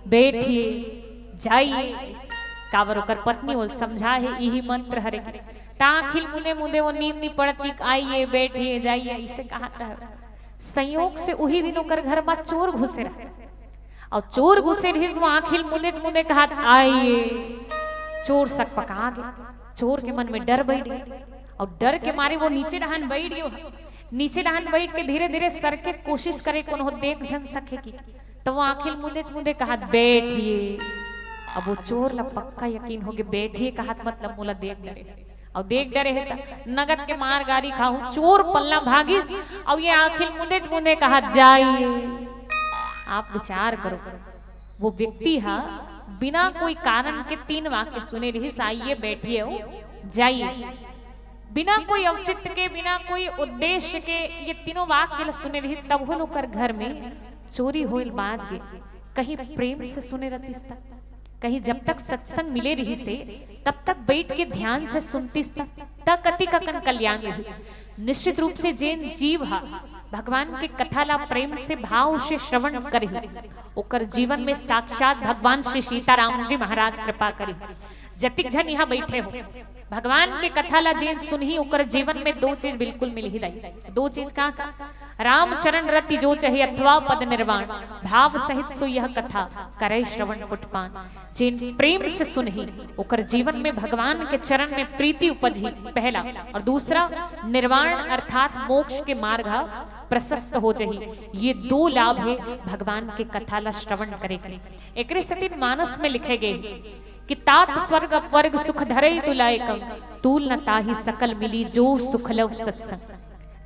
बैठिए जाइए, कावर ओकर पत्नी बोल समझा है यही मंत्र हरे। ताखिल मुने मुने वो नींद नहीं पड़त कि आइए बैठिए जाइए इसे कहा रहे। संयोग से उही दिन ओकर घर में चोर घुसे रहे, और चोर घुसे रही वो आखिल मुने कहा आइए, चोर सक पका गए, चोर के मन में डर बैठ गया और डर के मारे वो नीचे डहान बैठ गयो। नीचे डहान बैठ के धीरे धीरे सर के कोशिश करे कौन हो देख झन सके की, तो वो आखिल मुने कहा बैठिए। अब वो चोर ला पक्का यकीन हो गया बैठिए कहा मतलब मोला देख डरे, और देख डरे है नगद के मार गारी खाऊ, चोर पल्ला भागिस और ये आखिल मुने कहा जाइए। आप विचार करो, वो व्यक्ति हा बिना कोई कारण के 3 वाक्य सुने रही, आइए बैठिए हो जाइए, बिना कोई औचित्य के बिना कोई उद्देश्य के ये तीनों वाक्य सुने रही। तब हो लोग घर में चोरी होइल बाज गए, कहीं प्रेम से सुने रहती, कहीं जब तक सत्संग मिले रही से तब तक बैठ के ध्यान से सुनती तक कति का कल्याण रही। निश्चित रूप से जैन जीव हा भगवान के कथा ला प्रेम से भाव से श्रवण करी, ओकर जीवन में साक्षात भगवान श्री सीताराम जी महाराज कृपा करी। जतिक जन यहाँ बैठे हो भगवान के कथा ला जैन सुनही, ओकर जीवन में 2 चीज बिल्कुल मिल ही रही। 2 चीज का राम चरण रति जो चाहे अथवा पद निर्वाण, भाव सहित सो यह कथा करे श्रवण पुटपान। जिन प्रेम से सुनही ओकर जीवन में भगवान के चरण में प्रीति उपजी, पहला, और दूसरा निर्वाण अर्थात मोक्ष के मार्ग प्रशस्त हो जही। ये 2 लाभ है भगवान के कथा ला श्रवण करे। एकरे सतीन मानस में लिखे गए कि तात स्वर्ग अपवर्ग सुख धरे तुलाय कम, तूल न ताही सकल मिली जो सुख लव सत्संग।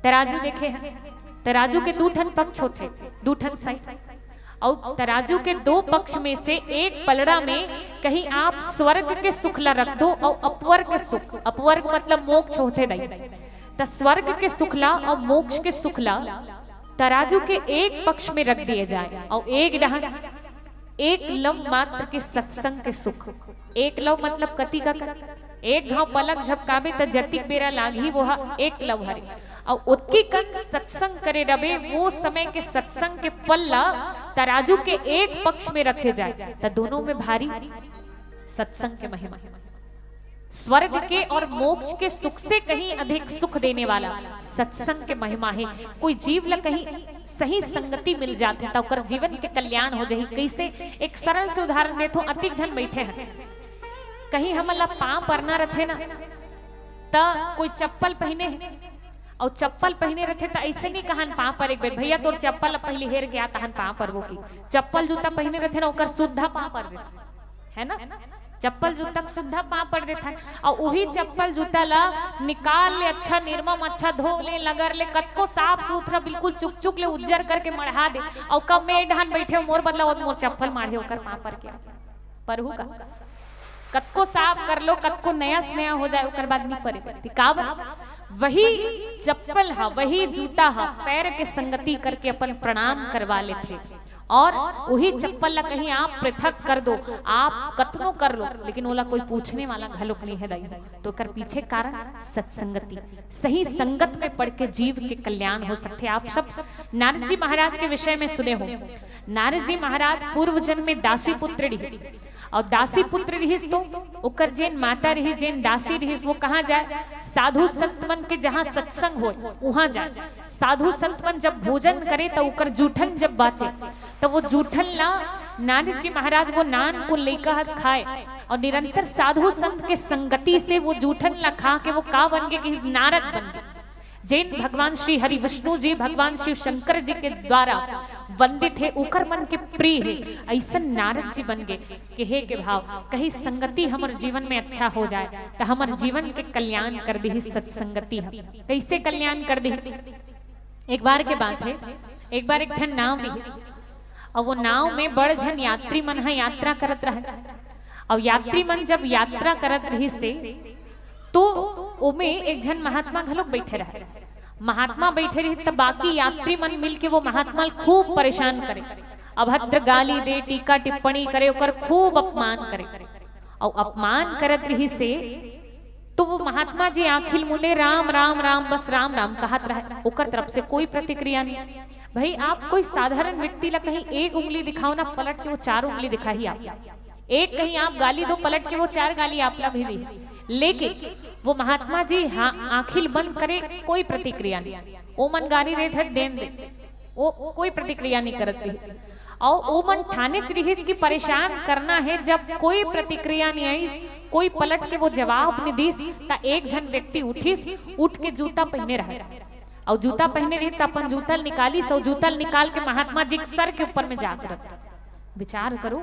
तराजू देखे हैं, तराजू के 2 ठन पक्ष होते, 2 ठन साइड, और तराजू के 2 पक्ष में से एक पलड़ा में कहीं आप स्वर्ग के सुख ला रख दो और अपवर्ग के सुख, अपवर्ग मतलब मोक्ष होते दई, तो स्वर्ग के सुखला और मोक्ष के सुखला तराजू के एक पक्ष में रख दिए जाए, और एक डहन एक लव मात्र के सत्संग के सुख। एक लव मतलब कति का एक घाव पलक झपकाबे तो जतिक बेरा लागी वो एक लव हरे, और उत्की कन सत्संग करे रबे वो समय के सत्संग के फल ला तराजू के एक पक्ष में रखे जाए, तो दोनों में भारी सत्संग के महिमा। स्वर्ग के और मोक्ष के सुख से कहीं अधिक सुख देने वाला सत्संग के महिमा है। कोई जीव ला कहीं सही संगति मिल जाती तो ओकर जीवन के कल्याण हो जाही। कैसे, एक सरल से उदाहरण देतो। अतिक जन बैठे हैं, कहीं हमला पाँव परना रथे ना तो कोई चप्पल पहने और चप्पल पहने रखे तो ऐसे नहीं कहन पाँव पर एक बेर भैया तोर चप्पल पहले हेर गया तहन पाँव पर वो की चप्पल जूता पहने रखे ना ओकर सुद्धा पाँव पर देता है ना, चप्पल जूता सुद्धा पाँव पर देता है। और वही चप्पल जूता ला निकाल ले, अच्छा निर्मम अच्छा धो ले, लगर ले, कतको साफ सुथरा बिल्कुल चुक चुक ले उज्जर करके मढ़ा दे और कब में ढहन बैठे मोर बदला मोर चप्पल मारे ओकर पाँव पर क्या परहू का कतको साफ कर लो, कतको नया स्नेहा हो जाए ओकर बाद नहीं परे का वही चप्पल हा, वही जूता हा, पैर के संगति करके अपन प्रणाम करवा लेते और वही चप्पल ला कहीं आप पृथक कर दो, आप कतनो कर लो, लेकिन ओला कोई पूछने वाला घलोक नहीं है दाई। तो कर पीछे कारण सत्संगति, सही संगत में पढ़ के जीव के कल्याण हो सकते। आप सब नारद जी महाराज के विषय में सुने हो। नारद जी महाराज पूर्व जन्म में दासी पुत्र रही और दासी पुत्र रहिस तो ओकर जेन माता रही, जेन दासी रहिस, वो कहाँ जाए, साधु संत मन के जहाँ सत्संग हो वहां जाए। साधु संत मन जब भोजन करे तो ओकर जूठन जब बाचे तो वो जूठन ला नारद जी महाराज वो नान को लेकर खाए और निरंतर साधु संत के संगति से वो जूठन ला खा के वो का बन गए कि नारद बन गए। जैन भगवान श्री हरि विष्णु जी भगवान शिव शंकर जी के द्वारा वंदित है, उकर मन के प्रिय है, ऐसा नारद जी बन गए कि हे के भाव कहीं संगति हमारे जीवन में अच्छा हो जाए तो हमारे जीवन के कल्याण कर दी सत्संगति। हम कैसे कल्याण कर दी। एक बार के बात है, एक बार एक ठन नाव में और वो नाव में बड़ झन यात्री मन है यात्रा करत रहे और यात्री मन जब यात्रा करत रही से तो उमे एक जन महात्मा घलोक बैठे रहे। महात्मा बैठे रही तब बाकी यात्री मन मिल के वो महात्मा खूब परेशान करे, अभद्र गाली दे, टीका टिप्पणी करे, ओकर खूब अपमान करे और अपमान करत रही से तो वो महात्मा जी आखिल मुले राम राम राम बस राम राम कहत रहे। ओकर तरफ से कोई प्रतिक्रिया नहीं। भाई आप कोई साधारण व्यक्ति ला कहीं एक उंगली दिखाओ ना, पलट के वो 4 उंगली दिखाई आप, एक कहीं आप गाली दो पलट के वो 4 गाली आप ला भी दी। लेकिन वो महात्मा जी हाँ आखिल बंद करे, कोई प्रतिक्रिया नहीं। ओ मन गाली दे थे देन दे, वो कोई प्रतिक्रिया नहीं करती और ओ मन ठाने रही कि परेशान करना है। जब कोई प्रतिक्रिया नहीं आई, कोई पलट के वो जवाब नहीं दीस ता एक जन व्यक्ति उठिस, उठ के जूता पहने रहे और जूता पहने रही तो अपन जूतल निकाली सो जूतल निकाल के महात्मा जी सर के ऊपर में जाकर विचार करो,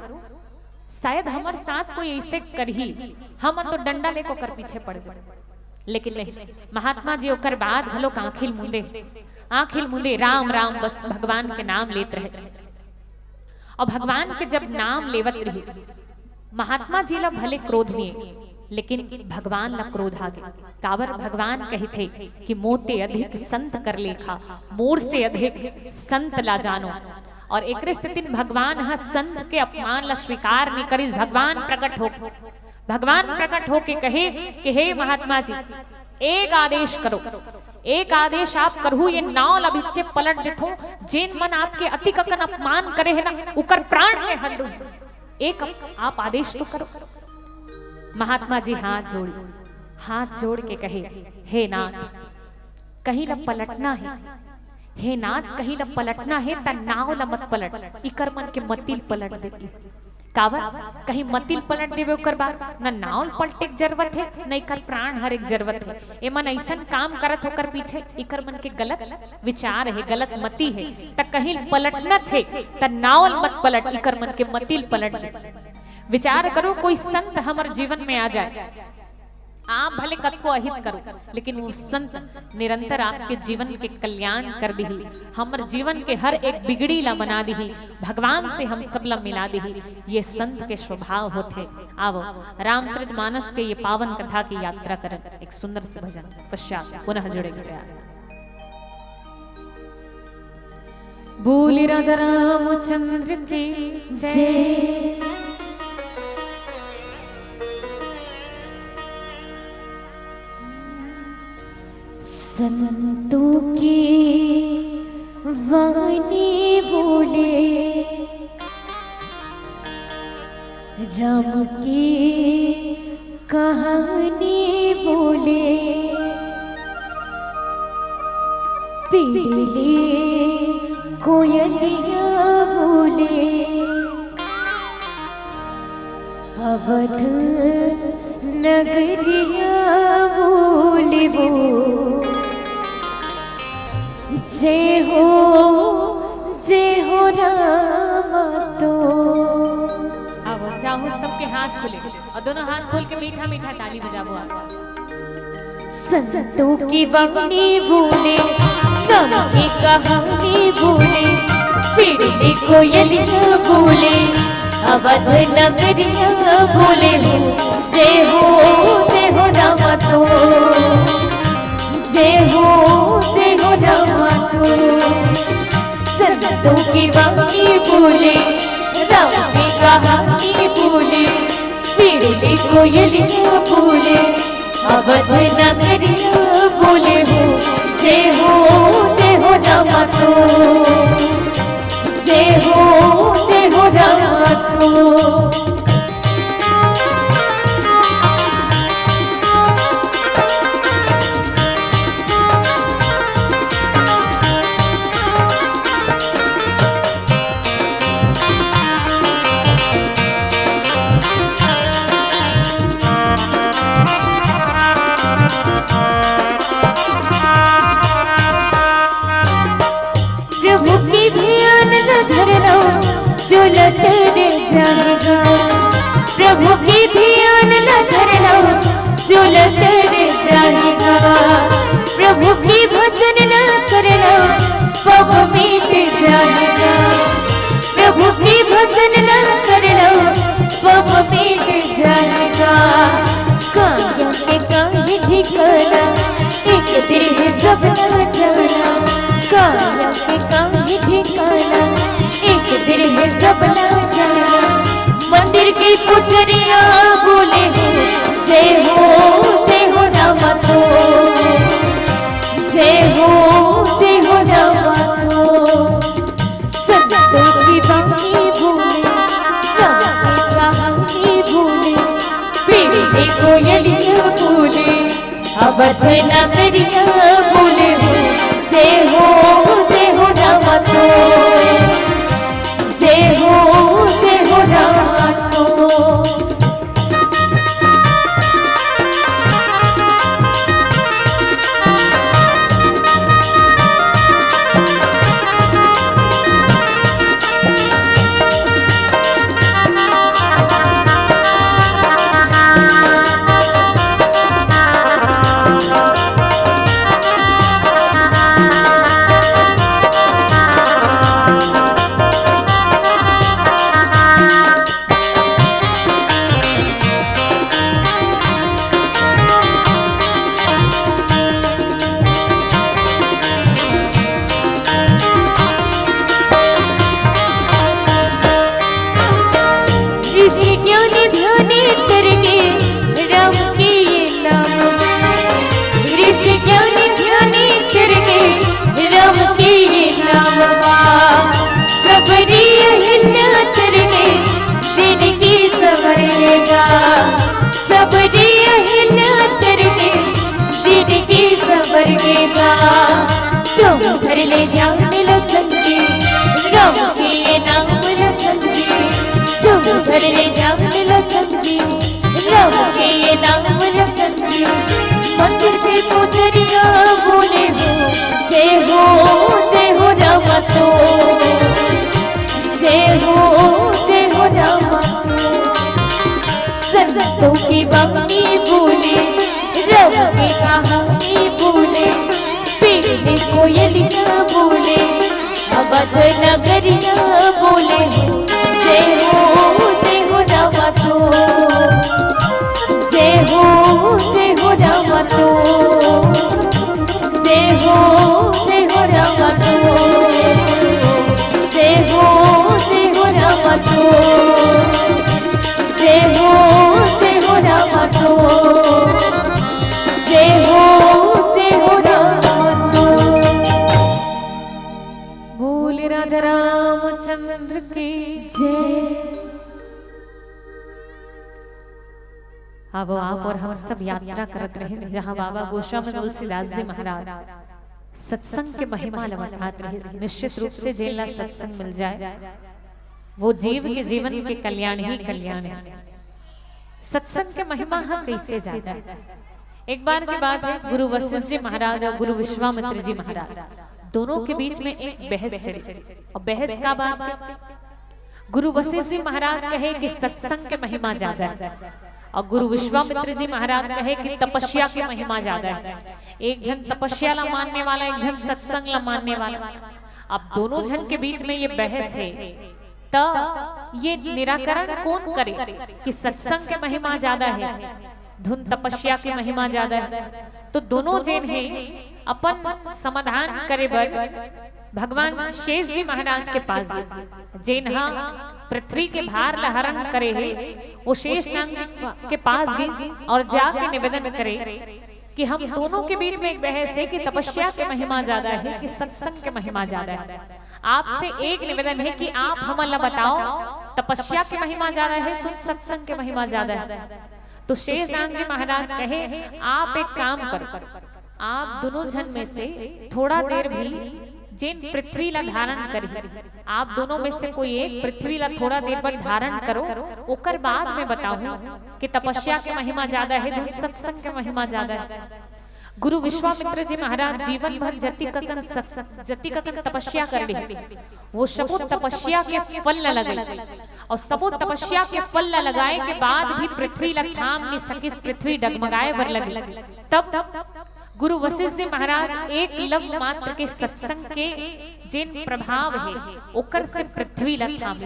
शायद हमारे साथ कोई ऐसे करही, हम तो डंडा लेको कर पीछे पड़ जाए। लेकिन नहीं, महात्मा जी ओकर बाद घलो आखिल मुंदे राम राम बस भगवान के नाम लेते रहे और भगवान के जब नाम लेवत रही महात्मा जी ला भले क्रोध नहीं लेकिन भगवान ला क्रोध आ गए। काबर भगवान कही थे कि मोते अधिक संत कर लेखा, मोर से अधिक संत ला जानो। और एक स्थिति भगवान हा संत के अपमान ला स्वीकार नहीं करिस। भगवान प्रकट हो के कहे कि हे महात्मा जी एक आदेश करो, एक आदेश आप करहु, ये नाव ला बिच्चे पलट देथो, जेन मन आपके अति ककन अपमान करे है ना उकर प्राण में हल्लू, एक आप आदेश तो करो। महात्मा जी हाथ जोड़ के कहे हे नाथ कहीं ला पलटना है, हे नाथ कहीं ला पलटना है ता नाव ला मत पलट, इकर मन के मतिल पलट देती। कावर कहीं मतिल पलट देवे ओकर बाद ना नाव पलटे जरूरत है न इकर प्राण हर एक जरूरत है। ए मन ऐसा काम करत होकर पीछे इकर मन के गलत विचार है, गलत मति है, त कहीं पलटना छे त नाव मत पलट, इकर मन के मतिल पलट दे। विचार करो कोई संत हमारे जीवन में आ जाए, आप भले कतको अहित करो लेकिन वो संत निरंतर आपके जीवन के कल्याण कर दी, हमारे जीवन के हर एक बिगड़ी ला बना दी, भगवान से हम सब ला मिला दी। ये संत के स्वभाव होते। आओ रामचरितमानस के ये पावन कथा की यात्रा करें। एक सुंदर से भजन पश्चात पुनः जुड़ेंगे। बोले राजा रामचंद्र की जय। संतों की वाणी बोले, राम की कहानी बोले, पीले कोयलिया बोले अवध नगरिया बोले वो जय हो राम तो। अब चाहो सबके हाथ खुले और दोनों हाथ खोल के मीठा मीठा ताली बजाओ आप। संतों की वाणी बोले गाँव की कहानी बोले पीड़ित कोयलिया बोले अवध नगरिया बोले जय हो रामा तो जय हो रामा तो। संतों की वाणी बोले राम की कहानी बोले पीड़ित कोयलिया बोले अवध नगरिया बोले जय हो रामा तो जय हो रामा तो। प्रभु की ध्यान न धरना चलत रे जाएगा प्रभु की ध्यान न धरना चलत रे जाएगा प्रभु की भजन न करना पग मीट जाएगा प्रभु की भजन न करना पग मीट जाएगा। काया के काहे ठिकाना एक देह सब न जाना काया के काहे ठिकाना एक दिन है सब न जाना। मंदिर की पुजरिया बोले जय हो रामा तो जय हो रामा तो। संतों की वाणी बोले राम की कहानी बोले पीड़ित कोयलिया बोले अवध नगरिया बोले जय हो रामा तो जय हो रामा तो। घर ले ध्यान लो संजी राम के नाम लो संजी तुम घर ले ध्यान लो संजी राम के नाम लो संजी। मंदिर के पुजरिया बोले जय हो रामा तो जय हो रामा तो। संतों की वाणी बोले राम की कहानी बोले पीड़ित कोयलिया बोले अवध नगरिया बोले जय हो रामा तो जय हो रामा तो जय हो रामा तो जय हो रामा तो जय हो रामा तो जय हो रामा तो। बोले राजा रामचंद्र की जय। अब आप और हम सब यात्रा करत रहे जहाँ बाबा गोस्वामी तुलसीदास जी महाराज सत्संग के महिमा लमकात रहे। निश्चित रूप से जेला सत्संग मिल जाए वो जीव के जीवन के कल्याण ही कल्याण है। सत्संग के महिमा हम कैसे जाता है। एक बार की बात है, गुरु वशिष्ठ जी महाराज और गुरु विश्वामित्र जी महाराज दोनों के बीच में एक बहस चली। और बहस का बात है, गुरु वशिष्ठ जी महाराज कहे कि सत्संग के महिमा ज्यादा है और गुरु विश्वामित्र जी महाराज कहे कि तपस्या की महिमा ज्यादा है। एक जन तपस्या ला मानने वाला, एक जन सत्संग ला मानने वाला। अब दोनों जन के बीच में ये बहस है, तो ये निराकरण कौन करे कि सत्संग के महिमा ज्यादा है, धुन तपस्या की महिमा ज्यादा है। तो दोनों जन है अपन समाधान करे बर भगवान शेष जी महाराज के पास जेन्हा पृथ्वी के भार लहरण करे है, वो शेष नाग जी के पास गई और जाके निवेदन करे कि हम दोनों के बीच में एक बहस है कि तपस्या के महिमा ज्यादा है कि सत्संग के महिमा ज्यादा है। आपसे एक निवेदन है कि आप हमें बताओ तपस्या की महिमा ज्यादा है सत्संग के महिमा ज्यादा है। तो शेष नाग जी महाराज कहे आप एक काम करो, आप दोनों जन में से थोड़ा देर भी जिन पृथ्वी ला धारण करी, आप दोनों में से कोई एक पृथ्वी ला थोड़ा देर पर धारण करो, ओकर बाद में बताऊं कि तपस्या के महिमा ज्यादा है सत्संग के महिमा ज्यादा है। गुरु विश्वामित्र जी महाराज जीवन भर जति ककन तपस्या कर रही, वो सबो तपस्या के फल न लगे और सबो तपस्या के फल न लगाए के बाद भी पृथ्वी ला थाम नहीं सकी, पृथ्वी डगमगाए बर लगे। तब गुरु वशिष्ठ जी महाराज एक लव मात्र के सत्संग के जिन प्रभाव है ओकर से पृथ्वी ला थाम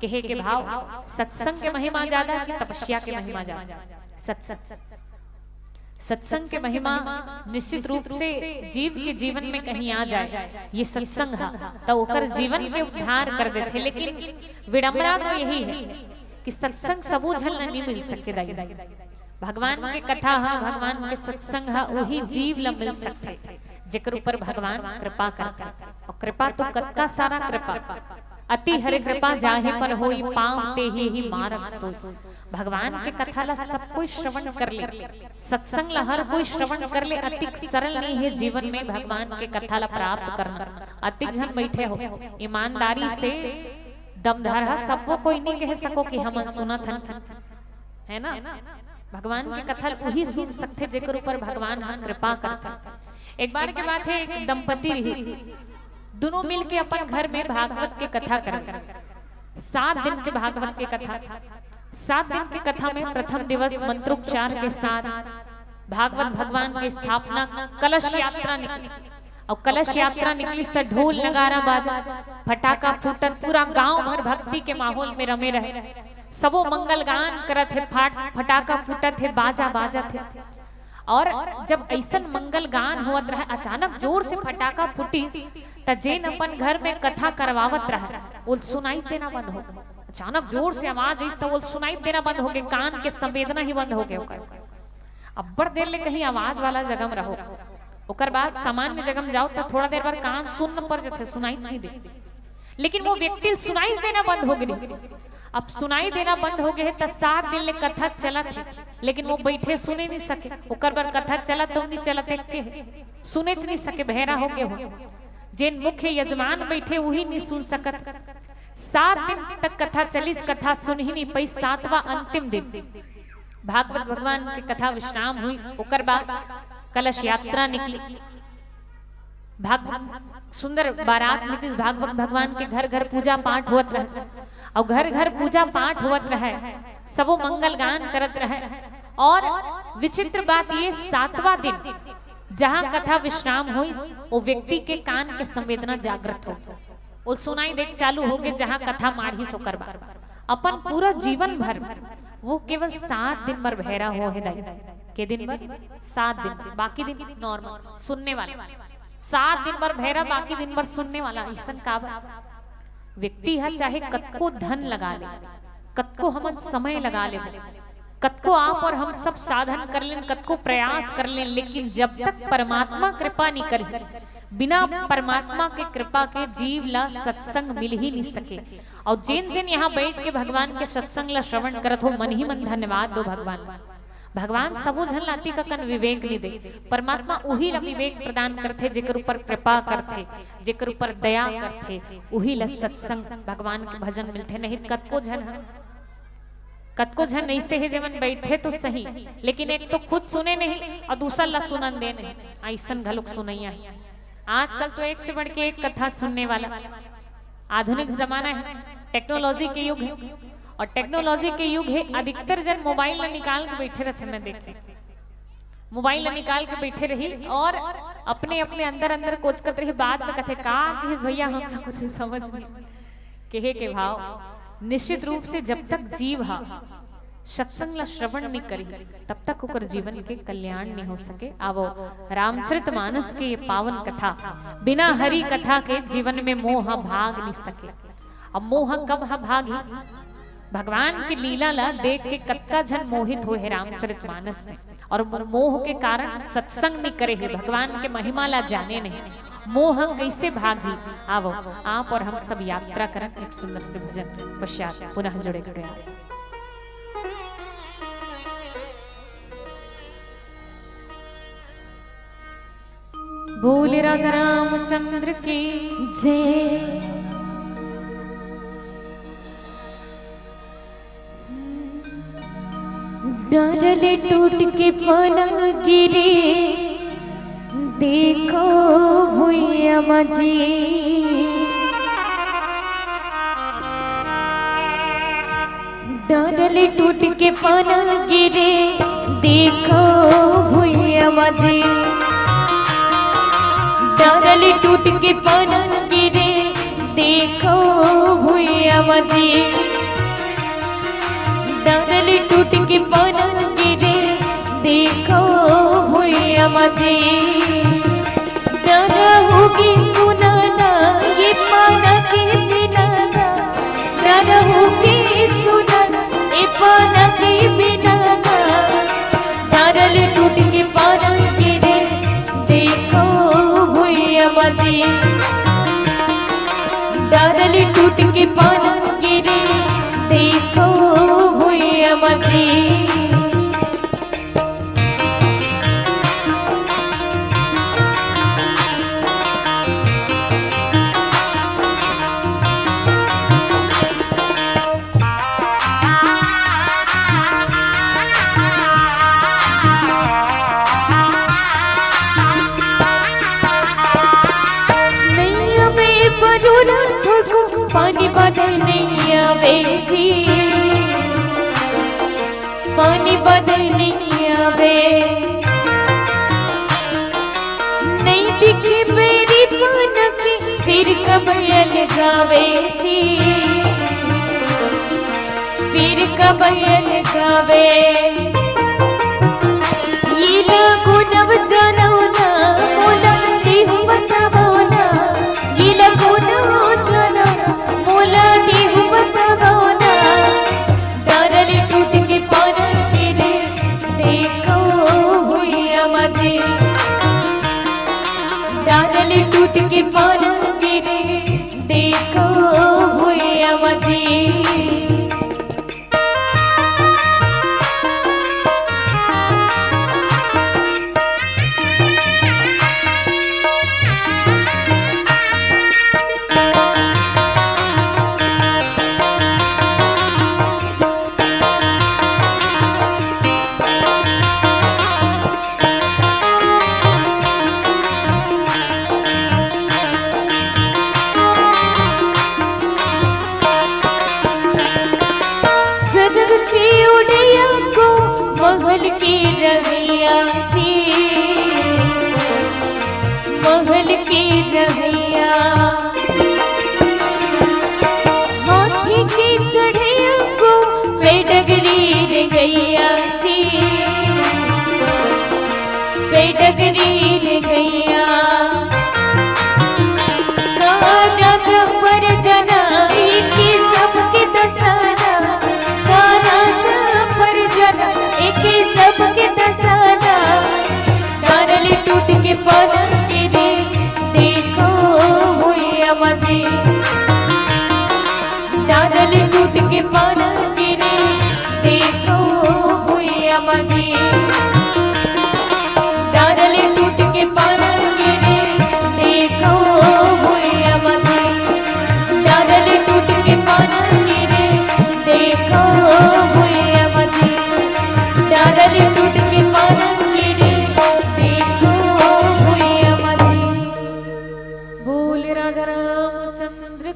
कहे के भाव सत्संग के महिमा ज्यादा कि तपस्या के महिमा ज्यादा। सत्संग के महिमा निश्चित रूप से जीव के जीवन में कहीं आ जाए, ये सत्संग है तो ओकर जीवन के उद्धार कर देते। लेकिन विडंबना तो यही है कि सत्संग सबू झल नहीं मिल सके दाई। भगवान के कथा है, भगवान के सत्संग है, वही जीव ला मिल सकते जेकर ऊपर भगवान कृपा करता। और कृपा तो कत्का सारा कृपा, अति हरि कृपा जाहे पर होई पाँव ते ही मार्ग सोई। भगवान के कथा ला सब कोई श्रवण कर ले, सत्संग ला हर कोई श्रवण कर ले। अति सरल नहीं है जीवन में भगवान के कथा ला प्राप्त करना। अति घन बैठे हो ईमानदारी से दमधार है, सबको कोई नहीं कह सको कि हम सुना था, है ना। भगवान की कथा वही सुन सकते जेकर ऊपर भगवान कृपा करता। एक बार की बात है, एक दंपति रही, दोनों मिलके अपन घर में भागवत के कथा करते। 7 दिन के भागवत के कथा, 7 दिन की कथा में प्रथम दिवस मंत्रोच्चार के साथ भागवत भगवान की स्थापना, कलश यात्रा निकली। और कलश यात्रा निकली तो ढोल नगारा बाजा, फटाका फूटत, पूरा गांव भर भक्ति के माहौल में रमे रहे। सबो मंगल गान करत है, फटाका फूटत है, बाजा बाजत है। और जब ऐसा मंगल गान होत रहा, अचानक जोर से फटाका फूटी त जेन अपन घर में कथा करवावत रहा वो सुनाई देना बंद हो गया। अचानक जोर से आवाज आई तो वो सुनाई देना बंद हो गया, कान के संवेदना ही बंद हो गए। अब बड़ देर ले कहीं आवाज वाला जगह में रहो, ओकर बाद सामान्य जगह में जाओ तो थोड़ा देर बाद कान सुन पर जथे सुनाई नहीं दे। लेकिन वो व्यक्ति सुनाई देना बंद हो गई। अब सुनाई देना बंद हो गए तो 7 दिन ले कथा चलत है, लेकिन वो बैठे सुने नहीं सके। ओकर बार कथा चलत तो नहीं चलत के सुने नहीं सके, बहरा हो गए हो। जिन मुख्य यजमान बैठे वही नहीं सुन सकत। 7 दिन तक कथा चली, कथा सुन ही नहीं पाई। 7वां अंतिम दिन भागवत भगवान की कथा विश्राम हुई। ओकर बाद कलश यात्रा निकली, सुंदर बारात निकली। भागवत भगवान के घर घर पूजा पाठ होत रहे और घर घर पूजा पाठ होत रहे, सबो मंगल गान करत रहे। और विचित्र बात ये 7वां दिन जहां कथा विश्राम हुई, वो व्यक्ति के कान के संवेदना जागृत हो, वो सुनाई देख चालू हो गए जहां कथा माढ़ी सो करवा। अपन पूरा जीवन भर वो केवल 7 दिन भर बहरा हो है दाई के दिन भर 7 दिन, बाकी दिन नॉर्मल सुनने वाला। 7 दिन भर बहरा, बाकी दिन भर सुनने वाला। ऐसा का व्यक्ति है, चाहे कतको धन लगा ले, कतको हम समय लगा ले, कतको आप और हम सब साधन कर लें, कतको प्रयास कर लें, लेकिन जब तक परमात्मा कृपा नहीं करे, बिना परमात्मा के कृपा के जीव ला सत्संग मिल ही नहीं सके। और जिन जिन यहाँ बैठ के भगवान के सत्संग ला श्रवण करत हो, मन ही मन धन्यवाद दो भगवान। भगवान सबो झन लाती का कन विवेक नहीं दे, परमात्मा उही ला विवेक प्रदान करथे जेकर ऊपर कृपा करथे, जेकर ऊपर दया करथे, उही ला सत्संग भगवान के भजन मिलथे। नहीं कतको झन ऐसे है जेमन बैठे तो सही, लेकिन एक तो खुद सुने नहीं और दूसरा ला सुनन दे नहीं, ऐसन घलोक सुनैया। आजकल तो एक से बढ़ के एक कथा सुनने वाला। आधुनिक जमाना है, टेक्नोलॉजी के युग है, और टेक्नोलॉजी के युग है। अधिकतर जन मोबाइल ला निकाल के बैठे रहते, मैं देखे मोबाइल ला निकाल के बैठे रही और अपने अपने अंदर अंदर कोच करते रही। बाद में कहते का कहिस भैया, हम कुछ समझ नहीं कहे के भाव। निश्चित रूप से जब तक जीव हा सत्संग ला श्रवण नहीं करी तब तक ओकर जीवन के कल्याण नहीं हो सके। आवो रामचरितमानस के ये पावन कथा, बिना हरि कथा के जीवन में मोह भाग नहीं सके। अब मोह कब हा भागी? भगवान की लीला ला देख के कत्का झन मोहित हुए है रामचरितमानस में, और मोह के कारण सत्संग नहीं करे है, भगवान के महिमा ला जाने नहीं। मोह कैसे भागी? आवो आप और हम सब यात्रा करें एक सुंदर से भजन पश्चात पुनः जुड़े प्रयास। बोले राजा रामचंद्र की जय। डरले टूट के पलंग गिरे, देखो भुइया मजी। डरले टूट के पलंग गिरे, देखो भुइया मजी। डरले टूट के पलंग गिरे, देखो भुइया मजी। डरले टूट के पलंग गिरे, देखो भुइया मजी। डर होगी सुनाना ये पाना के बिनाना, डर होगी सुनाना ये पाना के बिनाना। डरले टूट के पलंग गिरे, देखो भुइया मजी। डरले टूट के पलंग गिरे, देखो भुइया मजी। पानी बदल नहीं आवे जी, पानी बदल नहीं आवे। नहीं दिखी मेरी पलक फिर कब लगावे जी, फिर कब लगावे। ये लगो नव जानो ना मोला देहु बतावो ना, ये लगो नव जानो मोला देहु बतावो ना। डरले टूट के पलंग गिरे, देखो भुइया मजी। डरले टूट के पलंग गिरे, देखो भुइया मजी।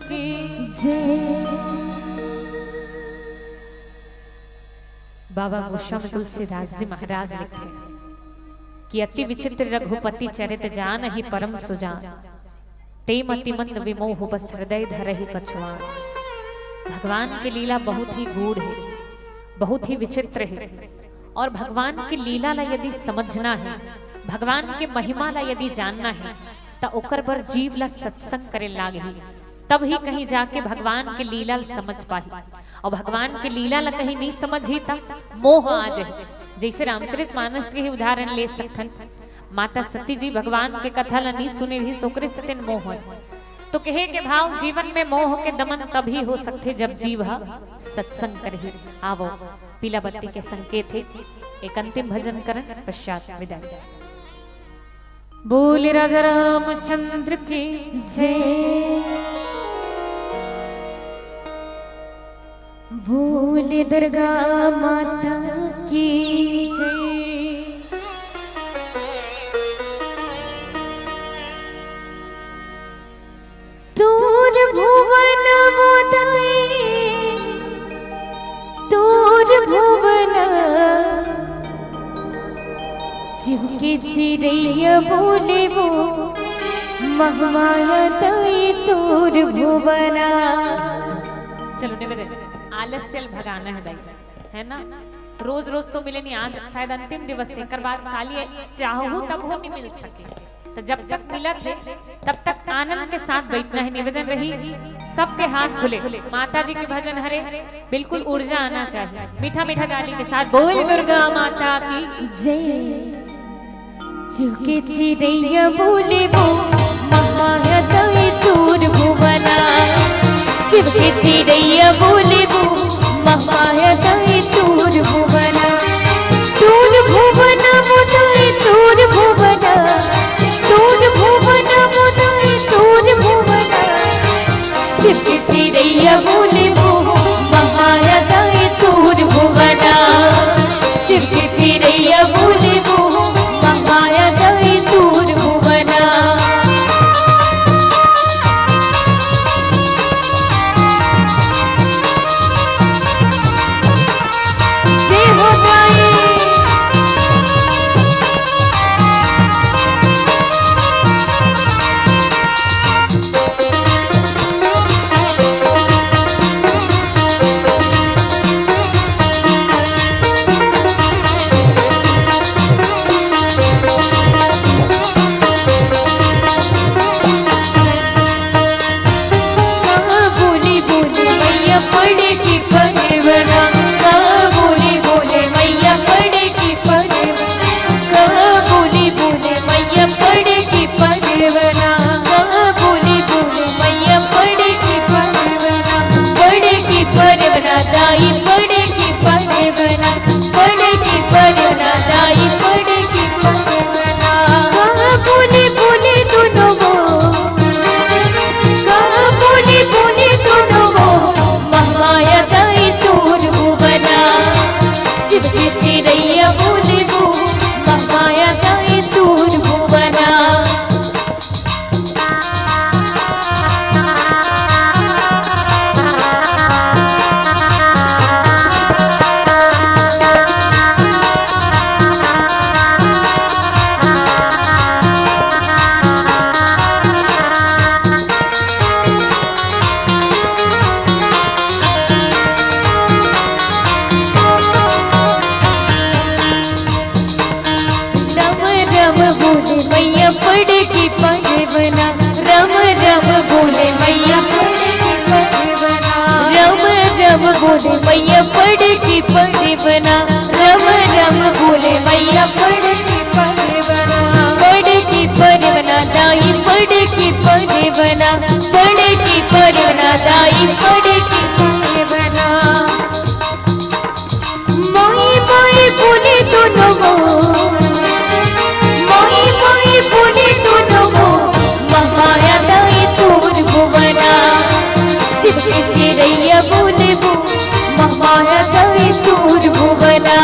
की जय। बाबा गोस्वामी तुलसीदास जी महाराज लिखते हैं कि अति विचित्र रघुपति चरित जान ही परम सुजान, ते मति मंद विमोह बस हृदय धर ही कछुआन। भगवान की लीला बहुत ही गूढ़ है, बहुत ही विचित्र है, और भगवान की लीला ला यदि समझना है, भगवान के महिमा ला यदि जानना है, तो ओकर बर जीव ला सत्संग करे लागे, तब ही कहीं जाके भगवान के लीला ला समझ पाही। और भगवान के लीला ला कहीं नहीं समझी तब मोह आ जाए। जैसे रामचरितमानस के ही उदाहरण ले सकथन, माता सती जी भगवान के कथा ला नहीं सुने भी सोकरे सतिन मोह है। तो कहे के भाव जीवन में मोह के दमन तभी हो सकते जब जीव सत्संग करे। आवो पीला बत्ती के संकेत है, एक अंतिम भजन करन पश्चात विदाई। बोले राजा रामचंद्र की जय। बोले दुर्गा माता की जय। तोर भुवन मोदय, तोर भुवन चिवके चिड़ैया बोले वो, महमाया तय तोर भुवना। चलो निवेदन, आलस्य भगाना है दाई, है ना। रोज रोज तो मिले नहीं, आज शायद अंतिम दिवस है, कर बाद काली चाहूं तब हो नहीं मिल सके। तो जब तक मिला थे तब तक आनंद के साथ बैठना है। निवेदन रही सबके हाथ खुले, माता जी के भजन हरे, बिल्कुल ऊर्जा आना चाहिए, मीठा मीठा गाली के साथ। बोल दुर्गा माता की जय। चुके चिड़ैया बोले वो, महाया तय तोर भुवना। चुके चिड़ैया बोले वो, महाया तय तोर भुवना। तोर भुवना मोदय तोर भुवना, तोर भुवना मोदय तोर भुवना। चुके चिड़ैया बोले वो, महाया तय तोर भुवना। चुके चिड़ैया बोले वो, महाया तय तोर भुवना। जय हो जाए। बोली बोली मैया पड़े की परेवना। बोली बोले मैया पड़े की परेवना। बोली बोले मैया पड़े की परेवना। बोली बोले मैया पड़े की परेवना। पड़े की परेवना दाई पड़े की परेवना। पड़े की परेवना दाई पड़े की परेवना। बोले बोले दोनों वो, बोले बोले दोनों वो, महामाया तय तोर भुवना। चिपके चिड़ैया बोले वो, महामाया तय तोर भुवना। रम रम बोले मैया पड़े की परेवना। रम रम बोले मैया पड़े की परेवना। रम रम बोले मैया पड़े की परेवना। रम रम बोले मैया पड़े की परेवना। पड़े की परेवना दाई पड़े की परेवना। पड़े की परेवना दाई पड़े की परेवना। मोई मोई बोले दोनों वो, मोई मोई बोले दोनों वो, महामाया तय तोर भुवना। चिपके चिड़ैया बोले वो, महामाया तय तोर भुवना।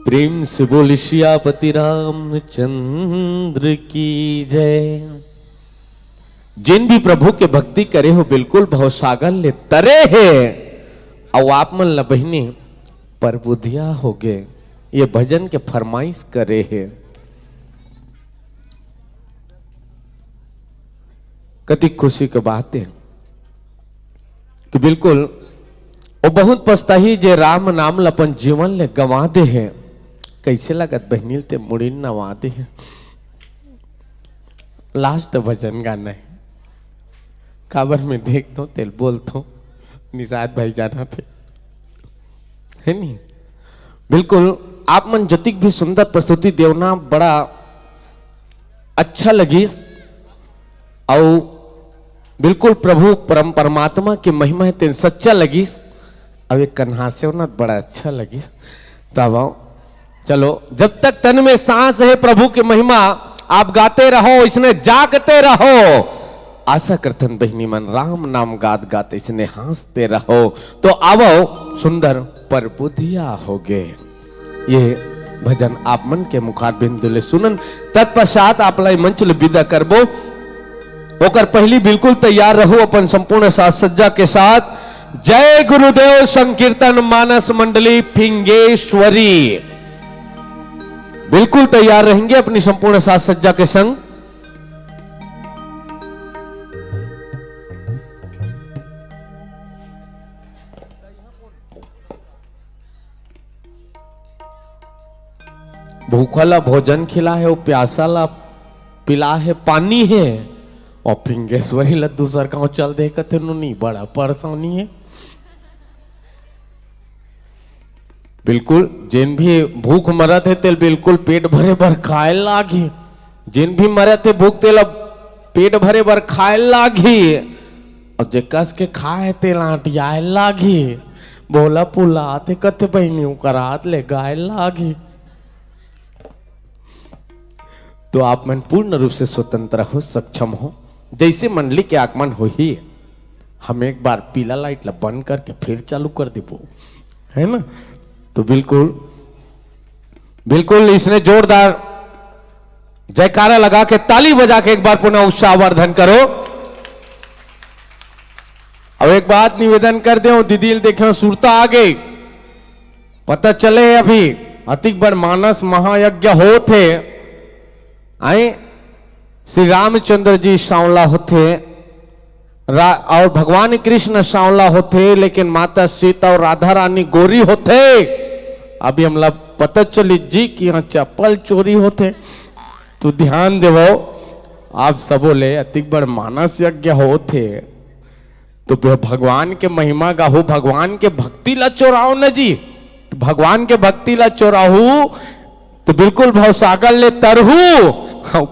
प्रेम से बोल सियापति रामचंद्र की जय। जिन भी प्रभु के भक्ति करे हो बिल्कुल भवसागर ले तरे है और आप मन ल बहिनी पर बुधिया हो गए, ये भजन के फरमाइश करे है। कति खुशी की बात है कि बिल्कुल वो बहुत पछताही जे राम नाम लपन जीवन ले गंवा दे है। कैसे लगत बहनील ते मुड़ी नवा दे है। लास्ट भजन गाना है, काबर में देख दो तेल बोल दो निषाद भाई जाना थे है नहीं। बिल्कुल आप मन जतिक भी सुंदर प्रस्तुति देवना बड़ा अच्छा लगी और बिल्कुल प्रभु परम परमात्मा की महिमा है तेन सच्चा लगी। अब एक कन्हा से होना बड़ा अच्छा लगी। तब आओ चलो, जब तक तन में सांस है प्रभु की महिमा आप गाते रहो, इसने जागते रहो। आशा करतन बहनी मन राम नाम गात गाते इसने हंसते रहो। तो आवो सुंदर पर बुधिया हो गए। ये भजन आप मन के मुखार बिंदुले सुनन तत्पश्चात आप लाई मंच ले विदा करबो। होकर पहली बिल्कुल तैयार रहो अपन संपूर्ण साज सज्जा के साथ। जय गुरुदेव संकीर्तन मानस मंडली फिंगेश्वरी। बिल्कुल तैयार रहेंगे अपनी संपूर्ण साज सज्जा के संग। भूखला भोजन खिला है, वो प्यासाला पिला है, पानी है। और फिंगेश्वरी ला दूसर गांव चल दे कथे नहीं बड़ा परेशानी है। बिल्कुल जिन भी भूख मरत है तेल बिल्कुल पेट भरे भर खाए लागी। जिन भी मरत है भूख तेल पेट भरे भर खाए लागी। और जे कस के खाए तेल आटियाए लागी। बोला पुला आते कथे बहनी करात ले गाय लागी। तो आप मन पूर्ण रूप से स्वतंत्र हो, सक्षम हो। जैसे मंडली के आगमन हो ही हम एक बार पीला लाइट ला बंद करके फिर चालू कर देबो, है ना। तो बिल्कुल बिल्कुल इसने जोरदार जयकारा लगा के ताली बजा के एक बार पुनः उत्साहवर्धन करो। अब एक बात निवेदन कर दे, दीदी देखे सुरता आ गई। पता चले अभी अतिक बड़ मानस महायज्ञ हो थे। आए श्री रामचंद्र जी सांवला होते और भगवान कृष्ण सांवला होते, लेकिन माता सीता और राधा रानी गोरी होते। अभी हमला पता चली जी कि यहाँ चप्पल चोरी होते। तो ध्यान देवो आप सब बोले अति बड़ मानस यज्ञ होते। तो भगवान के महिमा गाहू, भगवान के भक्ति ला चोराओ न जी। भगवान के भक्ति ला चोराहू तो बिल्कुल भवसागर ले तरहू।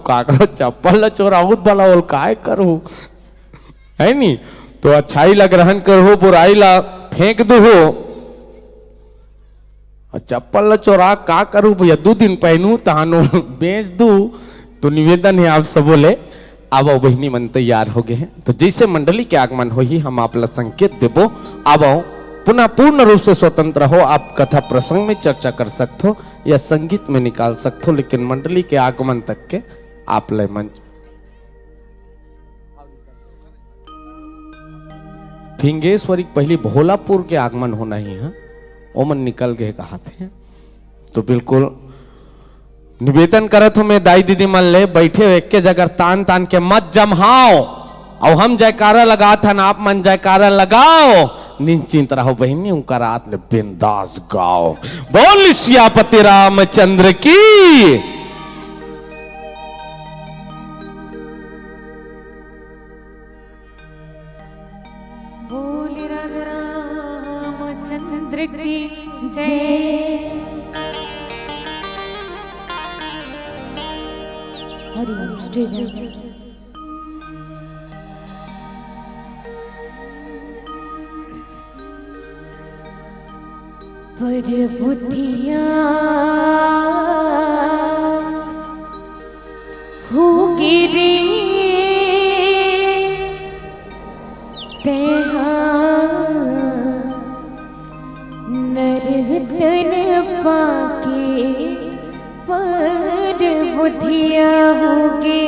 काकरो चप्पल ला चोराहू बड़ा बोल काय करू, है नी। तो अच्छाई ला ग्रहण करो, बुराई ला फेंक दो। चप्पल ला चोरा का करूं भैया, 2 दिन पहनू तहानो बेच दू। तो निवेदन है आप सब बोले अब बहनी मन तैयार हो गए हैं। तो जैसे मंडली के आगमन हो ही हम आप ला संकेत देबो। अब पुनः पूर्ण रूप से स्वतंत्र हो। आप कथा प्रसंग में चर्चा कर सकते हो या संगीत में निकाल सकते हो, लेकिन मंडली के आगमन तक के आप ले मंच। फिंगेश्वरी पहली भोलापुर के आगमन होना ही है, ओमन निकल गए कहा थे। तो बिल्कुल निवेदन करत हूं मैं दाई दीदी मन ले बैठे एक के जगह तान तान के मत जमहाओ। और हम जयकारा लगा था ना, आप मन जयकारा लगाओ। निश्चिंत रहो बहनी, उनका रात ले बिंदास गाओ। बोल सियापति रामचंद्र की। बोल राजा रामचंद्र की जय। हरि ओम स्टेज। पर बुद्धिया हो गिरी तेहा नर तन पाके बुद्धिया होगे।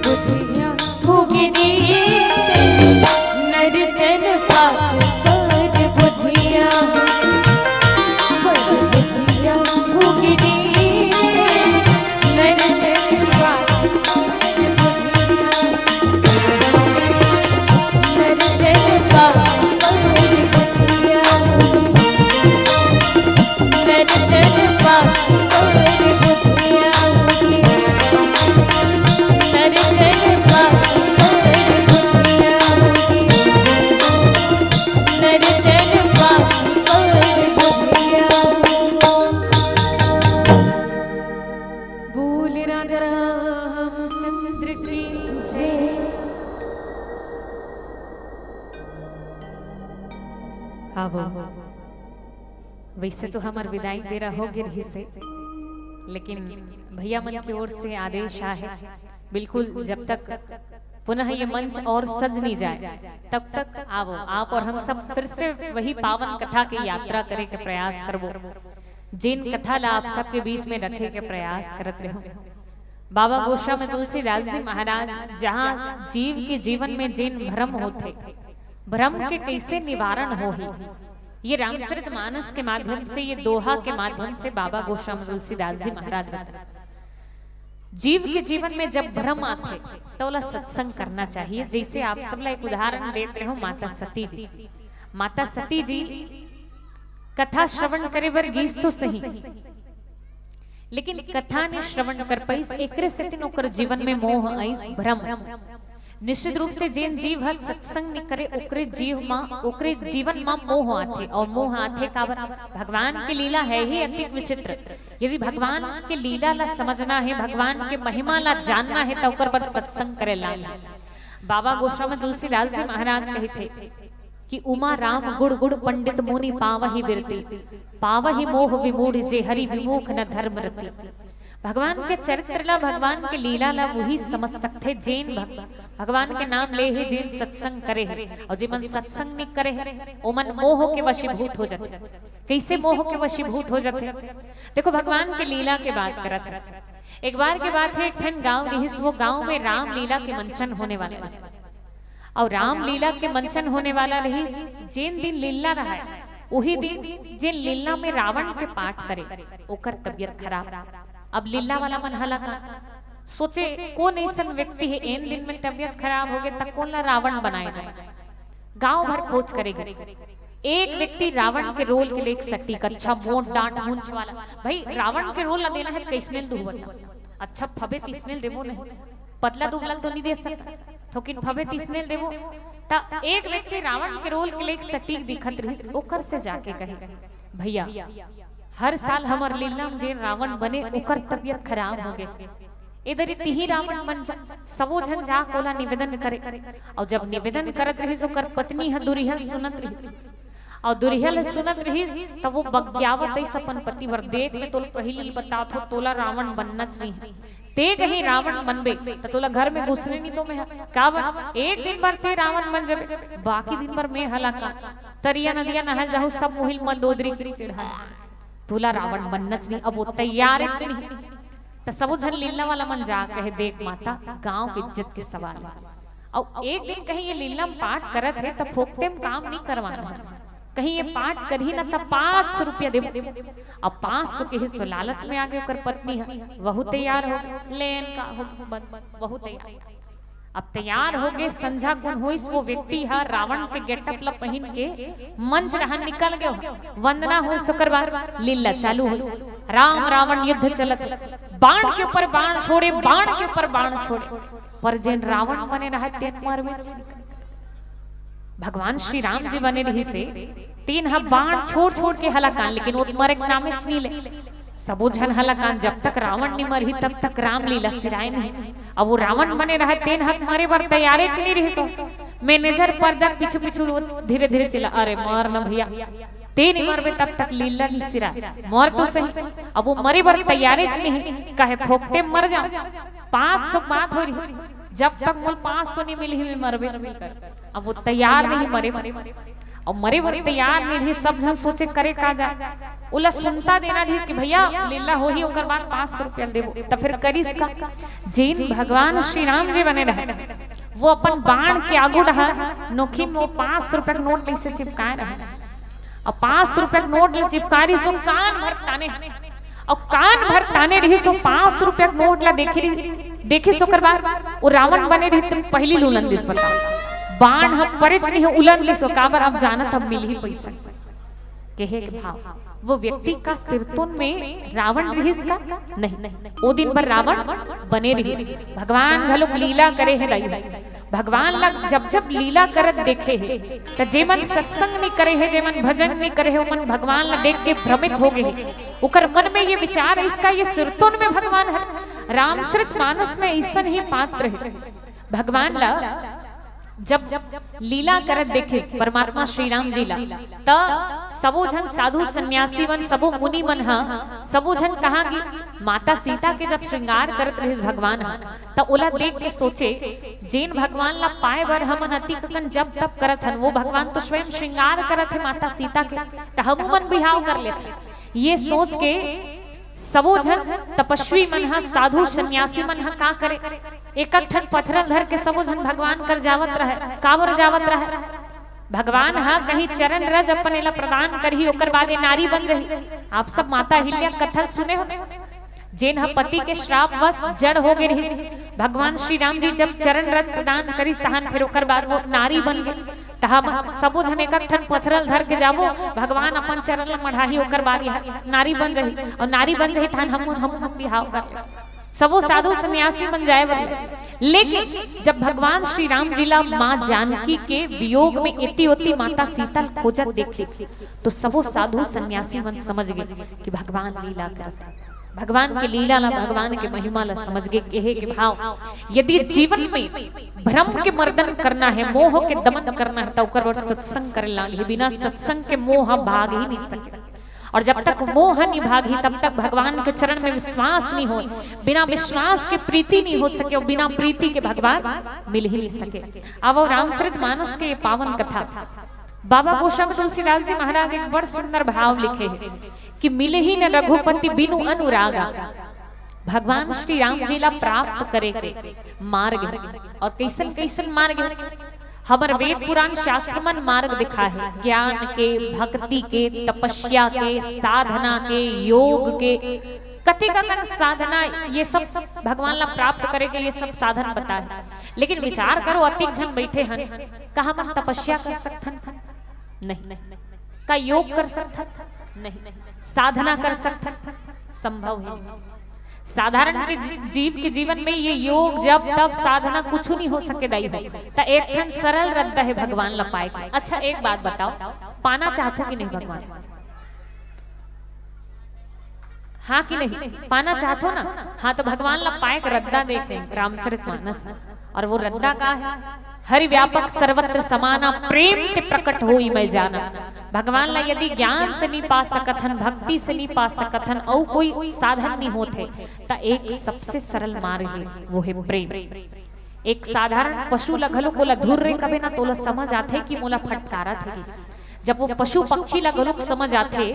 बुद्धिया होगी दी नर्तन पाप कर बुधिया भूखी नर्तन पाप नर्तन पाप नर्तन पाप वैसे तो हमार विदाई दे रहा होगे रही से, लेकिन भैया मन की ओर से आदेश है बिल्कुल जब तक पुनः ये मंच और सज नहीं जाए तब तक आओ आप और हम सब फिर से वही पावन कथा की यात्रा करे के प्रयास करबो, जिन कथा ला आप सबके बीच में रखे के प्रयास करत रहो। बाबा गोशा में तुलसीदास जी महाराज जहाँ जीव के जीवन में जिन भ्रम होते, भ्रम के कैसे निवारण हो ही, ये रामचरितमानस के माध्यम से, ये दोहा के माध्यम से बाबा गोस्वामी तुलसीदास जी महाराज बताते जीव के जीवन में जब भ्रम आते तो वाला सत्संग करना चाहिए। जैसे आप सब एक उदाहरण देते हो माता सती जी, माता सती जी कथा श्रवण करे बर गीस तो सही, लेकिन कथा ने श्रवण कर पाइस एकरे से तीन ओकर जीवन में मोह आइस भ्रम। निश्चित रूप से जिन जीव हर सत्संग न करे ओकरे जीवन में मोह आथे, और मोह आथे काबर भगवान की लीला है ही अति विचित्र। यदि भगवान के लीला ला समझना है, भगवान के महिमा ला जानना है तो ओकर पर सत्संग करे ला। बाबा गोस्वामी तुलसीदास जी महाराज कहे थे कि उमा राम गुड़ गुड़ पंडित मुनि पावहि बिरती, पावहि मोह विमूढ़ जे हरि विमुख न धर्म रति। भगवान के चरित्र ला, भगवान के लीला ला वही समझ सकते जिन भगवान के नाम ले है, जिन सत्संग करे है, और जिमन सत्संग नहीं करे है ओ मन मोह के वशीभूत हो जाते। कैसे मोह के वशीभूत हो जाते? देखो भगवान के लीला के बात करत है। एक बार की बात है, एक ठन गांव रहिस, वो गांव में राम लीला के मंचन होने वाले, और राम लीला के मंचन होने वाला रही जिन दिन लीला रहा है वही दिन जिन लीला में रावण के पाठ करे ओकर तबियत खराब। अब लीला वाला मन हला का सोचे कौन ऐसा व्यक्ति है इन दिन में तबियत खराब हो गई तक कौन ला रावण बनाए जाए। गांव भर खोज करेगी, एक व्यक्ति रावण के रोल के लिए एक सटीक अच्छा मोट डांट मूंछ वाला, भाई रावण के रोल ला देना है कैसने दुबला अच्छा फबे तीसने देवो नहीं, पतला दुबला तो नहीं दे सकता, लेकिन फबे तीसने देवो। ता एक व्यक्ति रावण के रोल के लिए एक सटीक दिखत रही, ओकर से जाके कहे भैया हर साल हमार लीला में जे रावण बने ओकर तबियत खराब हो गए, इधर ही रावण बन जा। सबो जन जा कोला निवेदन करे, और जब निवेदन करत रही तो कर पत्नी ह दुरिहल सुनत रही, और दुरिहल सुनत रही तब वो बग्यावत ऐसा अपन पति वर देख में तो पहली बता थो तोला रावण बनना चाहिए, ते कहीं रावण बनबे तो तोला घर में घुसने नहीं तो मैं का बन एक दिन भर ते रावण बन जाबे, बाकी दिन भर मैं हलाका तरिया नदिया नहल जाहू सब मोहिल मंदोदरी चिढ़ा तोला रावण बनना चाहिए। अब वो तैयार है तो सब जन लीला वाला मन जा कहे देख माता गांव की इज्जत के सवाल है, और एक दिन कहीं ये लीला पाठ करत है तब फोकते में काम नहीं करवाना है, कहीं ये पाठ कर ही ना तब 500 रुपया दे। अब 500 के हिस्से तो लालच में आगे कर पत्नी है वहू तैयार हो लेन का हो वहू तैयार। अब तैयार हो गए संझा कौन हो वो व्यक्ति है रावण के गेटअप ला पहन के मंच रहा निकल गए, वंदना हो शुक्रवार लीला चालू हो, राम रावण युद्ध चलत, बाण के ऊपर बाण छोड़े, बाण के ऊपर बाण छोड़े, पर जिन रावण बने रहा तेन मारवे भगवान श्री राम जी बने रही से तीन हा बाण छोड़ छोड़ के हलाकान, लेकिन वो मरे नामे नहीं ले सबो जन हलाकान। जब तक रावण नहीं मरी तब तक राम लीला सिराए नहीं। अब वो रावण बने रहे तीन हाथ मारे बार तैयारे चली रही तो मैनेजर पर्दा पीछू पीछू धीरे धीरे चला, अरे मार न भैया ते नहीं मरबे तब तक लीला नहीं सिरा मर तो सही। अब वो मरे बार तैयारे चली कहे फोकते मर जा 500 बात हो रही, जब तक मोल 500 नहीं मिली मरबे। अब वो तैयार नहीं मरे और मरे मरे तैयार नहीं रही, सब जन सोचे करे का जा उला सुनता देना रही कि भैया लीला हो ही ओकर बाद 500 रुपया देबो तो फिर करिस का। जिन भगवान श्री राम जी बने रहे वो अपन बाण के आगू रहा नोखी में वो 5 रुपए का नोट ऐसे चिपकाए रहा और 5 रुपए का नोट ले चिपका रही सो कान भर ताने और कान भर ताने रही सो 5 रुपए का नोट ला देखी सो कर बार वो रावण बने रही तुम पहली लुलन दिस बताओ बाण हम परिच नहीं उलन ले सो काबर अब जानत हम मिल ही पैसा कहे के भाव वो व्यक्ति का सिरतुन में रावण रही का नहीं वो दिन पर रावण बने रही भगवान घलोक लीला करे है दाई भगवान लग जब जब लीला करत देखे है तो जेमन सत्संग नहीं करे है जेमन भजन नहीं करे है मन भगवान ला देख के भ्रमित हो गए उकर मन में ये विचार है इसका ये सिरतुन में भगवान है रामचरितमानस में ऐसा ही पात्र है भगवान ला जब लीला करत देखे परमात्मा श्री राम जी ला त सबो जन साधु सन्यासी मन सबो मुनि मन हा सबो जन कहा कि माता सीता के जब श्रृंगार करत रहे भगवान हा त ओला देख के सोचे जेन भगवान ला पाए बर हमन अति ककन जब तब करत हन वो भगवान तो स्वयं श्रृंगार करत है माता सीता के त हमू मन बिहाव कर लेते ये सोच के सबो जन तपस्वी मन हा साधु सन्यासी मन हा का करे एक ठन पत्थर धर के सबो जन भगवान कर जावत रहे काबर जावत रहे भगवान हा कहीं चरण रज अपने ला प्रदान करही ओकर बाद नारी बन रही आप सब माता हिल्या कथा सुने हो जेन हा पति के श्राप वश जड़ हो गई रही भगवान श्री राम जी जब चरण रज प्रदान करी तहन फिर ओकर बाद वो नारी बन गई तहा सबो जन एक ठन पत्थरल धर के जाबो भगवान अपन चरण ला मढ़ाही ओकर बाद नारी बन रही और नारी बन रही तहन हम बिहाव कर सबो साधु सन्यासी बन जाए बदले लेकिन जब भगवान श्री राम जी ला माँ जानकी के वियोग में इति उति माता सीता खोजत देखे तो सबो साधु सन्यासी मन समझ गए कि भगवान लीला करता भगवान के लीला ला भगवान के महिमा ला समझ गए कहे के भाव यदि जीवन में भ्रम के मर्दन करना है मोह के दमन करना है तो ओकर सत्संग करे लागे बिना सत्संग के मोह भाग ही नहीं सकता और जब तक मोह नहीं भागी तब तक भगवान के चरण में विश्वास नहीं हो बिना विश्वास के प्रीति नहीं हो सके और बिना प्रीति के भगवान मिल ही नहीं सके अब रामचरितमानस के पावन कथा बाबा गोस्वामी तुलसीदास जी महाराज एक बड़ सुंदर भाव लिखे हैं कि मिले ही न रघुपति बिनु अनुरागा भगवान श्री राम जी ला प्राप्त करे मार्ग और कैसन कैसन मार्ग हमर वेद पुराण शास्त्र मन मार्ग दिखा है ज्ञान के भक्ति के तपस्या के साधना के योग के कति का साधना ये सब भगवान ला प्राप्त करे के ये सब साधन बता है लेकिन विचार करो अतिक जन बैठे हन कहा हम तपस्या कर सकथन नहीं का योग कर सकथन नहीं साधना कर सकथन संभव है साधारण के जीव के जीवन में ये योग जब तब साधना कुछ नहीं हो सके दाई हो तो एक ठन सरल रद्दा है भगवान ला पाए अच्छा एक बात बताओ पाना चाहते हो कि नहीं भगवान हाँ कि नहीं पाना चाहते हो ना हाँ तो भगवान ला पाए रद्दा देखे रामचरितमानस और वो रद्दा का है हरि व्यापक सर्वत्र समाना प्रेम ते प्रकट होई मैं जाना भगवान ला यदि ज्ञान से नहीं पा सकथन भक्ति से नहीं पा सकथन और कोई साधन नहीं होते ता एक सबसे सरल मार्ग है वो है प्रेम एक साधारण पशु ला घलो कोला धुर रे कबे ना तोला समझ आथे कि मोला फटकारा थे जब वो पशु पक्षी ला घलो समझ आथे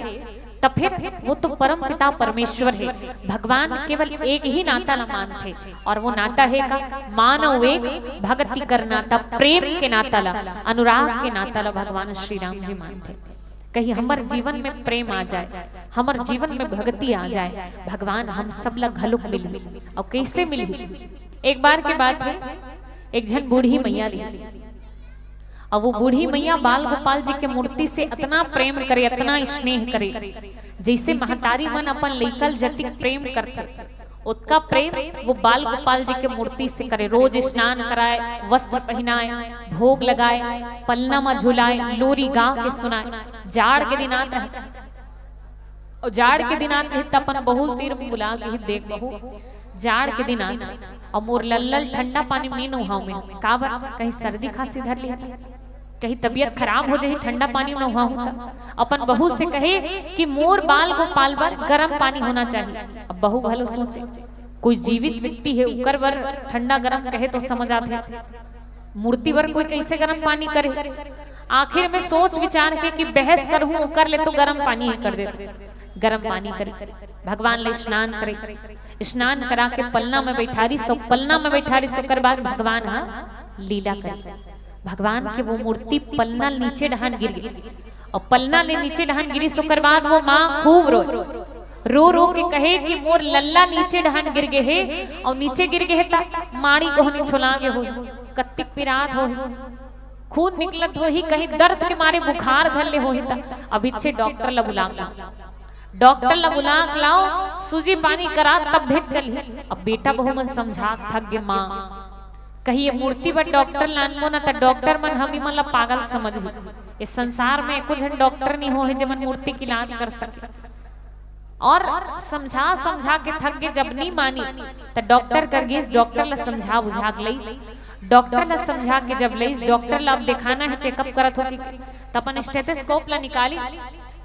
तब फिर वो तो परम पिता परमेश्वर है भगवान केवल एक ही नाता ला मानते और वो नाता है का मानव एक भक्ति कर नाता प्रेम के नाता ला अनुराग के नाता ला भगवान श्री राम जी मानते कहीं हमार जीवन में प्रेम आ जाए हमार जीवन में भक्ति आ जाए भगवान हम सब ला घलुक मिली और कैसे मिली एक बार के बात है एक जन बूढ़ी मैया रही और वो बूढ़ी मैया बाल गोपाल जी के मूर्ति से इतना प्रेम करे इतना स्नेह करे जैसे महतारी मन अपन लइकल जतिक प्रेम करते उसका प्रेम वो बाल गोपाल जी के मूर्ति से करे रोज स्नान कराए वस्त्र पहनाए भोग लगाए पलना में झुलाए लोरी गा के सुनाए जाड़ के दिन आते और जाड़ के दिन आते अपन बहुल तीर बुला के देख बहु जाड़ के दिन आते और मोर लल्लल ठंडा पानी में नहाऊ में काबर कहीं सर्दी खांसी धर लिया कहीं तबीयत खराब हो जाए ठंडा पानी में नहाऊ अपन बहू से कहे कि मोर बाल गोपाल बर गर्म पानी होना चाहिए अब बहू भलो सोचे कोई जीवित व्यक्ति है उकर बर ठंडा गर्म कहे तो समझ आते मूर्ति बर कोई कैसे गर्म पानी करे आखिर में सोच विचार के कि बहस करूं कर ले तो गर्म पानी ही कर दे गर्म पानी करे भगवान ले स्नान करे स्नान करा के पलना में बैठारी सब पलना में बैठारी सब कर बाद भगवान हाँ लीला कर। भगवान के वो मूर्ति पलना नीचे ढहान गिर गई और पलना ने नीचे ढहान गिरी सुकर बाद वो माँ खूब रो रो के कहे कि मोर लल्ला नीचे ढहान गिर गए है और नीचे गिर गए ता माड़ी को हने छुलागे हो कत्तिक पिरात हो खून निकलत हो ही कहीं दर्द के मारे बुखार धर ले हो ही ता अब इच्छे डॉक्टर ला बुला लाओ सूजी पानी करा तब भेज चली। अब बेटा बहु मन समझा थक गे माँ कही ये मूर्ति पर डॉक्टर लानबो ना त डॉक्टर मन हम मन ला पागल समझ इस संसार में कुछ डॉक्टर नहीं हो है जब मूर्ति की इलाज कर सके और समझा के थक गए जब नहीं मानी तो डॉक्टर कर गई डॉक्टर ला समझा बुझा के लई डॉक्टर ला समझा के जब लई डॉक्टर ला अब दिखाना है चेकअप करत हो तो अपन स्टेथोस्कोप ला निकाली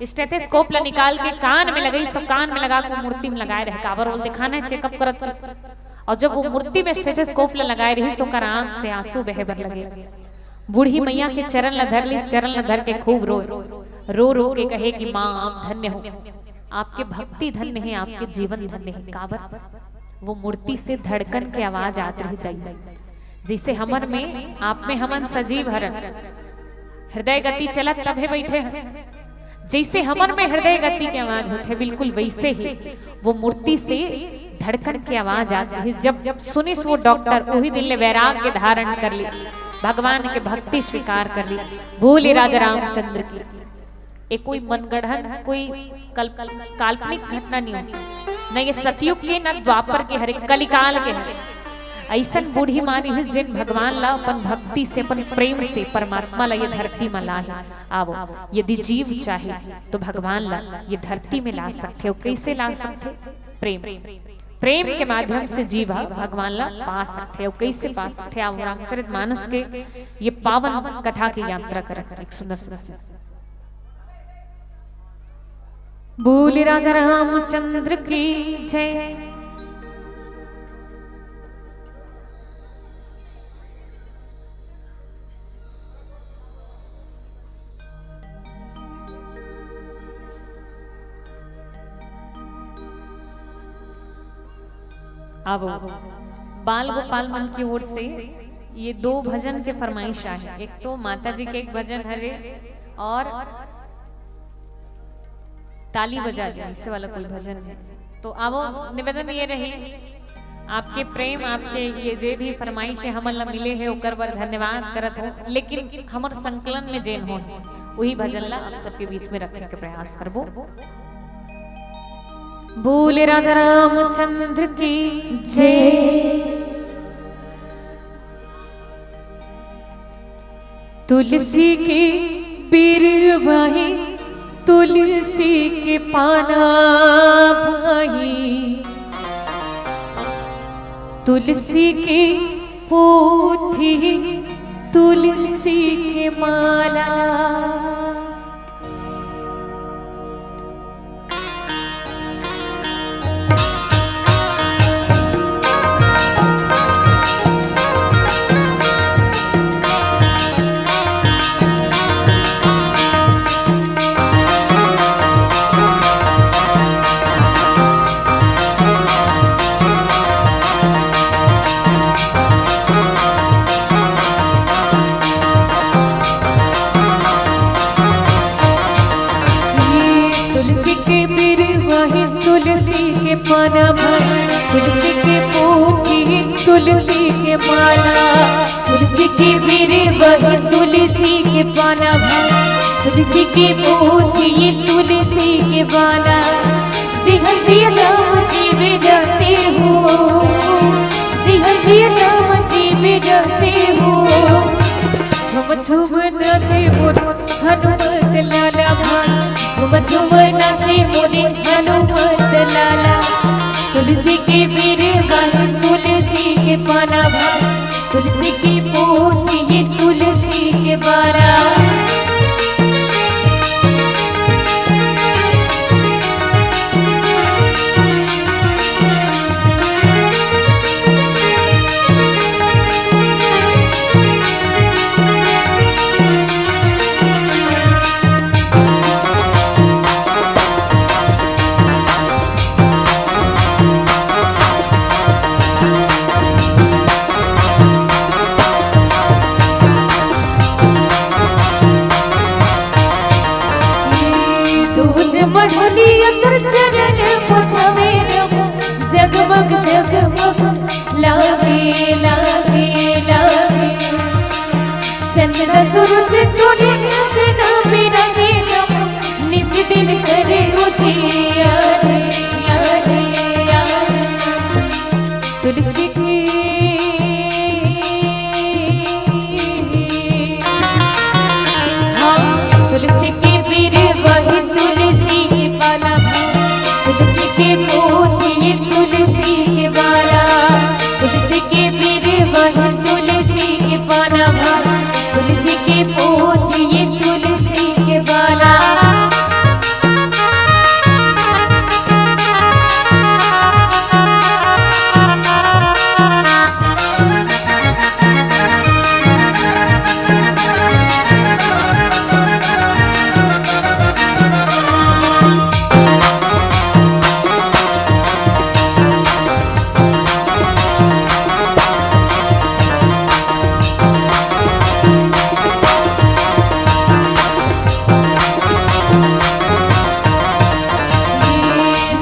स्टेथोस्कोप ला निकाल के कान में लगाई सब कान में लगा के मूर्ति में लगाए रहे काबर बोल दिखाना है चेकअप करत और जब वो मूर्ति में स्टेथोस्कोप ला लगाए रही सो कर आंख से आंसू बहबर लगे। बूढ़ी मैया के चरण ला धर ली चरण ला धर के खूब रो के कहे कि माँ आप धन्य हो आपके भक्ति धन्य है आपके जीवन धन्य है काबर वो मूर्ति से धड़कन के आवाज आती रही तई जैसे हमर में आप में हमन सजीव हरन हृदय गति चलत तब है बैठे हैं जैसे हमर में हृदय गति की आवाज होते बिल्कुल वैसे ही वो मूर्ति से धड़कन की आवाज आती है। जब सुनी वो डॉक्टर वही दिल ने वैराग्य धारण कर ली भगवान के भक्ति स्वीकार कर ली भूले राजा रामचंद्र की एक कोई मनगढ़ंत कोई काल्पनिक घटना नहीं होती न ये सतयुग के न द्वापर के हरे कलिकाल के हरे ऐसा बूढ़ी मानी है जिन भगवान ला अपन भक्ति से अपन प्रेम से परमात्मा ला ये धरती में ला है आवो यदि जीव चाहे तो भगवान ला ये धरती में ला सकते हो कैसे ला सकते प्रेम के माध्यम से जीव भगवान ला पा सकते हो कैसे पा सकते आप रामचरित मानस के ये पावन कथा की यात्रा कर एक सुंदर बोले राजा रामचंद्र की जय। अब बाल गोपाल मन की ओर से ये दो भजन के फरमाइश है एक तो माता जी के एक भजन हरे और ताली बजा दे इससे वाला कोई भजन है तो अब निवेदन ये रहे आपके प्रेम आपके ये जे भी फरमाइश है हमन ला मिले है ओकर बर धन्यवाद करत हो लेकिन हमर संकलन में जेन हो वही भजन ला आप सबके बीच में रखने के प्रयास करबो। बोले राजा रामचंद्र की जय। तुलसी के बिरवाही तुलसी के पाना भाई तुलसी के पोथी तुलसी के माला तुलसी के पोथी तुलसी के माला तुलसी के मेरे वही तुलसी के पाना तुलसी के पोथी तुलसी के माला जी हसी राम जी बिरते हो जी हसी राम जी बिरते हो झुम झुम नाचे मोरे हनुमत लाला झुम झुम नाचे मोरे हनुमत लाला तुलसी के मेरे भाई तुलसी के पाना भाई तुलसी की पोथी ये तुलसी के बारा जगमग लागे लागे लागे चंद्र सूरज जोड़े अंगना में रंगे निज दिन करे उजियारे यारे यारे तुलसी की हाँ तुलसी के पीर वही तुलसी के पाला तुलसी के पोती ये तुलसी के बाला तुलसी के पीर वही तुलसी के पाला तुलसी के पोती ये तुलसी के बाला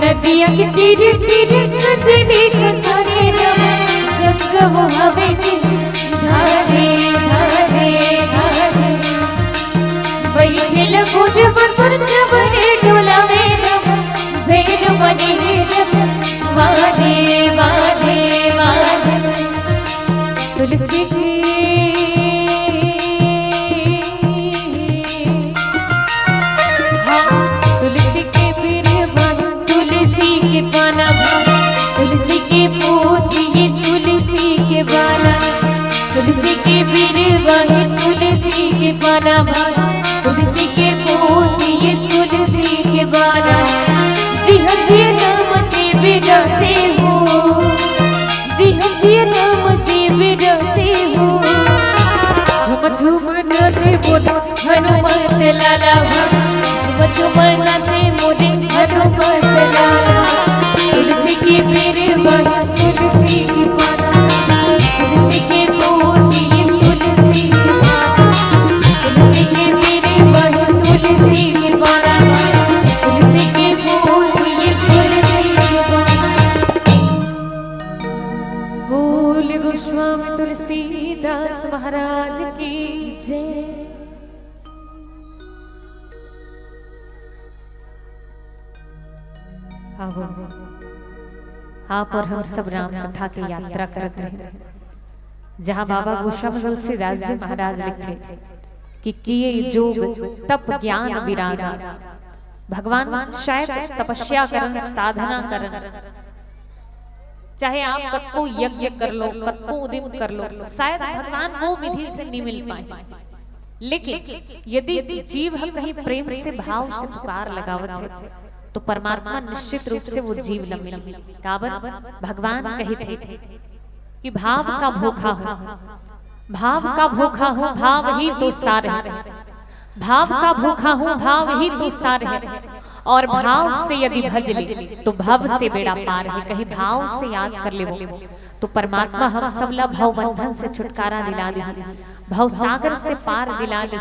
नदिया के तीर तीर कजरी कजरे गंगा मोहवे धारे धारे धारे बैठे लगोज पर जबरे डोला में भेद बने वादे वादे वादे तुलसी की हाँ तुलसी के पीर तुलसी के पाना तुलसी के पोती ये तुलसी के बाला तुलसी के पीर वही तुलसी के पाना तुलसी के पोती ये तुलसी के बाला जी हसी नाम जी बिरते हो जी हसी नाम जी बिरते हो झुम झुम नाचे बोले हनुमत लाला झुम झुम नाचे बोले हनुमत लाला तुलसी के पीर वही तुलसी के पाना तुलसी के पोती ये तुलसी के पाना तुलसी के पीर वही तुलसी के पाना तुलसी के पोती ये तुलसी के पाना बोल गोस्वामी तुलसीदास महाराज की जय। आप और हम सब राम कथा की यात्रा करते हैं जहाँ बाबा गोस्वामी तुलसीदास जी महाराज लिखे कि किए जोग तप ज्ञान विरागा भगवान शायद तपस्या करन साधना करन चाहे आप कत्को यज्ञ कर लो कत्को उद्यम कर लो शायद भगवान वो विधि से नहीं मिल पाए लेकिन यदि जीव हम कहीं प्रेम से भाव से पुकार लगावत है तो परमात्मा निश्चित रूप से वो जीव न मिले काबर भगवान कहे थे कि भाव का भूखा हो भाव का भूखा हो भाव ही तो सार है भाव का भूखा हो भाव ही तो सार है और भाव से यदि भज ले तो भव से बेड़ा पार है कहीं भाव से याद कर ले वो तो परमात्मा हम सबला भव बंधन से छुटकारा दिला दे भव सागर से पार दिला दे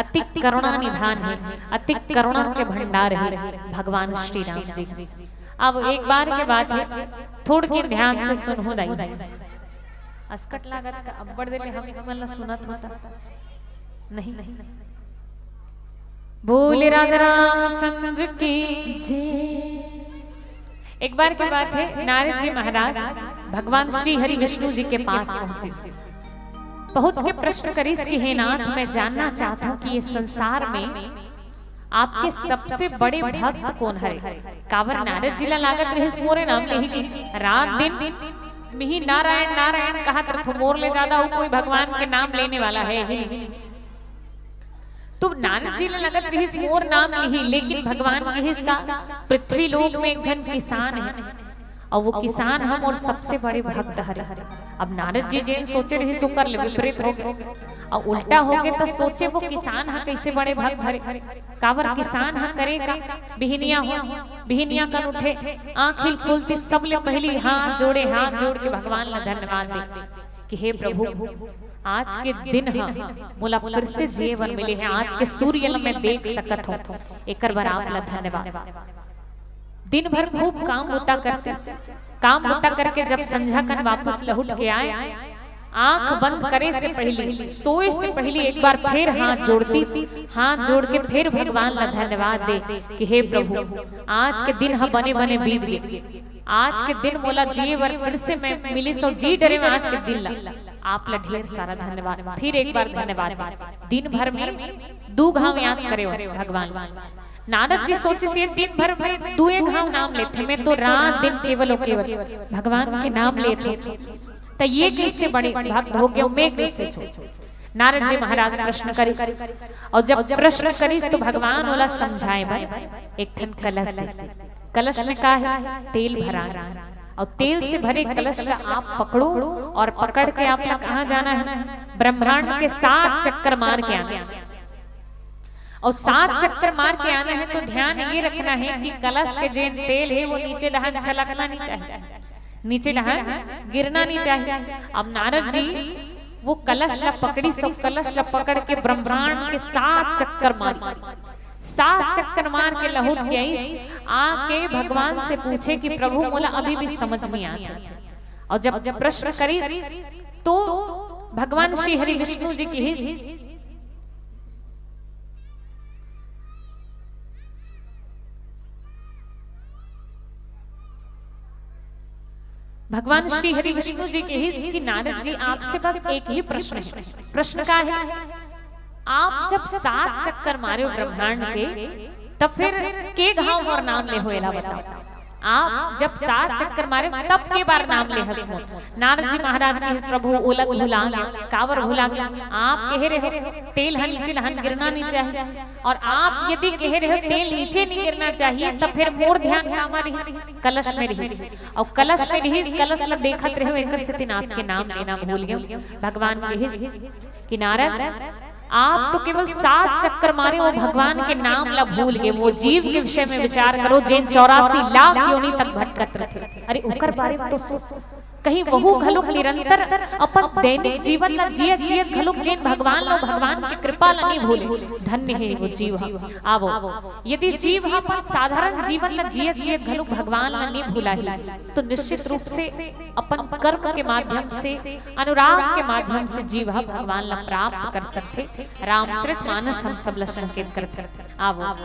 अति करुणा निधान है अति करुणा के भंडार है भगवान श्री राम जी। अब एक बार के बात है थोड़ के ध्यान से सुनो दाई अस्कट लागत का अब्बड़ दिले हम इसमल्ला सुनत होता नहीं बोले राजा रामचंद्र की जय। एक बार की बात है नारद जी महाराज भगवान श्री हरि विष्णु जी के पास पहुंचे पहुंच के प्रश्न करी कि हे नाथ मैं जानना चाहता हूँ कि ये संसार में आपके सबसे बड़े भक्त कौन है कावर नारद जी लागत रहे मोरे नाम ले ही रात दिन मिही नारायण नारायण कहा तो मोर ले ज्यादा कोई भगवान के नाम लेने वाला है ही नहीं तो नारद जी लगत रही मोर नाम नहीं लेकिन भगवान के का पृथ्वी लोक में एक जन किसान है और वो किसान हम और सबसे बड़े भक्त हरे अब नारद जी जैन सोचे रही सो कर ले विपरीत हो गए और उल्टा हो गए तो सोचे वो किसान हा कैसे बड़े भक्त हरे कावर किसान हा करेगा बिहनिया कर उठे आंख हिल खुलती सबले पहली हाथ जोड़ के भगवान ला धन्यवाद दे कि हे प्रभु आज के दिन मोला फिर से जीवन मिले हैं आज के सूर्य में देख सकत हो एक बार आप ला धन्यवाद दिन भर खूब काम होता करते, काम होता करके जब संध्या कन वापस लौट के आए, आंख बंद करे से पहले, सोए से पहले एक बार फिर हाथ जोड़ती, हाथ जोड़ के फिर भगवान का धन्यवाद दे कि हे प्रभु आज के दिन हम बने बने बीत गए, आज के दिन बोला जिए वर फिर से मैं मिली सो जी डरे में आज के दिन ला आप ला ढेर सारा धन्यवाद, फिर एक बार धन्यवाद। दिन भर में 2 घाव याद करे भगवान। नारद जी सोचे से दिन भर में 2 घाव नाम लेते, मैं तो रात दिन केवल भगवान के नाम लेते, तो ये कैसे बड़े भक्त हो गए, मैं कैसे छोड़। नारद जी महाराज प्रश्न करी, और जब प्रश्न करी तो भगवान वाला समझाए भाई एक ठन कलश दे, कलश में का है तेल भरा है, और तेल से भरे कलश का आप पकड़ो और पकड़ के आप कहाँ जाना है, ब्रह्मांड के 7 चक्कर मार के आना है, और 7 चक्कर मार के आना है। तो ध्यान ये रखना है कि कलश के जो तेल है वो नीचे डहान छलकना नहीं चाहिए, नीचे डहान गिरना नहीं चाहिए। अब नारद जी वो कलश ला पकड़ी, सब कलश ला पकड़ के ब्रह्मांड के 7 चक्कर मारी, 7 चक्कर मार के लौट के आई, आके भगवान से पूछे कि प्रभु मोला अभी भी समझ नहीं आता। और जब प्रश्न करी तो भगवान श्री हरि विष्णु जी की ही भगवान श्री हरि विष्णु जी के ही कि नारद जी आपसे बस एक ही प्रश्न है। प्रश्न का है, आप जब 7 चक्कर मारे ब्रह्मांड के, तब फिर के घाव और नाम ले होएला बताओ। आप जब 7 चक्कर मारे तब के बार नाम ले हसमो। नारद जी महाराज के प्रभु ओलग भुला गया, कावर भुला गया, आप कह रहे हो तेल हन नीचे लहन गिरना नहीं चाहिए, और आप यदि कह रहे हो तेल नीचे नहीं गिरना चाहिए, तब फिर मोर ध्यान हमारे कलश में रही, और कलश में रही, कलश ला देखत रहे एक से आपके नाम लेना भूल गए भगवान के कि नारद आप तो केवल 7 चक्कर मारे, वो भगवान के नाम ला भूल गए। वो जीव के विषय में विचार करो जिन 84 लाख योनि तक भटकत रहे, अरे उकर बारे में तो सोच, कहीं वहु घलुक निरंतर अपन दैनिक जीवन ला जियत घलुक जिन भगवान लो भगवान की कृपा ला नहीं भूले, धन्य है वो जीव। आवो यदि जीव अपन साधारण जीवन ला जियत घलुक भगवान ला नहीं भूला ही, तो निश्चित रूप से अपन कर्म के माध्यम से, अनुराग के माध्यम से जीव भगवान ला प्राप्त कर सकते। रामचरितमानस हम सब ला संकेत करते। आवो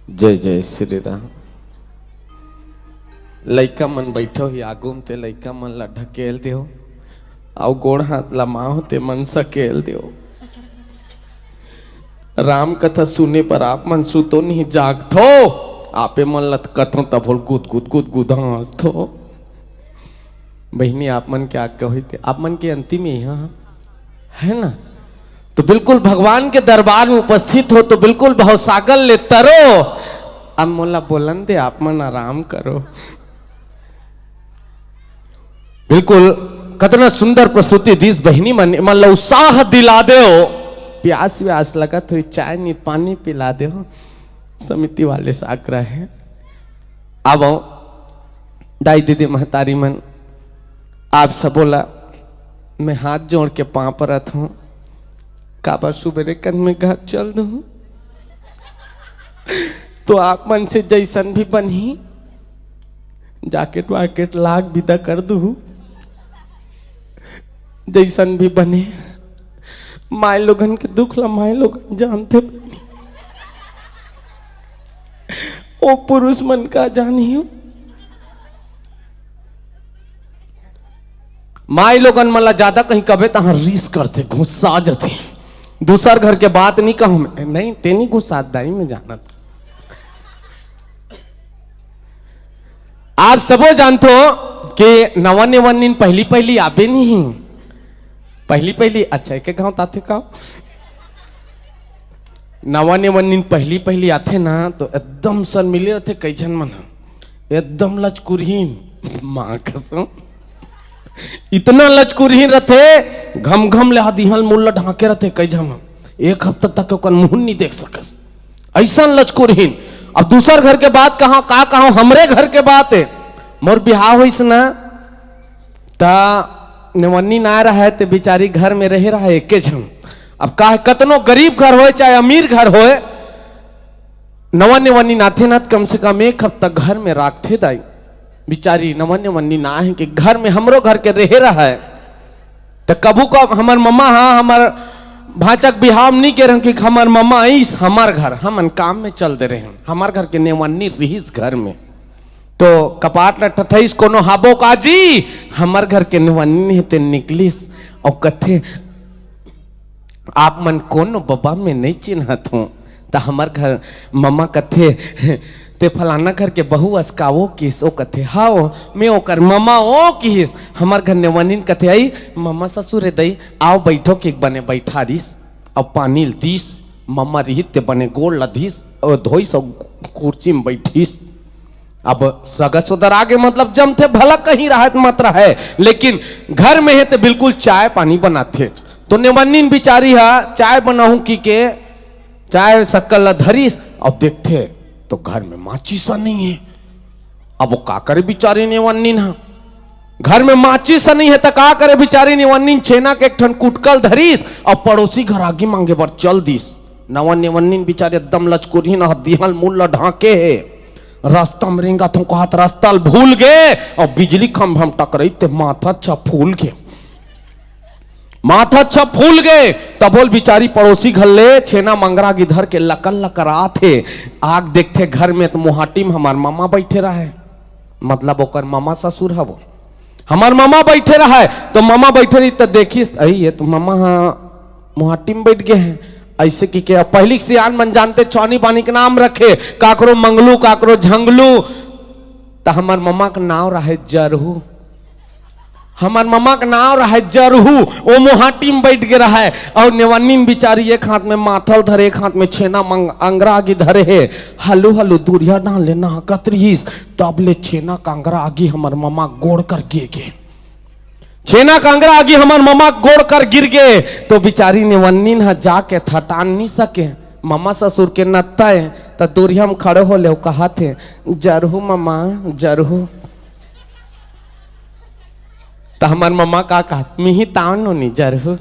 जय जय श्री राम। लइका मन बैठो ही आगुम ते लइका मन ला ढकेल दियो, और गोड़ हाथ लमाओ ते मन सकेल दियो। राम कथा सुने पर आप मन सुतो नहीं जागथो, आपे मन लत कथो तब गुद हंस थो। बहनी आप मन क्या कही थे, आप मन के अंतिम यहाँ है ना, तो बिल्कुल भगवान के दरबार में उपस्थित हो तो बिल्कुल भवसागर ले तरो। अब मोला बोलन दे, आप मन आराम करो। बिल्कुल कितना सुंदर प्रस्तुति दी बहनी मन, मतलब उत्साह दिला दे हो। प्यास व्यास लगा तो चाय नहीं पानी पिला दे हो। समिति वाले से आग्रह है। अब दाई दीदी महतारी मन, आप सब बोला मैं हाथ जोड़ के पांव पर रथ हूं, काबर सुबेरे कन में घर चल दूं, तो आप मन से जैसन भी बनी जैकेट वाकेट लाग विदा कर दूं, जैसन भी बने। माय लोगन के दुख ला माय लोगन जानते बनी, ओ पुरुष मन का जानी हो। माय लोगन मला ज्यादा कहीं कबे तहां रीस करते, गुस्सा जाते। दूसर घर के बात नहीं कहूं मैं, नहीं तेनी गुस्सादारी में जाना। आप सबो जानते हो कि नवन पहली आबे नहीं, पहली अच्छा है के गाँव ताथे का नवन पहली आथे ना, तो एकदम सन मिले रहते कैसन मन, एकदम लचकुरहीन, माँ कसम इतना लचकुरहीन रहते, घम घम ले दिहल मुल्ला ढाके रहते कैझम, एक हफ्ता तक ओकर मुंह नहीं देख सकस, ऐसा लचकुरहीन। अब दूसर घर के बात कहाँ का कहाँ, हमरे घर के बात है। मोर बिहाव होइस ना ता नेवन्नी ना रहा है, तो बेचारी घर में रह रहा है एके झन। अब का कतनो गरीब घर होए चाहे अमीर घर होए, नवन्नी नाथे नाथ कम से कम एक हफ्ता घर में राखते दाई। बिचारी नवन्नी ना है कि घर में हमरो घर के रह रहा है। तो कबू कब हमार मम्मा हाँ हमार भाचक बिहाव नहीं के रहे कि हमार मम्मा इस हमार घर हम काम में चल दे रहे हैं, हमार घर के नेवन्नी रहीस घर में। तो कपाट लठठईस कोनो हाबो काजी हमार घर के नेवन्नी है ते निकलिस और कथे आप मन कौन बाबा में नहीं चिन्हत हूँ। तो हमार घर मम्मा कथे ते फलाना घर के बहू अस्कावो किस, ओ कथे हाओ मैं ओकर मम्मा ओ किस। हमार घर नेवन्नी कथे आई मम्मा ससुर दई आओ बैठो के बने बैठा दिस और पानी दिस। मम्मा रहित ते बने गोड़ लधीस और धोइस और कुर्सी में बैठीस। अब सगस उधर आगे मतलब जम थे भला कहीं राहत मात्रा है, लेकिन घर में है तो बिल्कुल चाय पानी बनाते। तो नेवन्नी बिचारी हा चाय बनाऊं की के चाय शक्कल धरीस। अब देखते तो घर में माचिस नहीं है। अब वो का करे बिचारी नेवन्नी ना, घर में माचिस नहीं है तो का करे बिचारी नेवन्नी छेना के एक ठन कुटकल धरीस और पड़ोसी घर आगे मांगे बर चल दिस। नेवन्नी बिचारी एकदम लचकुरी ना दिहल मूल ढाके है। रास्ता में रेंगा तो कहत रास्ता भूल गए और बिजली खंभे में टकराई ते माथा अच्छा फूल गए, माथा अच्छा फूल गए। तब बोल बिचारी पड़ोसी घर ले छेना मंगरा गिधर के लकल लकरा थे। आग देखते घर में तो मुहाटी में हमार मामा बैठे रहा है, मतलब ओकर मामा ससुर है वो हमार मामा बैठे रहा है। तो मामा बैठे रही तो देखिस ये तो मामा हाँ मुहाटी में बैठ गए हैं। ऐसे की क्या पहली सियान मन जानते चौनी पानी के नाम रखे, काकरो मंगलू काकरो झंगलू। तो हमार मम्मा का नाम रहा जरहू, हमार मम्मा का नाम रहा जरहू। वो मुहाटी में बैठ के रहा है और नेवन्नी बिचारी एक हाथ में माथल धरे एक हाथ में छेना अंगरा आगे धरे है। हलू हलू दूरिया डाल लेना कतरीस तब ले छेना कांगरा आगे हमार मम्मा गोड़ कर गे छेना कांगरा आगे हमार मम्मा गोड़ कर गिर गए। तो बिचारी नेवन्नी ना जाके थटान नहीं सके, मम्मा ससुर के नत्ता है। तो दूरिया में खड़े हो ले कहा थे जरहू मम्मा जरहू। तो हमार मम्मा का कहा मिही ताव नो जरहू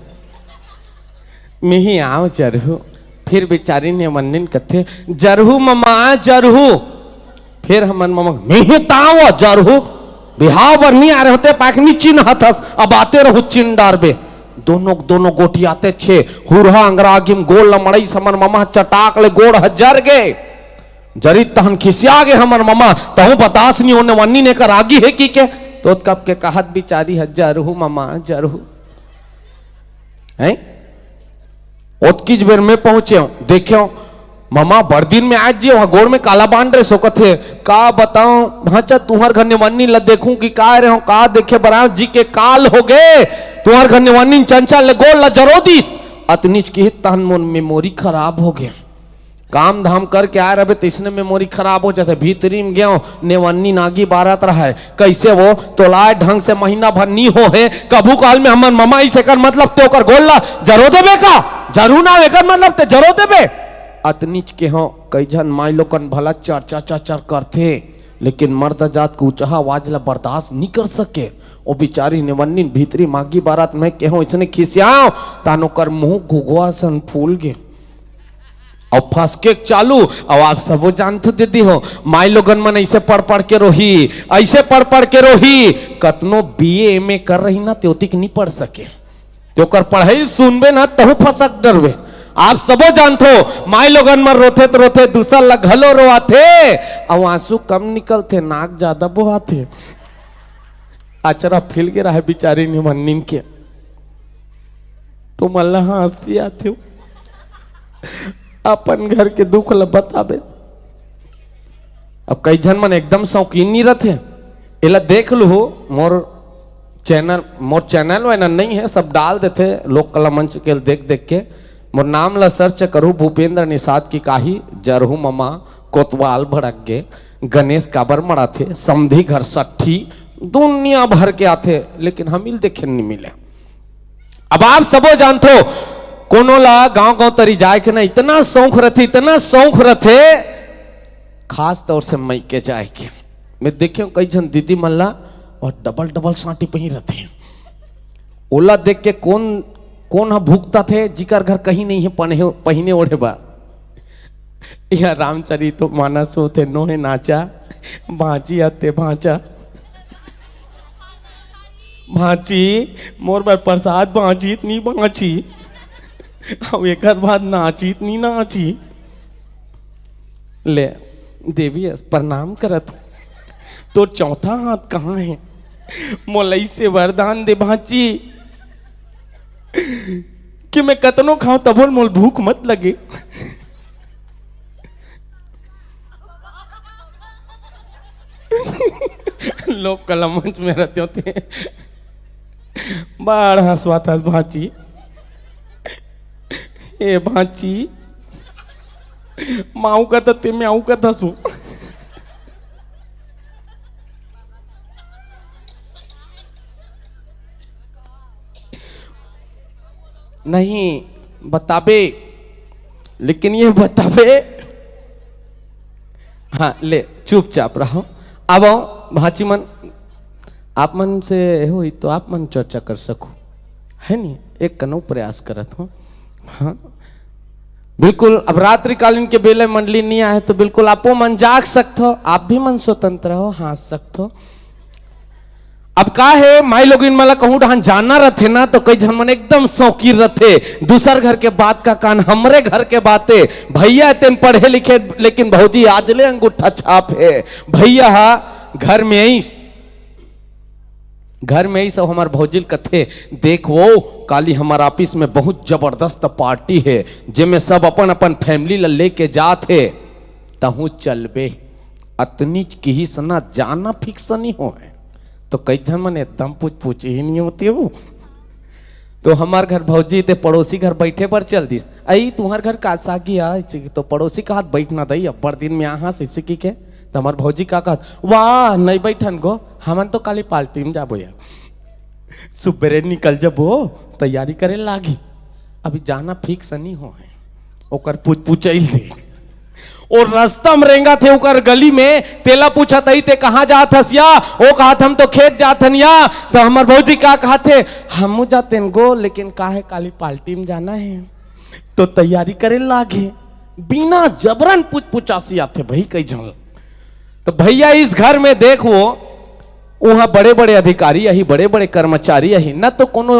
मिही आओ जरहू। फिर बेचारी नेवन्नी कथे जरहू मम्मा जरहू। फिर हमार मम्मा मिही ताव जरहू। बिहाव बर नहीं आ रहे होते पाखनी चिन्ह हथस अब आते रहो चिन्ह डारबे। दोनों गोटी आते छे हुरहा अंगरा आगिम गोल लमड़ई समर मम्मा चटाक ले गोड़ हजर गए जरी तहन खिसिया गे हमर मम्मा तहु बतास नहीं होने वन्नी ने कर आगी है की के। तो कब के कहत बिचारी जरहू मम्मा जरहू हैं। ओतकीज बेर में पहुंचे देखे मम्मा बड़ दिन में आज जी गोड़ में काला बांध रहे सोकत है का बताऊं भाचा तुहर घर नेवन्नी ल देखूं कि का रहे हो का देखे बरा जी के काल हो गए तुहर घर नेवन्नी चंचल ले गोड़ ल जरो दिस। अतनीच की तहन मोन मेमोरी खराब हो गया, काम धाम करके आ रहे तो इसने मेमोरी खराब हो जाते। भीतरी में गया नेवन्नी नागी बारात रहा है कैसे वो तोलाए ढंग से महीना भर नहीं हो है। कबू काल में हमार मम्मा इसे कर मतलब ते ओकर गोड़ ला जरो देबे का जरू ना एकर मतलब ते जरो देबे। अतनीच के हो कई जन माई लोगन भला चर करते लेकिन मर्द जात को ऊंचा आवाज ला बर्दाश्त नहीं कर सके। वो बिचारी नेवन्नी भीतरी मागी बारात में के हो इसने खिसियाओ तानो कर मुंह घुघुआ सन फूल गे और फसके चालू। अब आप सब जानते दीदी हो माई लोगन मन ऐसे पढ़ के रोही ऐसे पढ़ के रोही कतनो बीए एमए कर रही ना त्योतिक नहीं पढ़ सके तो कर पढ़ाई सुनबे ना तहु फसक डरबे। आप सबो जानते हो माई लोगन मर रोते तो रोते दूसरा लगलो रोआथे और आंसू कम निकलते नाक ज्यादा बोहाथे। अचरा फिल के रहा बिचारी नेवन्नी के तो मल्ला हंसी आते अपन घर के दुख ल बताबे। अब कई जन मन एकदम शौकीन नहीं रहते एला देख लो मोर चैनल वैना नहीं है सब डाल देते लोक कला मंच के देख के मोर नाम ला सर्च करूँ भूपेंद्र निषाद की काही जरहू ममा कोतवाल भड़क गणेश काबर मरा थे समधी घर सट्ठी दुनिया भर के आते लेकिन हम देखे नहीं मिले। अब आप सबो जानते हो कोनो ला गांव गांव तरी जाए के ना इतना शौक रथे खास तौर से मई के जाए के। मैं देखे कई जन दीदी मल्ला और डबल डबल साटी पही रहते। ओला देख के कौन भूखता थे जिकर घर कहीं नहीं है पहिने ओढ़े बा। यह रामचरित मानस होते नोहे नाचा भांची आते भांचा भांची मोर पर प्रसाद भांची इतनी भांची अब एक बाद नाची इतनी नाची। ले देवी प्रणाम करत तो चौथा हाथ कहाँ है? मोलई से वरदान दे भांची कि मैं कतनो खाऊं तब मोल भूख मत लगे। लोग कला मंच में रहते होते बाढ़ हंसवा था भांची। ए भांची माऊ का ते म्याऊ का था सु नहीं बताबे, लेकिन ये बताबे। हाँ ले चुपचाप रहो। अब आओ भांची मन आप मन से हो तो आप मन चर्चा कर सको है नहीं, एक कनो प्रयास करत हो। हाँ बिल्कुल, अब रात्रिकालीन के बेले मंडली नहीं आए तो बिल्कुल आपो मन जाग सकते हो, आप भी मन स्वतंत्र हो, हंस सकते हो। अब का है माई लोग इन मला कहूँ डहान जाना रहते ना तो कई जन मन एकदम शौकीन रहते दूसर घर के बात का कान हमरे घर के बातें। भैया तेन पढ़े लिखे लेकिन भौजी आजले अंगूठा छाप है। भैया घर में ही सब हमारे भौजिल कथे देख वो काली हमारे ऑफिस में बहुत जबरदस्त पार्टी है जिसमें सब अपन अपन फैमिली ला लेके जाते तहु चलबे अतनी की ही सना जाना फिक्स नहीं हो है। तो कई जन मन एकदम पूछ ही नहीं होती वो। तो हमार घर भौजी ते पड़ोसी घर बैठे पर चल दिस आई तुम्हार घर का सागी आ तो पड़ोसी का हाथ बैठना दई अब्बर दिन में यहाँ से इसी के तो हमार भौजी का कहत वाह नहीं बैठन गो हमन तो काली पार्टी में जाबो यार सुबेरे निकल जबो तैयारी करे लागी अभी जाना फिक्स नहीं हो है। ओकर पूछई दे और रास्ता में रेंगा थे ओकर गली में तेला पूछा तई ते कहाँ जात हसिया ओ कहत हम तो खेत जात हनिया। तो हमार भौजी का कहते हम जाते गो लेकिन काहे काली पार्टी में जाना है तो तैयारी करे लागे बिना जबरन पूछासी आते भाई कई जन। तो भैया इस घर में देखो वहां बड़े बड़े अधिकारी यही बड़े बड़े कर्मचारी यही न तो कोनो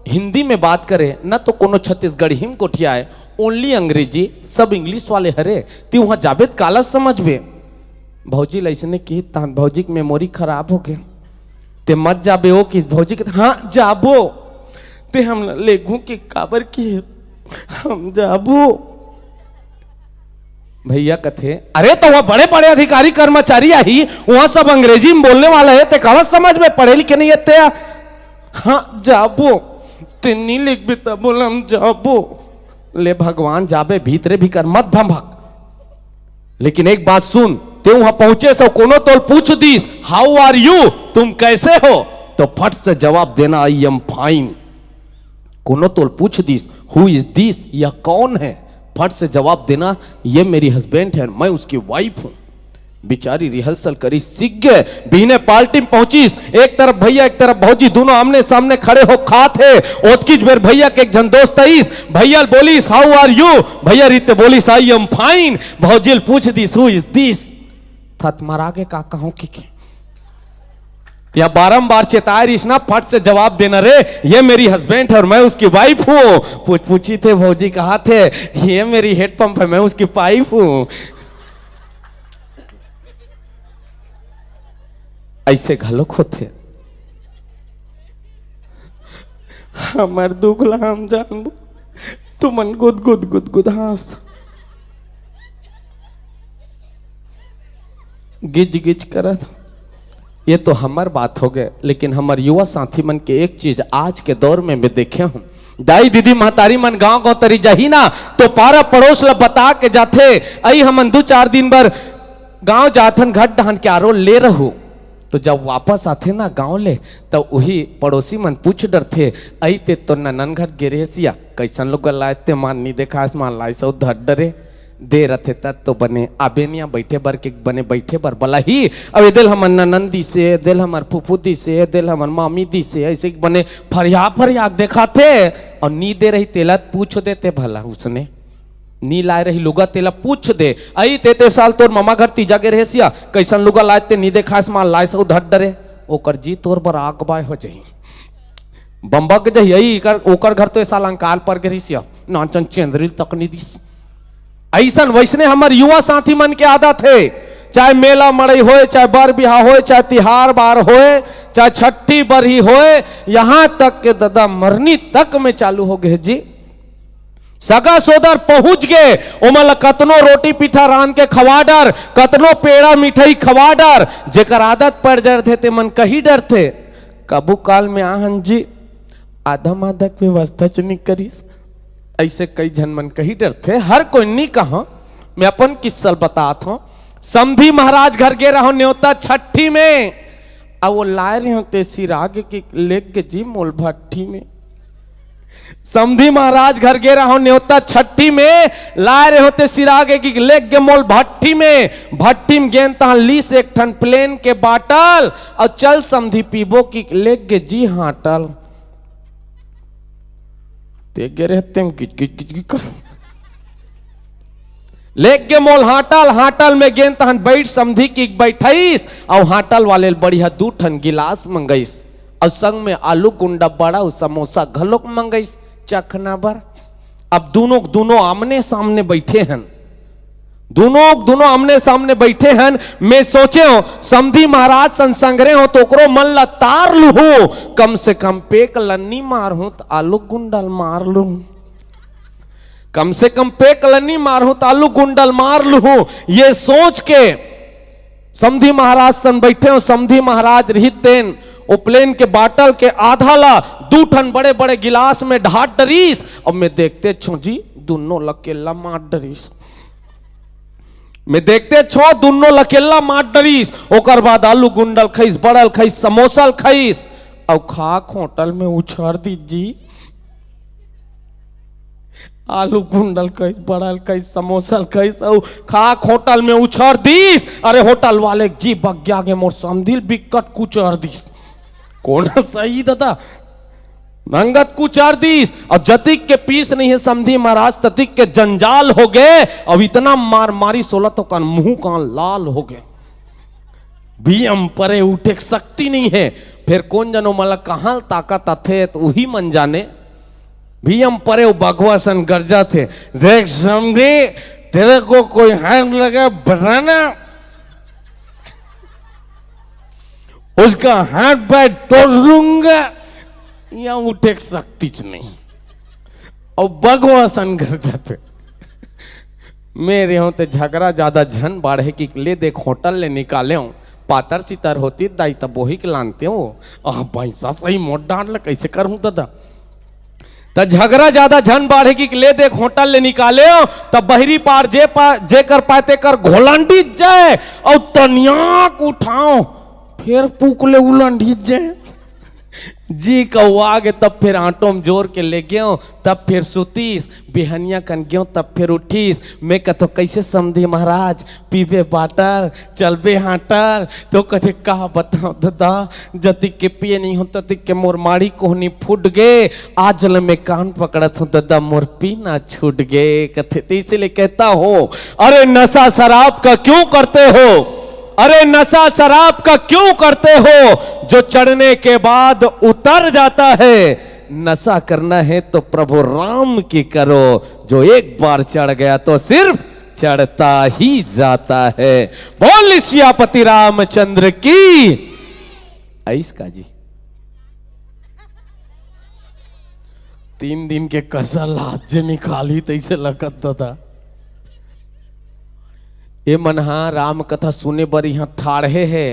हिंदी में बात करे न तो कोनो छत्तीसगढ़ी हिम कोठियाए ओनली अंग्रेजी सब इंग्लिश वाले हरे ती वहां जावेद काला समझबे। भौजी लैसने की तहन भौजी की मेमोरी खराब हो गए ते मत जाबे हो कि भौजी के हाँ जाबो ते हम लेगू के काबर की हम जाबो। भैया कथे अरे तो वह बड़े बड़े अधिकारी कर्मचारी आई वहां सब अंग्रेजी में बोलने वाला है ते कहा समझ में पढ़े लिखे नहीं है। हाँ जाबो ते नहीं लिख भी तब बोल हम जाबो। ले भगवान जाबे भीतरे भी कर मत भमभक। लेकिन एक बात सुन ते वहां पहुंचे सो कोनो तो पूछ दीस हाउ आर यू तुम कैसे हो तो फट से जवाब देना आई एम फाइन। कोनो तो पूछ दीस हु इज दिस या कौन है फट से जवाब देना ये मेरी हस्बैंड है मैं उसकी वाइफ हूं। बिचारी रिहर्सल करी सीख गए बीने पार्टी में पहुंचीस एक तरफ भैया एक तरफ भौजी दोनों आमने सामने खड़े हो खाते ओतकीज बेर भैया के एक जन दोस्त आईस भैया बोलीस हाउ आर यू भैया रीते बोलीस आई एम फाइन। भौजील पूछ this who is this that मारा के का कहूं कि या बारंबार चेताए रहीस ना फट से जवाब देना रे ये मेरी हस्बैंड है और मैं उसकी वाइफ हूं। पूछी थे भौजी कहा थे ये मेरी हेड पंप है मैं उसकी पाइप हूं। ऐसे घलोक होते हमार दुखला हम जानबो तू मन गुद गुद गुद गुद हंस गिज गिज करत। ये तो हमार बात हो गए लेकिन हमार युवा साथी मन के एक चीज आज के दौर में मैं देखे हूं दाई दीदी महतारी मन गांव गांव तरी जाही ना तो पारा पड़ोस ला बता के जाते आई हमन 2-4 दिन बर गांव जाथन घट डहन के आरो ले रहू तो जब वापस आते ना गांव ले तो वही पड़ोसी मन पूछ डर थे आई ते तो ननन घर गिरे सिया कैसन लोग लाए ते मान नहीं देखा आसमान लाई सौ धर डरे दे रथे तब तो बने आबे निया बैठे बर के बने बैठे बर बला ही अब दिल हमर ननंदी से दिल हमर फुफुदी से दिल हमर मामी दी से ऐसे बने फरियाद दिखाते और नी दे रही तेला पूछ देते भला उसने नी लाए रही लुगा तेला पूछ दे आई तेते साल तोर मामा घर तीजा के रहसिया कैसन लुगा लाए ते नी देखा मान लाए सो धर डरे ओकर जी तोर बर आग बाय हो जाई बम्बक जही आई ओकर घर तो ऐसा अंकाल पर के रहसिया नाचन चंद्रिल तक नी दिस ऐसन वैसने हमार युवा साथी मन के आदत है चाहे मेला मड़ई होए चाहे बर बिहा होए चाहे तिहार बार होए चाहे छठी बरही होए यहां तक के दादा मरनी तक में चालू हो गए जी सगा सोदर पहुंच गए ओमल कतनो रोटी पीठा रान के खवा डर कतनो पेड़ा मिठाई खवा डर जेकर आदत पड़ जाते थे मन कही डर थे कबू काल में आहन जी आधा मादक व्यवस्था चुनी करीस ऐसे कई जन मन कही डर थे हर कोई नहीं कहा मैं अपन किस्सा बताता हूं समधी महाराज घर गे रहा न्योता छठी में अब वो लाए रहे होते सिराग की लेग के जी मोल भट्टी में समधी महाराज घर गे रहा न्योता छठी में लाए रहे होते सिरागे की लेग के मोल भट्टी में गेंद तहां ली से एक ठन प्लेन के बाटल और चल समधी पीबो की लेग के जी हाटल गे रहते हम किच कर लेग के मोल हाटल में गेंद तहन बैठ समधी की बैठाईस और हाटल वाले बढ़िया 2 ठन गिलास मंगाईस और संग में आलू गुंडा बड़ा समोसा घलोक मंगाईस चखना बर अब दोनों आमने सामने बैठे हैं दोनों आमने सामने बैठे हैं मैं सोचे हो समधी महाराज संसंगरे हो तो ओकरो मन ला तार लू कम से कम पेक लन्नी मार हूं तो आलू गुंडल मार लू कम से कम पेक लन्नी मार हूं तो आलू गुंडल मार लू ये सोच के समधी महाराज सन बैठे हो समधी महाराज रहित देन ओ प्लेन के बाटल के आधा ला 2 ठन बड़े बड़े गिलास में ढाट डरीस और मैं देखते छो जी दोनों लकेला मार डरीस मैं देखते छो दोनों लकेला मार डरीस ओकर बाद आलू गुंडल खाईस बड़ल खाईस समोसा खाईस और खाक होटल में उछाड़ दीजी आलू गुंडल खाईस बड़ल खाईस समोसा खाईस और खाक होटल में उछाड़ दीस अरे होटल वाले जी बग्या के मोर समधिल बिकट कुचर दीस कौन सही दादा मंगत कुचार दीस और जतिक के पीस नहीं है समधी महाराज ततिक के जंजाल हो गए अब इतना मार मारी 16 तो कान मुंह कान लाल हो गए भीम परे उठे शक्ति नहीं है फिर कौन जनो मला कहां ताकत थे तो वही मन जाने भीम परे भगवा सन गर्जा थे देख समझे तेरे को कोई हाथ लगा बनाना उसका हाथ पैर तोड़ लूंगा या उठे सकती नहीं और भगवा सन घर जाते मेरे होते झगड़ा ज्यादा झन बाढ़े की ले देख होटल ले निकाले हूं पातर सितर होती दाई तब वही के लानते हो पैसा सही मोट डाल कैसे करूं दादा तो झगड़ा ज्यादा झन बाढ़े की ले देख होटल ले निकाले हो तब बहरी पार जे कर पाते कर घोलंडी जाए और तनियाक उठाओ फिर पुकले उलंडी जाए जी कौआ गे तब फिर आटो में जोर के ले गयो तब फिर सुतीस बिहनिया कन गयो तब फिर उठीस मैं कतो कैसे समझी महाराज पीबे बाटर चलबे हाटर तो कथे कहा बताओ दादा जतिक के पिए नहीं हो ततिक के मोर माड़ी कोहनी फूट गए आज ल मैं कान पकड़त हूँ दादा मोर पीना छूट गए कथे तो इसलिए कहता हो अरे नशा शराब का क्यों करते हो अरे नशा शराब का क्यों करते हो जो चढ़ने के बाद उतर जाता है नशा करना है तो प्रभु राम की करो जो एक बार चढ़ गया तो सिर्फ चढ़ता ही जाता है बोल सियापति रामचंद्र की ऐसा जी 3 दिन के कसर लाज निकाली तैसे लगत था ये मनहा राम कथा सुने बर यहाँ ठाड़े है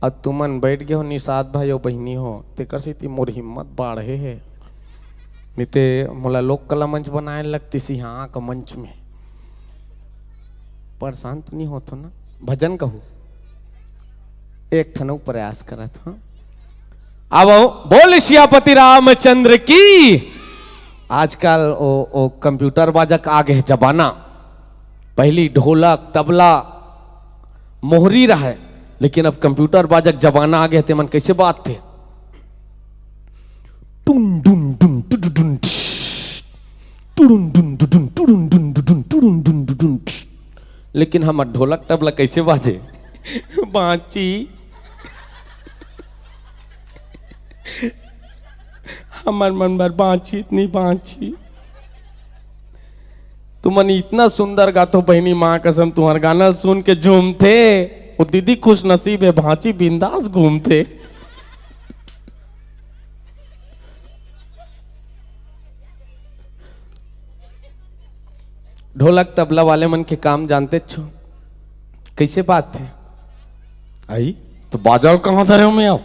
और तुमन बैठ गए हो निषाद भाई और बहनी हो तेकर से मोर हिम्मत बाढ़े है निते मोला लोक कला मंच बनाए लगती सी हाँ का मंच में पर शांत नहीं होता ना भजन कहू एक ठन प्रयास करा था। अब बोल सियापति रामचंद्र की। आजकल ओ कंप्यूटर बाजक आ गए जमाना। पहली ढोलक तबला मोहरी रहा, लेकिन अब कंप्यूटर बाजक जमाना आ गए थे। मन कैसे बात थे, टुन डुन डुन टुडुन टुडुन डुन डुन टुडुन डुन डुन टुडुन डुन डुन। लेकिन हम ढोलक तबला कैसे बाजे, बांची हमार मन भर बांची, इतनी बांची। तुमने इतना सुंदर गातो बहनी, माँ कसम तुम्हारा गाना सुन के झूमते। वो दीदी खुश नसीब है, भांची बिंदास घूमते। ढोलक तबला वाले मन के काम जानते छो, कैसे बात थे आई तो बाजाओ कहाँ धरे हो मैं आओ।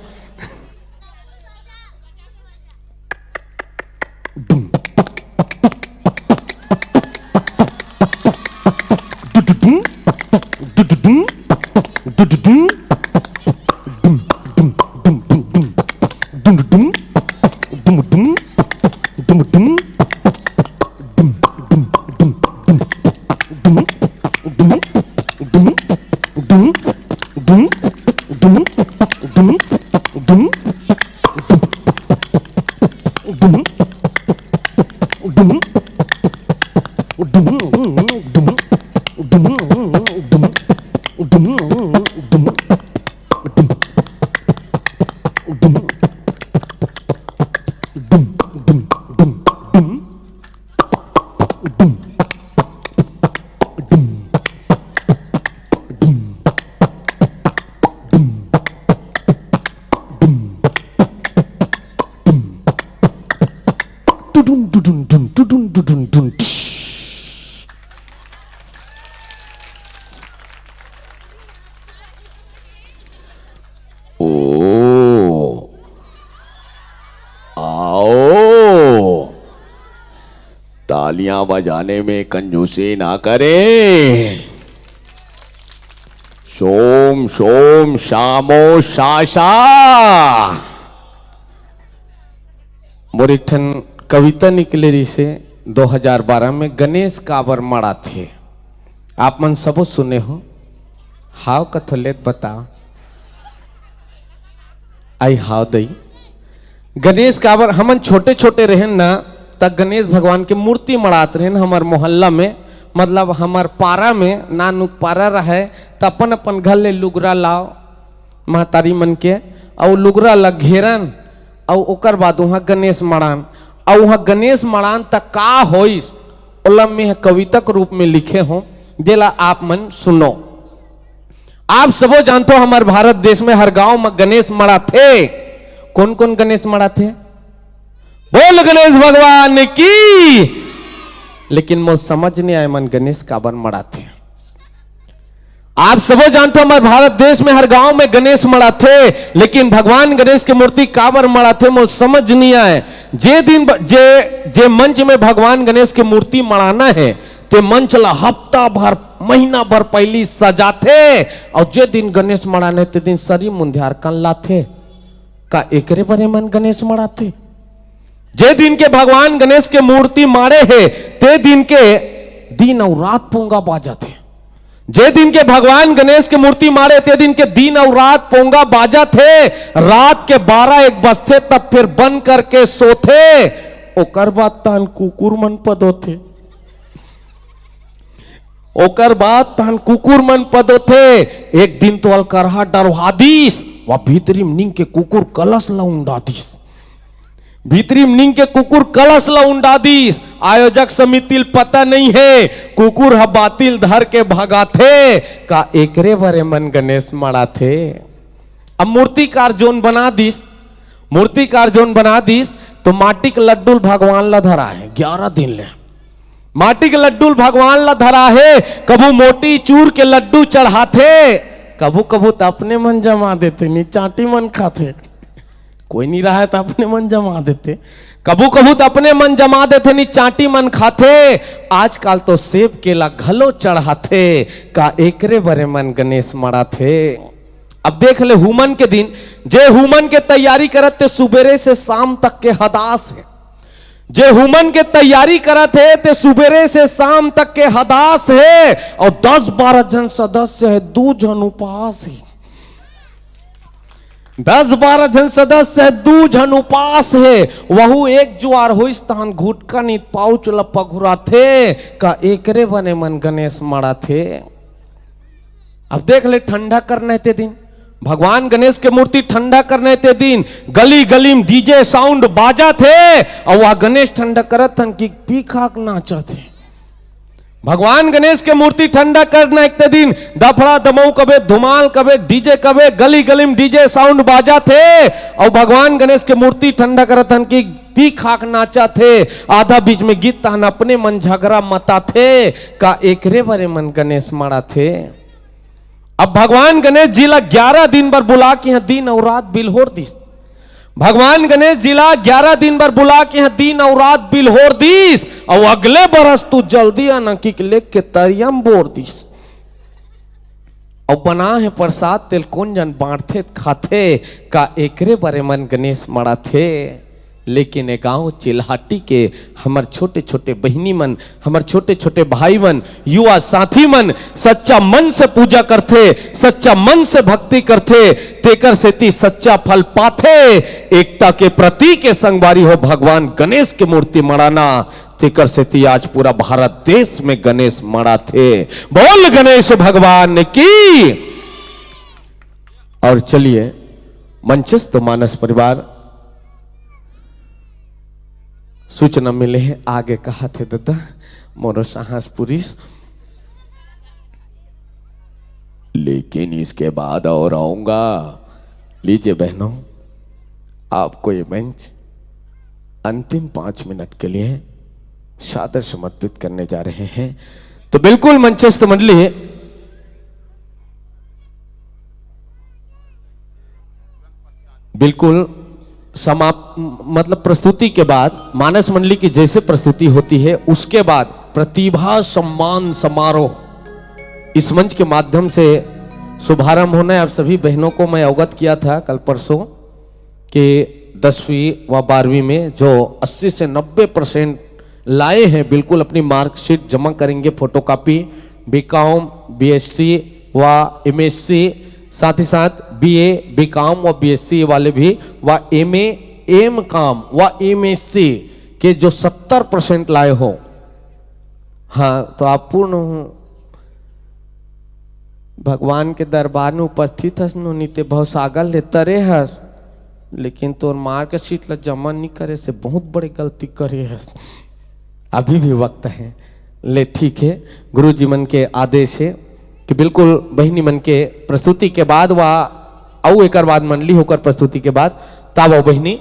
तालियां बजाने में कंजूसी ना करें। सोम सोम शामो शाशा। मोर एक ठन कविता निकले रही से 2012 में गणेश काबर मड़ा थे। आप मन सबो सुने हो, हाव कथोलेत बताओ। आई हाव दई गणेश काबर हमन छोटे छोटे रहन ना, तक गणेश भगवान के मूर्ति मड़ात रहे हमार मोहल्ला में। मतलब हमार पारा में नानू पारा रहे तो अपन अपन घर ले लुगरा लाओ महतारी मन के, और लुगरा लग घेरन और ओकर बाद वहाँ गणेश मड़ान। और वहाँ गणेश मड़ान तक का होइस ओला में कविता के रूप में लिखे हो, जेला आप मन सुनो। आप सबो जानते हो हमारे भारत देश में हर गांव में गणेश मड़ा थे। कौन कौन गणेश मड़ा थे, बोल गणेश भगवान की। लेकिन मुझे समझ नहीं आया मन गणेश काबर मड़ा थे। आप सबो जानते हो हमारे भारत देश में हर गांव में गणेश मड़ा थे, लेकिन भगवान गणेश की मूर्ति काबर मड़ा थे मुझे समझ नहीं आए। जे मंच में भगवान गणेश की मूर्ति मड़ाना है ते मंच ला हफ्ता भर महीना भर पहली सजाते, और जे दिन गणेश मड़ाने ते दिन सरी मुंध्यार कन लाथे। का एकरे बरे मन गणेश मड़ाते। जे दिन के भगवान गणेश के मूर्ति मारे है ते दिन के दिन और रात पोंगा बाजा थे। जे दिन के भगवान गणेश के मूर्ति मारे ते दिन के दिन और रात पोंगा बाजा थे। रात के 12-1 बजते तब फिर बंद करके सोते। ओकर बाद तान कुकुर मन पदो थे। ओकर बाद तान कुकुर मन पदो थे। एक दिन तो अलकरहा डरवा दीस, वह भीतरी निंग के कुकुर कलश ला उंडा दीस। भीतरी निंग के कुकुर कलश ला उंडा दीस। आयोजक समिति पता नहीं है, कुकुर ह बातिल धर के भगा थे। का एकरे भरे मन गणेश मड़ा थे। अब मूर्तिकार जोन बना दीस, मूर्तिकार जोन बना दीस तो माटी के लड्डू भगवान ला धरा है 11 दिन ले। माटी के लड्डू भगवान ला धरा है। कबू मोटी चूर के लड्डू चढ़ाते, कबू कबू तो अपने मन जमा देते, नहीं चाटी मन खाते। कोई नहीं रहा है तो अपने मन जमा देते, कबू कबू तो अपने मन जमा देते, नहीं चाटी मन खाते। आजकल तो सेब केला घलो चढ़ाते। का एकरे बरे मन गणेश मड़ा थे। अब देख ले हुमन के दिन जे हुमन के तैयारी करत ते सुबेरे से शाम तक के हदास है, जे हुमन के तैयारी करत है ते सुबेरे से शाम तक के हदास है, और 10-12 जन सदस्य है, 2 जन उपास है। 10-12 जन सदस्य है, 2 जन उपास है। वहु एक जुआर हो स्थान घुटका नीत पाउच लपा घुरा थे का एकरे बने मन गणेश मड़ा थे। अब देख ले ठंडा करने ते दिन भगवान गणेश के मूर्ति ठंडा करने ते दिन गली गली में डीजे साउंड बाजा थे, और वह गणेश ठंडा करत हन कि पीखाक नाचा थे। भगवान गणेश के मूर्ति ठंडा करने ते दिन डफड़ा दमऊ कबे धुमाल कबे डीजे कबे गली गली में डीजे साउंड बाजा थे, और भगवान गणेश के मूर्ति ठंडा करत हन कि पीखाक नाचा थे। आधा बीच में गीत तहन अपने मन झगड़ा मता थे का एकरे बरे मन गणेश मड़ा थे। अब भगवान गणेश जिला 11 दिन बर बुला के यहाँ दिन और रात बिलहोर दिस। भगवान गणेश जिला 11 दिन बर बुला के यहाँ दिन और रात बिलहोर दिस, और अगले बरस तू जल्दी आना कि लेख के तरियम बोर दिस। और बना है प्रसाद तेल कौन जन बांटते खाते का एकरे बरे मन गणेश मड़ा थे। लेकिन ए गाँव चिल्हाटी के हमर छोटे छोटे बहिनी मन, हमर छोटे छोटे भाई मन, युवा साथी मन सच्चा मन से पूजा करते, सच्चा मन से भक्ति करते, तेकर सेती सच्चा फल पाथे। एकता के प्रतीक के संगवारी हो भगवान गणेश की मूर्ति मड़ाना, तेकर सेती आज पूरा भारत देश में गणेश मड़ा थे। बोल गणेश भगवान की। और चलिए मंचस्थ मानस परिवार सूचना मिले हैं आगे कहा थे दादा मोरो साहस पुलिस, लेकिन इसके बाद और आऊंगा। लीजिए बहनों, आपको ये मंच अंतिम 5 मिनट के लिए सादर समर्पित करने जा रहे हैं। तो बिल्कुल मंचस्थ मंडली बिल्कुल समाप्त, मतलब प्रस्तुति के बाद मानस मंडली की जैसे प्रस्तुति होती है उसके बाद प्रतिभा सम्मान समारोह इस मंच के माध्यम से शुभारंभ होना है। आप सभी बहनों को मैं अवगत किया था कल परसों कि 10वीं व 12वीं में जो 80 से 90% लाए हैं बिल्कुल अपनी मार्कशीट जमा करेंगे, फोटोकॉपी, बीकॉम, बीएससी व एमएससी, साथ ही साथ बीए, बीकॉम व बीएससी वाले भी व एमए, एमकॉम व एमएससी के जो 70% लाए हो, हाँ तो आप पूर्ण भगवान के दरबार में उपस्थित हस नीते बहुत सागर ले तरे हस, लेकिन तोर मार्कशीट ला जमा नहीं करे से बहुत बड़ी गलती करे हस। अभी भी वक्त है, ले ठीक है। गुरु जी मन के आदेश है कि बिल्कुल बहिनी मन के प्रस्तुति के बाद वा औ एक बाद मंडली होकर प्रस्तुति के बाद ताब बहिनी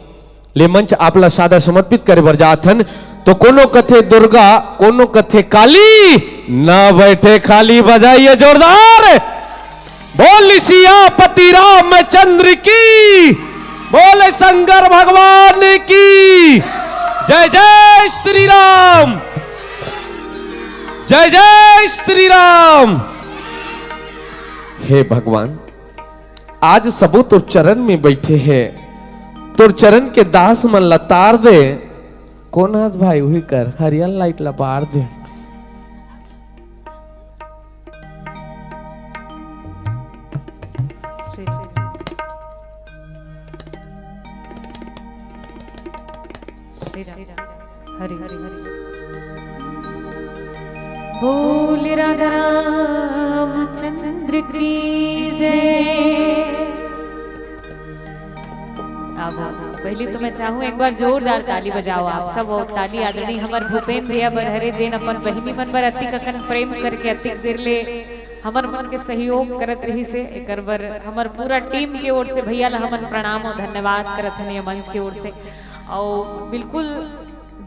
ले मंच आपला सादा समर्पित करे बर जाथन। तो कोनो कथे दुर्गा कोनो कथे काली, ना बैठे खाली बजाइए जोरदार बोल सियापति रामचंद्र की, बोले शंकर भगवान की जय। जय श्री राम, जय जय श्री राम। हे भगवान, आज सबो तो चरण में बैठे हैं, तो चरण के दास मन लतार दे। कौन हस भाई हुई कर हरियल लाइट लबार दे। हरि हरि हरि बोल राजा रामचंद्र की जय। अब पहले तो मैं चाहूँ एक बार जोरदार ताली बजाओ आप सब। और ताली आदरणीय हमार भूपेंद्र भैया बरहरे जेन अपन बहिनी मन बर अति ककन प्रेम करके अति देर ले हमर मन के सहयोग करत रही से एकर बर हमर पूरा टीम के ओर से भैया ला हमन प्रणाम और धन्यवाद करत हन ये मंच की ओर से। और बिल्कुल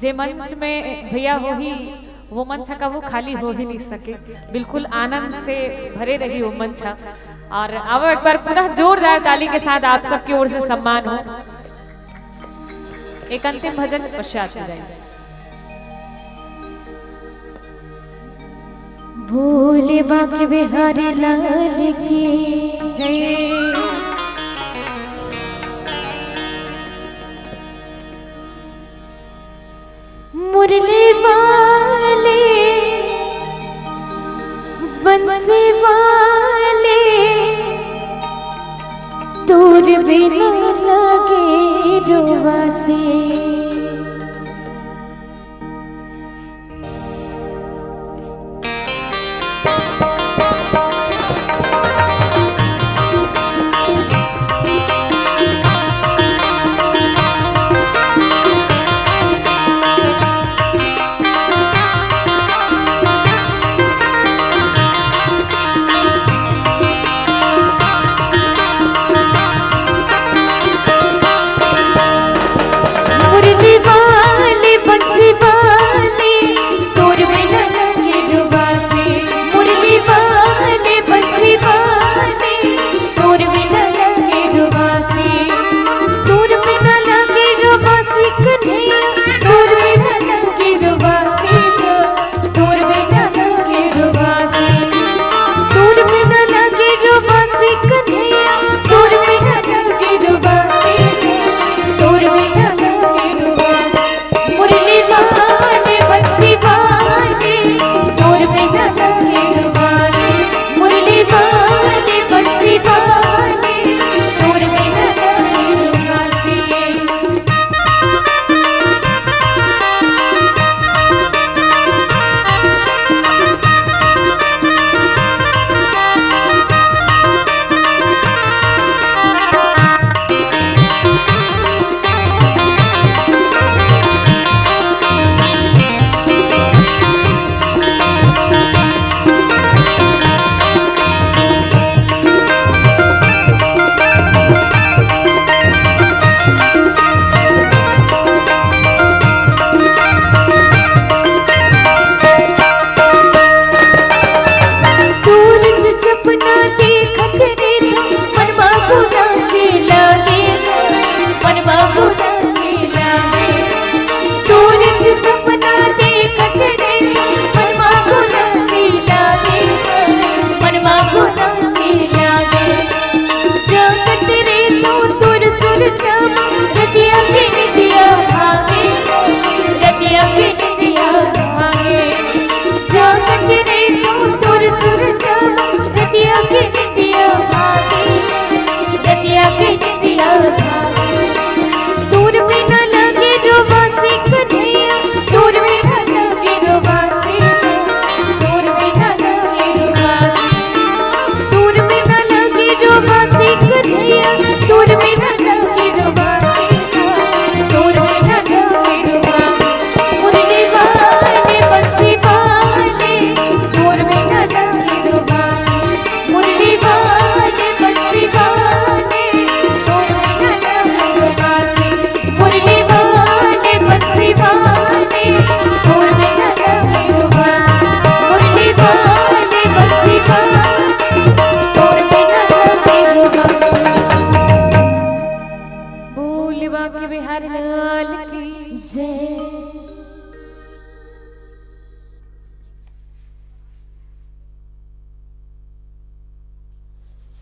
जे मंच में भैया हो ही वो मंच का वो खाली हो ही नहीं सके, बिल्कुल आनंद से भरे रही वो मंच। और अब एक बार पुनः जोरदार ताली के साथ आप सबकी ओर से सम्मान हो। एक अंतिम भजन पश्चात हो जाएगा। भोले बाके बिहारी लाल की जय। मुरली वाले बंसी वाले दूर बिना लगे रुवासी।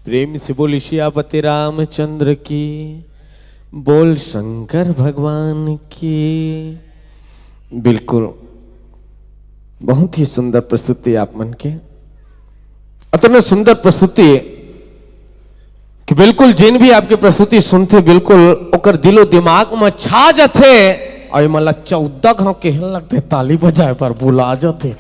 प्रेम से बोल श्यापति रामचंद्र की, बोल शंकर भगवान की। बिल्कुल बहुत ही सुंदर प्रस्तुति आप मन के, अतने सुंदर प्रस्तुति कि बिल्कुल जिन भी आपकी प्रस्तुति सुनते बिल्कुल ओकर दिलो दिमाग में छा जाते और मला 14 गांव कहन लगते ताली बजाए पर बुला जाते।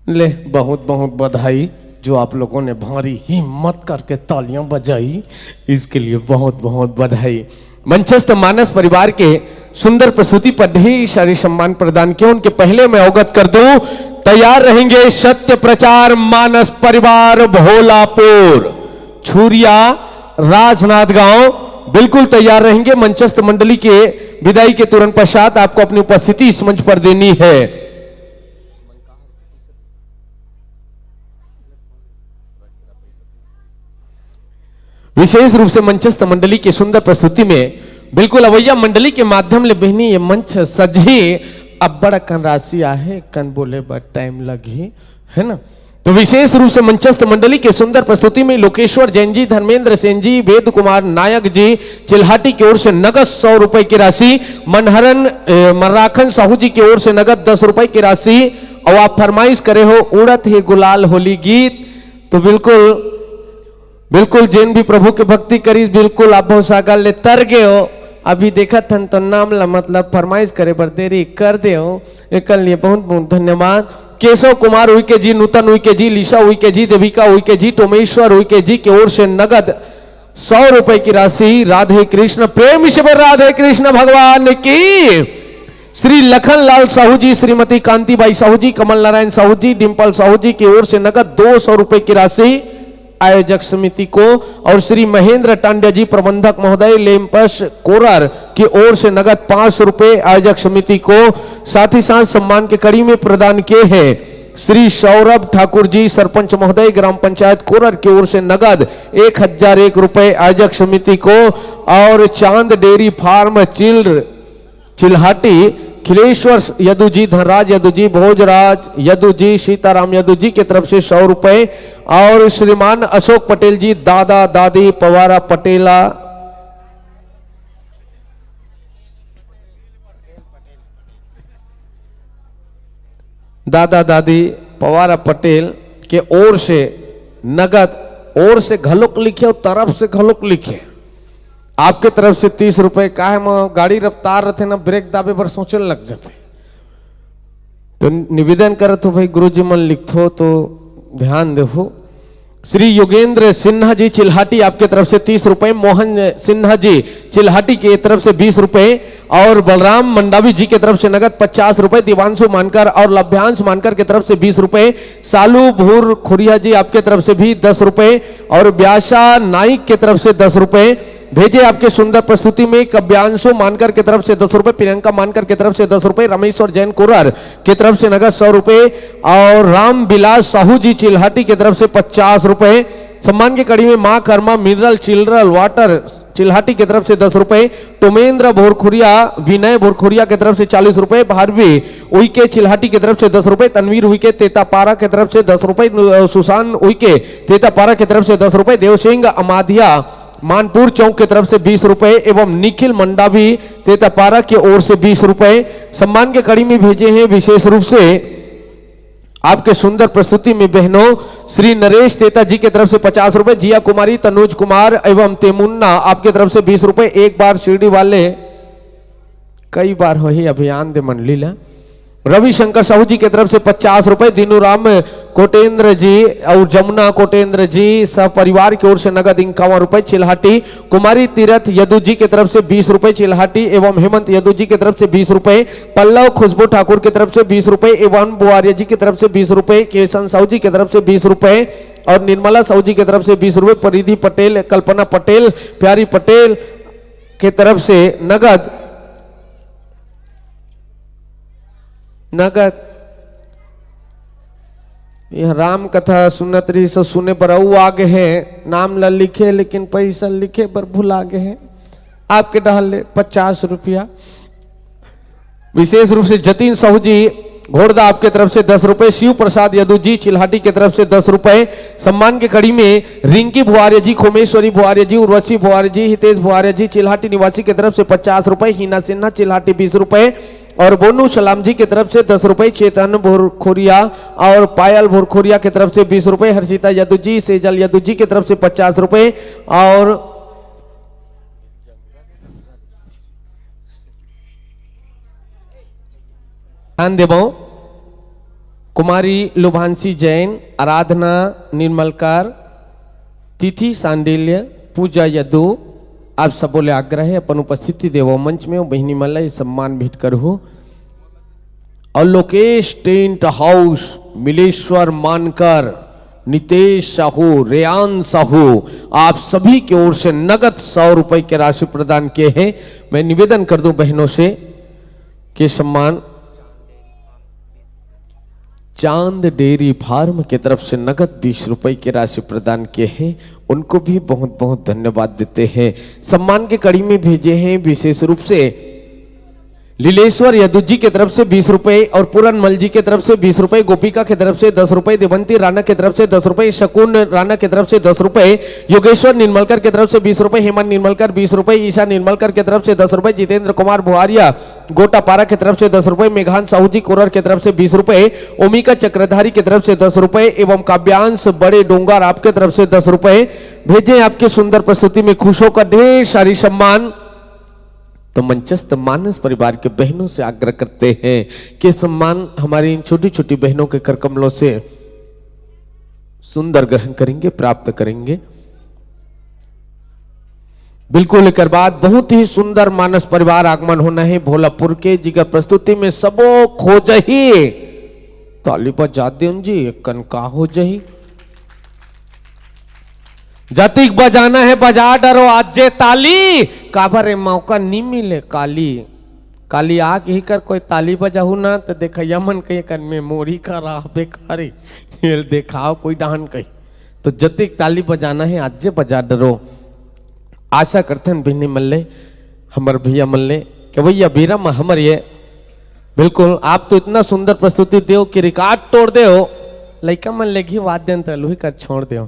ले बहुत बहुत बधाई जो आप लोगों ने भारी हिम्मत करके तालियां बजाई, इसके लिए बहुत बहुत बधाई। मंचस्थ मानस परिवार के सुंदर प्रस्तुति पर ढेर सारे सम्मान प्रदान किए। उनके पहले मैं अवगत कर दूं, तैयार रहेंगे सत्य प्रचार मानस परिवार भोलापुर छुरिया राजनाथ गांव, बिल्कुल तैयार रहेंगे। मंचस्थ मंडली के विदाई के तुरंत पश्चात आपको अपनी उपस्थिति इस मंच पर देनी है। विशेष रूप से मंचस्थ मंडली की सुंदर प्रस्तुति में बिल्कुल अवैया मंडली के माध्यम ले बहनी ये मंच सजी अब बड़ा कन राशि आहे कन बोले बड़ा टाइम लगी है ना। तो विशेष रूप से मंचस्थ मंडली के सुंदर प्रस्तुति में लोकेश्वर जैन जी, धर्मेंद्र सेन जी, वेद कुमार नायक जी चिल्हाटी की ओर से नगद 100 रुपए की राशि, मर्राखन साहू जी की ओर से नगद 10 रुपए की राशि। और आप फरमाइश करे हो उड़त ही गुलाल होली गीत, तो बिल्कुल जैन भी प्रभु के भक्ति करी, बिल्कुल आप बहुत सागल ले तर गए हो। अभी देखा थन तो नाम ला मतलब फरमाइश करे पर देरी कर दे हो, एक लिए बहुत बहुत धन्यवाद। केशव कुमार उइके जी, नूतन उइके जी, लीसा उइके जी, देविका उइके जी, टोमेश्वर उइके जी की ओर से नगद 100 रुपए की राशि। राधे कृष्ण, प्रेम से राधे कृष्ण भगवान की। श्री लखन लाल साहू जी, श्रीमती कांतिबाई साहू जी, कमल नारायण साहू जी, डिम्पल साहू जी की ओर से नगद 200 रुपए की राशि आयोजक समिति को। और श्री महेंद्र टांड्या जी प्रबंधक महोदय लेमपस कोरर की ओर से नगद 500 रुपए आयोजक समिति को। साथ ही साथ सम्मान के कड़ी में प्रदान किए हैं श्री सौरभ ठाकुर जी सरपंच महोदय ग्राम पंचायत कोरर की ओर से नगद 1001 रुपए आयोजक समिति को। और चांद डेयरी फार्म चिल्हाटी खिलेश्वर यदु जी, धनराज यदु जी, भोजराज यदु जी, सीताराम यदु जी की तरफ से 100 रुपए। और श्रीमान अशोक पटेल जी, दादा दादी पवारा पटेला, दादा दादी पवारा पटेल के ओर से नगद, ओर से घलोक लिखे और तरफ से घलोक लिखे, आपके तरफ से 30 रुपए का है। गाड़ी रफ्तार रहते ना, ब्रेक दाबे पर सोचने लग जाते, तो निवेदन करत हो भाई गुरुजी मन लिखो तो ध्यान देखो। श्री योगेंद्र सिन्हा जी चिल्हाटी आपके तरफ से 30 रुपए, मोहन सिन्हा जी चिल्हाटी की तरफ से 20 रुपए। और बलराम मंडावी जी की तरफ से नगद 50 रुपए, दिवांशु मानकर और लभ्यांश मानकर की तरफ से 20 रुपए। सालू भूर खुरिया जी आपके तरफ से भी 10 रुपए। और ब्यासा नाइक की तरफ से 10 रुपए भेजे आपके सुंदर प्रस्तुति में। कव्यांशु मानकर की तरफ से 10 रुपए, प्रियंका मानकर की तरफ से 10 रुपए, रमेश्वर जैन कुरर की तरफ से नगद 100 रुपए। और राम बिलास साहू जी चिल्हाटी की तरफ से 50 रुपए। सम्मान की कड़ी में मां कर्मा मिनरल चिल्ड्रल वाटर चिल्हाटी की तरफ से 10 रुपए। टोमेंद्र भोरखुरिया, विनय भोरखुरिया की तरफ से 40 रुपए। भारवी उइके चिल्हाटी की तरफ से 10 रुपए। तनवीर उइके तेतापारा की तरफ से 10 रुपए। सुशांत उइके तेतापारा की तरफ से 10 रुपए। देव सिंह अमाधिया मानपुर चौक की तरफ से 20 रुपए एवं निखिल मंडावी तेतापारा की ओर से 20 रुपए सम्मान के कड़ी में भेजे हैं। विशेष रूप से आपके सुंदर प्रस्तुति में बहनों श्री नरेश तेता जी की तरफ से 50 रुपए, जिया कुमारी, तनुज कुमार एवं तेमुन्ना आपके तरफ से 20 रुपए। एक बार शिरडी वाले कई बार हो ही अभियान दे मन लीला। रविशंकर साहू जी की तरफ से 50 रुपए। दीनूराम कोटेंद्र जी और जमुना कोटेंद्र जी सब परिवार की ओर से नगद 51 रुपए चिल्हाटी। कुमारी तीरथ यदु जी की तरफ से 20 रुपए चिल्हाटी एवं हेमंत यदु जी की तरफ से 20 रुपए। पल्लव खुशबू ठाकुर की तरफ से 20 रुपए एवं बुआरिया जी की तरफ से 20 रुपए। केशन साहू जी की तरफ से 20 रुपए और निर्मला साहू जी की तरफ से 20 रुपए। परिधि पटेल, कल्पना पटेल, प्यारी पटेल की तरफ से नगद यह राम कथा सुनत रही सो सुने पर आगे है नाम ला लिखे लेकिन पैसा लिखे पर भूल आगे है आपके डाल 50 रुपया। विशेष रूप से जतीन साहू जी घोड़दा आपके तरफ से 10 रुपए। शिव प्रसाद यदु जी चिल्हाटी की तरफ से 10 रुपए। सम्मान के कड़ी में रिंकी भुआर्य जी, खोमेश्वरी भुआर्य जी, उर्वशी भुआर्य जी, हितेश भुआर्य जी चिल्हाटी निवासी की तरफ से 50 रुपए। हीना सिन्हा चिल्हाटी 20 रुपए और बोनू सलाम जी की तरफ से 10 रुपए। चेतन भोरखोरिया और पायल भोरखोरिया की तरफ से 20 रुपए। हर्षिता यदु जी, सेजल यदु जी की तरफ से 50 रुपए और ध्यान देवो कुमारी लुभांशी जैन, आराधना निर्मलकार, तिथि सांडिल्य, पूजा यदु आप सब बोले आग्रह है अपन उपस्थिति देवो मंच में बहिनी मल्ल सम्मान भेंट करू। और लोकेश टेंट हाउस, मिलेश्वर मानकर, नितेश साहू, रेयान साहू आप सभी की ओर से नगद 100 रुपए की राशि प्रदान किए हैं। मैं निवेदन कर दूं बहनों से कि सम्मान चांद डेयरी फार्म की तरफ से नगद 20 रुपए की राशि प्रदान किए हैं, उनको भी बहुत बहुत धन्यवाद देते हैं। सम्मान के कड़ी में भेजे हैं विशेष रूप से लीलेश्वर यदु जी की तरफ से 20 रुपए और पूरनमल जी की तरफ से 20 रुपए, गोपिका की तरफ से 10 रुपए, देवंती राणा की तरफ से 10 रुपए, शकुन राणा की तरफ से 10 रुपए, योगेश्वर निर्मलकर की तरफ से 20 रुपए, हेमंत निर्मलकर 20 रुपए, ईशा निर्मलकर की तरफ से 10 रुपए, जितेंद्र कुमार बुहारिया गोटापारा की तरफ से 10 रुपए, मेघान साहू जी कोरर की तरफ से 20 रुपए, ओमिका चक्रधारी की तरफ से 10 रुपए एवं काव्यांश बड़े डोंगर आपके तरफ से 10 रुपए भेजे। आपके सुंदर प्रस्तुति में खुश होकर ढेर सारी सम्मान। तो मंचस्थ मानस परिवार के बहनों से आग्रह करते हैं कि सम्मान हमारी इन छोटी छोटी बहनों के करकमलों से सुंदर ग्रहण करेंगे, प्राप्त करेंगे। बिल्कुल एक बात, बहुत ही सुंदर मानस परिवार आगमन होना है भोलापुर के जिगर प्रस्तुति में सबो खोज ही ताली बजा दें जी, कनका हो जही जतिक बजाना है बजा डरो आज जे ताली, काबर मौका नहीं मिले काली काली आग ही कर कोई ताली बजाहू ना तो देखा यमन कहीं कर में मोरी का राह बेकारी देखाओ कोई डाहन कही। तो जतिक ताली बजाना है आज जे बजा डरो। आशा करते हैं बिन्नी मल्ले हमर भैया मल्ले कि भैया बीरा हमर ये बिल्कुल आप तो इतना सुंदर प्रस्तुति दो कि रिकॉर्ड तोड़ दे हो, लइका मन लेगी वाद्य यंत्र लुही कर छोड़ दे।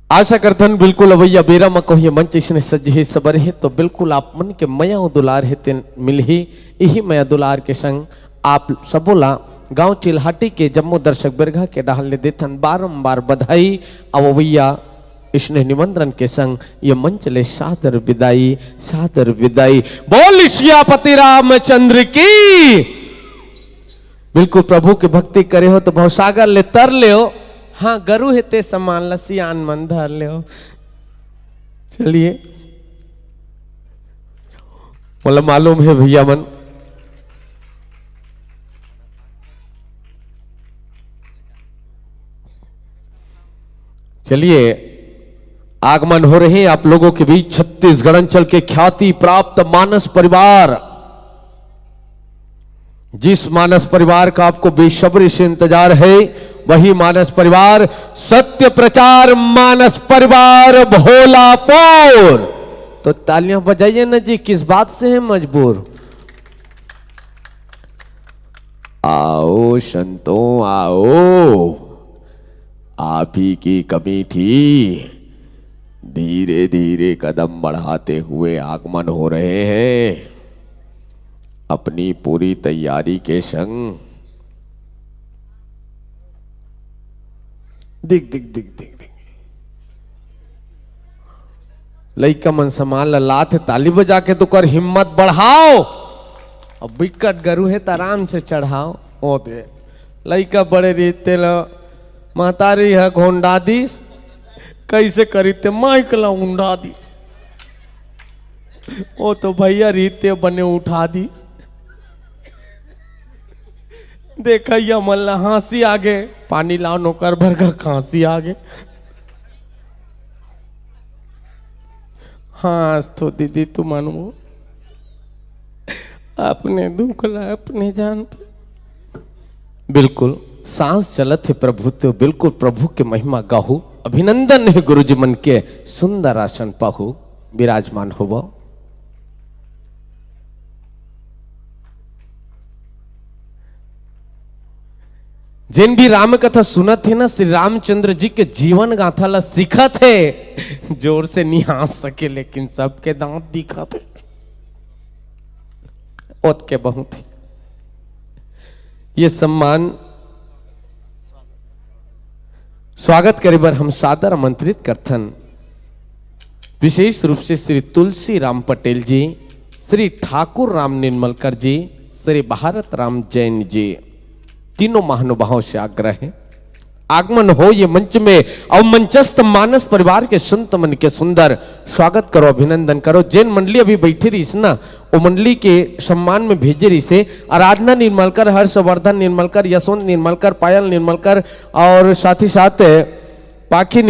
आशा करथन बिल्कुल अवैया बेरा म कहिए मंच इसने सज है सबर है तो बिल्कुल आप मन के मया दुलार है तेन मिल ही यही मया दुलार के संग आप सबोला गांव चिल्हाटी के जम्मू दर्शक बिरघा के डालने देथन बारंबार बधाई। अवैया इसने निमंत्रण के संग ये मंच ले सादर विदाई। बोल सियापति रामचंद्र की। बिल्कुल प्रभु की भक्ति करे हो तो भवसागर ले तर ले हो। हाँ गरु है ते समान लसियान मन धर ले हो। चलिए मतलब मालूम है भैया मन चलिए आगमन हो रहे हैं आप लोगों के बीच छत्तीसगढ़ अंचल के ख्याति प्राप्त मानस परिवार। जिस मानस परिवार का आपको बेसब्री से इंतजार है वही मानस परिवार सत्य प्रचार मानस परिवार भोलापुर। तो तालियां बजाइए ना जी, किस बात से है मजबूर। आओ संतों आओ, आप ही की कमी थी। धीरे धीरे कदम बढ़ाते हुए आगमन हो रहे हैं अपनी पूरी तैयारी के संग। दिख दिख दिख दिख दिख लइका मन संभाल लात ताली बजा के तो कर हिम्मत बढ़ाओ। अब बिकट गरु है तो आराम से चढ़ाओ। ओ दे लइका बड़े रीते ल महतारी है घोंडा दीस कैसे करीते माइकला उंडा दीस। ओ तो भैया रीते बने उठा दीस। देखा मल्ला हंसी आगे पानी लाओ नौकर भर का खांसी आगे। हाँ तो दीदी तू मानो अपने दुख ला अपने जान पे। बिल्कुल सांस चलत है प्रभु तो बिल्कुल प्रभु के महिमा गाहू। अभिनंदन है गुरुजी मन के सुंदर आसन पाहू विराजमान होवो। जिन भी राम कथा सुनत थे ना श्री रामचंद्र जी के जीवन गाथा ला सीखत है। जोर से नहीं हंस सके लेकिन सबके दांत दिखत है। ओत के बहुत है ये सम्मान स्वागत करे बर हम सादर आमंत्रित करथन विशेष रूप से श्री तुलसी राम पटेल जी, श्री ठाकुर राम निर्मलकर जी, श्री भारत राम जैन जी, तीनों महानुभावों से आग्रह है आगमन हो ये मंच में और मंचस्थ मानस परिवार के संत मन के सुंदर स्वागत करो, अभिनंदन करो। जैन मंडली अभी बैठी रही ना वो मंडली के सम्मान में भेजे रही से आराधना निर्मलकर, हर्षवर्धन निर्मलकर, यशवंत निर्मलकर, पायल निर्मलकर और साथ ही साथ पाखी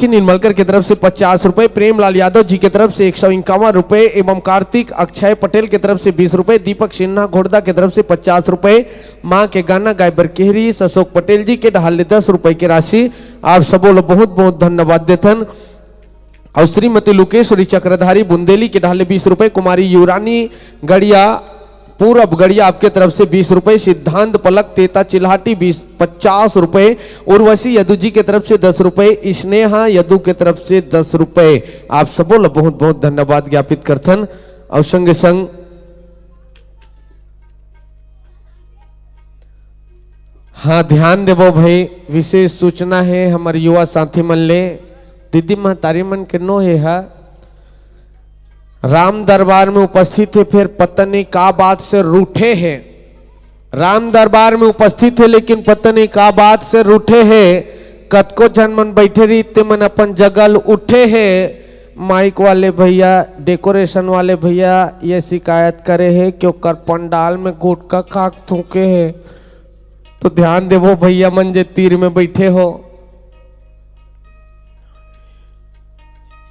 निर्मलकर की तरफ से 50 रुपए, प्रेमलाल यादव जी की तरफ से 151 रुपए एवं कार्तिक अक्षय पटेल की तरफ से 20 रुपए, दीपक सिन्हा घोड़दा की तरफ से 50 रुपए, मां के गाना गायबर केहरी अशोक पटेल जी के ढाल 10 रुपए की राशि आप सबों बहुत बहुत धन्यवाद देथन। और श्रीमती लुकेश्वरी चक्रधारी बुंदेली के ढाले 20 रुपए, कुमारी युरानी गड़िया पूरब गड़िया आपके तरफ से 20 रुपए, सिद्धांत पलक तेता चिल्हाटी 50 रुपए, उर्वशी यदु जी के तरफ से 10 रुपए, स्नेहा यदु के तरफ से 10 रुपए। आप सबो ला बहुत बहुत धन्यवाद ज्ञापित करथन। और संगे संग हाँ ध्यान देवो भाई, विशेष सूचना है हमारे युवा साथी मन ले, दीदी महतारी मन के नो है राम दरबार में उपस्थित है, फिर पता नहीं का बात से रूठे हैं। राम दरबार में उपस्थित है लेकिन पता नहीं का बात से रूठे हैं। कतको जन मन बैठे रही ते मन अपन जगल उठे हैं। माइक वाले भैया, डेकोरेशन वाले भैया ये शिकायत करे है कि ओकर पंडाल में गुटका खाक थूके है। तो ध्यान देवो भैया मन जे तीर में बैठे हो।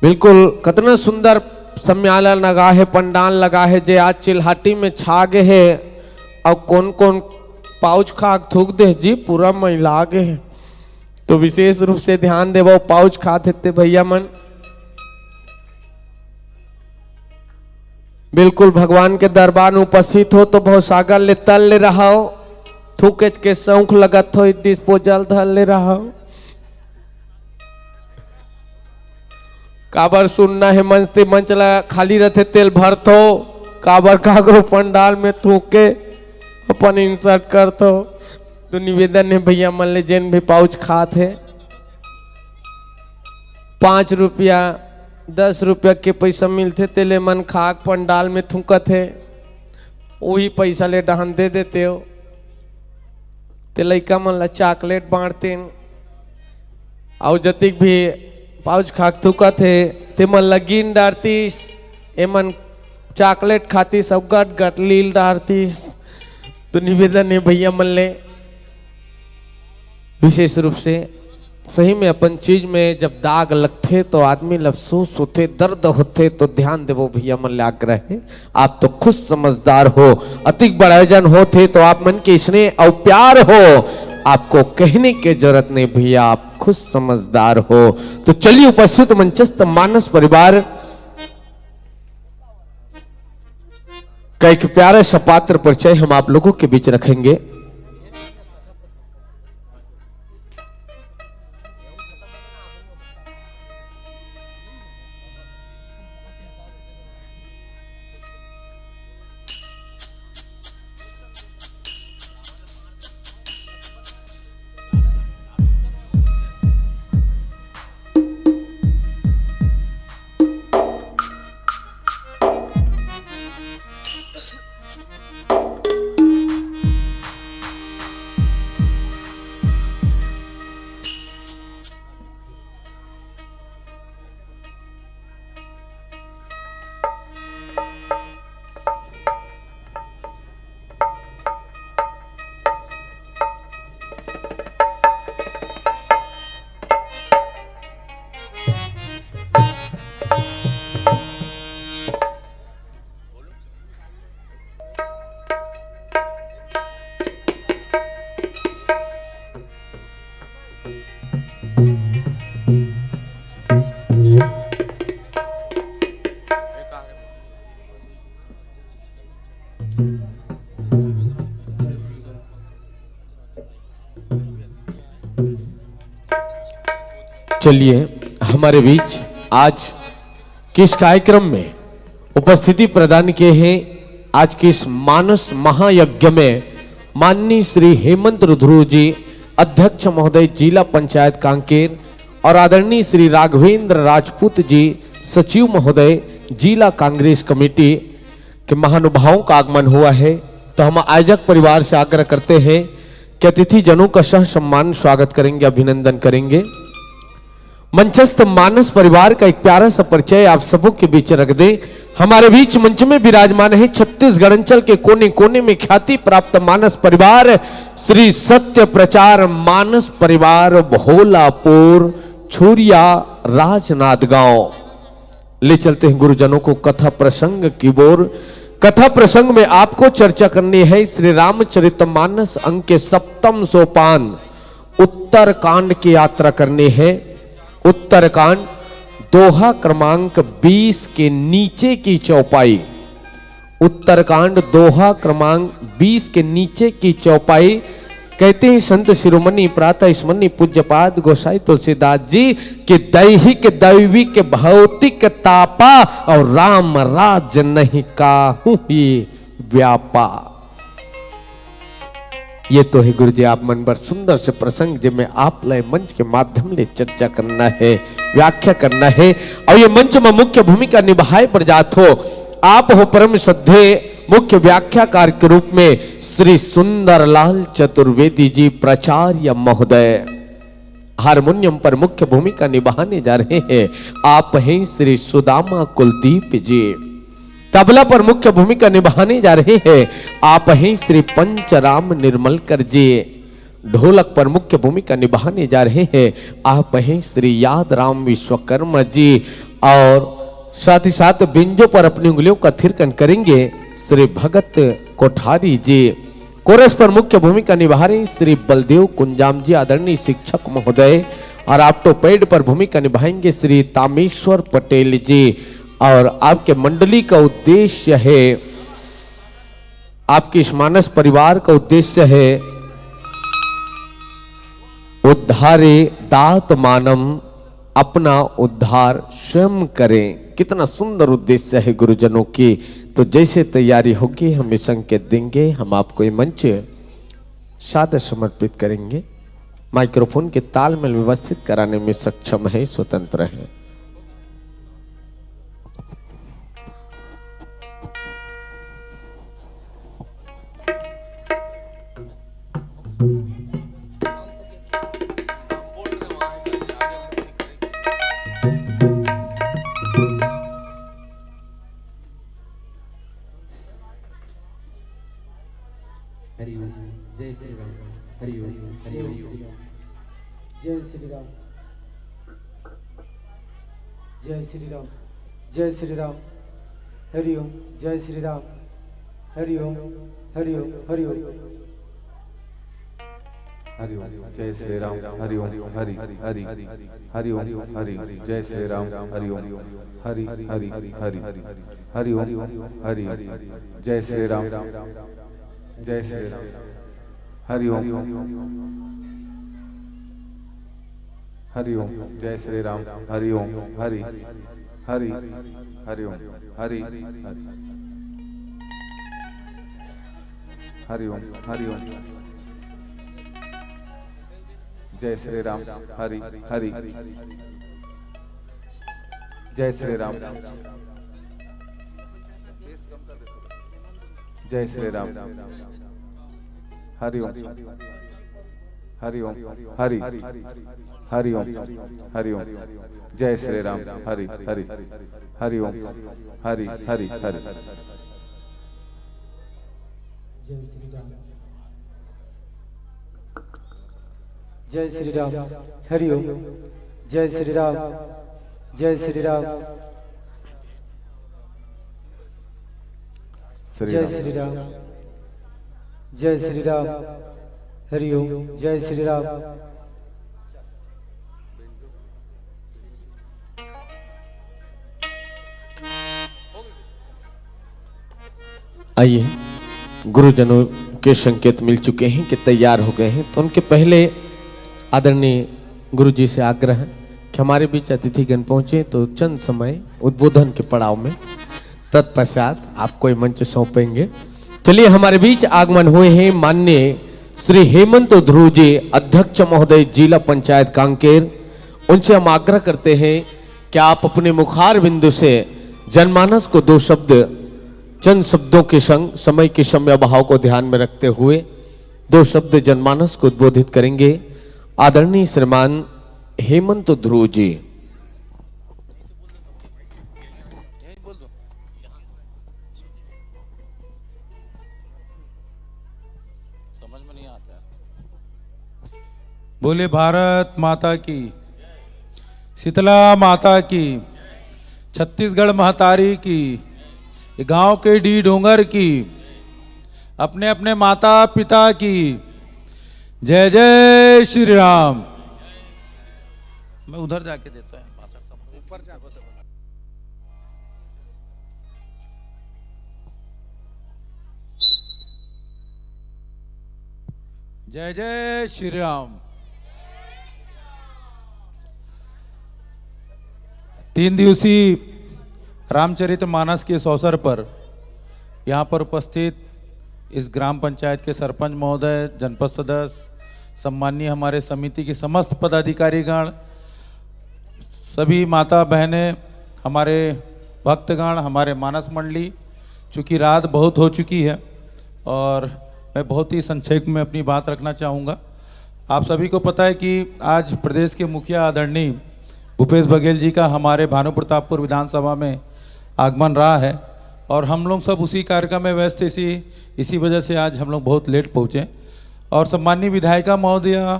बिल्कुल कितना सुंदर सम्मेलन लगा है, पंडाल लगा है, जे आज चिल्हाटी में छा गए है। और कौन कौन पाउच खाक थूक दे जी, पूरा महिला आगे है। तो विशेष रूप से ध्यान देवो, पाउच खाते थे भैया मन। बिल्कुल भगवान के दरबार में उपस्थित हो तो बहुत सागर ले तल ले रहा हो, थूके के शौक लगत हो, डिस्पोजल धर ले रहा हो। काबर सुनना है मंच ते मंच ला खाली रहते तेल भरतो, काबर कागरो पंडाल में थूके अपन इंसर्ट करतो। तो निवेदन है भैया मन ले जेन भी पाउच खात है, 5 रुपया 10 रुपया के पैसा मिलते तेले मन खाक पंडाल में थूकत है, वही पैसा ले डहन दे देते हो। ते लइका मन ला चॉकलेट बांटते, और जतिक भी पाउच खाक थूकत है ते मन लगिन डारतीस, एमन चॉकलेट खाती सब गट गट लील डारतीस। तो निवेदन है भैया मन ले विशेष रूप से, सही में अपन चीज में जब दाग लगते तो आदमी अफसोस होते, दर्द होते। तो ध्यान देवो भैया मन ले आग्रह है, आप तो खुद समझदार हो, अतिक बड़ाइजन होते तो आप मन के स्नेह और प्यार हो, आपको कहने की जरूरत नहीं भैया, आप खुद समझदार हो। तो चलिए उपस्थित मंचस्थ मानस परिवार का एक प्यारा सा पात्र परिचय हम आप लोगों के बीच रखेंगे। चलिए हमारे बीच आज किस कार्यक्रम में उपस्थिति प्रदान किए हैं, आज के इस मानस महायज्ञ में माननीय श्री हेमंत रुद्रू जी अध्यक्ष महोदय जिला पंचायत कांकेर और आदरणीय श्री राघवेंद्र राजपूत जी सचिव महोदय जिला कांग्रेस कमेटी के महानुभावों का आगमन हुआ है। तो हम आयोजक परिवार से आग्रह करते हैं कि अतिथि जनों का सह सम्मान स्वागत करेंगे, अभिनंदन करेंगे। मंचस्थ मानस परिवार का एक प्यारा सा परिचय आप सबों के बीच रख दे। हमारे बीच मंच में विराजमान है छत्तीसगढ़ अंचल के कोने कोने में ख्याति प्राप्त मानस परिवार श्री सत्य प्रचार मानस परिवार भोलापुर छुरिया राजनाथ गांव। ले चलते हैं गुरुजनों को कथा प्रसंग की ओर। कथा प्रसंग में आपको चर्चा करनी है श्री रामचरितमानस अंक के 7वें सोपान उत्तर कांड की यात्रा करनी है। उत्तर कांड दोहा क्रमांक 20 के नीचे की चौपाई, उत्तरकांड दोहा क्रमांक 20 के नीचे की चौपाई। कहते हैं संत शिरोमणि प्रातः स्मरणीय पूज्यपाद गोसाई तुलसीदास जी कि दैहिक दैविक भौतिक तापा और राम राज नहीं काहू ही व्यापा। ये तो है गुरु जी आप मन पर सुंदर से प्रसंग जिनमें आप लय मंच के माध्यम ले चर्चा करना है, व्याख्या करना है और ये मंच में मुख्य भूमिका निभाए प्रजात हो। आप हो परम श्रद्धे मुख्य व्याख्याकार के रूप में श्री सुंदरलाल चतुर्वेदी जी प्राचार्य महोदय। हारमोनियम पर मुख्य भूमिका निभाने जा रहे हैं आप हैं श्री सुदामा कुलदीप जी। तबला पर मुख्य भूमिका निभाने जा रहे हैं आप हैं श्री पंचराम निर्मलकर जी। ढोलक पर मुख्य भूमिका निभाने जा रहे हैं आप हैं श्री यादराम विश्वकर्मा जी। और साथ ही साथ बिंजों पर अपनी उंगलियों का थिरकन करेंगे श्री भगत कोठारी जी। कोरस पर मुख्य भूमिका निभा रहे श्री बलदेव कुंजाम जी आदरणीय शिक्षक महोदय। और ऑप्टोपैड पर भूमिका निभाएंगे श्री तामेश्वर पटेल जी। और आपके मंडली का उद्देश्य है, आपके इस मानस परिवार का उद्देश्य है उद्धारे दात मानम, अपना उद्धार स्वयं करें। कितना सुंदर उद्देश्य है गुरुजनों की। तो जैसे तैयारी होगी हम ये संकेत देंगे, हम आपको ये मंच सादर समर्पित करेंगे। माइक्रोफोन के तालमेल व्यवस्थित कराने में सक्षम है, स्वतंत्र है। जय श्री राम, हरि ओम, हरि ओम, जय श्री राम, जय श्री राम, जय श्री राम, हरि ओम, जय श्री राम, हरि ओम, हरि ओम, हरि ओम, हरि ओम, जय श्री राम, हरि ओम, हरि हरि हरि ओम, हरि जय श्री राम, हरि ओम, हरि हरि हरि हरि ओम, हरि जय श्री राम, जय श्री राम, हरि ओम, हरि ओम, जय श्री राम, हरि ओम, हरि हरि हरि ओम, हरि हरि ओम, हरि ओम, जय श्री राम, हरि हरि जय श्री राम, जय श्री राम, हरि ओम, हरि ओम, हरि हरि ओम, हरि ओम, जय श्री राम, हरि हरि हरि ओम, हरि हरि हरि जय श्री राम, हरि ओम, जय श्री राम, जय श्री राम, जय श्री राम, जय श्री राम, हरि ओम, जय श्री राम। आइए, गुरुजनों के संकेत मिल चुके हैं कि तैयार हो गए हैं, तो उनके पहले आदरणीय गुरुजी से आग्रह है कि हमारे बीच अतिथिगण पहुंचे तो चंद समय उद्बोधन के पड़ाव में, तत्पश्चात आपको ये मंच सौंपेंगे। चलिए, हमारे बीच आगमन हुए हैं माननीय श्री हेमंत ध्रुव जी, अध्यक्ष महोदय जिला पंचायत कांकेर। उनसे हम आग्रह करते हैं कि आप अपने मुखार बिंदु से जनमानस को दो शब्द, चंद शब्दों के संग समय के समय भाव को ध्यान में रखते हुए दो शब्द जनमानस को उद्बोधित करेंगे आदरणीय श्रीमान हेमंत ध्रुव जी। बोले भारत माता की, शीतला माता की, छत्तीसगढ़ महतारी की, गांव के डी डोंगर की, अपने अपने माता पिता की। जय जय श्री राम। मैं उधर जाके देता हूँ भाषण सब ऊपर जाओ। जय जय श्री राम। 3 दिवसीय रामचरितमानस के इस अवसर पर यहाँ पर उपस्थित इस ग्राम पंचायत के सरपंच महोदय, जनपद सदस्य, सम्मानीय हमारे समिति के समस्त पदाधिकारीगण, सभी माता बहनें, हमारे भक्तगण, हमारे मानस मंडली, चूँकि रात बहुत हो चुकी है और मैं बहुत ही संक्षेप में अपनी बात रखना चाहूँगा। आप सभी को पता है कि आज प्रदेश के मुखिया आदरणीय भूपेश बघेल जी का हमारे भानु प्रतापपुर विधानसभा में आगमन रहा है और हम लोग सब उसी कार्यक्रम में व्यस्त इसी वजह से आज हम लोग बहुत लेट पहुँचे। और सम्माननीय विधायिका महोदया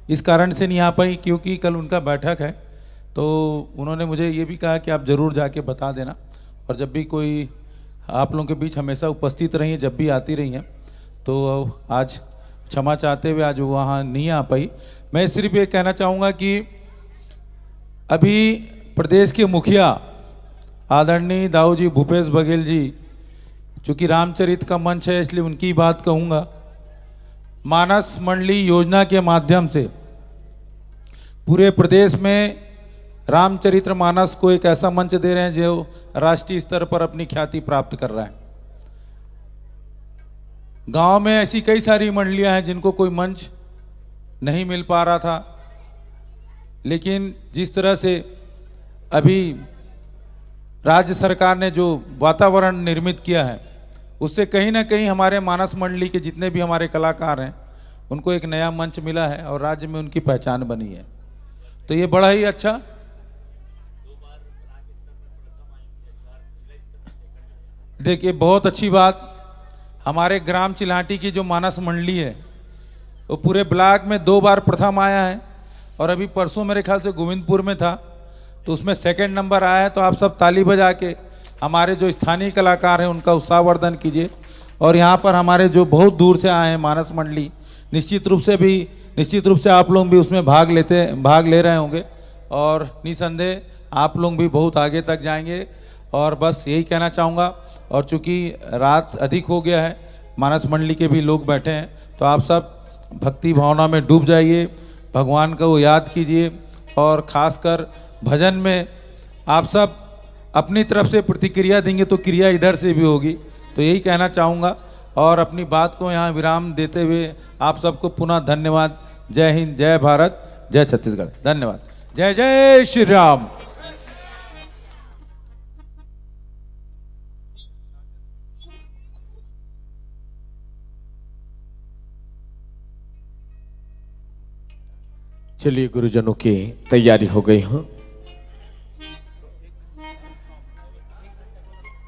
इस कारण से नहीं आ पाई क्योंकि कल उनका बैठक है, तो उन्होंने मुझे ये भी कहा कि आप ज़रूर जाके बता देना और जब भी कोई आप लोगों के बीच हमेशा उपस्थित रही हैं, जब भी आती रही हैं, तो आज क्षमा चाहते हुए आज वहाँ नहीं आ पाई। मैं सिर्फ ये कहना चाहूँगा कि अभी प्रदेश के मुखिया आदरणीय दाऊ जी भूपेश बघेल जी, चूँकि रामचरित का मंच है इसलिए उनकी बात कहूँगा, मानस मंडली योजना के माध्यम से पूरे प्रदेश में रामचरितमानस को एक ऐसा मंच दे रहे हैं जो राष्ट्रीय स्तर पर अपनी ख्याति प्राप्त कर रहा है। गांव में ऐसी कई सारी मंडलियां हैं जिनको कोई मंच नहीं मिल पा रहा था, लेकिन जिस तरह से अभी राज्य सरकार ने जो वातावरण निर्मित किया है उससे कहीं ना कहीं हमारे मानस मंडली के जितने भी हमारे कलाकार हैं उनको एक नया मंच मिला है और राज्य में उनकी पहचान बनी है, तो ये बड़ा ही अच्छा। देखिए बहुत अच्छी बात, हमारे ग्राम चिलाटी की जो मानस मंडली है वो पूरे ब्लॉक में 2 बार प्रथम आया है और अभी परसों मेरे ख्याल से गोविंदपुर में था तो उसमें 2nd नंबर आया है। तो आप सब ताली बजा के हमारे जो स्थानीय कलाकार हैं उनका उत्साहवर्धन कीजिए। और यहाँ पर हमारे जो बहुत दूर से आए हैं मानस मंडली, निश्चित रूप से आप लोग भी उसमें भाग ले रहे होंगे और निसंदेह आप लोग भी बहुत आगे तक जाएंगे। और बस यही कहना चाहूँगा, और चूँकि रात अधिक हो गया है, मानस मंडली के भी लोग बैठे हैं, तो आप सब भक्ति भावना में डूब जाइए, भगवान को याद कीजिए और खासकर भजन में आप सब अपनी तरफ से प्रतिक्रिया देंगे तो क्रिया इधर से भी होगी। तो यही कहना चाहूँगा और अपनी बात को यहाँ विराम देते हुए आप सबको पुनः धन्यवाद। जय हिंद, जय भारत, जय छत्तीसगढ़। धन्यवाद। जय जय श्री राम। चलिए गुरुजनों की तैयारी हो गई हो।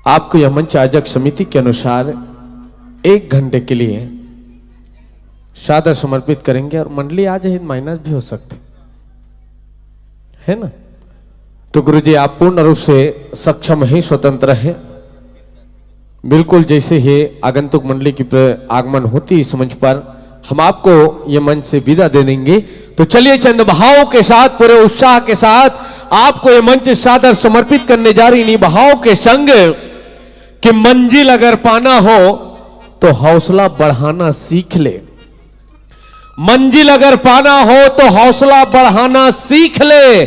आपको यह मंच आयोजक समिति के अनुसार 1 घंटे के लिए सादर समर्पित करेंगे और मंडली आज ही माइनस भी हो सकते है ना। तो गुरुजी आप पूर्ण रूप से सक्षम हैं, स्वतंत्र हैं, बिल्कुल जैसे ही आगंतुक मंडली की आगमन होती इस मंच पर हम आपको ये मंच से विदा दे देंगे। तो चलिए चंद भावों के साथ, पूरे उत्साह के साथ आपको ये मंच सादर समर्पित करने जा रही। इन्हीं भाव के संग कि मंजिल अगर पाना हो तो हौसला बढ़ाना सीख ले। मंजिल अगर पाना हो तो हौसला बढ़ाना सीख ले।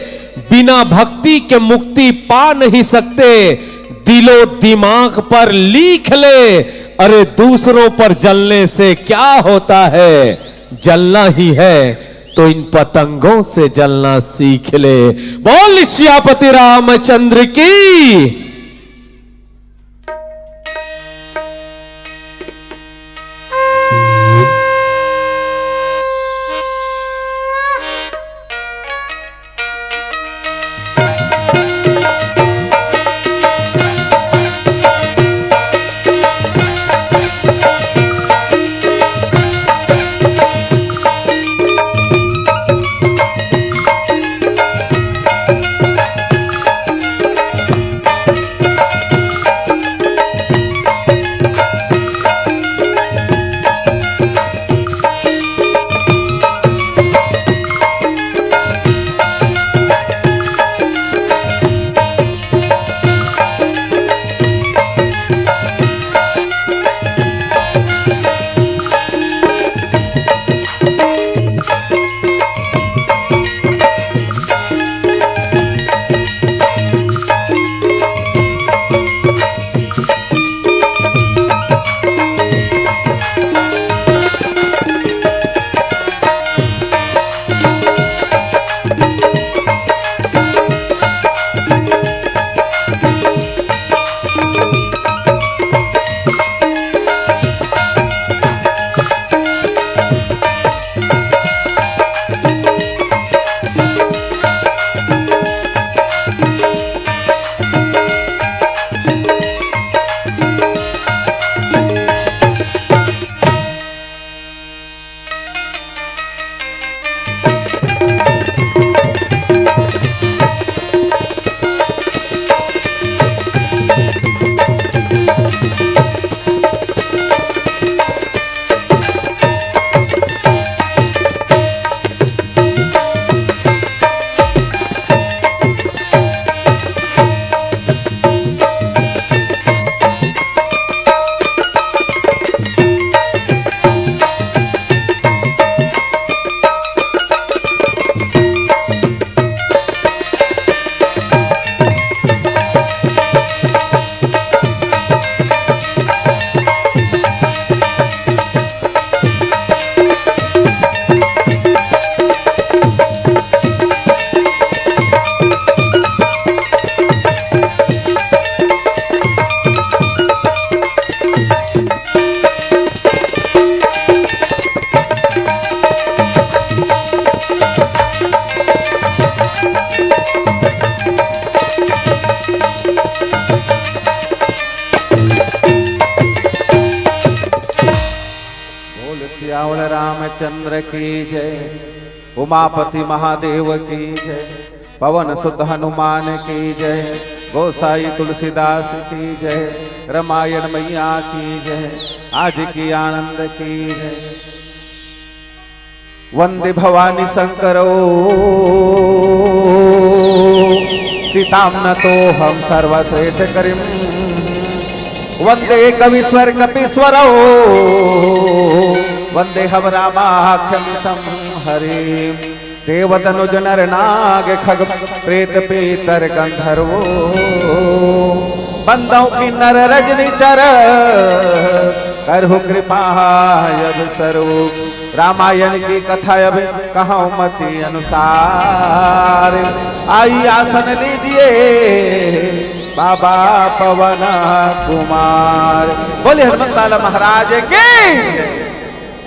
बिना भक्ति के मुक्ति पा नहीं सकते, दिलो दिमाग पर लिख ले। अरे दूसरों पर जलने से क्या होता है, जलना ही है तो इन पतंगों से जलना सीख ले। बोल सियापति रामचंद्र की। बोल सियावल रामचंद्र की जय, उमापति महादेव की जय, पवन सुत हनुमान की जय, गोसाई तुलसीदास की जय, रामायण मैया की जय, आज की आनंद की जय। वंदे भवानी शंकरो सीताम न तो हम सर्वश्रेष्ठ करिम, वंदे कवीश्वर कपीश्वरो वंदे हम रामाख्यम हरिम। देवतनुज नर नाग खग प्रेत पीतर गंधर्वो, बंदों की नर रजनी चर करहु कृपा यद स्वरूप। रामायण की कथा अब कहाँ मति अनुसार, आई आसन लीजिए बाबा पवन कुमार। बोले हनुमत लाल महाराज की।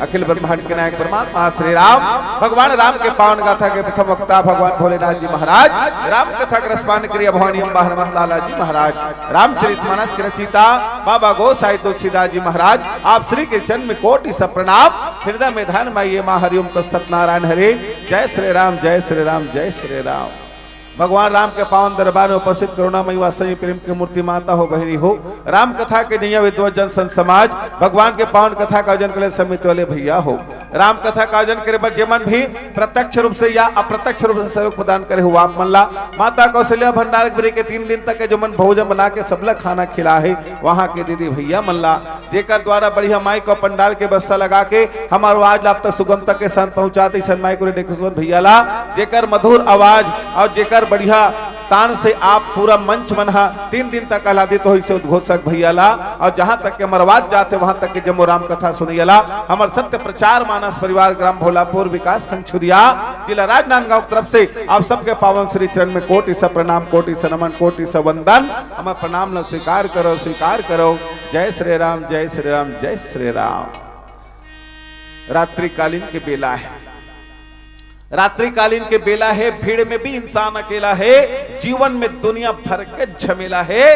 अखिल ब्रह्मांड के नायक परमात्मा श्री राम भगवान राम के पावन गाथा के प्रथम वक्ता भगवान भोलेनाथ जी महाराज, राम कथा के रसपान क्रिया भवानी अम्बा हनुमत लाला जी महाराज, रामचरितमानस के रचिता बाबा गोसाई तुलसीदास जी महाराज, आप श्री के जन्म में कोटि स प्रणाम। हृदय में ध्यान माइये माँ हरिओम तत्सत्यनारायण हरे। जय श्री राम, जय श्री राम, जय श्री राम। भगवान राम के पावन दरबार में उपस्थित करुणामयी वात्सल्य प्रेम की मूर्ति माता हो, बहनी हो, राम कथा के नैया विद्वान जन संत समाज, भगवान के पावन कथा का आयोजन करे समिति वाले भैया हो, राम कथा का आयोजन करे पर जेमन भी प्रत्यक्ष रूप से या अप्रत्यक्ष रूप से सहयोग प्रदान करे हुआ आप मल्ला माता कौशल्या भंडार गृह के 3 दिन तक के जो मन भोजन बना के सबला खाना खिला है, वहाँ के दीदी भैया मल्ला जेकर द्वारा बढ़िया माई को पंडाल के बस्ता लगा के हमारो आज आप तक सुगमता के साथ पहुंचाते सनमाई को भैया ला, जेकर मधुर आवाज और जेकर बढ़िया तान से आप पूरा मंच बना 3 दिन तक आह्लादित हो इसे उद्घोषक भैयाला, और जहां तक के मरवाद जाते वहां तक के जम्मू राम कथा सुनियला। हमार सत्य प्रचार मानस परिवार ग्राम भोलापुर विकास खंड छुरिया जिला राजनांदगांव तरफ से आप सबके पावन श्री चरण में कोटि स प्रणाम, कोटि स नमन, कोटि स वंदन। हमार प्रणाम ल स्वीकार करो, स्वीकार करो। जय श्री राम, जय श्री राम, जय श्री राम। रात्रिकालीन के बेला है, रात्रिकालीन के बेला है, भीड़ में भी इंसान अकेला है, जीवन में दुनिया भर के झमेला है,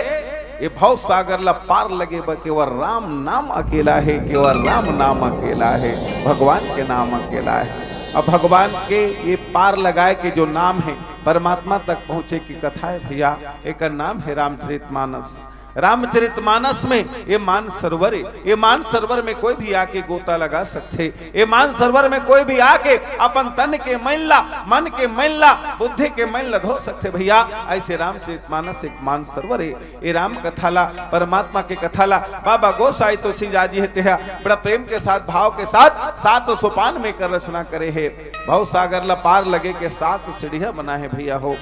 ये भव सागर ला पार लगे केवल राम नाम अकेला है, केवल राम नाम अकेला है, भगवान के नाम अकेला है। अब भगवान के ये पार लगाए के जो नाम है परमात्मा तक पहुंचे की कथा है भैया, एक नाम है रामचरितमानस। रामचरितमानस में ये मान सरोवर है, ये मान सरोवर में कोई भी आके गोता लगा सकते, ये मान सरोवर में कोई भी आके अपन तन के मैला, मन के मैला, बुद्धि के मैला धो सकते भैया। ऐसे रामचरितमानस एक मान सरोवर है, ये राम कथाला परमात्मा के कथाला बाबा गोसाई तुलसीदास जी है बड़ा प्रेम के साथ भाव के साथ 7 सोपान में कर रचना करे है। भव सागर ला पार लगे के 7 सीढ़ियां बना है भैया हो।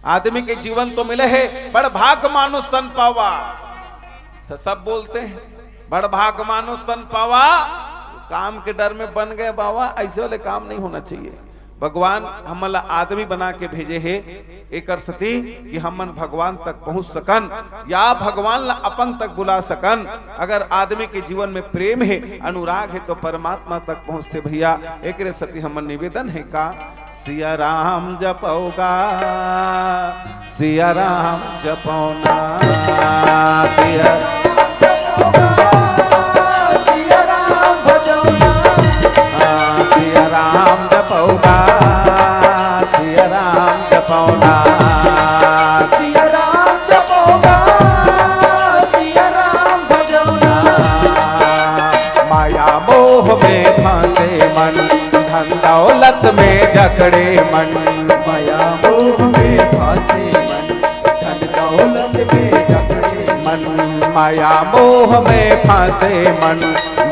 आदमी के जीवन तो मिले है बड़ भाग मानुष तन पावा, सब बोलते हैं बड़ भाग मानुष तन पावा, काम के डर में बन गए बाबा, ऐसे वाले काम नहीं होना चाहिए। भगवान हमला आदमी बना के भेजे है एक सती कि हमन भगवान तक पहुंच सकन या भगवान ला अपन तक बुला सकन। अगर आदमी के जीवन में प्रेम है, अनुराग है तो परमात्मा तक पहुंचते भैया। एक सती हमन निवेदन है का सिया राम जपौगा, सिया राम जपौना, सिया राम भजौना, सिया राम जपौगा, सिया राम जपौना, सिया राम जपौगा, सिया राम भजौना। माया मोह में फंसे मन, धन दौलत में जकड़े मन, माया मोह में फंसे मन, धन दौलत में जकड़े मन, माया मोह में फंसे मन,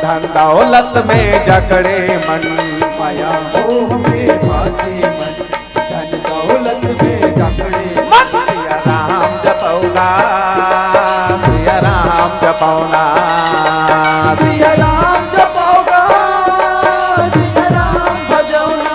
धन दौलत में जकड़े मन, माया मोह में फंसे मन, धन दौलत में जकड़े मन। सिया राम जपौगा, सिया राम जपौना, सिया राम जपौगा, सिया राम भजौना।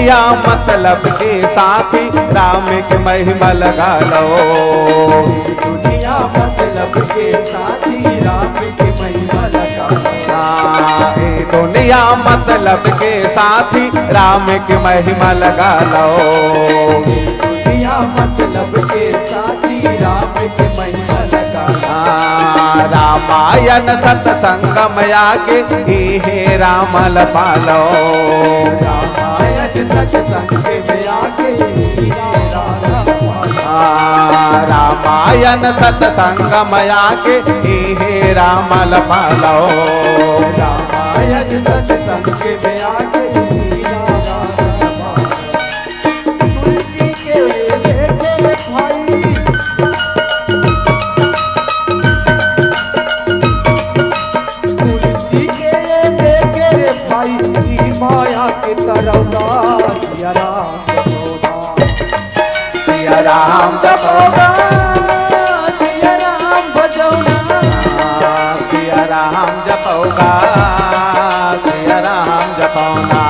दुनिया मतलब के साथी राम की महिमा लगा लो। दुनिया मतलब के साथी राम की महिमा लगा लो। ये दुनिया मतलब के साथी राम की महिमा लगा लो। दुनिया मतलब के साथी राम की महिमा लगा लो। रामायण सत्संगम आगे हे राम लपालो। रामायण सत्संग में आके रामायण सत्संगम आगे हे राम लपालो। रामायण सत्संग में आके माया के तरौदा सिया राम जपौदा सिया राम भजौना सिया राम जपौगा सिया राम जपौना।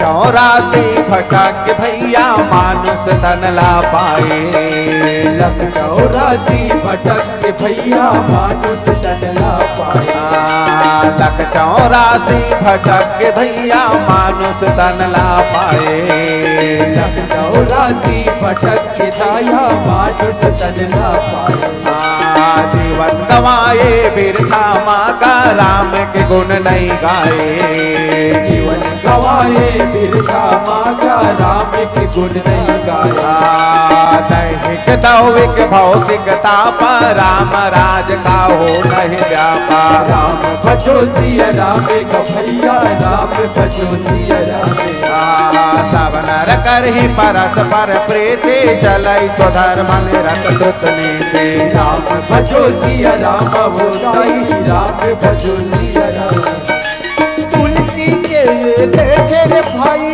चौरासी भटक भैया मानुष तन ला पाए। लख 84 भटक भैया मानुष तन ला पाए। लख 84 भटक भैया मानुष तन ला पाए। लख 84 भटक दाया मानुष तन ला पाए। जीवन गवाए बिरथा माँ का राम के गुण नहीं गाए। जीवन गवाए बिरथा माँ का राम के गुण नहीं गाया। दैहिक दैविक भौतिकता पर राम राज का हो नहीं व्यापार। राम भजो सिया राम का भैया राम भजो सिया राम सब नर कर ही परस्पर प्रीति चलई तो धर्म निरत कृत नीति। राम भजो सिया राम बोलाई राम भजो सिया राम। तुलसी के तेरे भाई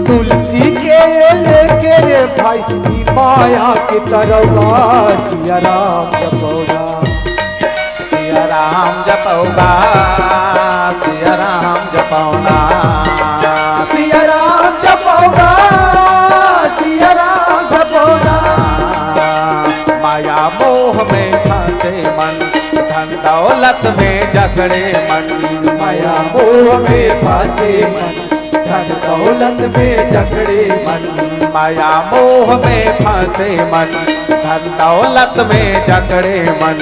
तुलसी के लेके रे भाई माया के तरवा सिया राम जपौगा सिया राम जपौगा सिया राम जपौना। सिया राम जपौगा सिया राम जपौगा। माया मोह में फंसे मन धन दौलत में जकड़े मन। माया मोह में फंसे मन धन दौलत में जकड़े मन। माया मोह में फंसे मन धन दौलत में जकड़े मन।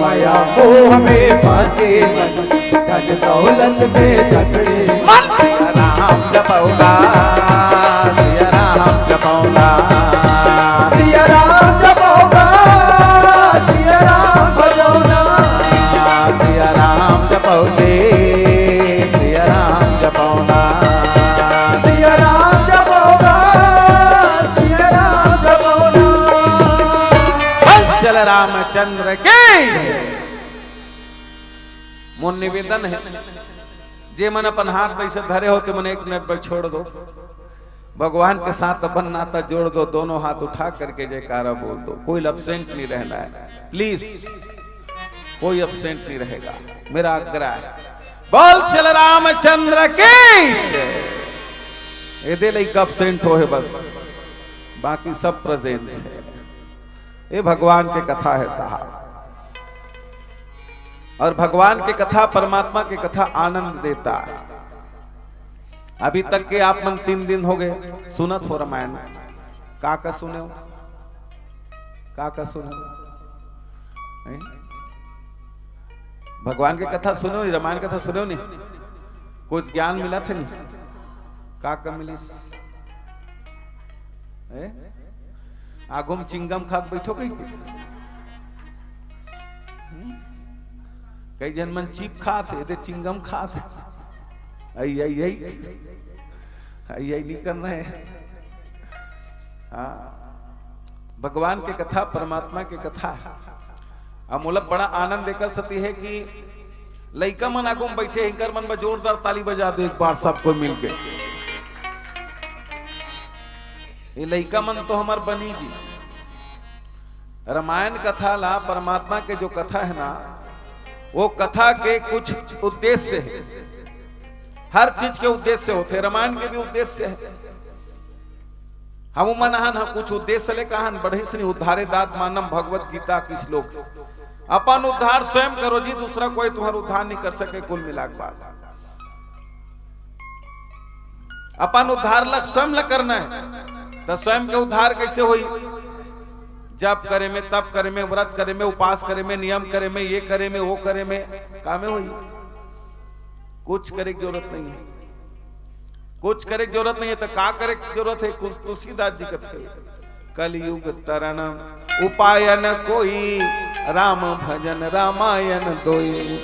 माया मोह में फंसे मन धन दौलत में जकड़े मन। राम जपौगा सिया राम जपौगा। सिया राम जपौगा सिया राम भजौना। सिया राम जपौगे सिया राम जपौना। सिया राम जपौगा सिया राम जपौना। चल रामचंद्र के मोन निवेदन है जे मन अपन हाथ ऐसे धरे हो तो मन 1 मिनट पर छोड़ दो। भगवान के साथ अपन नाता जोड़ दो। दोनों हाथ उठा करके जयकारा बोल दो। कोई एब्सेंट नहीं रहना है प्लीज। कोई एब्सेंट नहीं रहेगा मेरा आग्रह है। बोल चल रामचंद्र की। ये दिल एक एब्सेंट हो है बस बाकी सब प्रेजेंट है। ये भगवान की कथा है साहब। और भगवान की कथा परमात्मा की कथा आनंद देता है। अभी तक के आप मन 3 दिन हो गए सुनत हो रामायण। का सुने हो का सुने हैं? भगवान की कथा सुनो, रामायण कथा सुनो नहीं, कुछ ज्ञान मिला था नहीं? का कम मिलिस? आगो में चिंगम खा बैठो कहीं कई जन मन चीप खाते थे, चिंगम खाते। आई नहीं करना है। हाँ, भगवान की कथा, परमात्मा की कथा अमूलक बड़ा आनंद देकर सती है कि लइका मन आगो में बैठे, हिंकर मन में जोरदार ताली बजा दे एक बार सबको मिलके। ये लइका मन तो हमार बनी जी। रामायण कथा ला परमात्मा के जो कथा है ना, वो कथा के कुछ उद्देश्य है। हर चीज के उद्देश्य होते, रामायण के भी उद्देश्य है। हम मनहन हम कुछ उद्देश्य ले कहन बढ़े से उद्धारे दात मानम भगवत गीता की श्लोक। अपन उद्धार स्वयं करो जी, दूसरा कोई तुम्हारा उद्धार नहीं कर सके। कुल मिला के बात अपन उद्धार लग स्वयं ल करना है, तो स्वयं के उद्धार कैसे हुई? जप करे में, तप करे में, व्रत करे में, उपास करे में, नियम करे में, ये करे में, वो करे में, कामे हुई। कुछ करे की जरूरत नहीं है, कुछ करे की जरूरत नहीं है, तो का करे की जरूरत है? तुलसीदास जी कहते कलयुग तरण उपायन कोई, राम भजन रामायण दोई।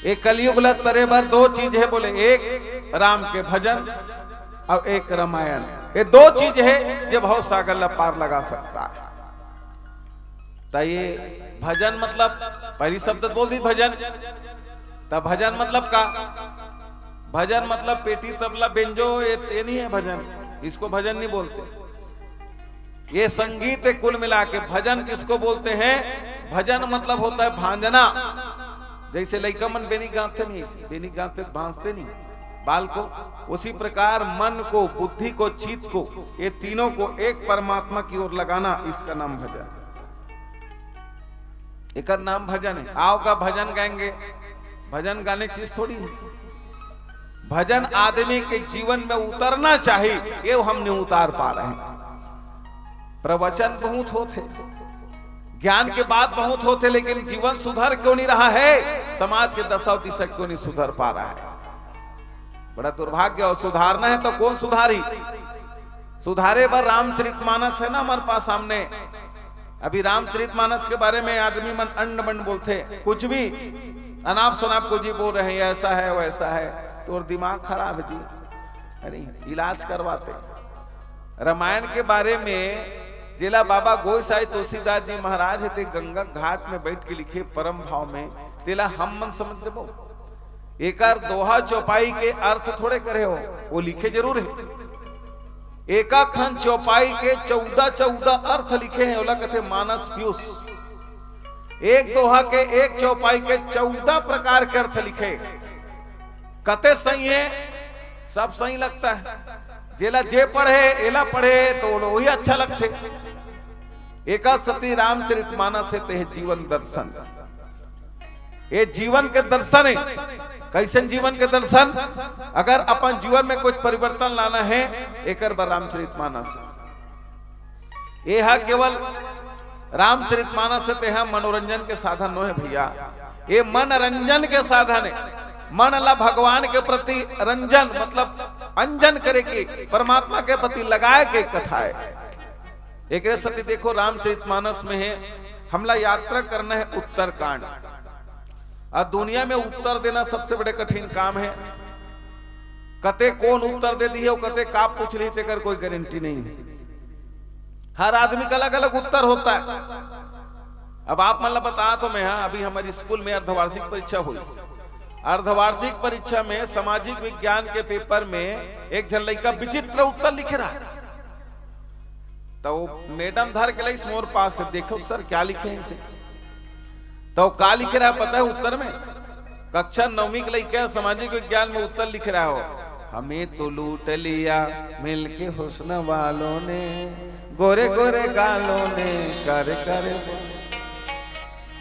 एक कलयुग ला तरे भर दो चीज है, बोले एक राम के भजन और एक रामायण। ये दो चीज है जो भव सागर ला पार लगा सकता है। तो ये भजन मतलब पहली शब्द बोल दी भजन, तब भजन मतलब का? भजन मतलब पेटी तबला बेंजो, ये नहीं है भजन, इसको भजन नहीं बोलते। ये संगीत है कुल मिला के। भजन किसको बोलते हैं? भजन मतलब होता है भांजना। जैसे लइका मन बेनी गाते नहीं, बेनी गाते भांजते नहीं बाल को, उसी प्रकार मन को, बुद्धि को, चित्त को, ये तीनों को एक परमात्मा की ओर लगाना, इसका नाम भजन। एक नाम भजन है। आओ का भजन गाएंगे, भजन गाने चीज थोड़ी है। भजन आदमी के जीवन में उतरना चाहिए, ये हम नहीं उतार पा रहे हैं। प्रवचन बहुत होते, ज्ञान के बाद बहुत होते, लेकिन जीवन सुधर क्यों नहीं रहा है? समाज के दशा दिशा क्यों नहीं सुधर पा रहा है? बड़ा दुर्भाग्य। और सुधारना है तो कौन सुधारी? सुधारे पर रामचरितमानस है ना हमारे पास सामने। अभी रामचरितमानस के बारे में आदमी मन अंड बंड बोलते, कुछ भी अनाप शनाप को जी बोल रहे हैं, ऐसा है वैसा है, तो और दिमाग खराब है जी। अरे इलाज करवाते। रामायण के बारे में जिला बाबा गोसाई तुलसीदास जी महाराज है, गंगा घाट में बैठ के लिखे परम भाव में, तेला हम मन समझ देबो। एकार दोहा चौपाई के अर्थ थोड़े करे हो, वो लिखे जरूर है। एका खन चौपाई के 14 अर्थ लिखे हैं, ओला कहते मानस पीयूष। एक दोहा के, एक चौपाई के 14 प्रकार के अर्थ लिखे। कते सही है, सब सही लगता है। जेला जे पढ़े एला पढ़े तो वही अच्छा लगते। एका सती रामचरितमानस से ते जीवन दर्शन। ये जीवन के दर्शन है। कैसे जीवन के दर्शन? अगर अपन जीवन में कुछ परिवर्तन लाना है, एक बार रामचरितमानस। यह केवल रामचरितमानस से ते मनोरंजन के साधन नो है भैया, ये मनोरंजन के साधन है। मन ला भगवान के प्रति रंजन मतलब अंजन करे के, परमात्मा के प्रति लगाए के कथा है। एक सती देखो रामचरितमानस में है, हमला यात्रा करना है उत्तरकांड, और दुनिया में उत्तर देना सबसे बड़े कठिन काम है। कते कौन उत्तर दे दी है, कते का पूछ ली तेकर कोई गारंटी नहीं है। हर आदमी का अलग अलग उत्तर होता है। अब आप मतलब बता तो मैं, हाँ अभी हमारी स्कूल में अर्धवार्षिक परीक्षा हुई। अर्धवार्षिक परीक्षा में सामाजिक विज्ञान के पेपर में एक जन लड़का विचित्र उत्तर लिख रहा है, तो मैडम धर के लाई मोर पास से, देखो सर क्या लिखे हैं इसे। तो क्या लिख रहा है पता है उत्तर में? कक्षा 9वीं के लड़का सामाजिक विज्ञान में उत्तर लिख रहा हो, हमें तो लूट लिया मिलके हुस्न वालों ने, गोरे गोरे गालों ने कर कर।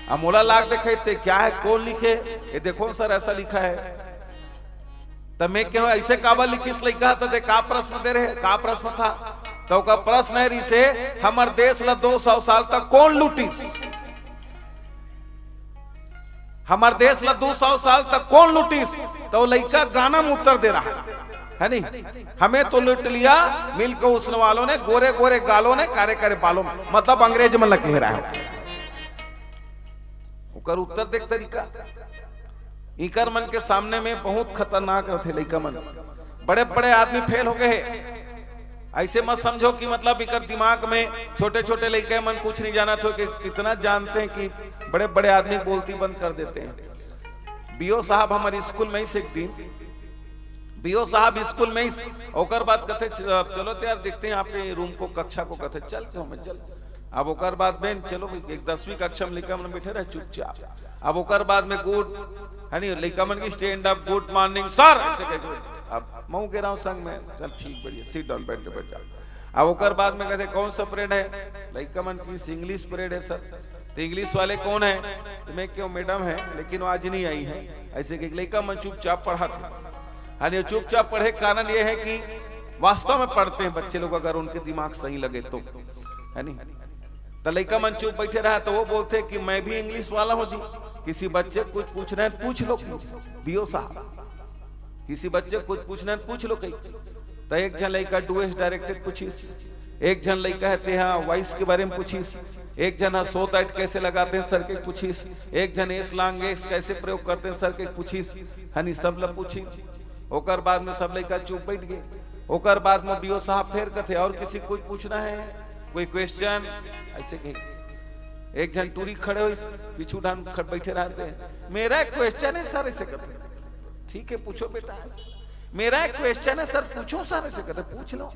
अमोला लाग देखे थे क्या है, कौन लिखे? ये देखो सर ऐसा लिखा है। तब मैं क्यों ऐसे काबा लिखी इस लड़का था, का प्रश्न दे रहे, का प्रश्न था? तो का प्रश्न है रिसे हमर देश ला 200 साल तक कौन लूटीस? हमार देश ला 200 साल तक कौन लूटीस? तो लड़का गाना में उत्तर दे रहा है नहीं, हमें तो लूट लिया मिल के उसने वालों ने, गोरे गोरे गालों ने, कारे कारे बालों में, मतलब अंग्रेज में लगे रहा है। उकर उत्तर देख तरीका इकर मन के सामने में बहुत खतरनाक रहते लड़का मन। बड़े बड़े आदमी फेल हो गए, ऐसे मत समझो कि मतलब इकर दिमाग में छोटे छोटे लड़के मन कुछ नहीं जाना तो कि कितना जानते हैं कि बड़े बड़े आदमी बोलती बंद कर देते हैं। बीओ साहब हमारे स्कूल में ही सीख दी, बीओ साहब स्कूल में ही ओकर बाद कहते चलो तो यार देखते हैं आपके रूम को, कक्षा को, कहते चल क्यों मैं चल। अब ओकर बाद में चलो एक 10वीं कक्षा में लड़का मन बैठे रहे चुपचाप। अब ओकर बाद में गुड है नहीं लड़का मन की stand up, good morning sir ऐसे कहते। अब मैं कह रहा हूँ संग में चल ठीक बढ़िया सीट डाउन बैठ जा। अब ओकर बाद में कहते कौन सा परेड है? लड़का मन की इंग्लिश परेड है सर। तो इंग्लिश वाले कौन है? तो मैं क्यों मैडम है लेकिन वो आज नहीं आई है। ऐसे कि लड़का मन चुपचाप पढ़ा था। हाँ चुपचाप पढ़े कारण ये है कि वास्तव में पढ़ते हैं बच्चे लोग अगर उनके दिमाग सही लगे तो, है नहीं। तो लड़का मन चुप बैठे रहा तो वो बोलते कि मैं भी इंग्लिश वाला हूँ जी, किसी बच्चे कुछ पूछ रहे हैं पूछ लो बीओ साहब, किसी बच्चे कुछ पूछना है पूछ लो कहीं। तो एक जन लड़का डूएस डायरेक्टेड पूछीस, एक जन लड़का है तेहा वॉइस के बारे में पूछीस, एक जन सो दैट कैसे लगाते हैं सर के पूछीस, एक जन एस लैंग्वेज कैसे प्रयोग करते हैं सर के पूछीस, हनी सब ला पूछी। ओकर बाद में सब लड़का चुप बैठ गए। ओकर बाद में बीओ साहब फेर कथे और किसी कुछ पूछना है कोई क्वेश्चन ऐसे कहे। एक जन टूरी खड़े हो पीछू ढान बैठे रहते हैं, मेरा एक क्वेश्चन है सर ऐसे कहते। ठीक है पूछो बेटा, मेरा एक क्वेश्चन है सर पूछो सर ऐसे कहते। पूछ लो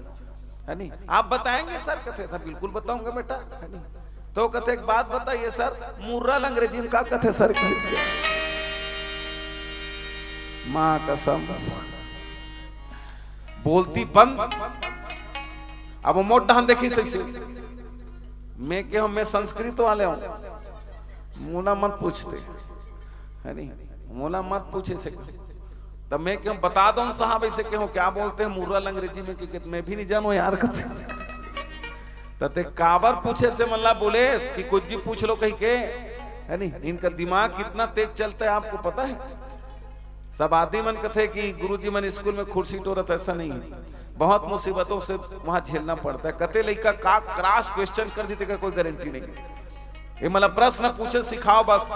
है नहीं, आप बताएंगे सर कहते था बिल्कुल बताऊंगा बेटा है नहीं। तो कहते एक बात बताइए सर, मुर्राल अंग्रेजी में क्या कहते सर? माँ कसम बोलती बंद। अब वो मोटा हम देखी सही से मैं क्या मैं संस्कृत वाले हूं, मोना मत पूछते है नहीं, मोना मत पूछे से। तब मैं क्यों बता दो साहब ऐसे क्यों क्या बोलते हैं मुर्राल अंग्रेजी में कि मैं भी नहीं जानू यार कहते। तते काबर पूछे से मल्ला बोले कि कुछ भी पूछ लो कहीं के है नहीं। इनका दिमाग कितना तेज चलता है आपको पता है? सब आदमी मन कहते कि गुरुजी मन स्कूल में कुर्सी टोरत, ऐसा नहीं है, बहुत मुसीबतों से वहां झेलना पड़ता है। कहते लड़का का क्रॉस क्वेश्चन कर देते का कोई गारंटी नहीं। ये मतलब प्रश्न पूछे सिखाओ बस।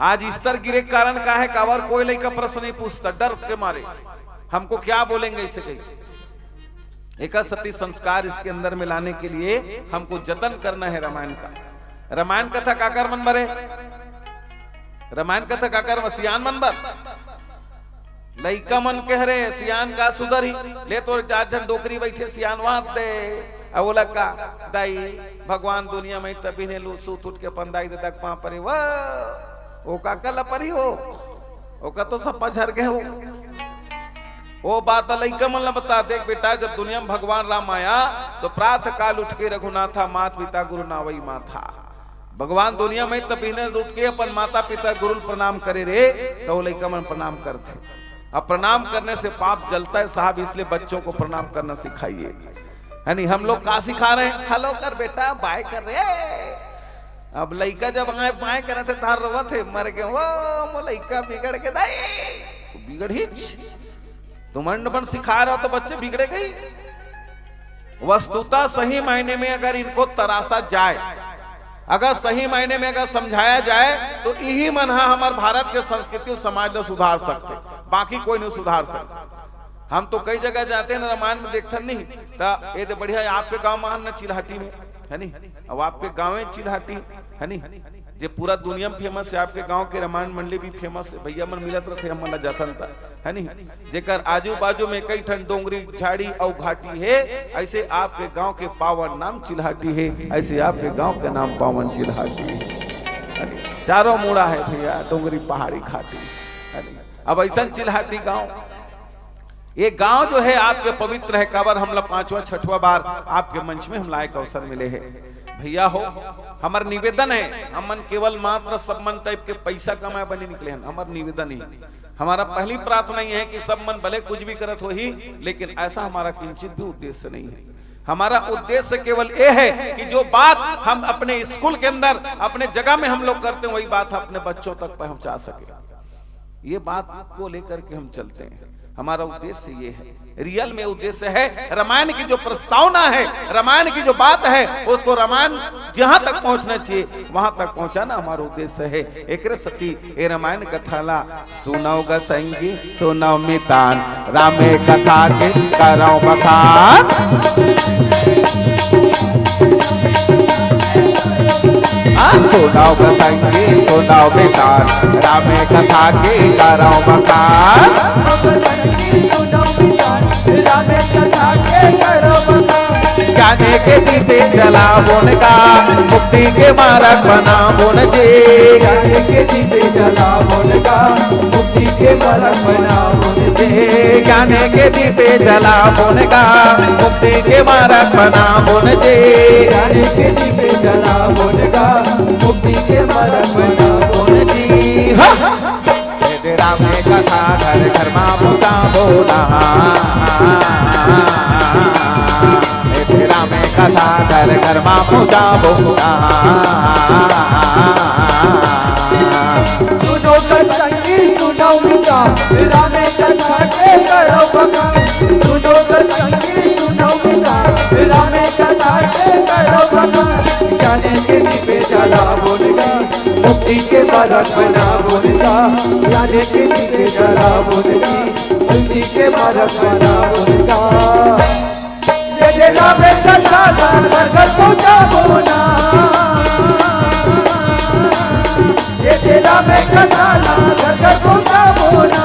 आज स्तर गिरे कारण का है कावर कोई लड़का प्रश्न नहीं पूछता डर के मारे, हमको क्या बोलेंगे इसे कहीं। एक सती संस्कार इसके अंदर में लाने के लिए हमको जतन करना है। रामायण का रामायण कथा काकर मन बरे, रामायण कथा काकर सियान मन बर लइका मन कह रहे सियान का सुधर ही ले तो 4 जन डोकरी बैठे सियान वाद दे। अब बोला का दाई भगवान दुनिया में तभी ने लू सूत उठ के पंदाई दे तक पा परी वो काका लपरी हो ओका तो सब झर गए हो। वो बात लइका मन ला बता देख बेटा, जब दुनिया में भगवान राम आया तो प्रातः काल उठ के रघुनाथा मात पिता गुरु नावई माथा। भगवान दुनिया में तभी ने रुक के अपन माता पिता गुरु प्रणाम करे रे, तो लइका मन प्रणाम करते। अब प्रणाम करने से पाप जलता है साहब, इसलिए बच्चों को प्रणाम करना सिखाइए है नहीं। हम लोग का सिखा रहे हैं हेलो कर बेटा बाय कर रहे। अब लइका जब आए बाय करे थे तार रवा थे मर गए वो लइका बिगड़ के दाई तो बिगड़ हिच तुम अंडपन सिखा रहे हो तो बच्चे बिगड़े गई। वस्तुतः सही मायने में अगर इनको तरासा जाए, अगर सही मायने में अगर समझाया जाए तो यही मन हमारे भारत के संस्कृति और समाज को सुधार सकते, बाकी कोई नहीं सुधार सकते। हम तो कई जगह जाते हैं ना रामायण में देखते नहीं तो ये तो बढ़िया आपके गांव मान न चिल्हाटी में है नहीं। अब आपके गाँव में चिल्हाटी है नहीं जे पूरा दुनिया में फेमस है, आपके गांव के रामायण मंडली भी फेमस है। भैया मन मिलत रहे हम जाथन था है नहीं, जेकर आजू बाजू में कई ठन डोंगरी झाड़ी और घाटी है। ऐसे आपके गांव के पावन नाम चिल्हाटी है, ऐसे आपके गांव का नाम पावन चिल्हाटी है। चारों मुड़ा है भैया डोंगरी पहाड़ी घाटी है नहीं। अब ऐसा चिल्हाटी गांव, ये गांव जो है आपके पवित्र है। काबर हम लोग 5वां 6वां बार आपके मंच में हम लायक अवसर मिले हैं। भैया हो हमार निवेदन है, हमन केवल मात्र सब मन टाइप के पैसा कमाए बने निकले हैं। हमार निवेदन ही हमारा पहली प्रार्थना ही है कि सब मन भले कुछ भी करत हो ही, लेकिन ऐसा हमारा किंचित भी उद्देश्य नहीं है। हमारा उद्देश्य केवल ये है कि जो बात हम अपने स्कूल के अंदर अपने जगह में हम लोग करते हैं वही बात अपने बच्चों तक पहुंचा सके। ये बात को लेकर के हम चलते हैं, हमारा उद्देश्य ये है। रियल में उद्देश्य है रामायण की जो प्रस्तावना है, रामायण की जो बात है, उसको रामायण जहां तक पहुंचना चाहिए वहां तक पहुंचाना हमारा उद्देश्य है। एक सती ए रामायण कथाला सुनाओ ग संगी सुनाओ मितान, रामे कथा के कराओ बखान। सुनाओ ग संगी सुनाओ मितान, रामे कथा के कराओ बखान। ज्ञाने के दीपे जलाओ उनका, मुक्ति के मार्ग बनाओ उनके। ज्ञाने के दीपे जलाओ उनका, मुक्ति के मार्ग बनाओ उनके। ज्ञाने के दीपे जलाओ उनका, मुक्ति के मार्ग बनाओ उनके। ज्ञाने के दीपे जलाओ उनका, मुक्ति के मार्ग बनाओ उनके। राम ने कथा घर घर माँ पूजा बोला, राम ने कथा घर घर माँ पूजा बोला। सुनो संगी सुनो मिता, राम ने कथा के करो बखान। सुनो संगी सुनो मिता, राम ने कथा के करो बखान। ज्ञाने के दीपे जला बोलगा, मुक्ति के मार्ग बना बोलगा। ज्ञाने के दीपे जला बोलगा, मुक्ति के मार्ग बना बोलगा। ये राम कथा घर घर पहुंचा बोला, ये राम कथा घर घर पहुंचा बोला।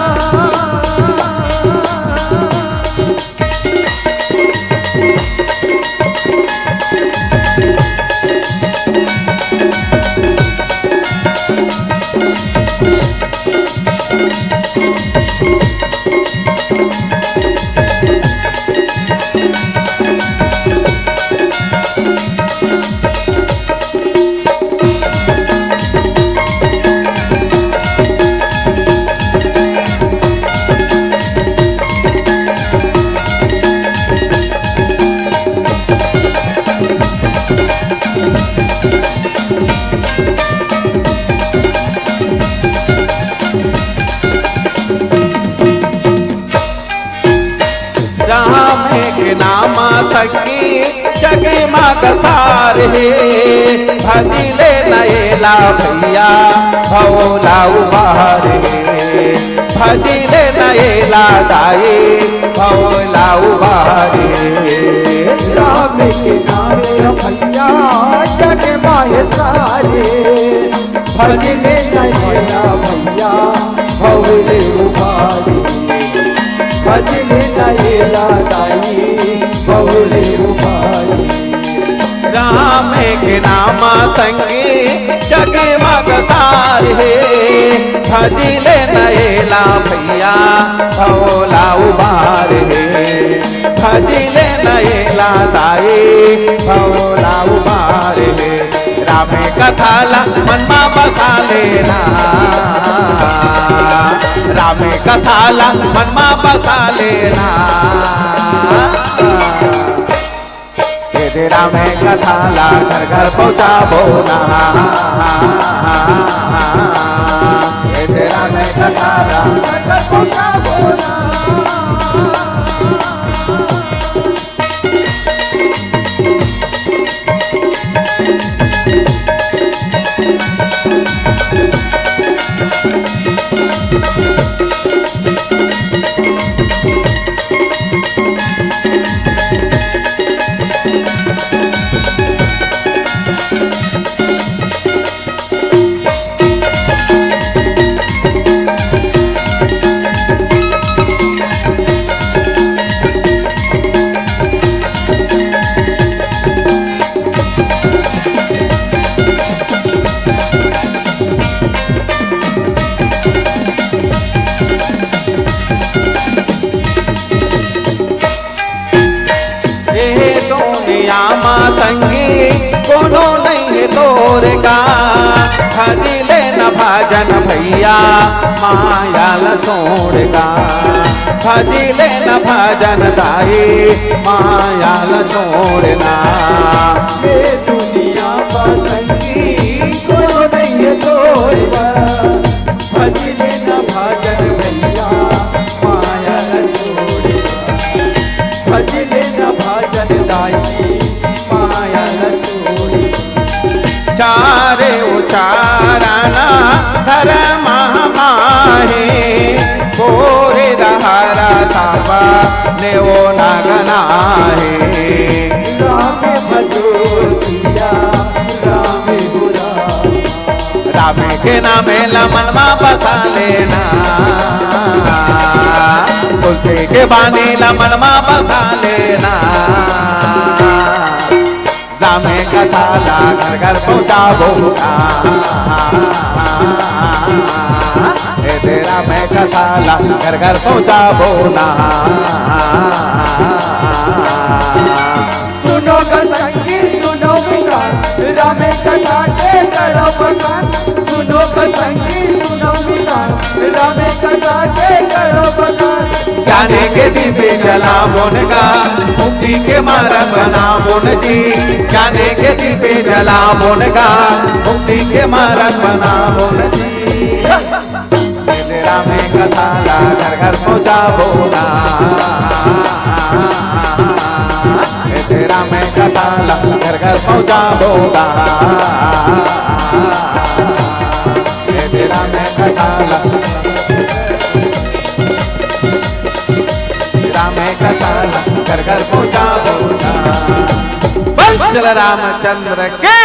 सकी जगे माग सार है, भजिले नएला भैया भोला उबार है। भजिले नएला दाए भोला उबार है। राम के नाम भैया जगे माए सारे, भजिले नएला भैया भोले उबार। भजले नएला दाई भोले उबारी। राम के नाम संगे जगे मग सार है, भजिले नएला भैया भोला उबार है। भजिले नएला दाई भोला उबार है। राम कथाला मनमा बसा लेना, राम कथाला मनमा बसा लेना। राम कथाला घर घर पहुँचा बोला, राम कथाला घर घर पहुँचा बोला। संगी कोनो नहीं तोरेगा, भजिले न भाजन भैया माया ल छोड़ेगा। भजिले न भजन दाई माया ल छोड़ना। ये दुनिया बसंगी को नहीं तोड़ना, भजिले न भजन भैया माया न छोड़ना, भजिले न भजन दाई माया न छोड़ना। चारे उचारना धर्म माहे बोरे दहरा साबा ने ओ नगना है। राम भजो सिया राम बुरा, राम के नामे लमनमा बसा लेना, तुलसी के बानी लमनमा बसा लेना। रामे कथाला घर घर पहुँचाबो तेरा मैं कथाला घर घर पहुँचाबो ना। सुनो कसंगी सुनो विचार, रामे कथा के करो बखान। सुनो कसंगी सुनो विचार, रामे कथा के करो बखान। जाने के दीपे जला बोनगा मुक्ति के मार्ग बना बोन जी। जाने के दीपे जला बोनगा मुक्ति के मार्ग बना बोन जी। तेरा मैं कथाला घर घर पहुँचाबोगा, तेरा मैं कथाला घर घर पहुँचाबोगा, तेरा मैं कथाला मैं कथाला घर घर पहुँचाबोगा। चल रामचंद्र के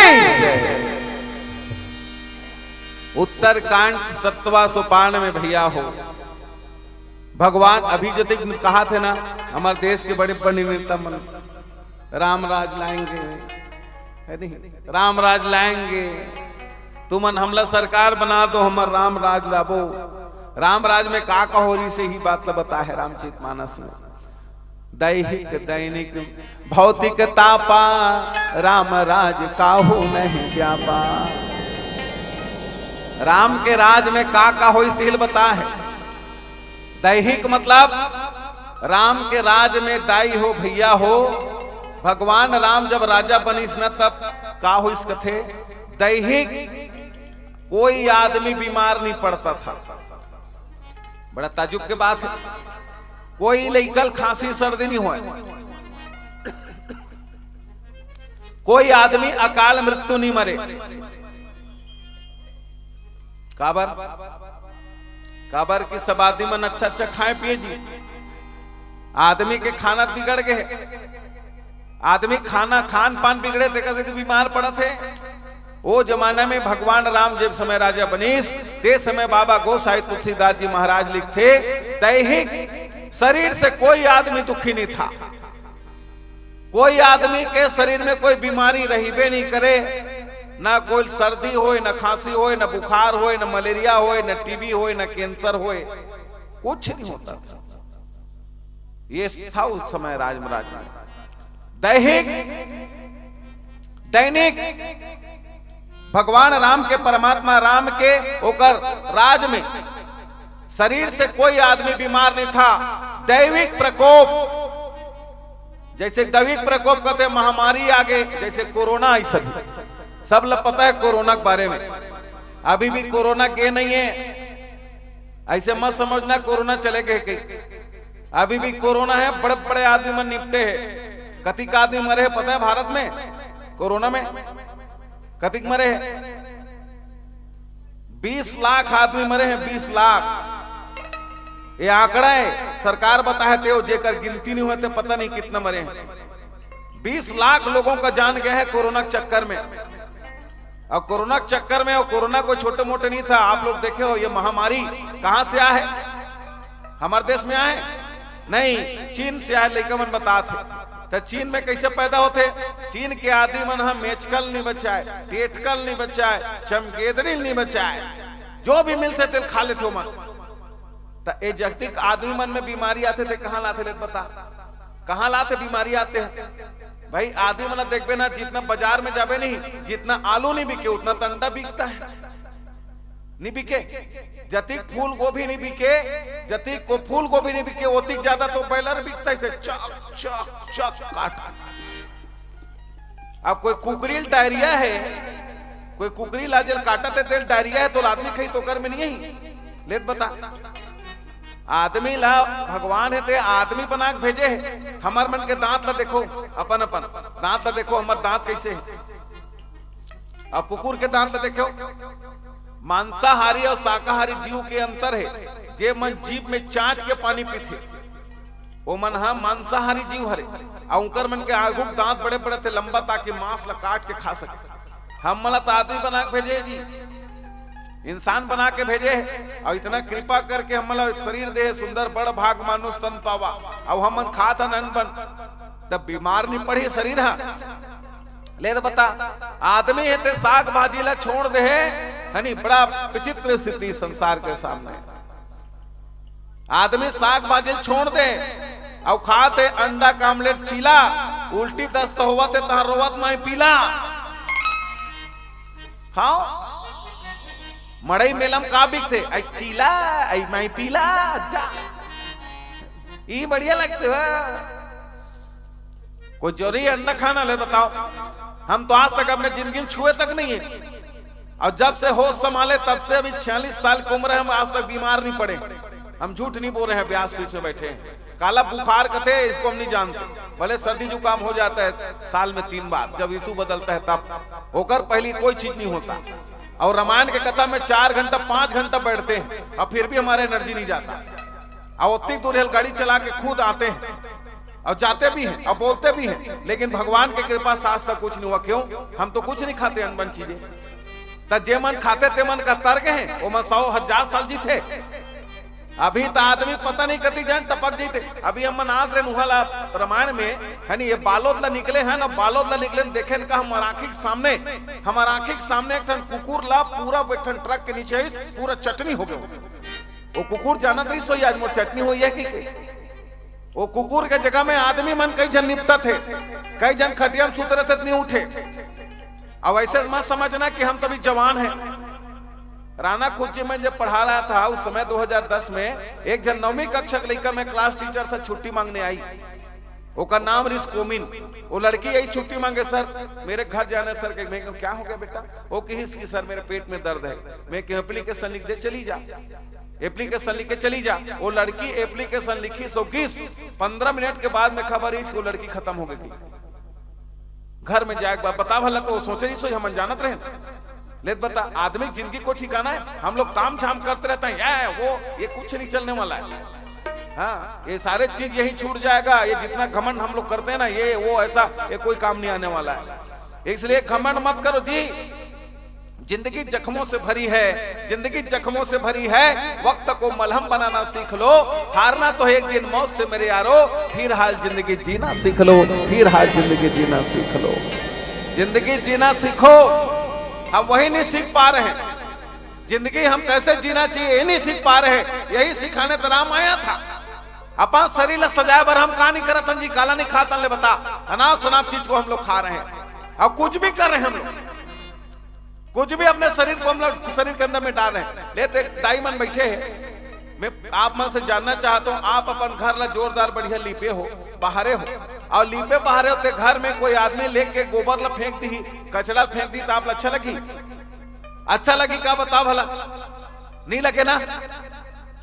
उत्तरकांड 7वां सोपान में भैया हो भगवान अभी जो तक कहा थे ना हमारे देश के बड़े बड़े नेता मन राम राज लाएंगे, है नहीं राम राज लाएंगे, तुमन हमला सरकार बना दो हमर राम राज लाबो। राम राज में का होरी से ही बात बता है रामचरितमानस में। दैहिक दैनिक भौतिक तापा राम राज काहू नहीं व्यापा। राम के राज में का हो सील बता है। दैहिक मतलब राम के राज में दाई हो भैया हो। भगवान राम जब राजा बनीस न तब का हो इस कथे दैहिक कोई आदमी बीमार नहीं पड़ता था। बड़ा ताजुब के बात है, कोई लइकल खांसी सर्दी नहीं हुआ, कोई आदमी अकाल मृत्यु नहीं मरे। काबर की सब आदमी मन अच्छा अच्छा खाए पिए जी। आदमी के खाना बिगड़ गए, आदमी खाना खान पान बिगड़े देखा से बीमार पड़ा थे। वो जमाना में भगवान राम जब समय राजा बनीस ते समय बाबा गोसाई तुलसीदास जी महाराज लिखते दैहिक शरीर से कोई आदमी दुखी नहीं था। कोई आदमी के शरीर में कोई बीमारी रहीबे नहीं करे, ना कोई सर्दी होए, ना खांसी होए, ना बुखार होए, ना मलेरिया होए, ना टीबी होए, ना कैंसर होए, कुछ नहीं होता था। ये था उस समय राज महाराज में। दैहिक दैनिक भगवान राम के परमात्मा राम के होकर राज में शरीर से कोई आदमी बीमार नहीं था। दैविक प्रकोप, जैसे दैविक प्रकोप कहते महामारी आगे, जैसे कोरोना ही सब लोग पता है कोरोना के बारे में। अभी भी कोरोना के नहीं है, ऐसे मत समझना कोरोना चले गए कहीं। अभी भी कोरोना है, बड़े बड़े आदमी मन निपटे हैं। कतिक आदमी मरे है पता है भारत में कोरोना में? कतिक मरे हैं? 20 लाख आदमी मरे हैं, 20 लाख। ये आंकड़ा है, सरकार बताए थे, जेकर गिनती नहीं हुए थे पता नहीं कितना मरे हैं। 20 लाख लोगों का जान गया है कोरोना के चक्कर में। और कोरोना के चक्कर में, और कोरोना कोई छोटे मोटे नहीं था। आप लोग देखे हो ये महामारी कहां से आया है? हमारे देश में आए नहीं, चीन से आए। लेकिन मन बता थे तो चीन में कैसे पैदा होते? चीन के आदमी मन हम मेचकल नहीं बचाए, टेटकल नहीं बचाए, चमगेदड़ी नहीं बचाए, जो भी मिलते थे खा लेते हो मन। तो ये जगतिक आदमी मन में बीमारी आते थे, कहां लाते ले बता? कहां लाते बीमारी आते हैं? भाई आदमी मन देखबे ना, जितना बाजार में जाबे नहीं, जितना आलू नहीं बिके उतना तो अंडा बिकता है। नहीं बिके, जतिक फूल गोभी नहीं बिके, जतिक को फूल गोभी नहीं बिके, ओतिक ज्यादा तो बैलर बिकता है, चक चक चक काट। अब कोई कुकरील डायरिया है, कोई कुकरी लाजल काटा ते तेल डायरिया है तो आदमी खाई तो कर में नहीं है। लेत बता आदमी ला भगवान है ते आदमी बना के भेजे है। हमार मन के दांत ला देखो, अपन अपन दांत ला देखो, हमार दांत कैसे है, और कुकुर के दांत ला देखो। मांसाहारी और शाकाहारी जीव के अंतर है। जे मन जीव में चाट के पानी पीते वो मन हा मांसाहारी जीव हरे, और उनकर मन के आगू दांत बड़े बड़े थे लंबा, ताकि मांस ला काट के खा सके। हम मला तो आदमी बना के भेजे जी, इंसान बना के भेजे है, और इतना कृपा करके हम मला शरीर दे सुंदर बड़ भाग मानुष तन पावा, अब हम मन खा था नन बन तब बीमार नहीं पड़ी शरीर। हा ले तो बता आदमी है ते साग भाजी ला छोड़ दे है नी, बड़ा विचित्र स्थिति संसार के सामने। आदमी साग भाजी छोड़ दे और खाते अंडा का आमलेट चीला, उल्टी दस्त हुआ थे तहां रोवत माई पीला। खाओ मड़ई मेलम का बिकते आई चीला आई माई पीला जा, ये बढ़िया लगते है। कोई जोरी अंडा खाना ले बताओ, हम तो आज तक अपने जिंदगी में छुए तक नहीं है, और जब से होश संभाले तब से अभी 46 साल की उम्र है, हम आज तक बीमार नहीं पड़े। हम झूठ नहीं बोल रहे हैं, ब्यास बीच में बैठे हैं। काला बुखार कथे इसको हम नहीं जानते, भले सर्दी जुकाम हो जाता है साल में 3 बार, जब ऋतु बदलता है तब होकर पहली कोई चीज नहीं होता। और रामायण के कथा में 4 घंटा 5 घंटा बैठते हैं और फिर भी हमारे एनर्जी नहीं जाता, और उतनी दूर गाड़ी चला के खुद आते हैं और जाते भी हैं और बोलते भी हैं, लेकिन भगवान की कृपा से आज तक कुछ नहीं हुआ। क्यों? हम तो कुछ नहीं खाते अनबन चीजें। तब जे मन खाते ते मन का तर्क है, वो मन 100,000 साल जीते। अभी तो आदमी पता नहीं कती जान टपक जीते। अभी हम मनात रहे नुहला रामायण में है नी, ये बालोद ला निकले हैं ना, बालोद ला निकले देखे का हमार आंखी के सामने, हमार आंखी के सामने एक कुकुर ला पूरा बैठन ट्रक के नीचे पूरा चटनी हो गया। वो कुकुर जाना तो सोई आज मोर चटनी हुई है कि वो कुकुर के जगह में आदमी मन कई जन निपटा थे, कई जन खटिया में सुत रहे थे नहीं उठे। अब ऐसे मत समझना कि हम तभी जवान हैं। राना खुर्ची में जब पढ़ा रहा था उस समय 2010 में एक जन 9वीं कक्षा के लड़का में क्लास टीचर था, छुट्टी मांगने आई। उसका नाम रिस्कोमिन। वो लड़की यही छुट्टी मांगे, सर मेरे घर जाना सर। मैं कहूं क्या हो गया बेटा? वो की सर मेरे पेट में दर्द है। मैं कहूं एप्लीकेशन लिख दे, चली जा एप्लीकेशन लिख के चली जा। वो लड़की एप्लीकेशन लिखी 15 मिनट के बाद में खबर आई वो लड़की खत्म हो गई। घर में जाए बता भला तो सोचे ही सोई हम जानत रहे। ले बता आदमी जिंदगी को ठिकाना है, हम लोग काम झाम करते रहते हैं, ये कुछ नहीं चलने वाला है। हाँ ये सारे चीज यही छूट जाएगा। ये जितना घमंड हम लोग करते हैं ना, ये वो ऐसा ये कोई काम नहीं आने वाला है। इसलिए घमंड मत करो जी। जिंदगी जख्मों से भरी है, जिंदगी जख्मों से भरी है। वक्त को मलहम बनाना सीख लो, हारना तो एक दिन मौत से मेरे यारो। फिर हाल जिंदगी जीना सीख लो, फिर हाल जिंदगी जीना सीख लो। जिंदगी जीना सीखो, हम वही नहीं सीख पा रहे हैं। जिंदगी हम कैसे जीना चाहिए यही नहीं सीख पा रहे हैं। यही सिखाने तो राम आया था। अपन शरीर सजाए बर हम कहा नहीं करत जी, काला नहीं खाता ले बता। अनाप शनाप चीज को हम लोग खा रहे हैं और कुछ भी कर रहे हैं। हम लोग कुछ भी अपने शरीर को हम लोग शरीर के अंदर में डाल रहे हैं। लेते दाई मन बैठे हैं, मैं आप मन से जानना चाहता हूँ, आप अपन घर ला जोरदार बढ़िया लीपे हो, बाहरे हो, और लीपे बाहरे होते घर में कोई आदमी लेके गोबर ला फेंक दी, कचरा फेंक दी तो आप अच्छा लगी? अच्छा लगी का बताओ भला? नहीं लगे ना।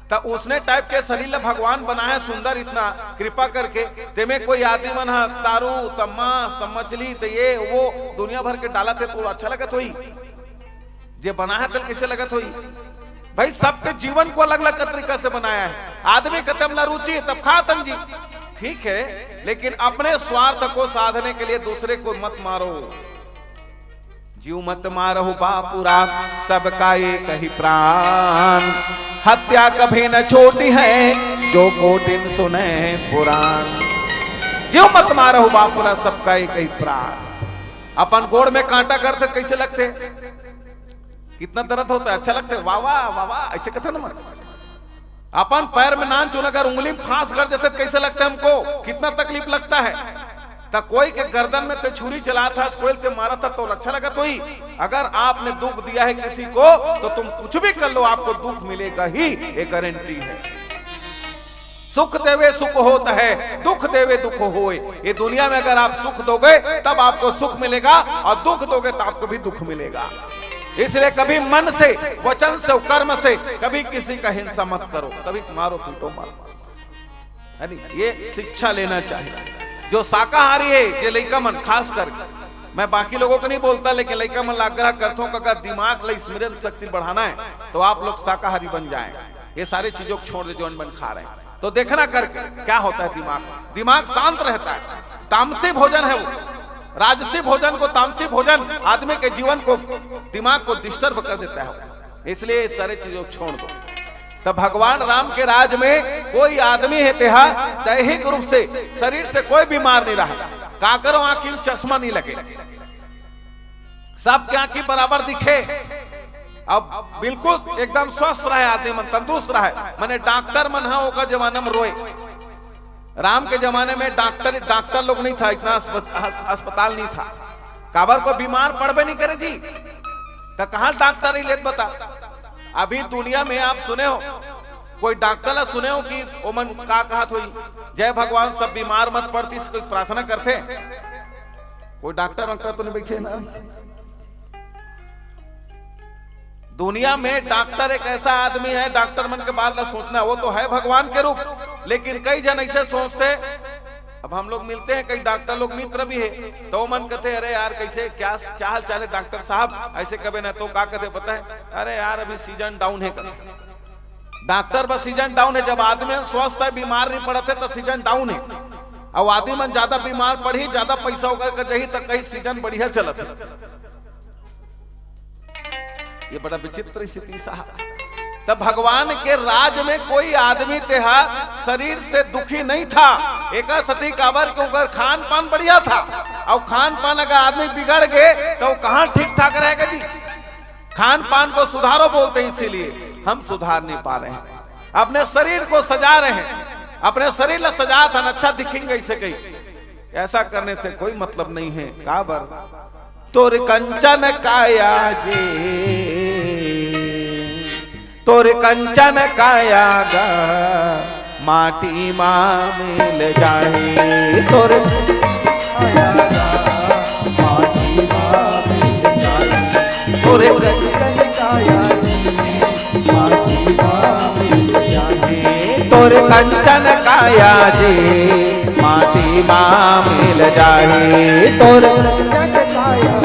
तो उसने टाइप के शरीर ला भगवान बनाया सुंदर इतना कृपा करके। तेमें कोई आदमी मन दारू तमास मछली तो ये वो दुनिया भर के डाला थे तो अच्छा लगत हुई? जे बनाया तल कैसे लगत हुई भाई? सबके जीवन को अलग अलग तरीका से बनाया है। आदमी कहते अपना रुचि तब खातन जी ठीक है, लेकिन अपने स्वार्थ को साधने के लिए दूसरे को मत मारो। जीव मत मारो बापुरा, सबका एक ही प्राण। हत्या कभी न छोटी है, जो कोटिन सुने पुराण। जीव मत मारो बापुरा, सबका एक ही प्राण। अपन गोड़ में कांटा करते कैसे लगते? कितना दर्द होता है, अच्छा लगता है, वाह वाह वाह वाह ऐसे कहते ना। अपन पैर में नान चुना कर उंगली फांस कर देते कैसे लगता है हमको? कितना तकलीफ लगता है। तो कोई के गर्दन में तो छुरी चला था, कोई ते मारा था तो अच्छा लगा तो ही। अगर आपने दुख दिया है किसी को तो तुम कुछ भी कर लो, आपको दुख मिलेगा ही, ये गारंटी है। सुख देवे सुख होता है, दुख देवे दुख होए। ये दुनिया में अगर आप सुख दोगे तब आपको सुख मिलेगा, और दुख दोगे तो आपको भी दुख मिलेगा। इसलिए कभी मन से, वचन से, कर्म से कभी किसी का हिंसा मत करो, कभी मारो पीटो मत। ये शिक्षा लेना चाहिए। जो शाकाहारी है, ये लइका मन खास करके, मैं बाकी लोगों को नहीं बोलता, लेकिन लइका मन आग्रह करता हूं कि अगर दिमाग ला स्मरण शक्ति बढ़ाना है तो आप लोग शाकाहारी बन जाएं। ये सारी चीजों को छोड़ दे जो अनबन खा रहे हैं, तो देखना करके क्या होता है। दिमाग शांत रहता है। तामसी भोजन है वो, राजसी भोजन को, तामसी भोजन आदमी के जीवन को, दिमाग को डिस्टर्ब कर देता है। इसलिए सारी चीजों को छोड़ दो। तो भगवान राम के राज में कोई आदमी है तेहा दैहिक रूप से शरीर से कोई बीमार नहीं रहा। का करो आंखी में चश्मा नहीं लगे, सबके आंखी बराबर दिखे, अब बिल्कुल एकदम स्वस्थ रहे आदमी मन, तंदुरुस्त रहे। माने डॉक्टर मन हा होकर जमाना में रोए। राम के जमाने में डॉक्टर लोग नहीं था, इतना अस्पताल नहीं था। काबर को बीमार पड़बे नहीं करे जी, तो कहां डॉक्टर ही लेत बता। अभी दुनिया में आप सुने हो, कोई डॉक्टर ना सुने हो कि ओमन का कहा थोई जय भगवान सब बीमार मत पड़ती, कोई प्रार्थना करते? कोई डॉक्टर तो नहीं बैठे ना। दुनिया में डॉक्टर एक ऐसा आदमी है, डॉक्टर मन के बाद ना सोचना, वो तो है भगवान के रूप, लेकिन कई जन ऐसे सोचते। अब हम लोग मिलते हैं, कई डॉक्टर लोग मित्र भी है, तो मन कहते अरे यार कैसे क्या हाल चाल है डॉक्टर साहब, ऐसे कभी ना तो का कहते पता है, अरे यार अभी सीजन डाउन है। डॉक्टर बस सीजन डाउन है। जब आदमी स्वस्थ है, बीमार नहीं पड़ते तो सीजन डाउन है। अब आदमी मन ज्यादा बीमार पड़ी, ज्यादा पैसा होकर जही तक कहीं सीजन बढ़िया चलत है। ये बड़ा विचित्र स्थिति साहब। तब भगवान के राज में कोई आदमी तेहा शरीर से दुखी नहीं था। एक सती काबर क्योंकि खान पान बढ़िया था, और खान पान अगर आदमी बिगड़ गए तो कहां ठीक ठाक रहेगा जी। खान पान को सुधारो बोलते हैं, इसीलिए हम सुधार नहीं पा रहे हैं। अपने शरीर को सजा रहे हैं, अपने शरीर ला सजा था, अच्छा दिखेंगे ऐसे कहीं। ऐसा करने से कोई मतलब नहीं है। काबर तोर कंचन काया जे, तोर कंचन काया गा माटी मां मिल जाए। तोर माटी मां मिल जाए, तोर कंचन काया माटी मां मिल जाए। तोर कंचन काया जे माटी मां मिल जाए। तोर कंचन काया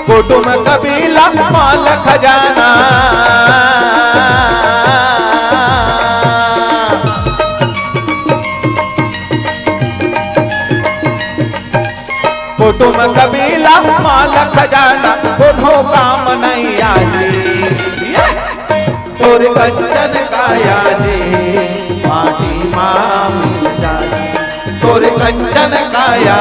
कुटुम कबीला माल खजाना, कुटुम कबीला माल खजाना, बुढ़ो काम नहीं आजी। तोर कंचन काया जे माटी मां मिल जाए। तोर कंचन काया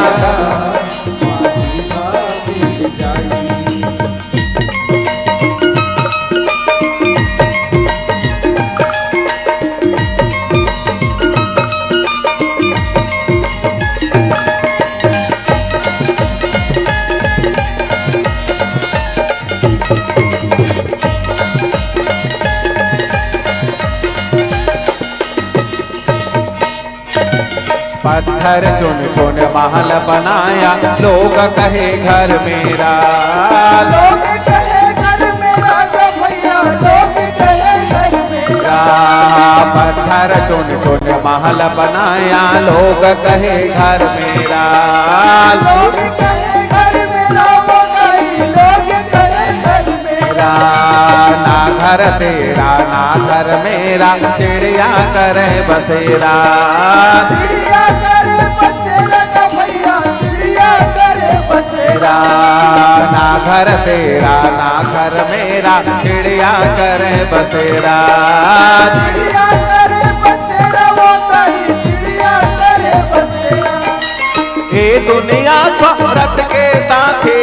पत्थर चुन चुन महल बनाया, लोग कहे घर मेरा। लोग कहे घर मेरा, भैया लोग कहे घर मेरा। पत्थर चुन चुन महल बनाया, लोग कहे घर मेरा। लोग कहे घर मेरा, लोग कहे घर मेरा। ना घर तेरा ना घर मेरा, चिड़िया करे बसेरा। चिड़िया करे बसेरा का भैया, चिड़िया करे बसेरा। ना घर तेरा ना घर मेरा, चिड़िया करे बसेरा। चिड़िया करे बसेरा, वो कहीं चिड़िया करे बसेरा। ये दुनिया शोहरत के साथे,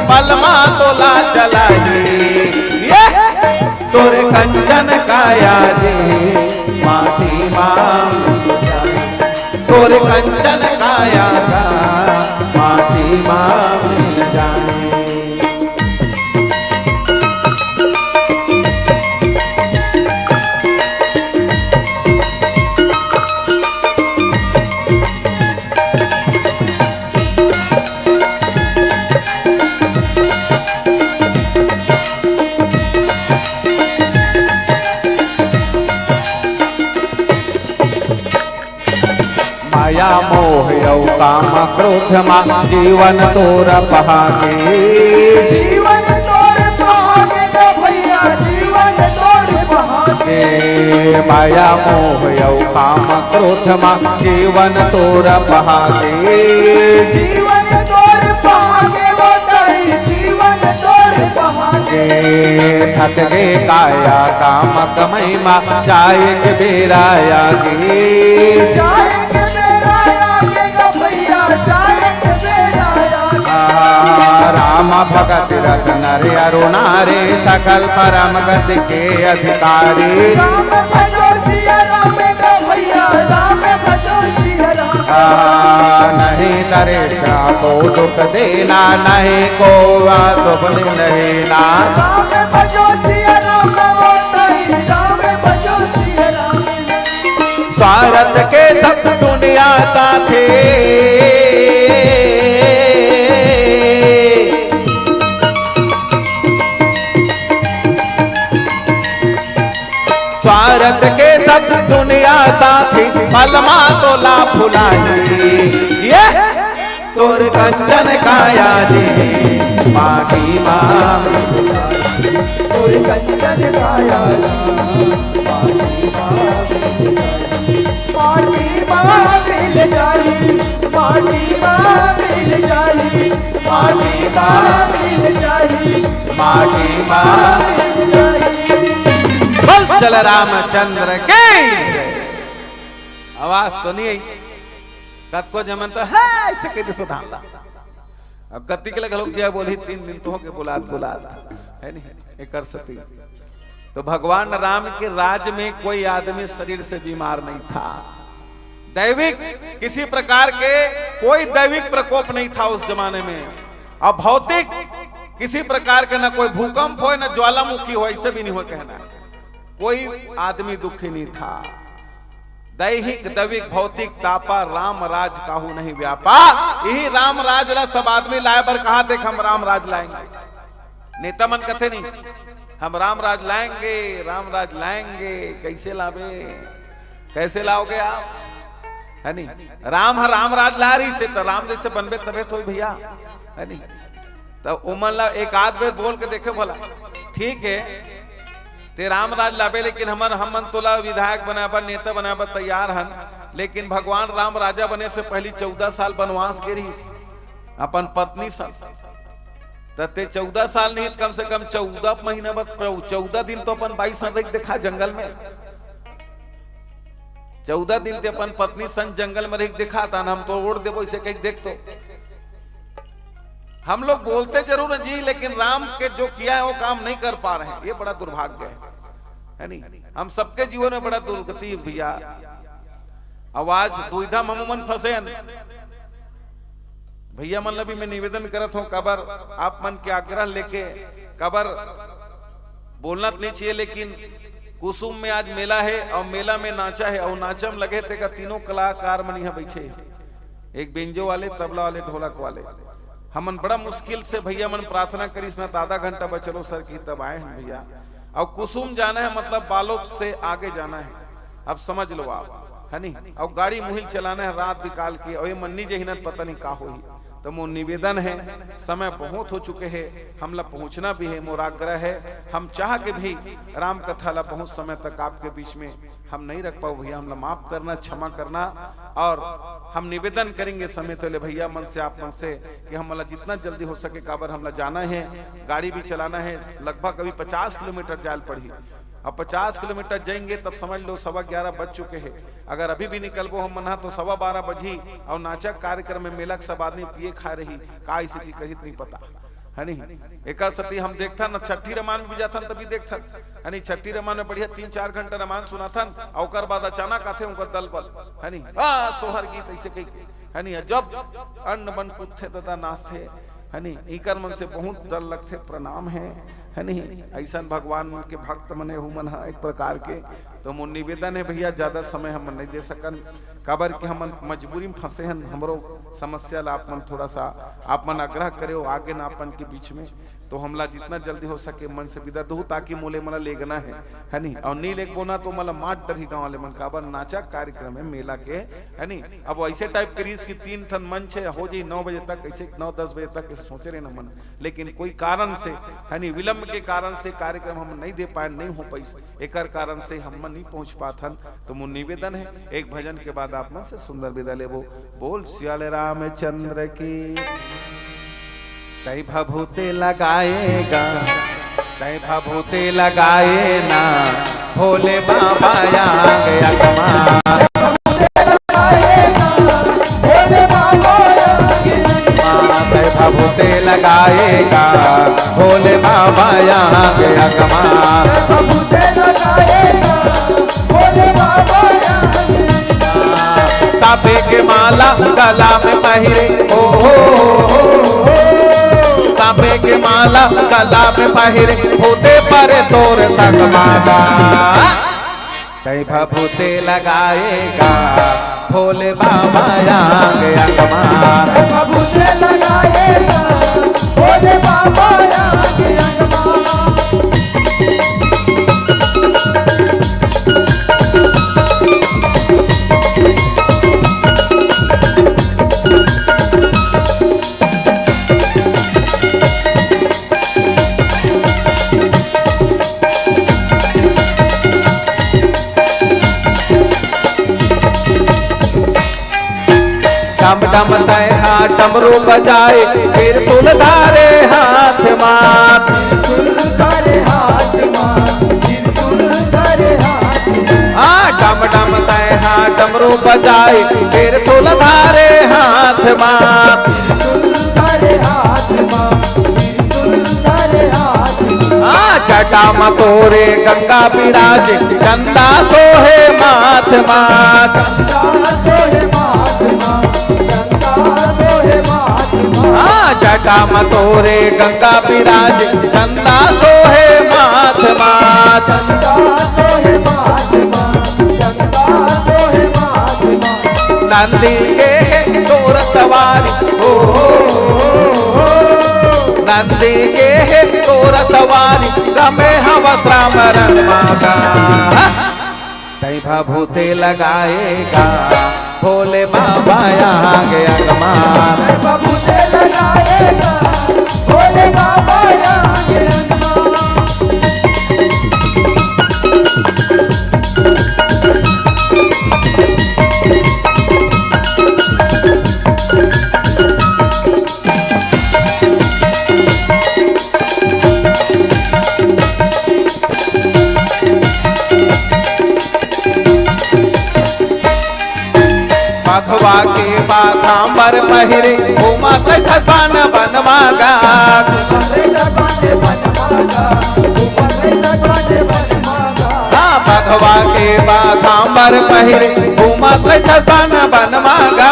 पलमा तोला चलाई ये तोर कंचन काया जे माटी माम तोर कंचन काया का माटी माम जाने माया मोह यौ काम क्रोध मा जीवन तोर बहागे जीवन तोर बहागे न भैया जीवन तोर बहागे माया मोह यौ काम क्रोध मा जीवन तोर बहागे जीवन तोर बहागे वो ताई जीवन तोर बहागे थक गे काया काम कमई मा जाए बेराया गे राम भगत रत नर अरुणा रे सकल परम गति के अधिकारी राम भजो सिया राम का भैया राम भजो सिया राम नहीं दरिद्र को दुख देना नहीं को शुभ दिन लेना राम भजो सिया राम राम भजो सिया राम स्वार्थ के सब दुनिया साथे स्वार्थ के सब दुनिया साथी पलमा तोला फुलाई ये तोर कंचन काया जी माटी माम तोर कंचन काया माटी माम मिल जाई माटी माम मिल जाई माटी माम मिल जाई माटी माम मिल जाई चल रामचंद्र के आवाज तो नहीं आई कत को जमन तो है ऐसे के सुधा अब कति के लगे लोग जय बोली 3 दिन तो के बुलात है नहीं ये कर सकती तो भगवान राम के राज में कोई आदमी शरीर से बीमार नहीं था दैविक किसी प्रकार के कोई दैविक प्रकोप नहीं था उस जमाने में अब भौतिक किसी प्रकार के ना कोई भूकंप हो ना ज्वालामुखी हो ऐसे भी नहीं हो कहना कोई आदमी दुखी नहीं था दैहिक दैविक भौतिक तापा राम राज काहू नहीं व्यापा यही राम राज ला सब आदमी लाए बर कहा थे हम राम राज लाएंगे नेता मन कथे नहीं हम राम राज लाएंगे कैसे लावे कैसे लाओगे आप है नहीं राम राज ला रही से तो राम जैसे बनबे तबे तो भैया है नहीं तो उमन ला एक आध बेर बोल के देखे बोला ठीक है ते राम राज लाबे लेकिन हमन तोला विधायक बनाबर नेता बनाबर तैयार हन लेकिन भगवान राम राजा बने से पहले 14 साल वनवास गिरी अपन पत्नी संग ते 14 साल नहीं कम से कम 14 महीना 14 दिन तो अपन 22 साल देखा जंगल में 14 दिन ते अपन पत्नी संग जंगल में रह दिखा था हम तो ओढ़ देवो इसे कहीं देख तो हम लोग बोलते जरूर हैं जी लेकिन राम के जो किया है वो काम नहीं कर पा रहे हैं ये बड़ा दुर्भाग्य है नहीं हम सबके जीवन में बड़ा दुर्गति भैया आवाज दुविधा ममूमन फंसे भैया मन लभी मैं निवेदन करत हूं कबर आप मन के आग्रह लेके कबर बोलना नहीं चाहिए लेकिन कुसुम में आज मेला है और मेला में नाचा है और नाचम लगे थे का तीनों कलाकार मन यहाँ बैठे एक बेंजो वाले तबला वाले ढोलक वाले हमन बड़ा मुश्किल से भैया मन प्रार्थना करीस ना आधा घंटा बचलो सर की तब आए हैं भैया और कुसुम जाना है मतलब बालोद से आगे जाना है अब समझ लो आप है नहीं और गाड़ी मुहिल चलाना है रात निकाल के और ये मन्नी जहिनत पता नहीं का हो तो मोर निवेदन है समय बहुत हो चुके हैं हम लोग पहुंचना भी है मोराग्रह है हम चाह के भी राम कथा ला बहुत समय तक आपके बीच में हम नहीं रख पाओ भैया हम लोग माफ करना क्षमा करना और हम निवेदन करेंगे समय तो ले भैया मन से आप मन से कि हम मतलब जितना जल्दी हो सके काबर हम लोग जाना है गाड़ी भी चलाना है लगभग अभी 50 किलोमीटर जाल पड़ी अब 50 किलोमीटर जाएंगे तब समझ लो 11:15 बज चुके हैं अगर अभी भी निकलबो हम मना तो 12:15 बजी और नाचक कार्यक्रम में मेलक सब आदमी पिए खा रही का स्थिति कही नहीं पता है नहीं। एक सती हम देखता न छठी रमान में भी जाता तभी देखता है नहीं। छठी रमान में बढ़िया 3-4 घंटा रमान सुना था और बाद अचानक आते उनका दल बल है नहीं सोहर गीत ऐसे कही है नहीं। जब अन्न बन कुत्थे तथा नाचते है नहीं, इकर मन से बहुत डर लगते प्रणाम है नहीं। ऐसा भगवान के भक्त मने हुमन है एक प्रकार के। तो मोर निवेदन है भैया ज्यादा समय हम नहीं दे सकन काबर कि हम मजबूरी में फंसे हैं। हमरो समस्या ला आप मन थोड़ा सा आप मन आग्रह करे आगे ना अपन के बीच में तो हमला जितना जल्दी हो सके मन से विदा दो ताकि मोले मला लेगना है नहीं। और नहीं लेग बोना तो मला माट डर ही गाँव वाले मन काबर नाचा कार्यक्रम है मेला के है नहीं। अब ऐसे टाइप के रीस की 3 ठन मंच है हो जाए 9 बजे तक ऐसे 9-10 बजे तक ऐसे सोचे रहे ना मन, लेकिन कोई कारण से है नहीं विलंब के कारण से कार्यक्रम हम नहीं दे पाए नहीं हो पाई एक कारण से हम नहीं पहुंच पाथन। तो मुझ निवेदन है एक भजन के बाद आप मन से सुंदर विदा लेबो। बोल सियाल रामचंद्र की तै भभूते लगाएगा तै भभूते लगाए ना भोले बाबा आ गया कमाल तै भभूते लगाएगा भोले बाबा आ गया कमाल सापे के माला गला में पहिरे सापे के माला गला में पहिरे होते पर तोर संगमागा तै भभूते लगाएगा भोले बाबा आ गया कमाल भभूते लगाएगा भोले बाबा आ गया कमाल। डम डम तय हाथ डमरू बजाए फिर सुलधारे हाथ मात डम डम तय हाथ डमरू बजाए फिर सुलधारे हाथ मात जटा मतोरे गंगा विराज चंदा सोहे माथ मात जटा मतोरे गंगा विराज चंदा सोहे माथ माथ नंदी के तोर सवारी नंदी के तोर सवारी रमे हवस राम रंगा तै भभूते लगाएगा भोले बाबा आ गया कमाल भभूते लगाएगा भोले बाबा आ गया बघवा के बाघांबर पहिरे घूमा तन बनवागा बघवा के बाघांबर पहिरे घूमा तन बनवागा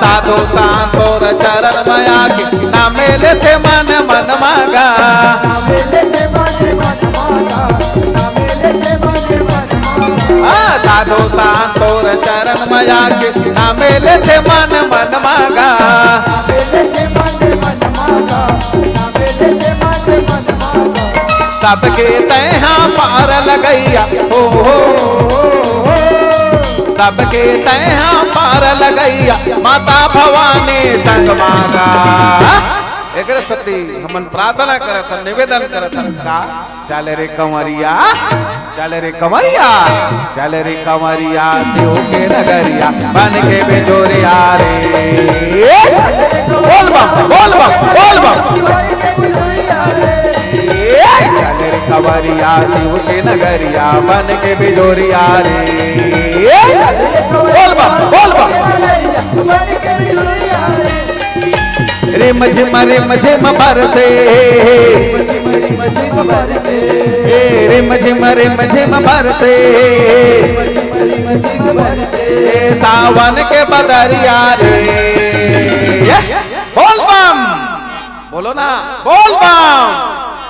साधो सांतोर चरण मया के ना मेले थे मन मन मागा साधो सांतोर चरण मया के ना मेले थे मन मन मागा सबके तैहा पार लगैया हो सबके तैहा पार लगैया माता भवानी संग मागा एक सती हमन प्रार्थना करत निवेदन करत का चले रे कंवरिया चले रे कंवरिया चले रे कंवरिया शिव के नगरिया बन के बेजोरिया रे बोल बम बोल बम बोल बम चले रे कंवरिया शिव के नगरिया बन के बेजोरिया रे बोल बम बोल बम रिम झिम बरसे रिम झिम बरसे सावन के बदरिया रे बोल बम बोलो ना बोल बम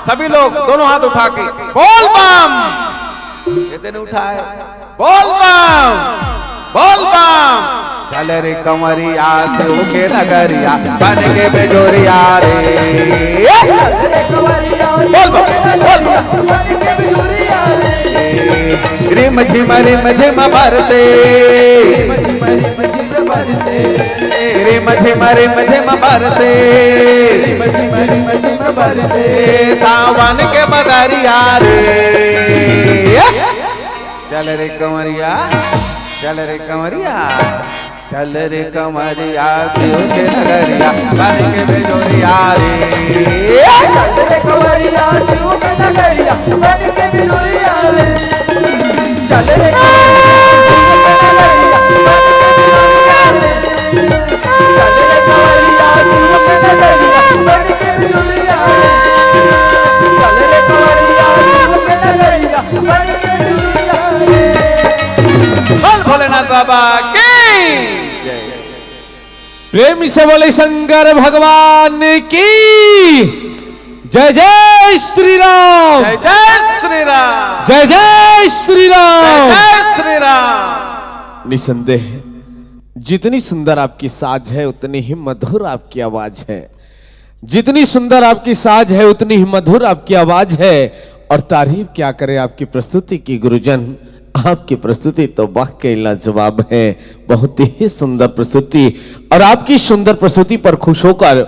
सभी लोग दोनों हाथ उठा के बोल बम इतने उठाए बोल बम चल रे कमरिया से के नगरिया बन के बेजोरिया रे बोल बम रिम झिम बरसे रिम झिम बरसे सावन के बदरिया रे चल रे कमरिया चल रे कमरिया चल रे कमरिया शिव के नगरिया बन के बेजोरिया रे चल रे कमरिया शिव के नगरिया बन के बेजोरिया रे चल रे भोलेनाथ बाबा की प्रेम से बोले शंकर भगवान की जय जय श्री राम जय जय श्री राम जय जय श्री राम जय श्री राम। निसंदेह जितनी सुंदर आपकी साज है उतनी ही मधुर आपकी आवाज है, जितनी सुंदर आपकी साज है उतनी ही मधुर आपकी आवाज है। और तारीफ क्या करे आपकी प्रस्तुति की गुरुजन, आपकी प्रस्तुति तो वाकई लाजवाब है, बहुत ही सुंदर प्रस्तुति। और आपकी सुंदर प्रस्तुति पर खुश होकर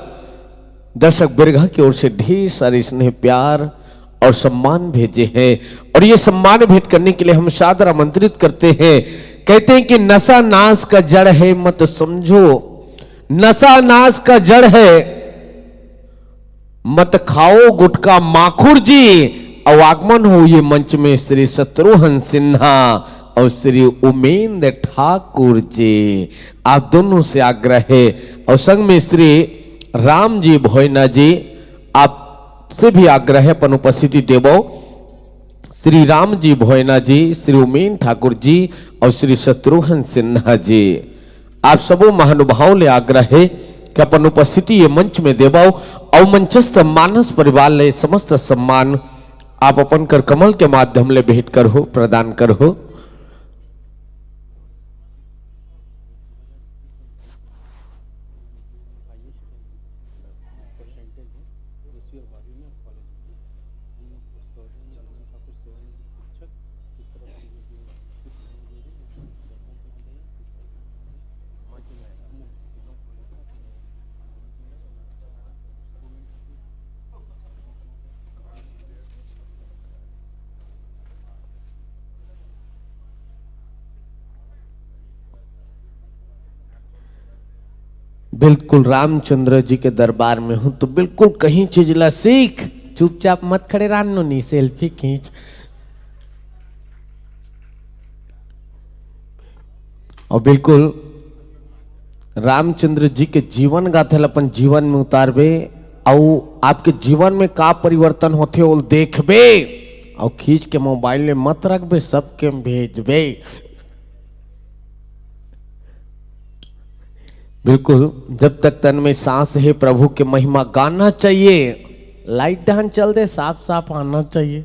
दर्शक बिरगा की ओर से ढेर सारे स्नेह प्यार और सम्मान भेजे हैं। और ये सम्मान भेंट करने के लिए हम सादर आमंत्रित करते हैं। कहते हैं कि नशा नाश का जड़ है मत समझो, नशा नाश का जड़ है मत खाओ गुटखा माखुर जी। अवागमन हो ये मंच में श्री शत्रुघ्न सिन्हा और श्री उमेंद्र ठाकुर जी, आप दोनों से आग्रह है। और संग में श्री राम जी भोयना जी, आप से भी आग्रह है अपन उपस्थिति देवो। श्री राम जी भोयना जी, श्री उमेंद्र ठाकुर जी और श्री शत्रुघ्न सिन्हा जी, आप सबों महानुभावों ले आग्रह है कि अपन उपस्थिति ये मंच में देवो। और मंचस्थ मानस परिवार ले समस्त सम्मान आप अपन कर कमल के माध्यम ले भेंट कर हो प्रदान कर हो। बिल्कुल रामचंद्र जी के दरबार में हूं तो बिल्कुल कहीं चीज ला सीख, चुपचाप मत खड़े रहनो, नी सेल्फी खींच। और बिल्कुल रामचंद्र जी के जीवन गाथा अपन जीवन में उतारबे और आपके जीवन में का परिवर्तन होते वो देखबे और खींच के मोबाइल में मत रखबे, सबके भेजबे। बिल्कुल जब तक तन में सांस है प्रभु के महिमा गाना चाहिए, लाइट डहान चल दे साफ साफ आना चाहिए।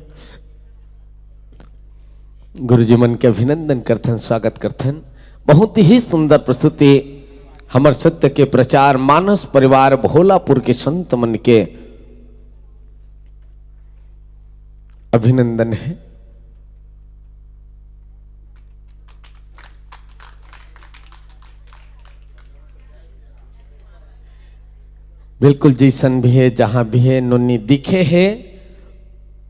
गुरुजी मन के अभिनंदन करथन, स्वागत करथन। बहुत ही सुंदर प्रस्तुति हमर सत्य के प्रचार मानस परिवार भोलापुर के संत मन के अभिनंदन है। बिल्कुल जैसन भी है जहां भी है नोनी दिखे है,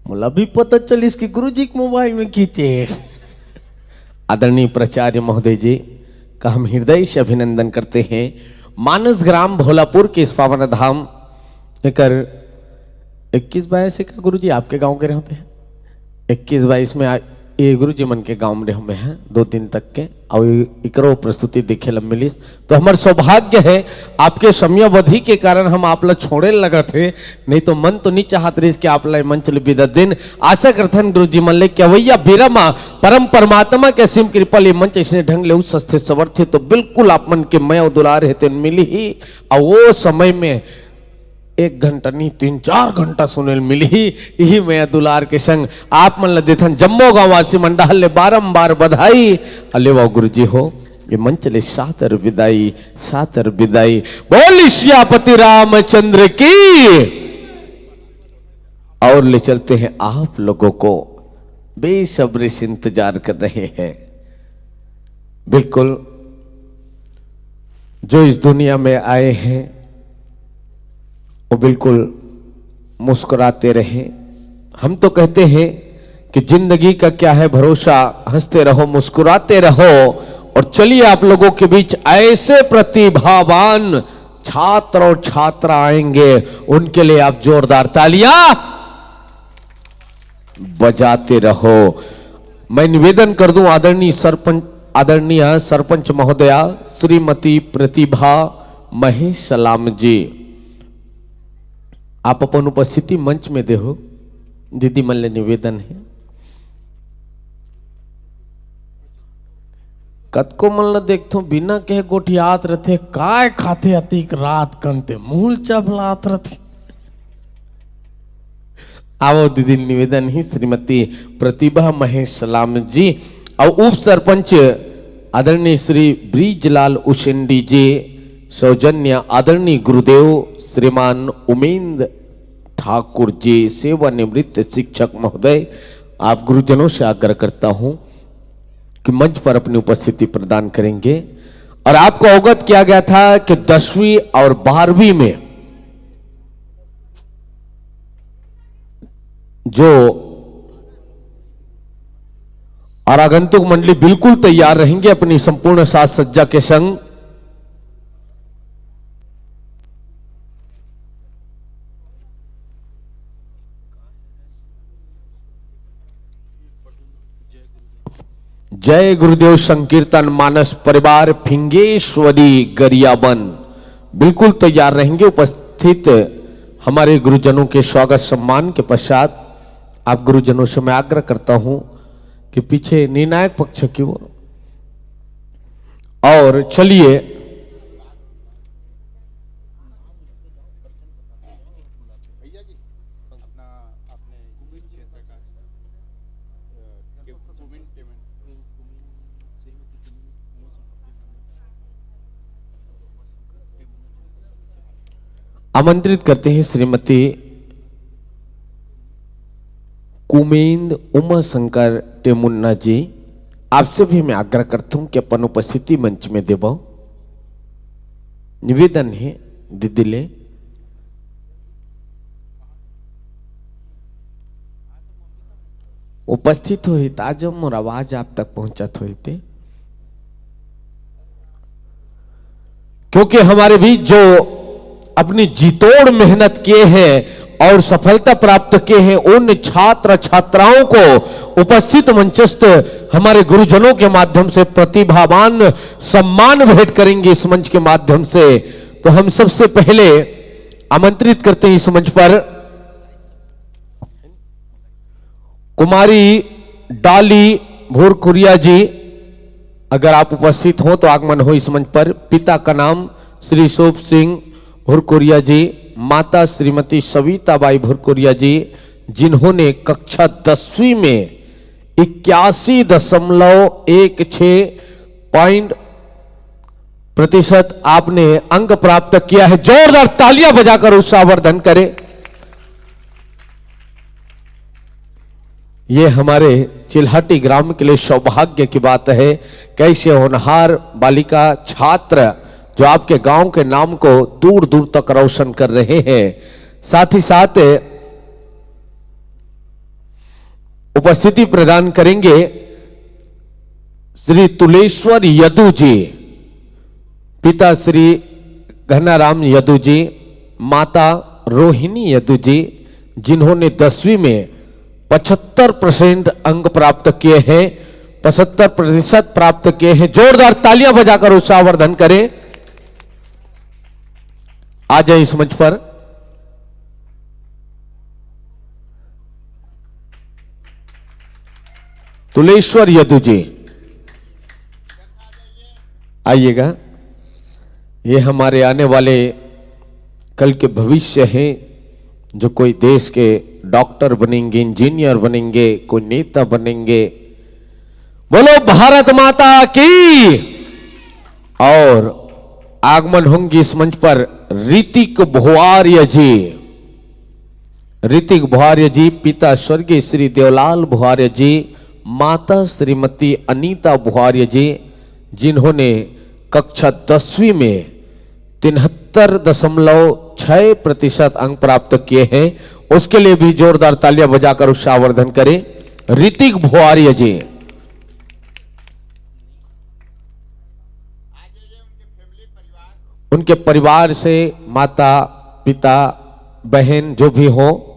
मुला भी पता चली इसकी गुरुजी के मोबाइल में खींचे। आदरणीय प्राचार्य महोदय जी का हम हृदय से अभिनंदन करते हैं। मानस ग्राम भोलापुर के इस पावन धाम एकर 21-22 का गुरुजी आपके गांव के रहते हैं 21-22 में ये गुरु जी मन के गांव में हमें हैं 2 दिन तक के और इकरो प्रस्तुति देखे ला मिली तो हमार सौभाग्य है। आपके समयावधि के कारण हम आप ला छोड़े लगा थे, नहीं तो मन तो नहीं चाहत रही कि आप ला मंच विदा दिन। आशा करते हैं गुरु जी मन ले क्या भैया बिरमा परम परमात्मा के असीम कृपा ले मंच इसने ढंग ले उस सस्ते सवर थे तो बिल्कुल आप मन के मैं दुलार है मिली ही। और वो समय में 1 घंटा नहीं 3-4 घंटा सुने मिली यही मैं दुलार के संग आप मन देथन जम्मो गांव वासी मंडल ले बारंबार बधाई। अले वाह गुरु जी हो ये मंच ले सादर विदाई बोल श्यापति रामचंद्र की। और ले चलते हैं आप लोगों को बेसब्री से इंतजार कर रहे हैं। बिल्कुल जो इस दुनिया में आए हैं वो बिल्कुल मुस्कुराते रहे। हम तो कहते हैं कि जिंदगी का क्या है भरोसा, हंसते रहो मुस्कुराते रहो। और चलिए आप लोगों के बीच ऐसे प्रतिभावान छात्र और छात्रा आएंगे, उनके लिए आप जोरदार तालियां बजाते रहो। मैं निवेदन कर दूं आदरणीय सरपंच महोदया श्रीमती प्रतिभा महेश सलाम जी, आप अपन उपस्थिति मंच में देहो। दीदी मन ले निवेदन है कतको मन ला देखो बिना कहे गोठियात रथे काय खाते अतिक रात कंते मूल चबलात रथे। आओ दीदी निवेदन ही श्रीमती प्रतिभा महेश सलाम जी और उप सरपंच आदरणीय श्री ब्रिजलाल उशेंडी जी, सौजन्य आदरणीय गुरुदेव श्रीमान उमेंद्र ठाकुर जी, सेवानिवृत्त शिक्षक महोदय। आप गुरुजनों से आग्रह करता हूं कि मंच पर अपनी उपस्थिति प्रदान करेंगे। और आपको अवगत किया गया था कि 10वीं और 12वीं में जो और आगंतुक मंडली बिल्कुल तैयार रहेंगे अपनी संपूर्ण साज सज्जा के संग। जय गुरुदेव संकीर्तन मानस परिवार फिंगेश्वरी गरियाबन बिल्कुल तैयार रहेंगे। उपस्थित हमारे गुरुजनों के स्वागत सम्मान के पश्चात आप गुरुजनों से मैं आग्रह करता हूं कि पीछे निर्णायक पक्ष की ओर और चलिए आमंत्रित करते हैं श्रीमती कुमेंद्र उमा शंकर टेमुन्ना जी। आपसे भी मैं आग्रह करता हूं कि अपन उपस्थिति मंच में देव। निवेदन है दीदी ले उपस्थित हुई आज मोर आवाज आप तक पहुंचत हुई थे, क्योंकि हमारे बीच जो अपनी जीतोड़ मेहनत किए हैं और सफलता प्राप्त किए हैं उन छात्र छात्राओं को उपस्थित मंचस्थ हमारे गुरुजनों के माध्यम से प्रतिभावान सम्मान भेंट करेंगे इस मंच के माध्यम से। तो हम सबसे पहले आमंत्रित करते हैं इस मंच पर कुमारी डाली भुरकुरिया जी। अगर आप उपस्थित हो तो आगमन हो इस मंच पर। पिता का नाम श्री शोभ सिंह भुरकुरिया जी, माता श्रीमती सविताबाई भुरकुरिया जी, जिन्होंने कक्षा 10वीं में 81.16% आपने अंक प्राप्त किया है। जोरदार तालियां बजाकर उत्साहवर्धन करें। ये हमारे चिल्हाटी ग्राम के लिए सौभाग्य की बात है। कैसे होनहार बालिका छात्र जो आपके गांव के नाम को दूर दूर तक रोशन कर रहे हैं। साथ ही साथ उपस्थिति प्रदान करेंगे श्री तुलेश्वर यदु जी, पिता श्री घनाराम यदु जी, माता रोहिणी यदु जी, जिन्होंने 10वीं में 75% अंक प्राप्त किए हैं, 75% प्राप्त किए हैं। जोरदार तालियां बजाकर उत्साहवर्धन करें। आ जाए इस मंच पर। तुलेश्वर यदु जी आइएगा। ये हमारे आने वाले कल के भविष्य हैं, जो कोई देश के डॉक्टर बनेंगे, इंजीनियर बनेंगे, कोई नेता बनेंगे। बोलो भारत माता की। और आगमन होंगे इस मंच पर ऋतिक भुआर्य जी। ऋतिक भुआर्य जी पिता स्वर्गीय श्री देवलाल भुआर्य जी, माता श्रीमती अनीता भुआर्य जी, जिन्होंने कक्षा 10वीं में 73.6% अंक प्राप्त किए हैं। उसके लिए भी जोरदार तालियां बजाकर उत्साहवर्धन करें। ऋतिक भुआर्य जी। उनके परिवार से माता पिता बहन जो भी हो,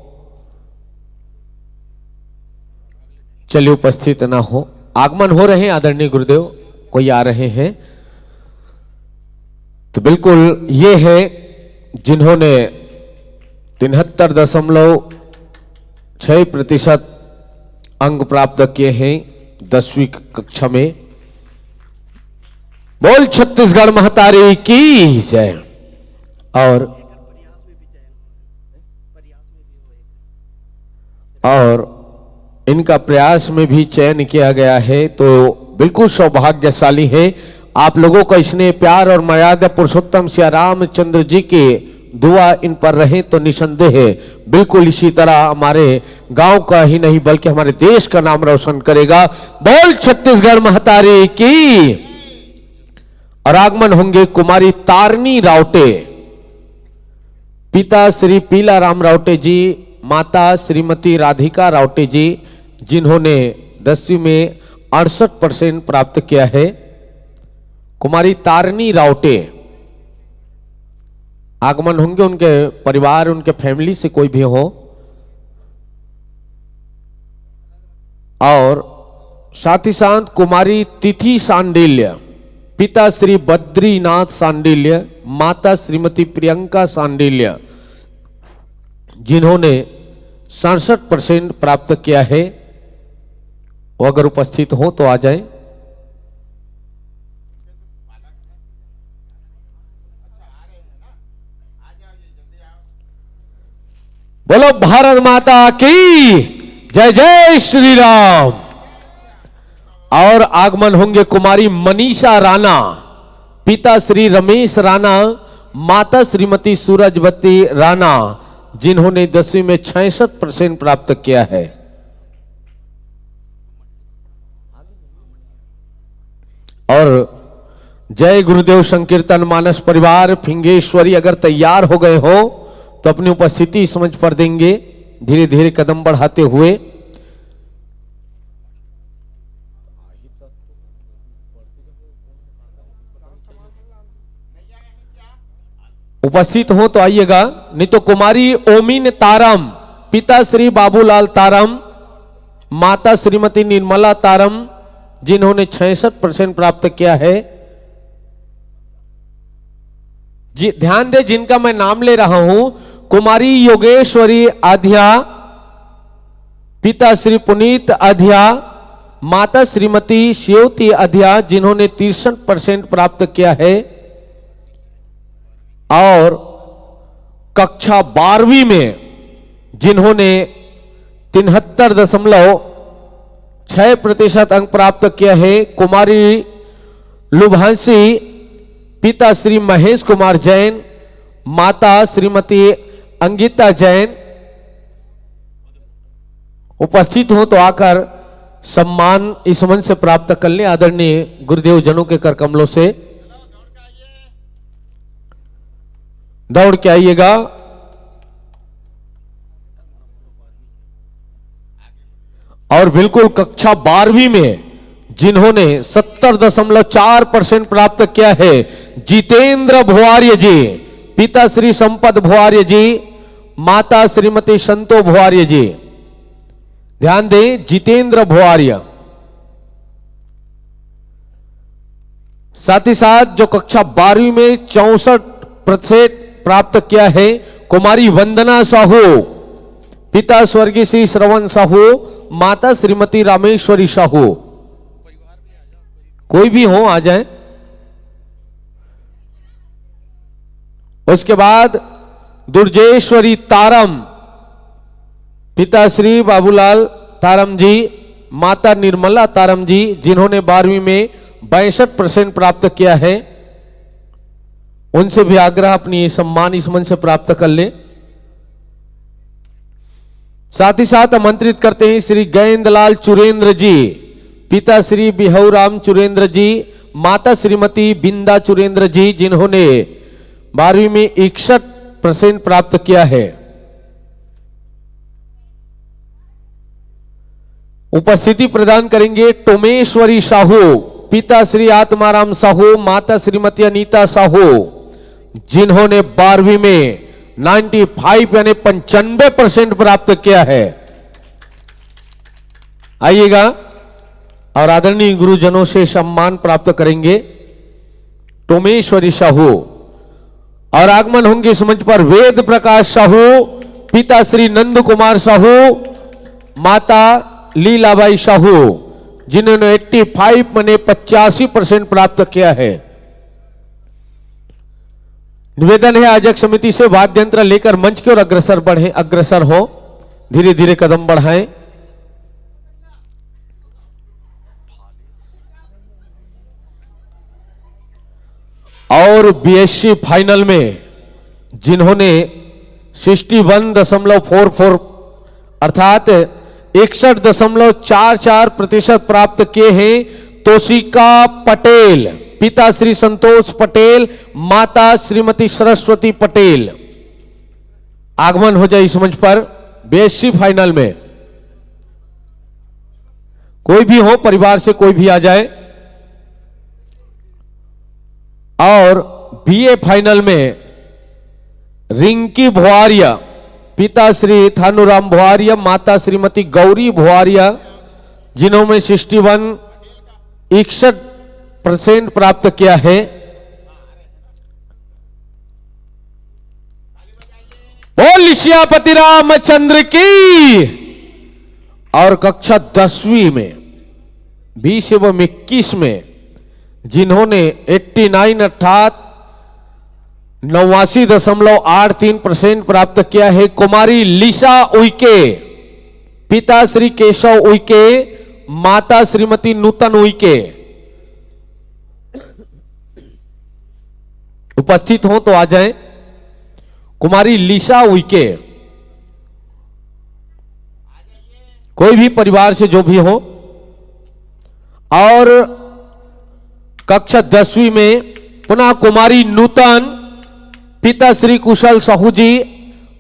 चलिए उपस्थित ना हो। आगमन हो रहे हैं आदरणीय गुरुदेव, कोई आ रहे हैं तो बिल्कुल ये है जिन्होंने 73.6% अंक प्राप्त किए हैं 10वीं कक्षा में। बोल छत्तीसगढ़ महतारी की जय। और इनका प्रयास में भी चयन किया गया है, तो बिल्कुल सौभाग्यशाली है। आप लोगों का स्नेह प्यार और मर्यादा पुरुषोत्तम श्री रामचंद्र जी के दुआ इन पर रहे तो निसंदेह बिल्कुल इसी तरह हमारे गांव का ही नहीं बल्कि हमारे देश का नाम रोशन करेगा। बोल छत्तीसगढ़ महतारी की। और आगमन होंगे कुमारी तारनी रावटे, पिता श्री पीला राम रावटे जी, माता श्रीमती राधिका रावटे जी, जिन्होंने 10वीं में 68% प्राप्त किया है। कुमारी तारनी रावटे। आगमन होंगे उनके परिवार, उनके फैमिली से कोई भी हो। और साथ ही साथ कुमारी तिथि सांडिल्य, पिता श्री बद्रीनाथ सांडिल्य, माता श्रीमती प्रियंका सांडिल्य, जिन्होंने 67% प्राप्त किया है। वो अगर उपस्थित हो तो आ जाएं। बोलो भारत माता की जय। जय श्री राम। और आगमन होंगे कुमारी मनीषा राणा, पिता श्री रमेश राणा, माता श्रीमती सूरजवती राणा, जिन्होंने 10वीं में 66% प्राप्त किया है। और जय गुरुदेव संकीर्तन मानस परिवार फिंगेश्वरी अगर तैयार हो गए हो तो अपनी उपस्थिति इस मंच पर देंगे, धीरे धीरे कदम बढ़ाते हुए। उपस्थित हो तो आइएगा, नहीं तो कुमारी ओमिन तारम, पिता श्री बाबूलाल तारम, माता श्रीमती निर्मला तारम, जिन्होंने 66% प्राप्त किया है। जी ध्यान दे, जिनका मैं नाम ले रहा हूं, कुमारी योगेश्वरी आध्या, पिता श्री पुनीत आध्या, माता श्रीमती शिवती आध्या, जिन्होंने 63% प्राप्त किया है। और कक्षा 12वीं में जिन्होंने 73.6% अंक प्राप्त किया है, कुमारी लुभांशी, पिता श्री महेश कुमार जैन, माता श्रीमती अंगिता जैन। उपस्थित हो तो आकर सम्मान इस मंच से प्राप्त कर लें आदरणीय गुरुदेव जनों के कर कमलों से। दौड़ के आइएगा। और बिल्कुल कक्षा 12वीं में जिन्होंने 70.4% प्राप्त किया है, जितेंद्र भुआर्य जी, पिता श्री संपत भुआर्य जी, माता श्रीमती संतो भुआर्य जी, ध्यान दें, जितेंद्र भुआरिया। साथ ही साथ जो कक्षा 12वीं में 64% प्राप्त किया है, कुमारी वंदना साहू, पिता स्वर्गीय श्री श्रवण साहू, माता श्रीमती रामेश्वरी साहू। कोई भी हो आ जाए। उसके बाद दुर्जेश्वरी तारम, पिता श्री बाबूलाल तारम जी, माता निर्मला तारम जी, जिन्होंने 12वीं में 62% प्राप्त किया है। उनसे भी आग्रह अपनी सम्मान इस मन से प्राप्त कर ले। साथ ही साथ आमंत्रित करते हैं श्री गयेंद्रलाल चुरेंद्र जी, पिता श्री बिहूराम चुरेंद्र जी, माता श्रीमती बिंदा चुरेंद्र जी, जिन्होंने 12वीं में 61% प्राप्त किया है। उपस्थिति प्रदान करेंगे टोमेश्वरी साहू, पिता श्री आत्माराम साहू, माता श्रीमती अनीता साहू, जिन्होंने 12वीं में 95 यानी 95% प्राप्त किया है। आइएगा और आदरणीय गुरुजनों से सम्मान प्राप्त करेंगे टोमेश्वरी साहू। और आगमन होंगे इस मंच पर वेद प्रकाश साहू, पिता श्री नंद कुमार साहू, माता लीलाबाई साहू, जिन्होंने 85 यानी 85% प्राप्त किया है। निवेदन है आयोजक समिति से वाद्य यंत्र लेकर मंच की ओर अग्रसर हो, धीरे धीरे कदम बढ़ाएं। और बीएससी फाइनल में जिन्होंने 61.44 अर्थात 61.44% प्राप्त किए हैं, तोशिका पटेल, पिता श्री संतोष पटेल, माता श्रीमती सरस्वती पटेल। आगमन हो जाए इस मंच पर बीएससी फाइनल में। कोई भी हो, परिवार से कोई भी आ जाए। और बीए फाइनल में रिंकी भुआरिया, पिता श्री थानूराम भुआरिया, माता श्रीमती गौरी भुआरिया, जिन्होंने 61% प्राप्त किया है। बोल श्यापति रामचंद्र की। और कक्षा 10वीं में 20 एवं 21 में जिन्होंने 89 अर्थात 89.83% प्राप्त किया है, कुमारी लिशा उइके, पिता श्री केशव उइके, माता श्रीमती नूतन उइके। उपस्थित हो तो आ जाएं। कुमारी लिशा उइके, कोई भी परिवार से जो भी हो। और कक्षा 10वीं में पुनः कुमारी नूतन, पिता श्री कुशल साहू जी,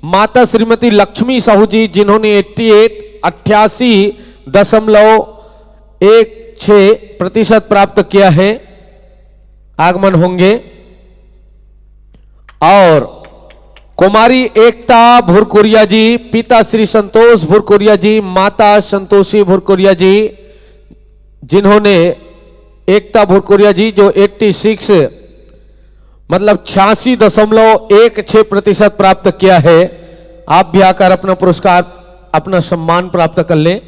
माता श्रीमती लक्ष्मी साहू जी, जिन्होंने 88.16% प्राप्त किया है। आगमन होंगे। और कुमारी एकता भुरकुरिया जी, पिता श्री संतोष भुरकुरिया जी, माता संतोषी भुरकुरिया जी, जिन्होंने एकता भुरकुरिया जी जो 86.16% प्राप्त किया है। आप भी आकर अपना पुरस्कार, अपना सम्मान प्राप्त कर लें।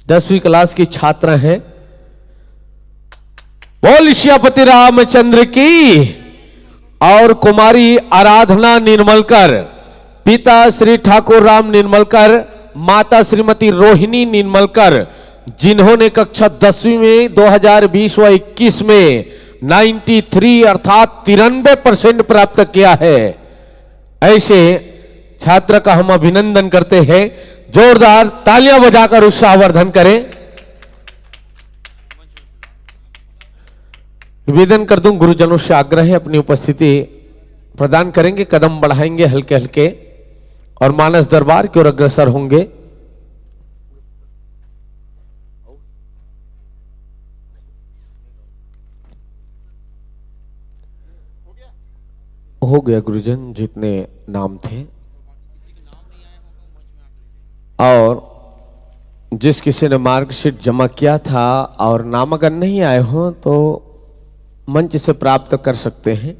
10वीं क्लास की छात्रा हैं। बोल श्यापति रामचंद्र की। और कुमारी आराधना निर्मलकर, पिता श्री ठाकुर राम निर्मलकर, माता श्रीमती रोहिणी निर्मलकर, जिन्होंने कक्षा 10वीं में 2020 व 21 में 93 अर्थात 93% प्राप्त किया है। ऐसे छात्र का हम अभिनंदन करते हैं। जोरदार तालियां बजाकर उत्साहवर्धन करें। निवेदन कर दूं, गुरुजनों से आग्रह है अपनी उपस्थिति प्रदान करेंगे, कदम बढ़ाएंगे हल्के हल्के और मानस दरबार की ओर अग्रसर होंगे। हो गया गुरुजन, जितने नाम थे। और जिस किसी ने मार्कशीट जमा किया था और नाम अगर नहीं आए हो तो मंच से प्राप्त कर सकते हैं।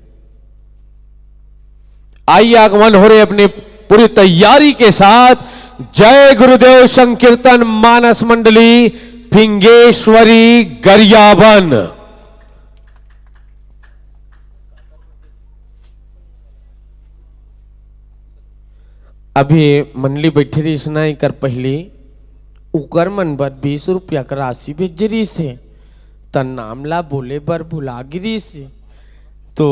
आइए आगमन हो रहे अपनी पूरी तैयारी के साथ। जय गुरुदेव संकीर्तन मानस मंडली फिंगेश्वरी गरियाबन। अभी मंडली बैठी रही सुनाई कर पहली उकर मन बर 20 रुपया का राशि भेजरी से त नामला बोले बर भुलागिरी से तो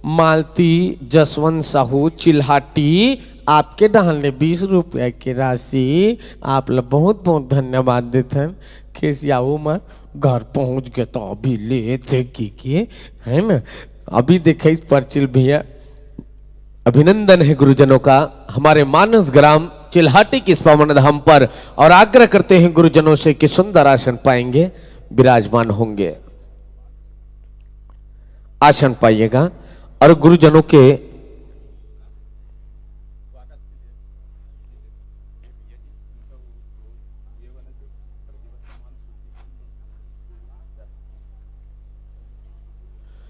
मालती जसवंत साहू चिल्हाटी आपके डालने 20 रुपया की राशि आप लोग बहुत बहुत धन्यवाद देते हैं। खेसियाऊ में घर पहुंच गए तो अभी ले थे की है ना। अभी देखे परचिल भैया अभिनंदन है गुरुजनों का हमारे मानस ग्राम चिल्हाटी की इस पावन धाम पर और आग्रह करते हैं गुरुजनों से कि सुंदर आसन पाएंगे विराजमान होंगे। आसन पाइएगा और गुरुजनों के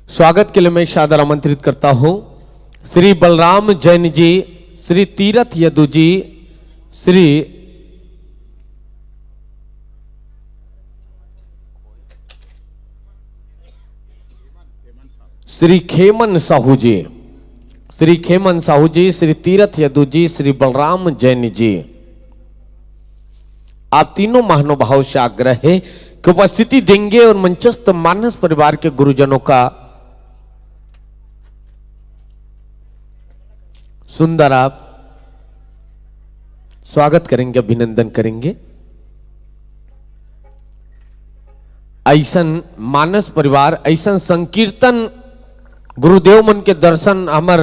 स्वागत के लिए मैं सादर आमंत्रित करता हूं श्री बलराम जैन जी, श्री तीरथ यदु जी, श्री खेमन साहू जी, श्री खेमन साहू जी, श्री तीरथ यदु जी, श्री बलराम जैन जी। आप तीनों महानुभाव से आग्रह है कि उपस्थिति देंगे और मंचस्थ मानस परिवार के गुरुजनों का सुंदर आप स्वागत करेंगे, अभिनंदन करेंगे। ऐसन मानस परिवार, ऐसन संकीर्तन गुरुदेव मन के दर्शन हमार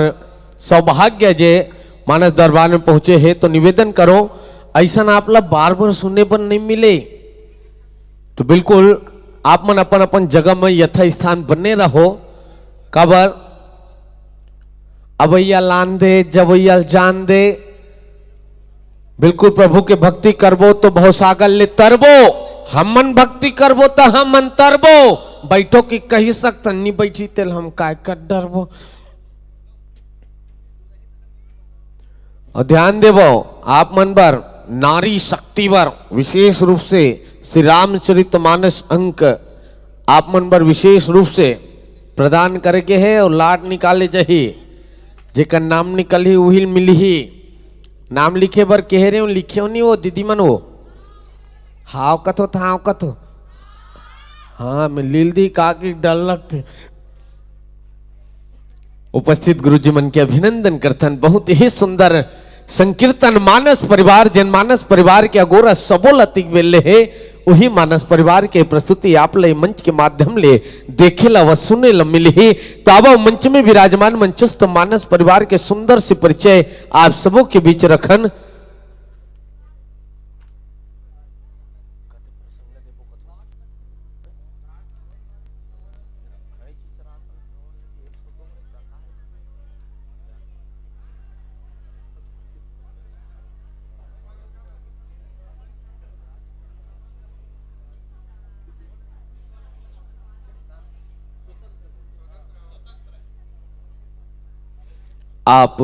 सौभाग्य जे मानस दरबार में पहुंचे हैं तो निवेदन करो ऐसा आप लोग बार बार सुनने पर नहीं मिले तो बिल्कुल आप मन अपन अपन जगह में यथा स्थान बने रहो। कबर अवैया लान दे जवैया जान दे, बिल्कुल प्रभु के भक्ति करबो तो बहुसागर ले तरबो, हम मन भक्ति करबो तो हम मन तरबो, बैठो की कही सकत नहीं बैठी तेल हम काय कर डरबो। और ध्यान देवो आप मन पर नारी शक्ति पर विशेष रूप से श्री रामचरितमानस अंक आप मन पर विशेष रूप से प्रदान करके है और लाट निकाले चाहिए जेकर नाम निकल ही वही मिली ही। नाम लिखे बर कह रहे हो लिखे हो नहीं वो दीदी मन वो हाव कथो था हाव कथो हाँ मैं लील दी का की डर लगते। उपस्थित गुरुजी मन के अभिनंदन करथन। बहुत ही सुंदर संकीर्तन मानस परिवार जन मानस परिवार के अगोरा सबोल अतिक वेले है वही मानस परिवार के प्रस्तुति आप ले मंच के माध्यम ले देखे ला व सुने ला मिले ही। तो अब मंच में विराजमान मंचस्थ मानस परिवार के सुंदर से परिचय आप सबों के बीच रखन। आप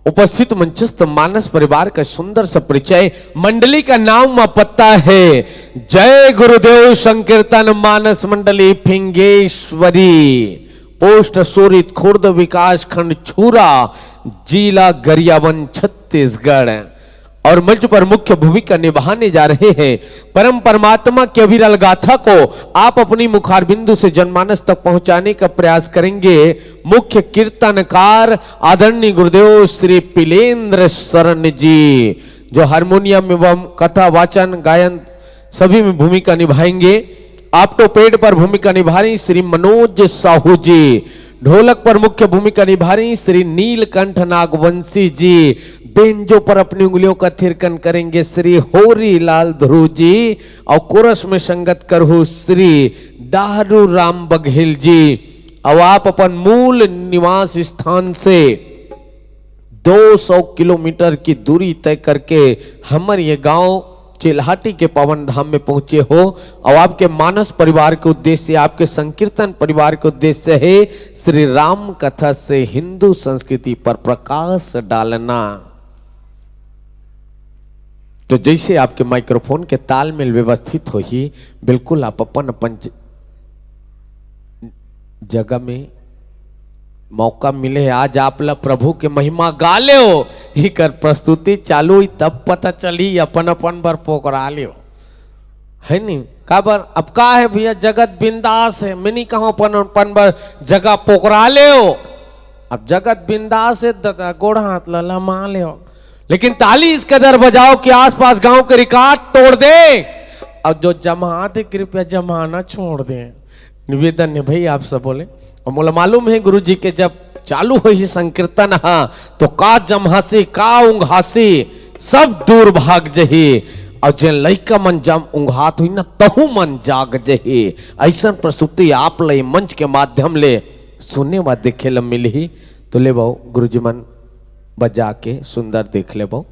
उपस्थित मंचस्थ मानस परिवार का सुंदर सा परिचय। मंडली का नाम व पत्ता है जय गुरुदेव संकीर्तन मानस मंडली फिंगेश्वरी, पोस्ट सूरित खुर्द विकास खंड छूरा, जिला गरियाबंद छत्तीसगढ़। और मंच पर मुख्य भूमिका निभाने जा रहे हैं परम परमात्मा की अविरल गाथा को आप अपनी मुखार बिंदु से जनमानस तक पहुंचाने का प्रयास करेंगे। मुख्य कीर्तनकार आदरणीय गुरुदेव श्री पिलेंद्र शरण जी जो हारमोनियम एवं कथा वाचन गायन सभी में भूमिका निभाएंगे। ऑप्टोपेड पर भूमिका निभा रही श्री मनोज साहू जी, ढोलक पर मुख्य भूमिका निभा रही श्री नीलकंठ नागवंशी जी, बेंजो पर अपनी उंगलियों का थिरकन करेंगे श्री होरी लाल ध्रुव जी और कोरस में संगत करहु श्री दारू राम बघेल जी। और आप अपन मूल निवास स्थान से 200 किलोमीटर की दूरी तय करके हमर ये गांव चिल्हाटी के पावन धाम में पहुंचे हो और आपके मानस परिवार के उद्देश्य, आपके संकीर्तन परिवार के उद्देश्य है श्री राम कथा से हिंदू संस्कृति पर प्रकाश डालना। तो जैसे आपके माइक्रोफोन के तालमेल व्यवस्थित हो ही बिल्कुल आप अपन अपन जगह में मौका मिले, आज आप ला प्रभु के महिमा गा ले हो ही कर प्रस्तुति चालू ही तब पता चली अपन अपन बर पोकरा ले है नहीं काबर। अब का है भैया जगत बिंदास है, मैं नहीं कहूं अपन अपन बर जगह पोकरा ले हो। अब जगत बिंदास है दादा गोड़ हाथ लमा ले हो, लेकिन ताली इस कदर बजाओ कि आसपास गांव के रिकॉर्ड तोड़ दे और जो जमात है कृपया जमाना छोड़ दे। निवेदन है भाई आप सब बोले। और मोला मालूम है गुरु जी के जब चालू हो ही संकीर्तन तो का जमहासी का उंघासी सब दूर भाग जही और जे लइका मन जम उंघात हुई ना तहु मन जाग जही। ऐसा प्रस्तुति आप ले मंच के माध्यम ले सुनने व देखे ल मिली तो ले बहु गुरु जी मन बजा के सुंदर देख ले बहु।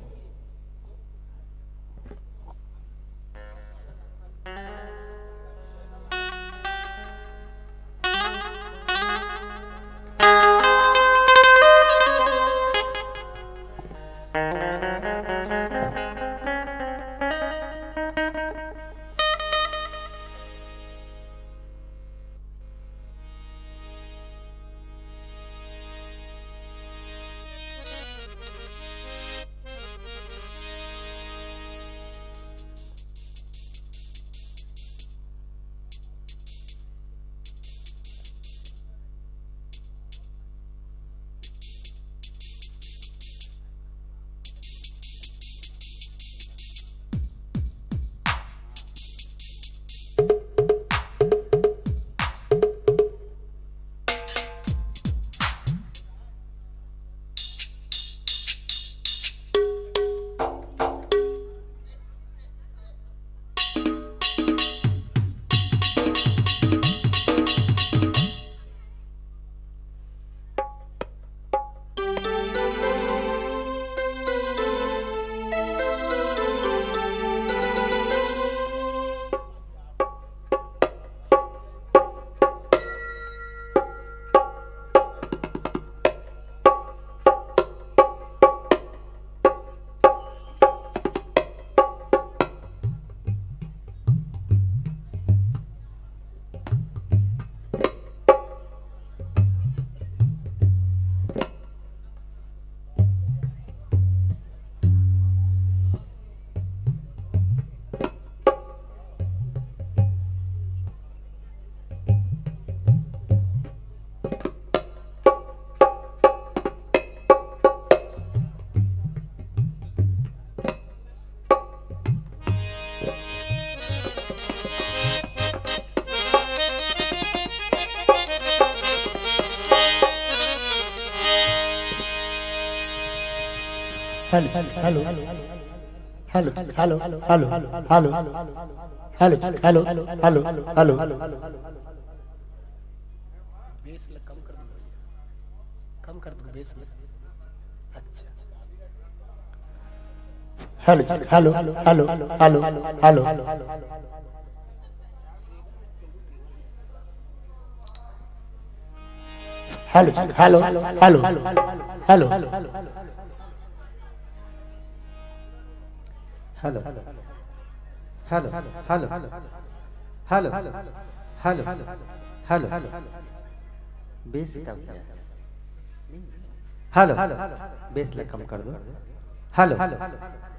Hello hello hello hello hello hello hello hello hello hello hello hello bass कम कर दो बेस अच्छा hello hello hello hello hello hello hello hello hello hello hello hello hello hello hello bass कम कर हेलो बेस ले कम कर दो hello hello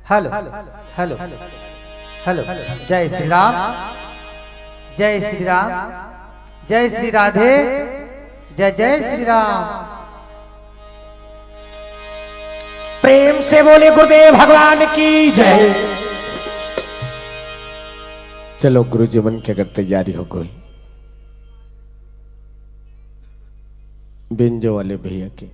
hello hello जय श्री राम जय श्री राम जय श्री राधे जय जय श्री राम। प्रेम से बोले गुरुदेव भगवान की जय। चलो गुरु जीवन की अगर तैयारी हो गई बेंजो वाले भैया की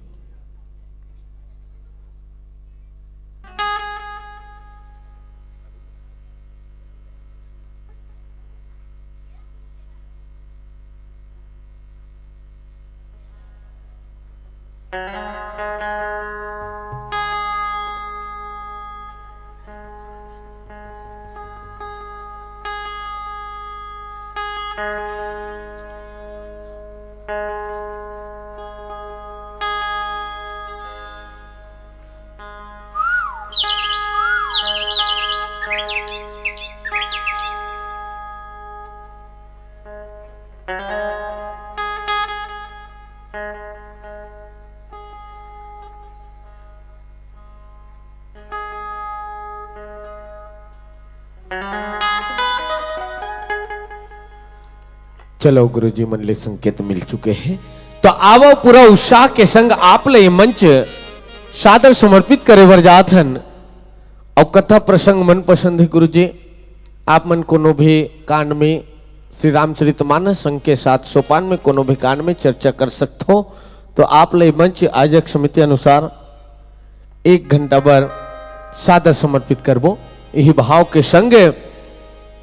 चलो गुरुजी मन ले संकेत मिल चुके हैं, तो आवो पूरा उत्साह के संग आप ले मंच सादर समर्पित करे वर जात हन। और कथा प्रसंग मन पसंद है गुरुजी, आप मन कोनो भी कांड में श्री रामचरितमानस संग के 705 में कोनो भी कांड में चर्चा कर सकते हो, तो आप ले मंच आयोजक समिति अनुसार 1 घंटा भर सादर समर्पित करबो। यही भाव के संग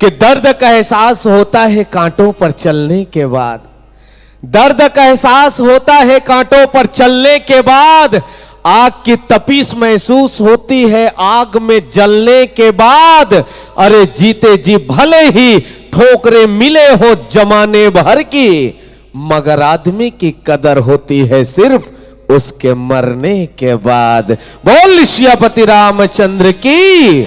कि दर्द का एहसास होता है कांटों पर चलने के बाद, दर्द का एहसास होता है कांटों पर चलने के बाद, आग की तपिश महसूस होती है आग में जलने के बाद। अरे जीते जी भले ही ठोकरे मिले हो जमाने भर की, मगर आदमी की कदर होती है सिर्फ उसके मरने के बाद। बोल सियापति रामचंद्र की।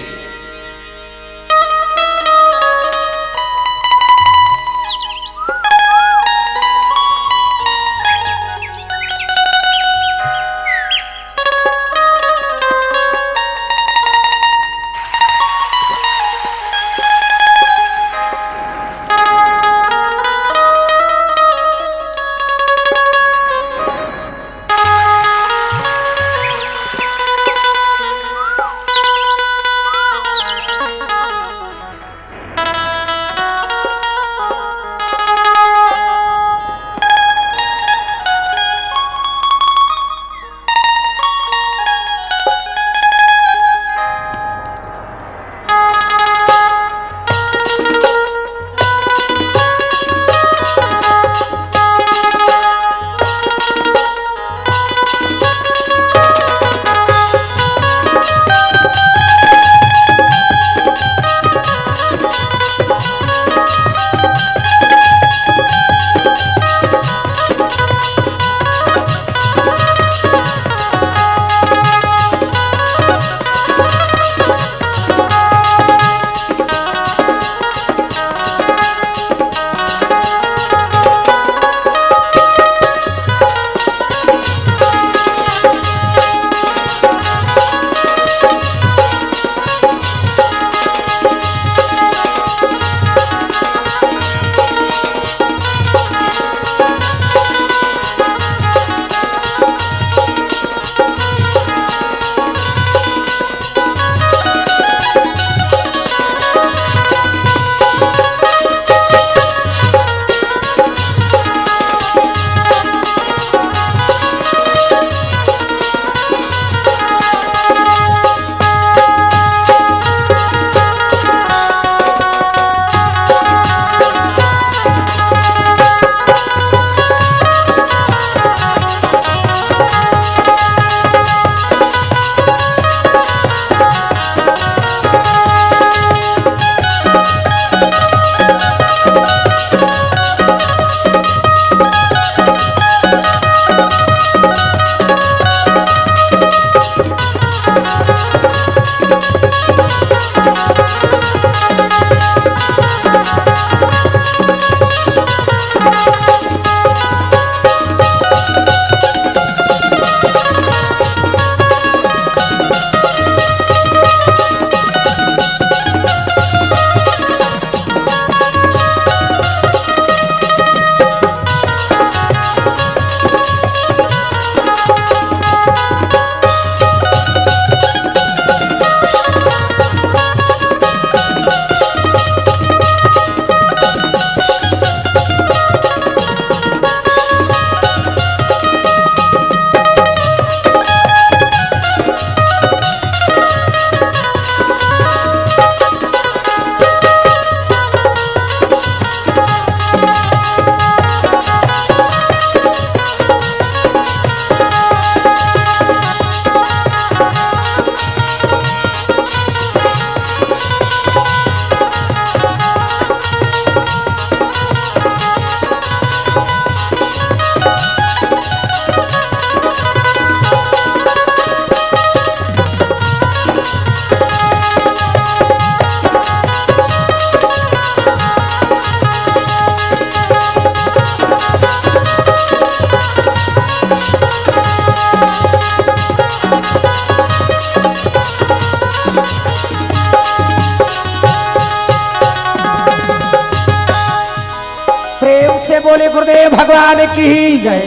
भगवान की जय।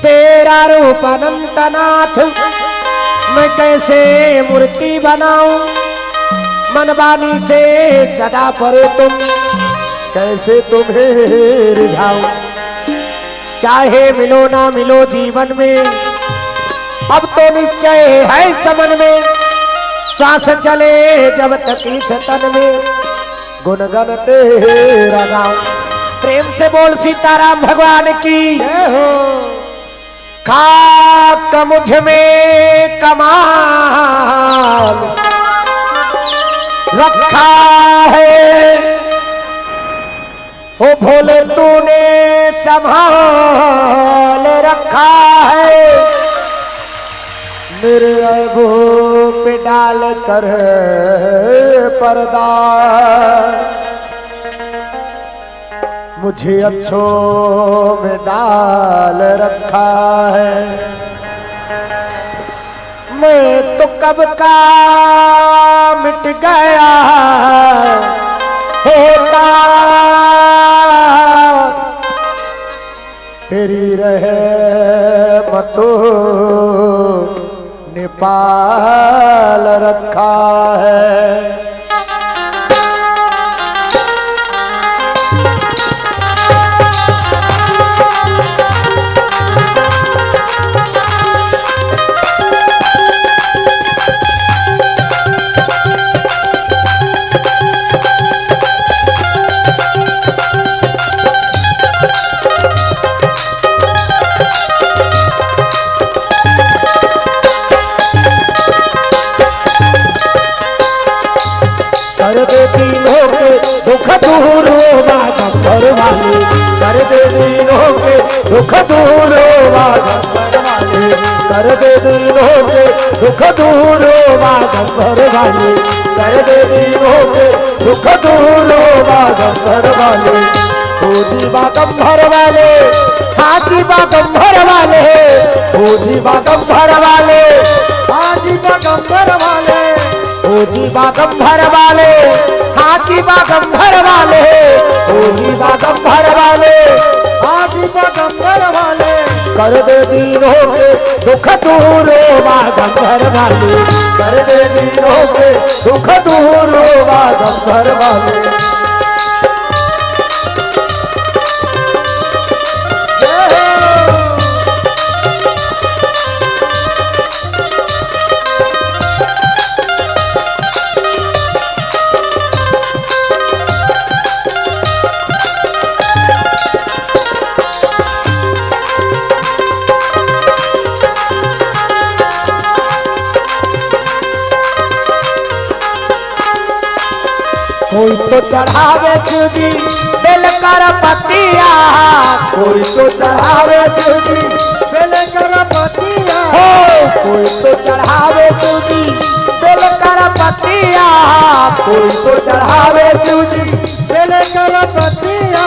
तेरा रूप अनंतनाथ मैं कैसे मूर्ति बनाऊं, मनवानी से सदा परे तुम कैसे तुम्हें रिझाऊं। चाहे मिलो ना मिलो जीवन में, अब तो निश्चय है समन में, श्वास चले जब तक इस तन में गुनगन तेरा गाऊं। प्रेम से बोल सीताराम भगवान की जय हो। खाक मुझ में कमाल रखा है, ओ भोले तूने संभाल रखा है। मेरे ऐबों पे डाल कर पर्दा, मुझे अच्छों में डाल रखा है। मैं तो कब का मिट गया होता, तेरी रहमतों ने पाल रखा है। दुख दूर गंबर वाले, कर दे दीनों के दुख दूर गंबर वाले, कर दे दीनों के दुख दूर गंबर वाले, कर दे दीनों के दुख दूर गंबर वाले। फौजी बागंबर वाले, हाजी बागंबर वाले, फौजी बागंबर वाले, हाजी बागंबर वाले, फौजी बागंबर वाले, हाजी बागंबर वाले, फौजी बागंबर वाले, हाजी बागंबर वाले। कर दे दीनों के दुख दूर बागंबर वाले, कर दे दीनों के दुख दूर बागंबर वाले। कोई तो चढ़ावे चुदी बेल कर पतिया, कोई तो चढ़ावे चुदी बेल कर पतिया, कोई तो चढ़ावे चुदी बेल कर पतिया, कोई तो चढ़ावे चुदी बेल कर पतिया।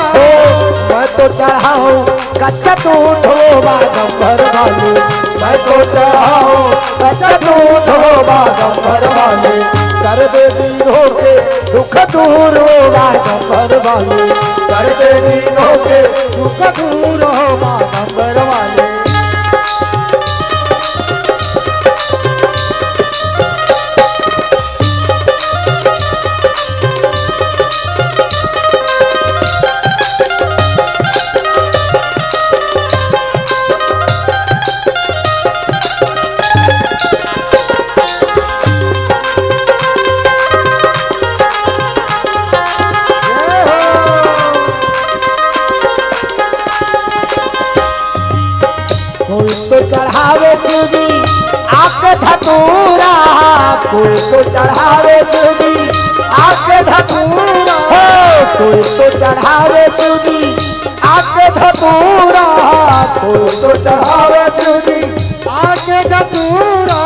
मैं तो चढ़ाऊं कच्चा दूध हो बागंबर वाले, मैं तो चढ़ाऊं कच्चा दूध हो बागंबर वाले। कर दे दीनों के दुख दूर हो बागंबर वाले, कर दे दीनों के दुख दूर हो बागंबर वाले। चढ़ावे चुदी आके धतूरा, कोई तो चढ़ावे चुदी आके धतूरा, कोई तो चढ़ावे चुदी आके धतूरा, कोई तो चढ़ावे चुदी आके धतूरा।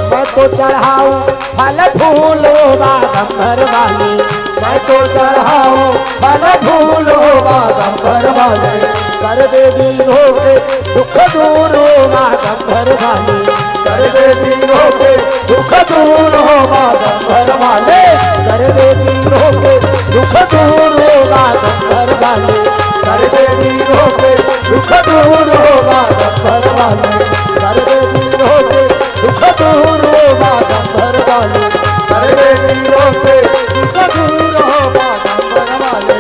मैं तो चढ़ाऊं फल फूलो बागंबर वाले, मैं तो चढ़ाऊं फल फूलो बागंबर वाले। कर दे दीनों के दुख दूर हो बागंबर वाले, कर दे दीनों के दुख दूर हो बागंबर वाले, कर दे दीनों के दुख दूर हो बागंबर वाले, कर दे वीरों के दुख दूर होगा डंबर वाले, कर दे वीरों के दुख दूर होगा डंबर वाले, कर दे वीरों के दुख दूर होगा डंबर वाले।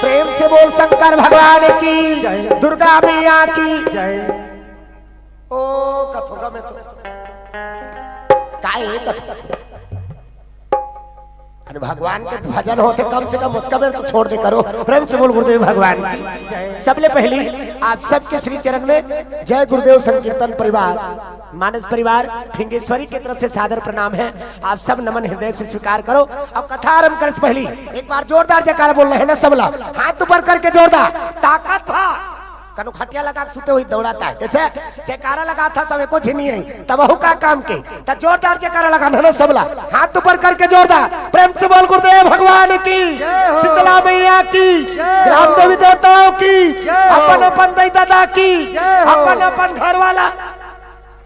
प्रेम से बोल शंकर भगवान की, दुर्गा मैया की जय। ओ कथोगा में तो काय कथ, अरे भगवान के भजन होते कम से कम उसका तो छोड़ दे करो। प्रेम से बोल गुरुदेव भगवान की। सबले पहली आप सबके श्री चरण में जय गुरुदेव संकीर्तन परिवार, मानस परिवार फिंगेश्वरी की तरफ से सादर प्रणाम है। आप सब नमन हृदय से स्वीकार करो। अब कथा आरंभ कर पहली एक बार जोरदार जयकारा बोल रहे हैं ना सबला, हाथ ऊपर करके जोरदार ताकत भा कनु खटिया लगा सुते हुई दौड़ाता है जैसे जयकारा लगा था सब कुछ नहीं है तब का काम के तब जोरदार जयकारा लगा ना सबला, हाथ ऊपर करके जोरदार प्रेम से बोल गुरुदेव भगवान की, शीतला मैया की, ग्राम देवी देवताओं की, अपन अपन दई दादा की, अपन अपन घर वाला।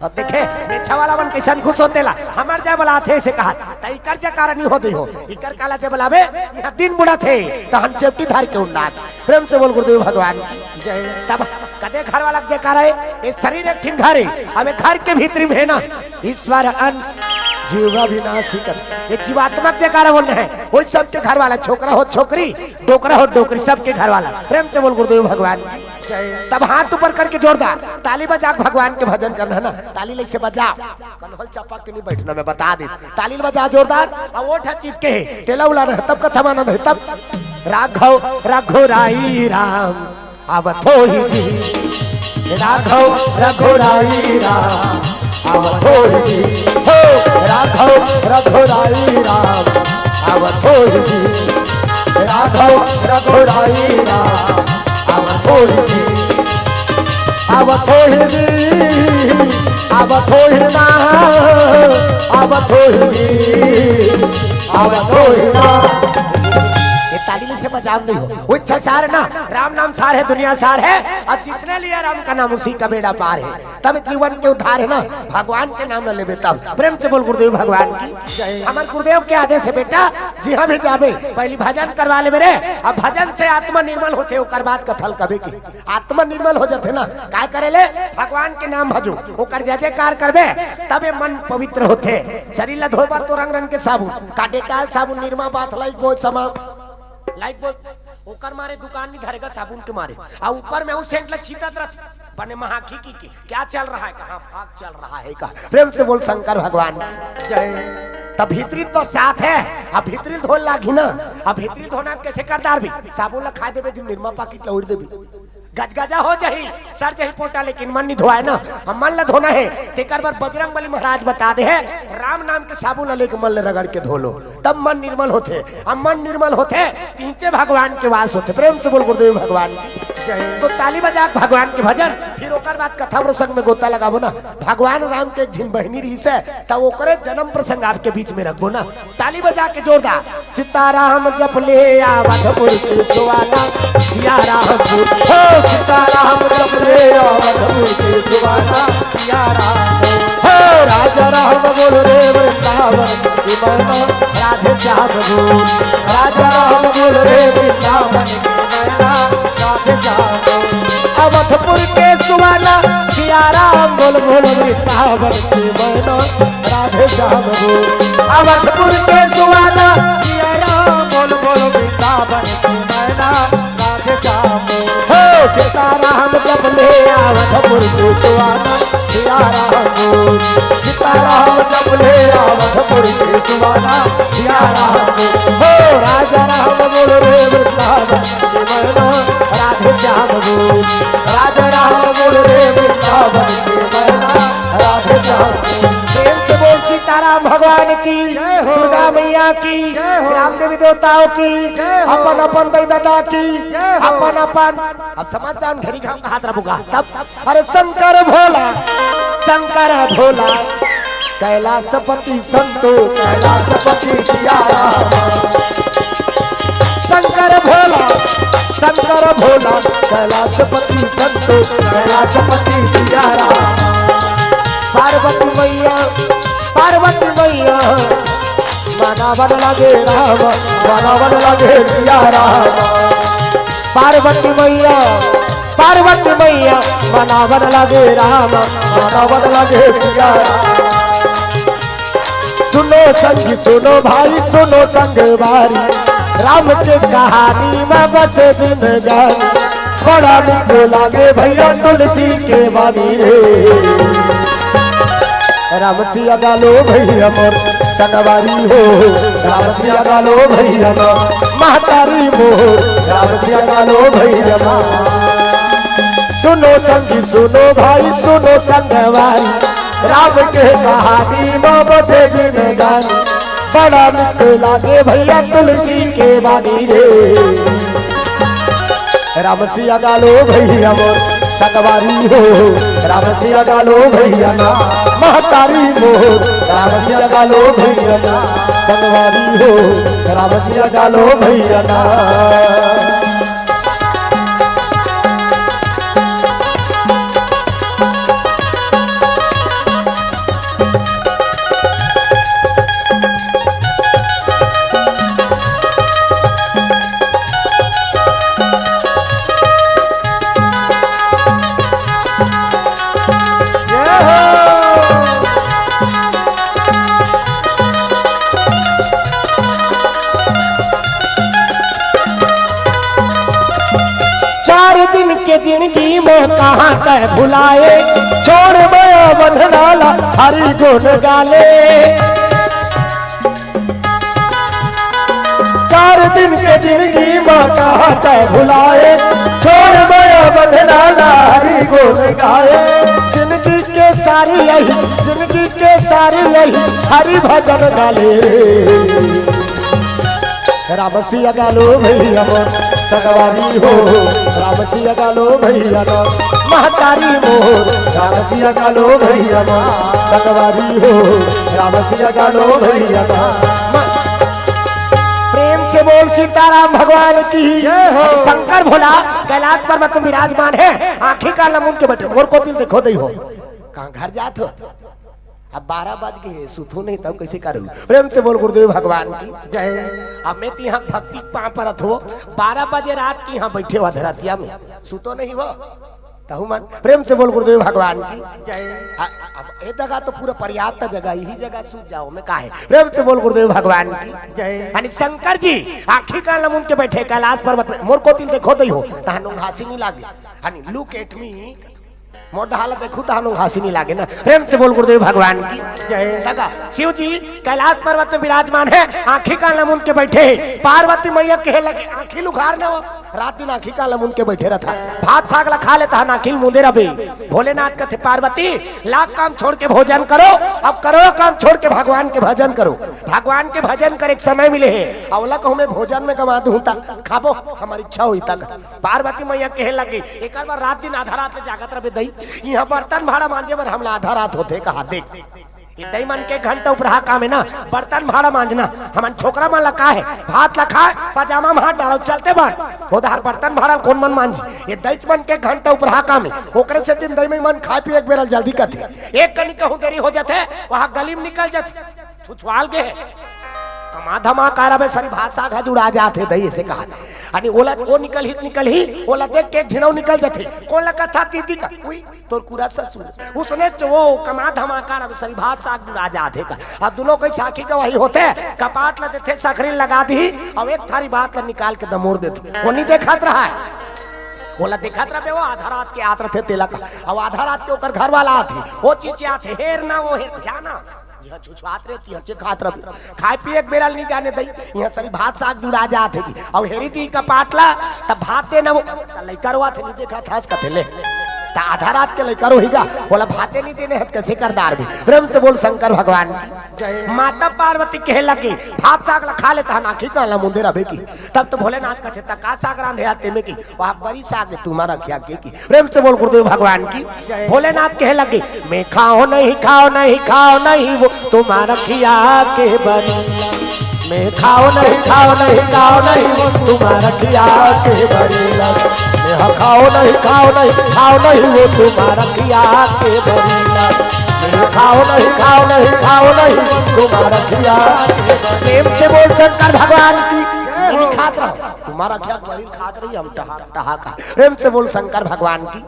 अब देखे नेछा वाला बन किसान खुश होते ला हमार जय बोला थे से कहा तई कर जयकारा नहीं होते हो इकर काला जय बोलावे यहां दिन बुढ़ा थे तो हम चेपटी धार के उन्नाथ। प्रेम से बोल गुरुदेव भगवान जय। तब कदे घर वाला जयकारा है ये शरीर एक ठिन घर है, अब घर के भीतर में है ना ईश्वर अंश जीवा विनाशी कर ये जीवात्मक जयकारा बोलना है। वो सबके घर वाला छोकरा हो छोकरी, डोकरा हो डोकरी, सबके घर वाला। प्रेम से बोल गुरुदेव भगवान। तब हाथ ऊपर करके जोरदार ताली बजा भगवान के भजन करना है ना, ताली ले से बजा कन्हल चापा के नहीं बैठना मैं बता दे, ताली बजा जोरदार और ओठा चिपके है तेला उला रहा तब कथा मानंद है। तब राघव रघुराई राम आवतो ही जी, राघव रघुराई राम आवतो ही जी, हो राघव रघुराई राम आवतो ही जी, राघव रघुराई राम आवतो ही जी, आवतो ही जी, आवतो ही ना, आवतो ही जी, आवतो ही ना। ताली से बजाव नहीं हो वो इच्छा सार ना, राम नाम सार है दुनिया सार है, अब जिसने लिया राम का नाम उसी का बेड़ा पार है। तब जीवन के उद्धार है ना, भगवान के नाम न ले तब। प्रेम से बोल गुरुदेव भगवान की। हमारे गुरुदेव के आदेश है बेटा जी हाँ भी जावे पहली भजन करवा ले मेरे, अब भजन से आत्मा निर्मल होते ओकर बाद कथल कभी की आत्मा निर्मल हो जाते ना, काय करे ले भगवान के नाम भजू ओकर जय जयकार करबे तब ये मन पवित्र होते। शरीर ला धोबर तो रंग रंग के साबुन का डेटाल साबुन निरमा बात लाई बोल समा लाइक बोल ओकर मारे दुकान नहीं धरेगा साबुन के मारे और ऊपर में वो सेंट लग छीता तरफ बने महाखी की क्या चल रहा है, कहाँ भाग चल रहा है का। प्रेम से बोल शंकर भगवान जय। तब भीतरी तो साथ है, अब भीतरी धोल लागी ना, अब भीतरी धोना कैसे करदार भी साबुन ला खा देवे निर्मा पाकिट ला उड़ देवी गजगजा हो जाही सर जही पोटा, लेकिन मन नहीं धोआए ना, हम मन ला धोना है। तेकर बार बजरंग बली महाराज बता दे है राम नाम के साबुन लेके मन ले रगड़ के धो लो तब मन निर्मल होते, अब मन निर्मल होते तीनचे भगवान के वास होते। प्रेम से बोल गुरुदेव भगवान तो ताली बजा भगवान के भजन, फिर ओकर बाद कथा प्रसंग में गोता लगाबो ना। भगवान राम के एक झिन बहनी रही से तब ओकरे जन्म प्रसंग आपके बीच में रखबो ना, ताली बजा के जोरदार सीताराम जप ले आवधपुर के सुवाना, सिया राम हो सीताराम जप ले आवधपुर के सुवाना, सिया राम हो राजा राम बोल रे वृंदावन की मैना राधे श्याम बोल, राजा राम बोल रे वृंदावन की मैना राधे श्याम बोल, अवधपुर के सुवाना सिया राम बोल बोल वृंदावन की मैना राधे श्याम बोल, अवधपुर के सुवाना सिया राम बोल बोल वृंदावन की मैना राधे श्याम बोल, हो सीताराम जप ले अवधपुर के सुवाना, सिया राम बोल सीताराम जप ले अवधपुर के सुवाना, सिया राम बोल, हो राजा राम बोल रे वृंदावन की मैना राधे श्याम बोल, राजा राम बोल रे वृंदावन की मैना राधे श्याम बोल। प्रेम से बोल सीताराम भगवान की, दुर्गा मैया की, राम देवी देवताओं की, अपन अपन दई दादा की, अपन अपन अब समाचार घरी घाम का हाथ रखूंगा तब। अरे शंकर भोला शंकर भोला कैलाशपति संतो कैलाशपति सिया राम, शंकर भोला कैलाशपति संतो कैलाशपति सिया राम, पार्वती मैया मनावन लगे राम, मनावन लगे सिया राम, पार्वती मैया मनावन लगे राम मनावन लगे सिया सुनो संगी सुनो भाई सुनो संगवारी राम के कहानी में बसे जिंदगानी बड़ा मीठो लागे भैया तुलसी के बानी रे राम सिया गालो भैया मोर संगवारी हो राम सिया गालो भैया मोर महतारी मोह राम सिया गालो भैया मोर सुनो संगी सुनो भाई सुनो संगवारी राम के कहानी में बसे जिंदगानी बड़ा मीठो लागे भैया तुलसी के बानी रे राम सिया गालो भैया मोर संगवारी हो राम सिया गालो भैया ना महतारी मोह राम सिया गालो भैया ना संगवारी हो राम सिया गालो भैया ना जिंदगी में कहाँ कह भुलाए छोड़ गया बंधनाला हरी गुण गाले 4 दिन के जिंदगी में कहाँ कह भुलाए छोड़ गया बंधनाला हरी गुण गाए जिंदगी के सारी यही हरि भजन गाले राम सिया गालो भैया मोर संगवारी हो राम सिया गालो भैया मोर महतारी मोर राम सिया गालो भैया मोर संगवारी हो राम सिया गालो भैया मोर प्रेम से बोल सीताराम भगवान की शंकर भोला कैलाश पर तुम विराजमान है आंखें का लमुन के बैठे मोर को दिल देखो दई हो कहाँ घर जात हो अब 12 बज गए सुथू नहीं तब कैसे करूँ प्रेम से बोल गुरुदेव भगवान की जय अब मैं तो यहाँ भक्ति पाँ परत हो 12 बजे रात की यहाँ बैठे हुआ धरतिया में सुतो नहीं हो कहूँ मन प्रेम से बोल गुरुदेव भगवान की जय ये जगह तो पूरा पर्याप्त जगह यही जगह सूझ जाओ मैं कहा है प्रेम से बोल गुरुदेव भगवान की जय यानी शंकर जी आखिर का लमुन के बैठे कैलाश पर्वत मोर को दिल देखो दई हो तहानु घासी नहीं लागे यानी लुक एट मी मोटा हालत देखू तो हम लोग हंसी नहीं लागे ना प्रेम से बोल गुरुदेव भगवान की जय शिव जी कैलाश पर्वत में विराजमान है आंखी का लमुन के बैठे पार्वती मैया कहे लगे आंखी लुखार ना हो रात दिन आंखी का लमुन के बैठे रहता भात साग खा लेता नाखिल मुंदे रबे भोलेनाथ कहते पार्वती लाख काम छोड़ के भोजन करो अब करोड़ों काम छोड़ के भगवान के भजन करो भगवान के भजन कर एक समय मिले है अवला कहूँ मैं भोजन में गवा दूँ खाबो हमारी इच्छा हुई तक पार्वती मैया कहे लगे एक बार रात दिन आधा रात जागत रहे दई यहाँ बर्तन भाड़ा मांझे पर हमला आधा रात होते कहा देख दई मन के घंटा उपरा काम है ना बर्तन भाड़ा मांझना हमन छोकरा मन लखा है भात लखा पजामा में हाथ डालो चलते बार उधार बर्तन भाड़ा कौन मन मांझ ये दई मन के घंटा उपरा काम है ओकरे से दिन दई में मन खा पी एक बेर जल्दी करते एक कनी कहूँ देरी हो जाते वहाँ गली में निकल जाते छुछवाल के कमा धमा कारा में सारी भात साग जुड़ा जाते दही से कहा अनि ओला वो निकल ही ओला देख के झिनौ निकल जाते कौन लगा था दीदी का तोर पूरा ससुर उसने वो कमा धमाका सारी भात साग जुड़ा जाते का अब दोनों कोई साखी का वही होते कपाट ला देते सखरी लगा दी और एक थारी बात ला निकाल के दमोड़ देते वो नहीं देखा रहा है बोला देखा रहे वो आधा रात के आते थे तेला का अब आधा रात के ओकर घर वाला आते वो चीचे आते हेर ना वो हेर जाना छुछवात रहती है खात रह खाए पिए एक बेरा नहीं जाने दई यहाँ सारी भात साग जुड़ा जाते थी अब हेरी दी का पाटला तब भात देना वो लड़का रुआ थे नहीं देखा था ले आधा रात के लड़का रोहिगा बोला भाते नहीं देने हत कैसे करदार भी प्रेम से बोल शंकर भगवान माता पार्वती कहे लगे भात साग खा लेता नाखी का मुंदे रहे की तब तो भोलेनाथ का का साग रांधे आते में की वहाँ बड़ी साग तुम्हारा क्या की प्रेम से बोल गुरुदेव भगवान की भोलेनाथ कहे लगे मैं खाओ नहीं वो तुम्हारा खिया के बनी मैं खाओ नहीं वो तुम्हारा खिया के बनी मैं खाओ नहीं वो तुम्हारा खिया के बनी मैं खाओ नहीं तुम्हारा खिया प्रेम से बोल शंकर भगवान की भी खात रहो, तुम्हारा क्या गरीब खात रही, हम टहा टहा का। प्रेम से बोल शंकर भगवान की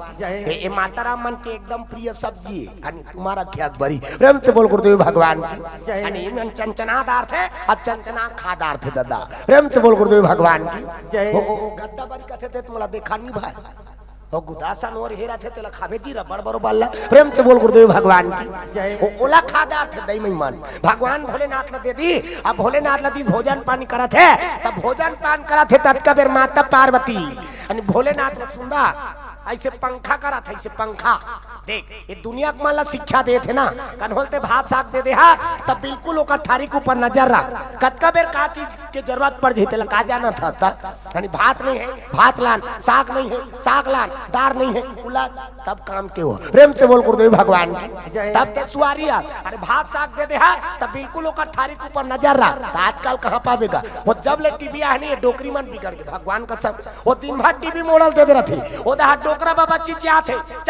ये माता राम मन के एकदम प्रिय सब्जी है, यानी तुम्हारा क्या बड़ी। प्रेम से बोल गुरुदेव भगवान की, यानी मन चंचनादार थे और चंचना खादार थे दादा। प्रेम से बोल गुरुदेव भगवान की। वो गद्दा बड़ी कथे थे तुम्हारा देखा नहीं भाई, वो गुदासन और हेरा थे तेला खावे दी रबड़ बरो बाला। प्रेम से बोल गुरुदेव भगवान की। वो ओला खादार थे दई में मन भगवान भोलेनाथ ला दे दी। अब भोलेनाथ ला दी भोजन पानी करा थे, तब भोजन पान करा थे तब का बेर माता पार्वती यानी भोलेनाथ ला सुंदा ऐसे पंखा करा था, ऐसे पंखा देख ये दुनिया को मान ला शिक्षा दे थे ना, कन्होलते भात साग दे दे हा तब बिल्कुल ओकर थारी के ऊपर नजर रख, कतका बेर का चीज के जरूरत पड़ जाए तेला का जाना था यानी भात नहीं है भात लान, साग नहीं है साग लान, दार नहीं है उला तब काम के हो। प्रेम से बोल गुरुदेव भगवान की। तब ते सुआरिया अरे भात साग दे दे हा तब बिल्कुल ओकर थारी के ऊपर नजर रख। आजकल कहाँ पावेगा वो, जब ले टीवी आ नहीं डोकरी मन बिगड़ गए भगवान का सब, वो दिन भर टीवी मोड़ल दे दे रहे थे, वो डोकरा बाबा चीज थे चल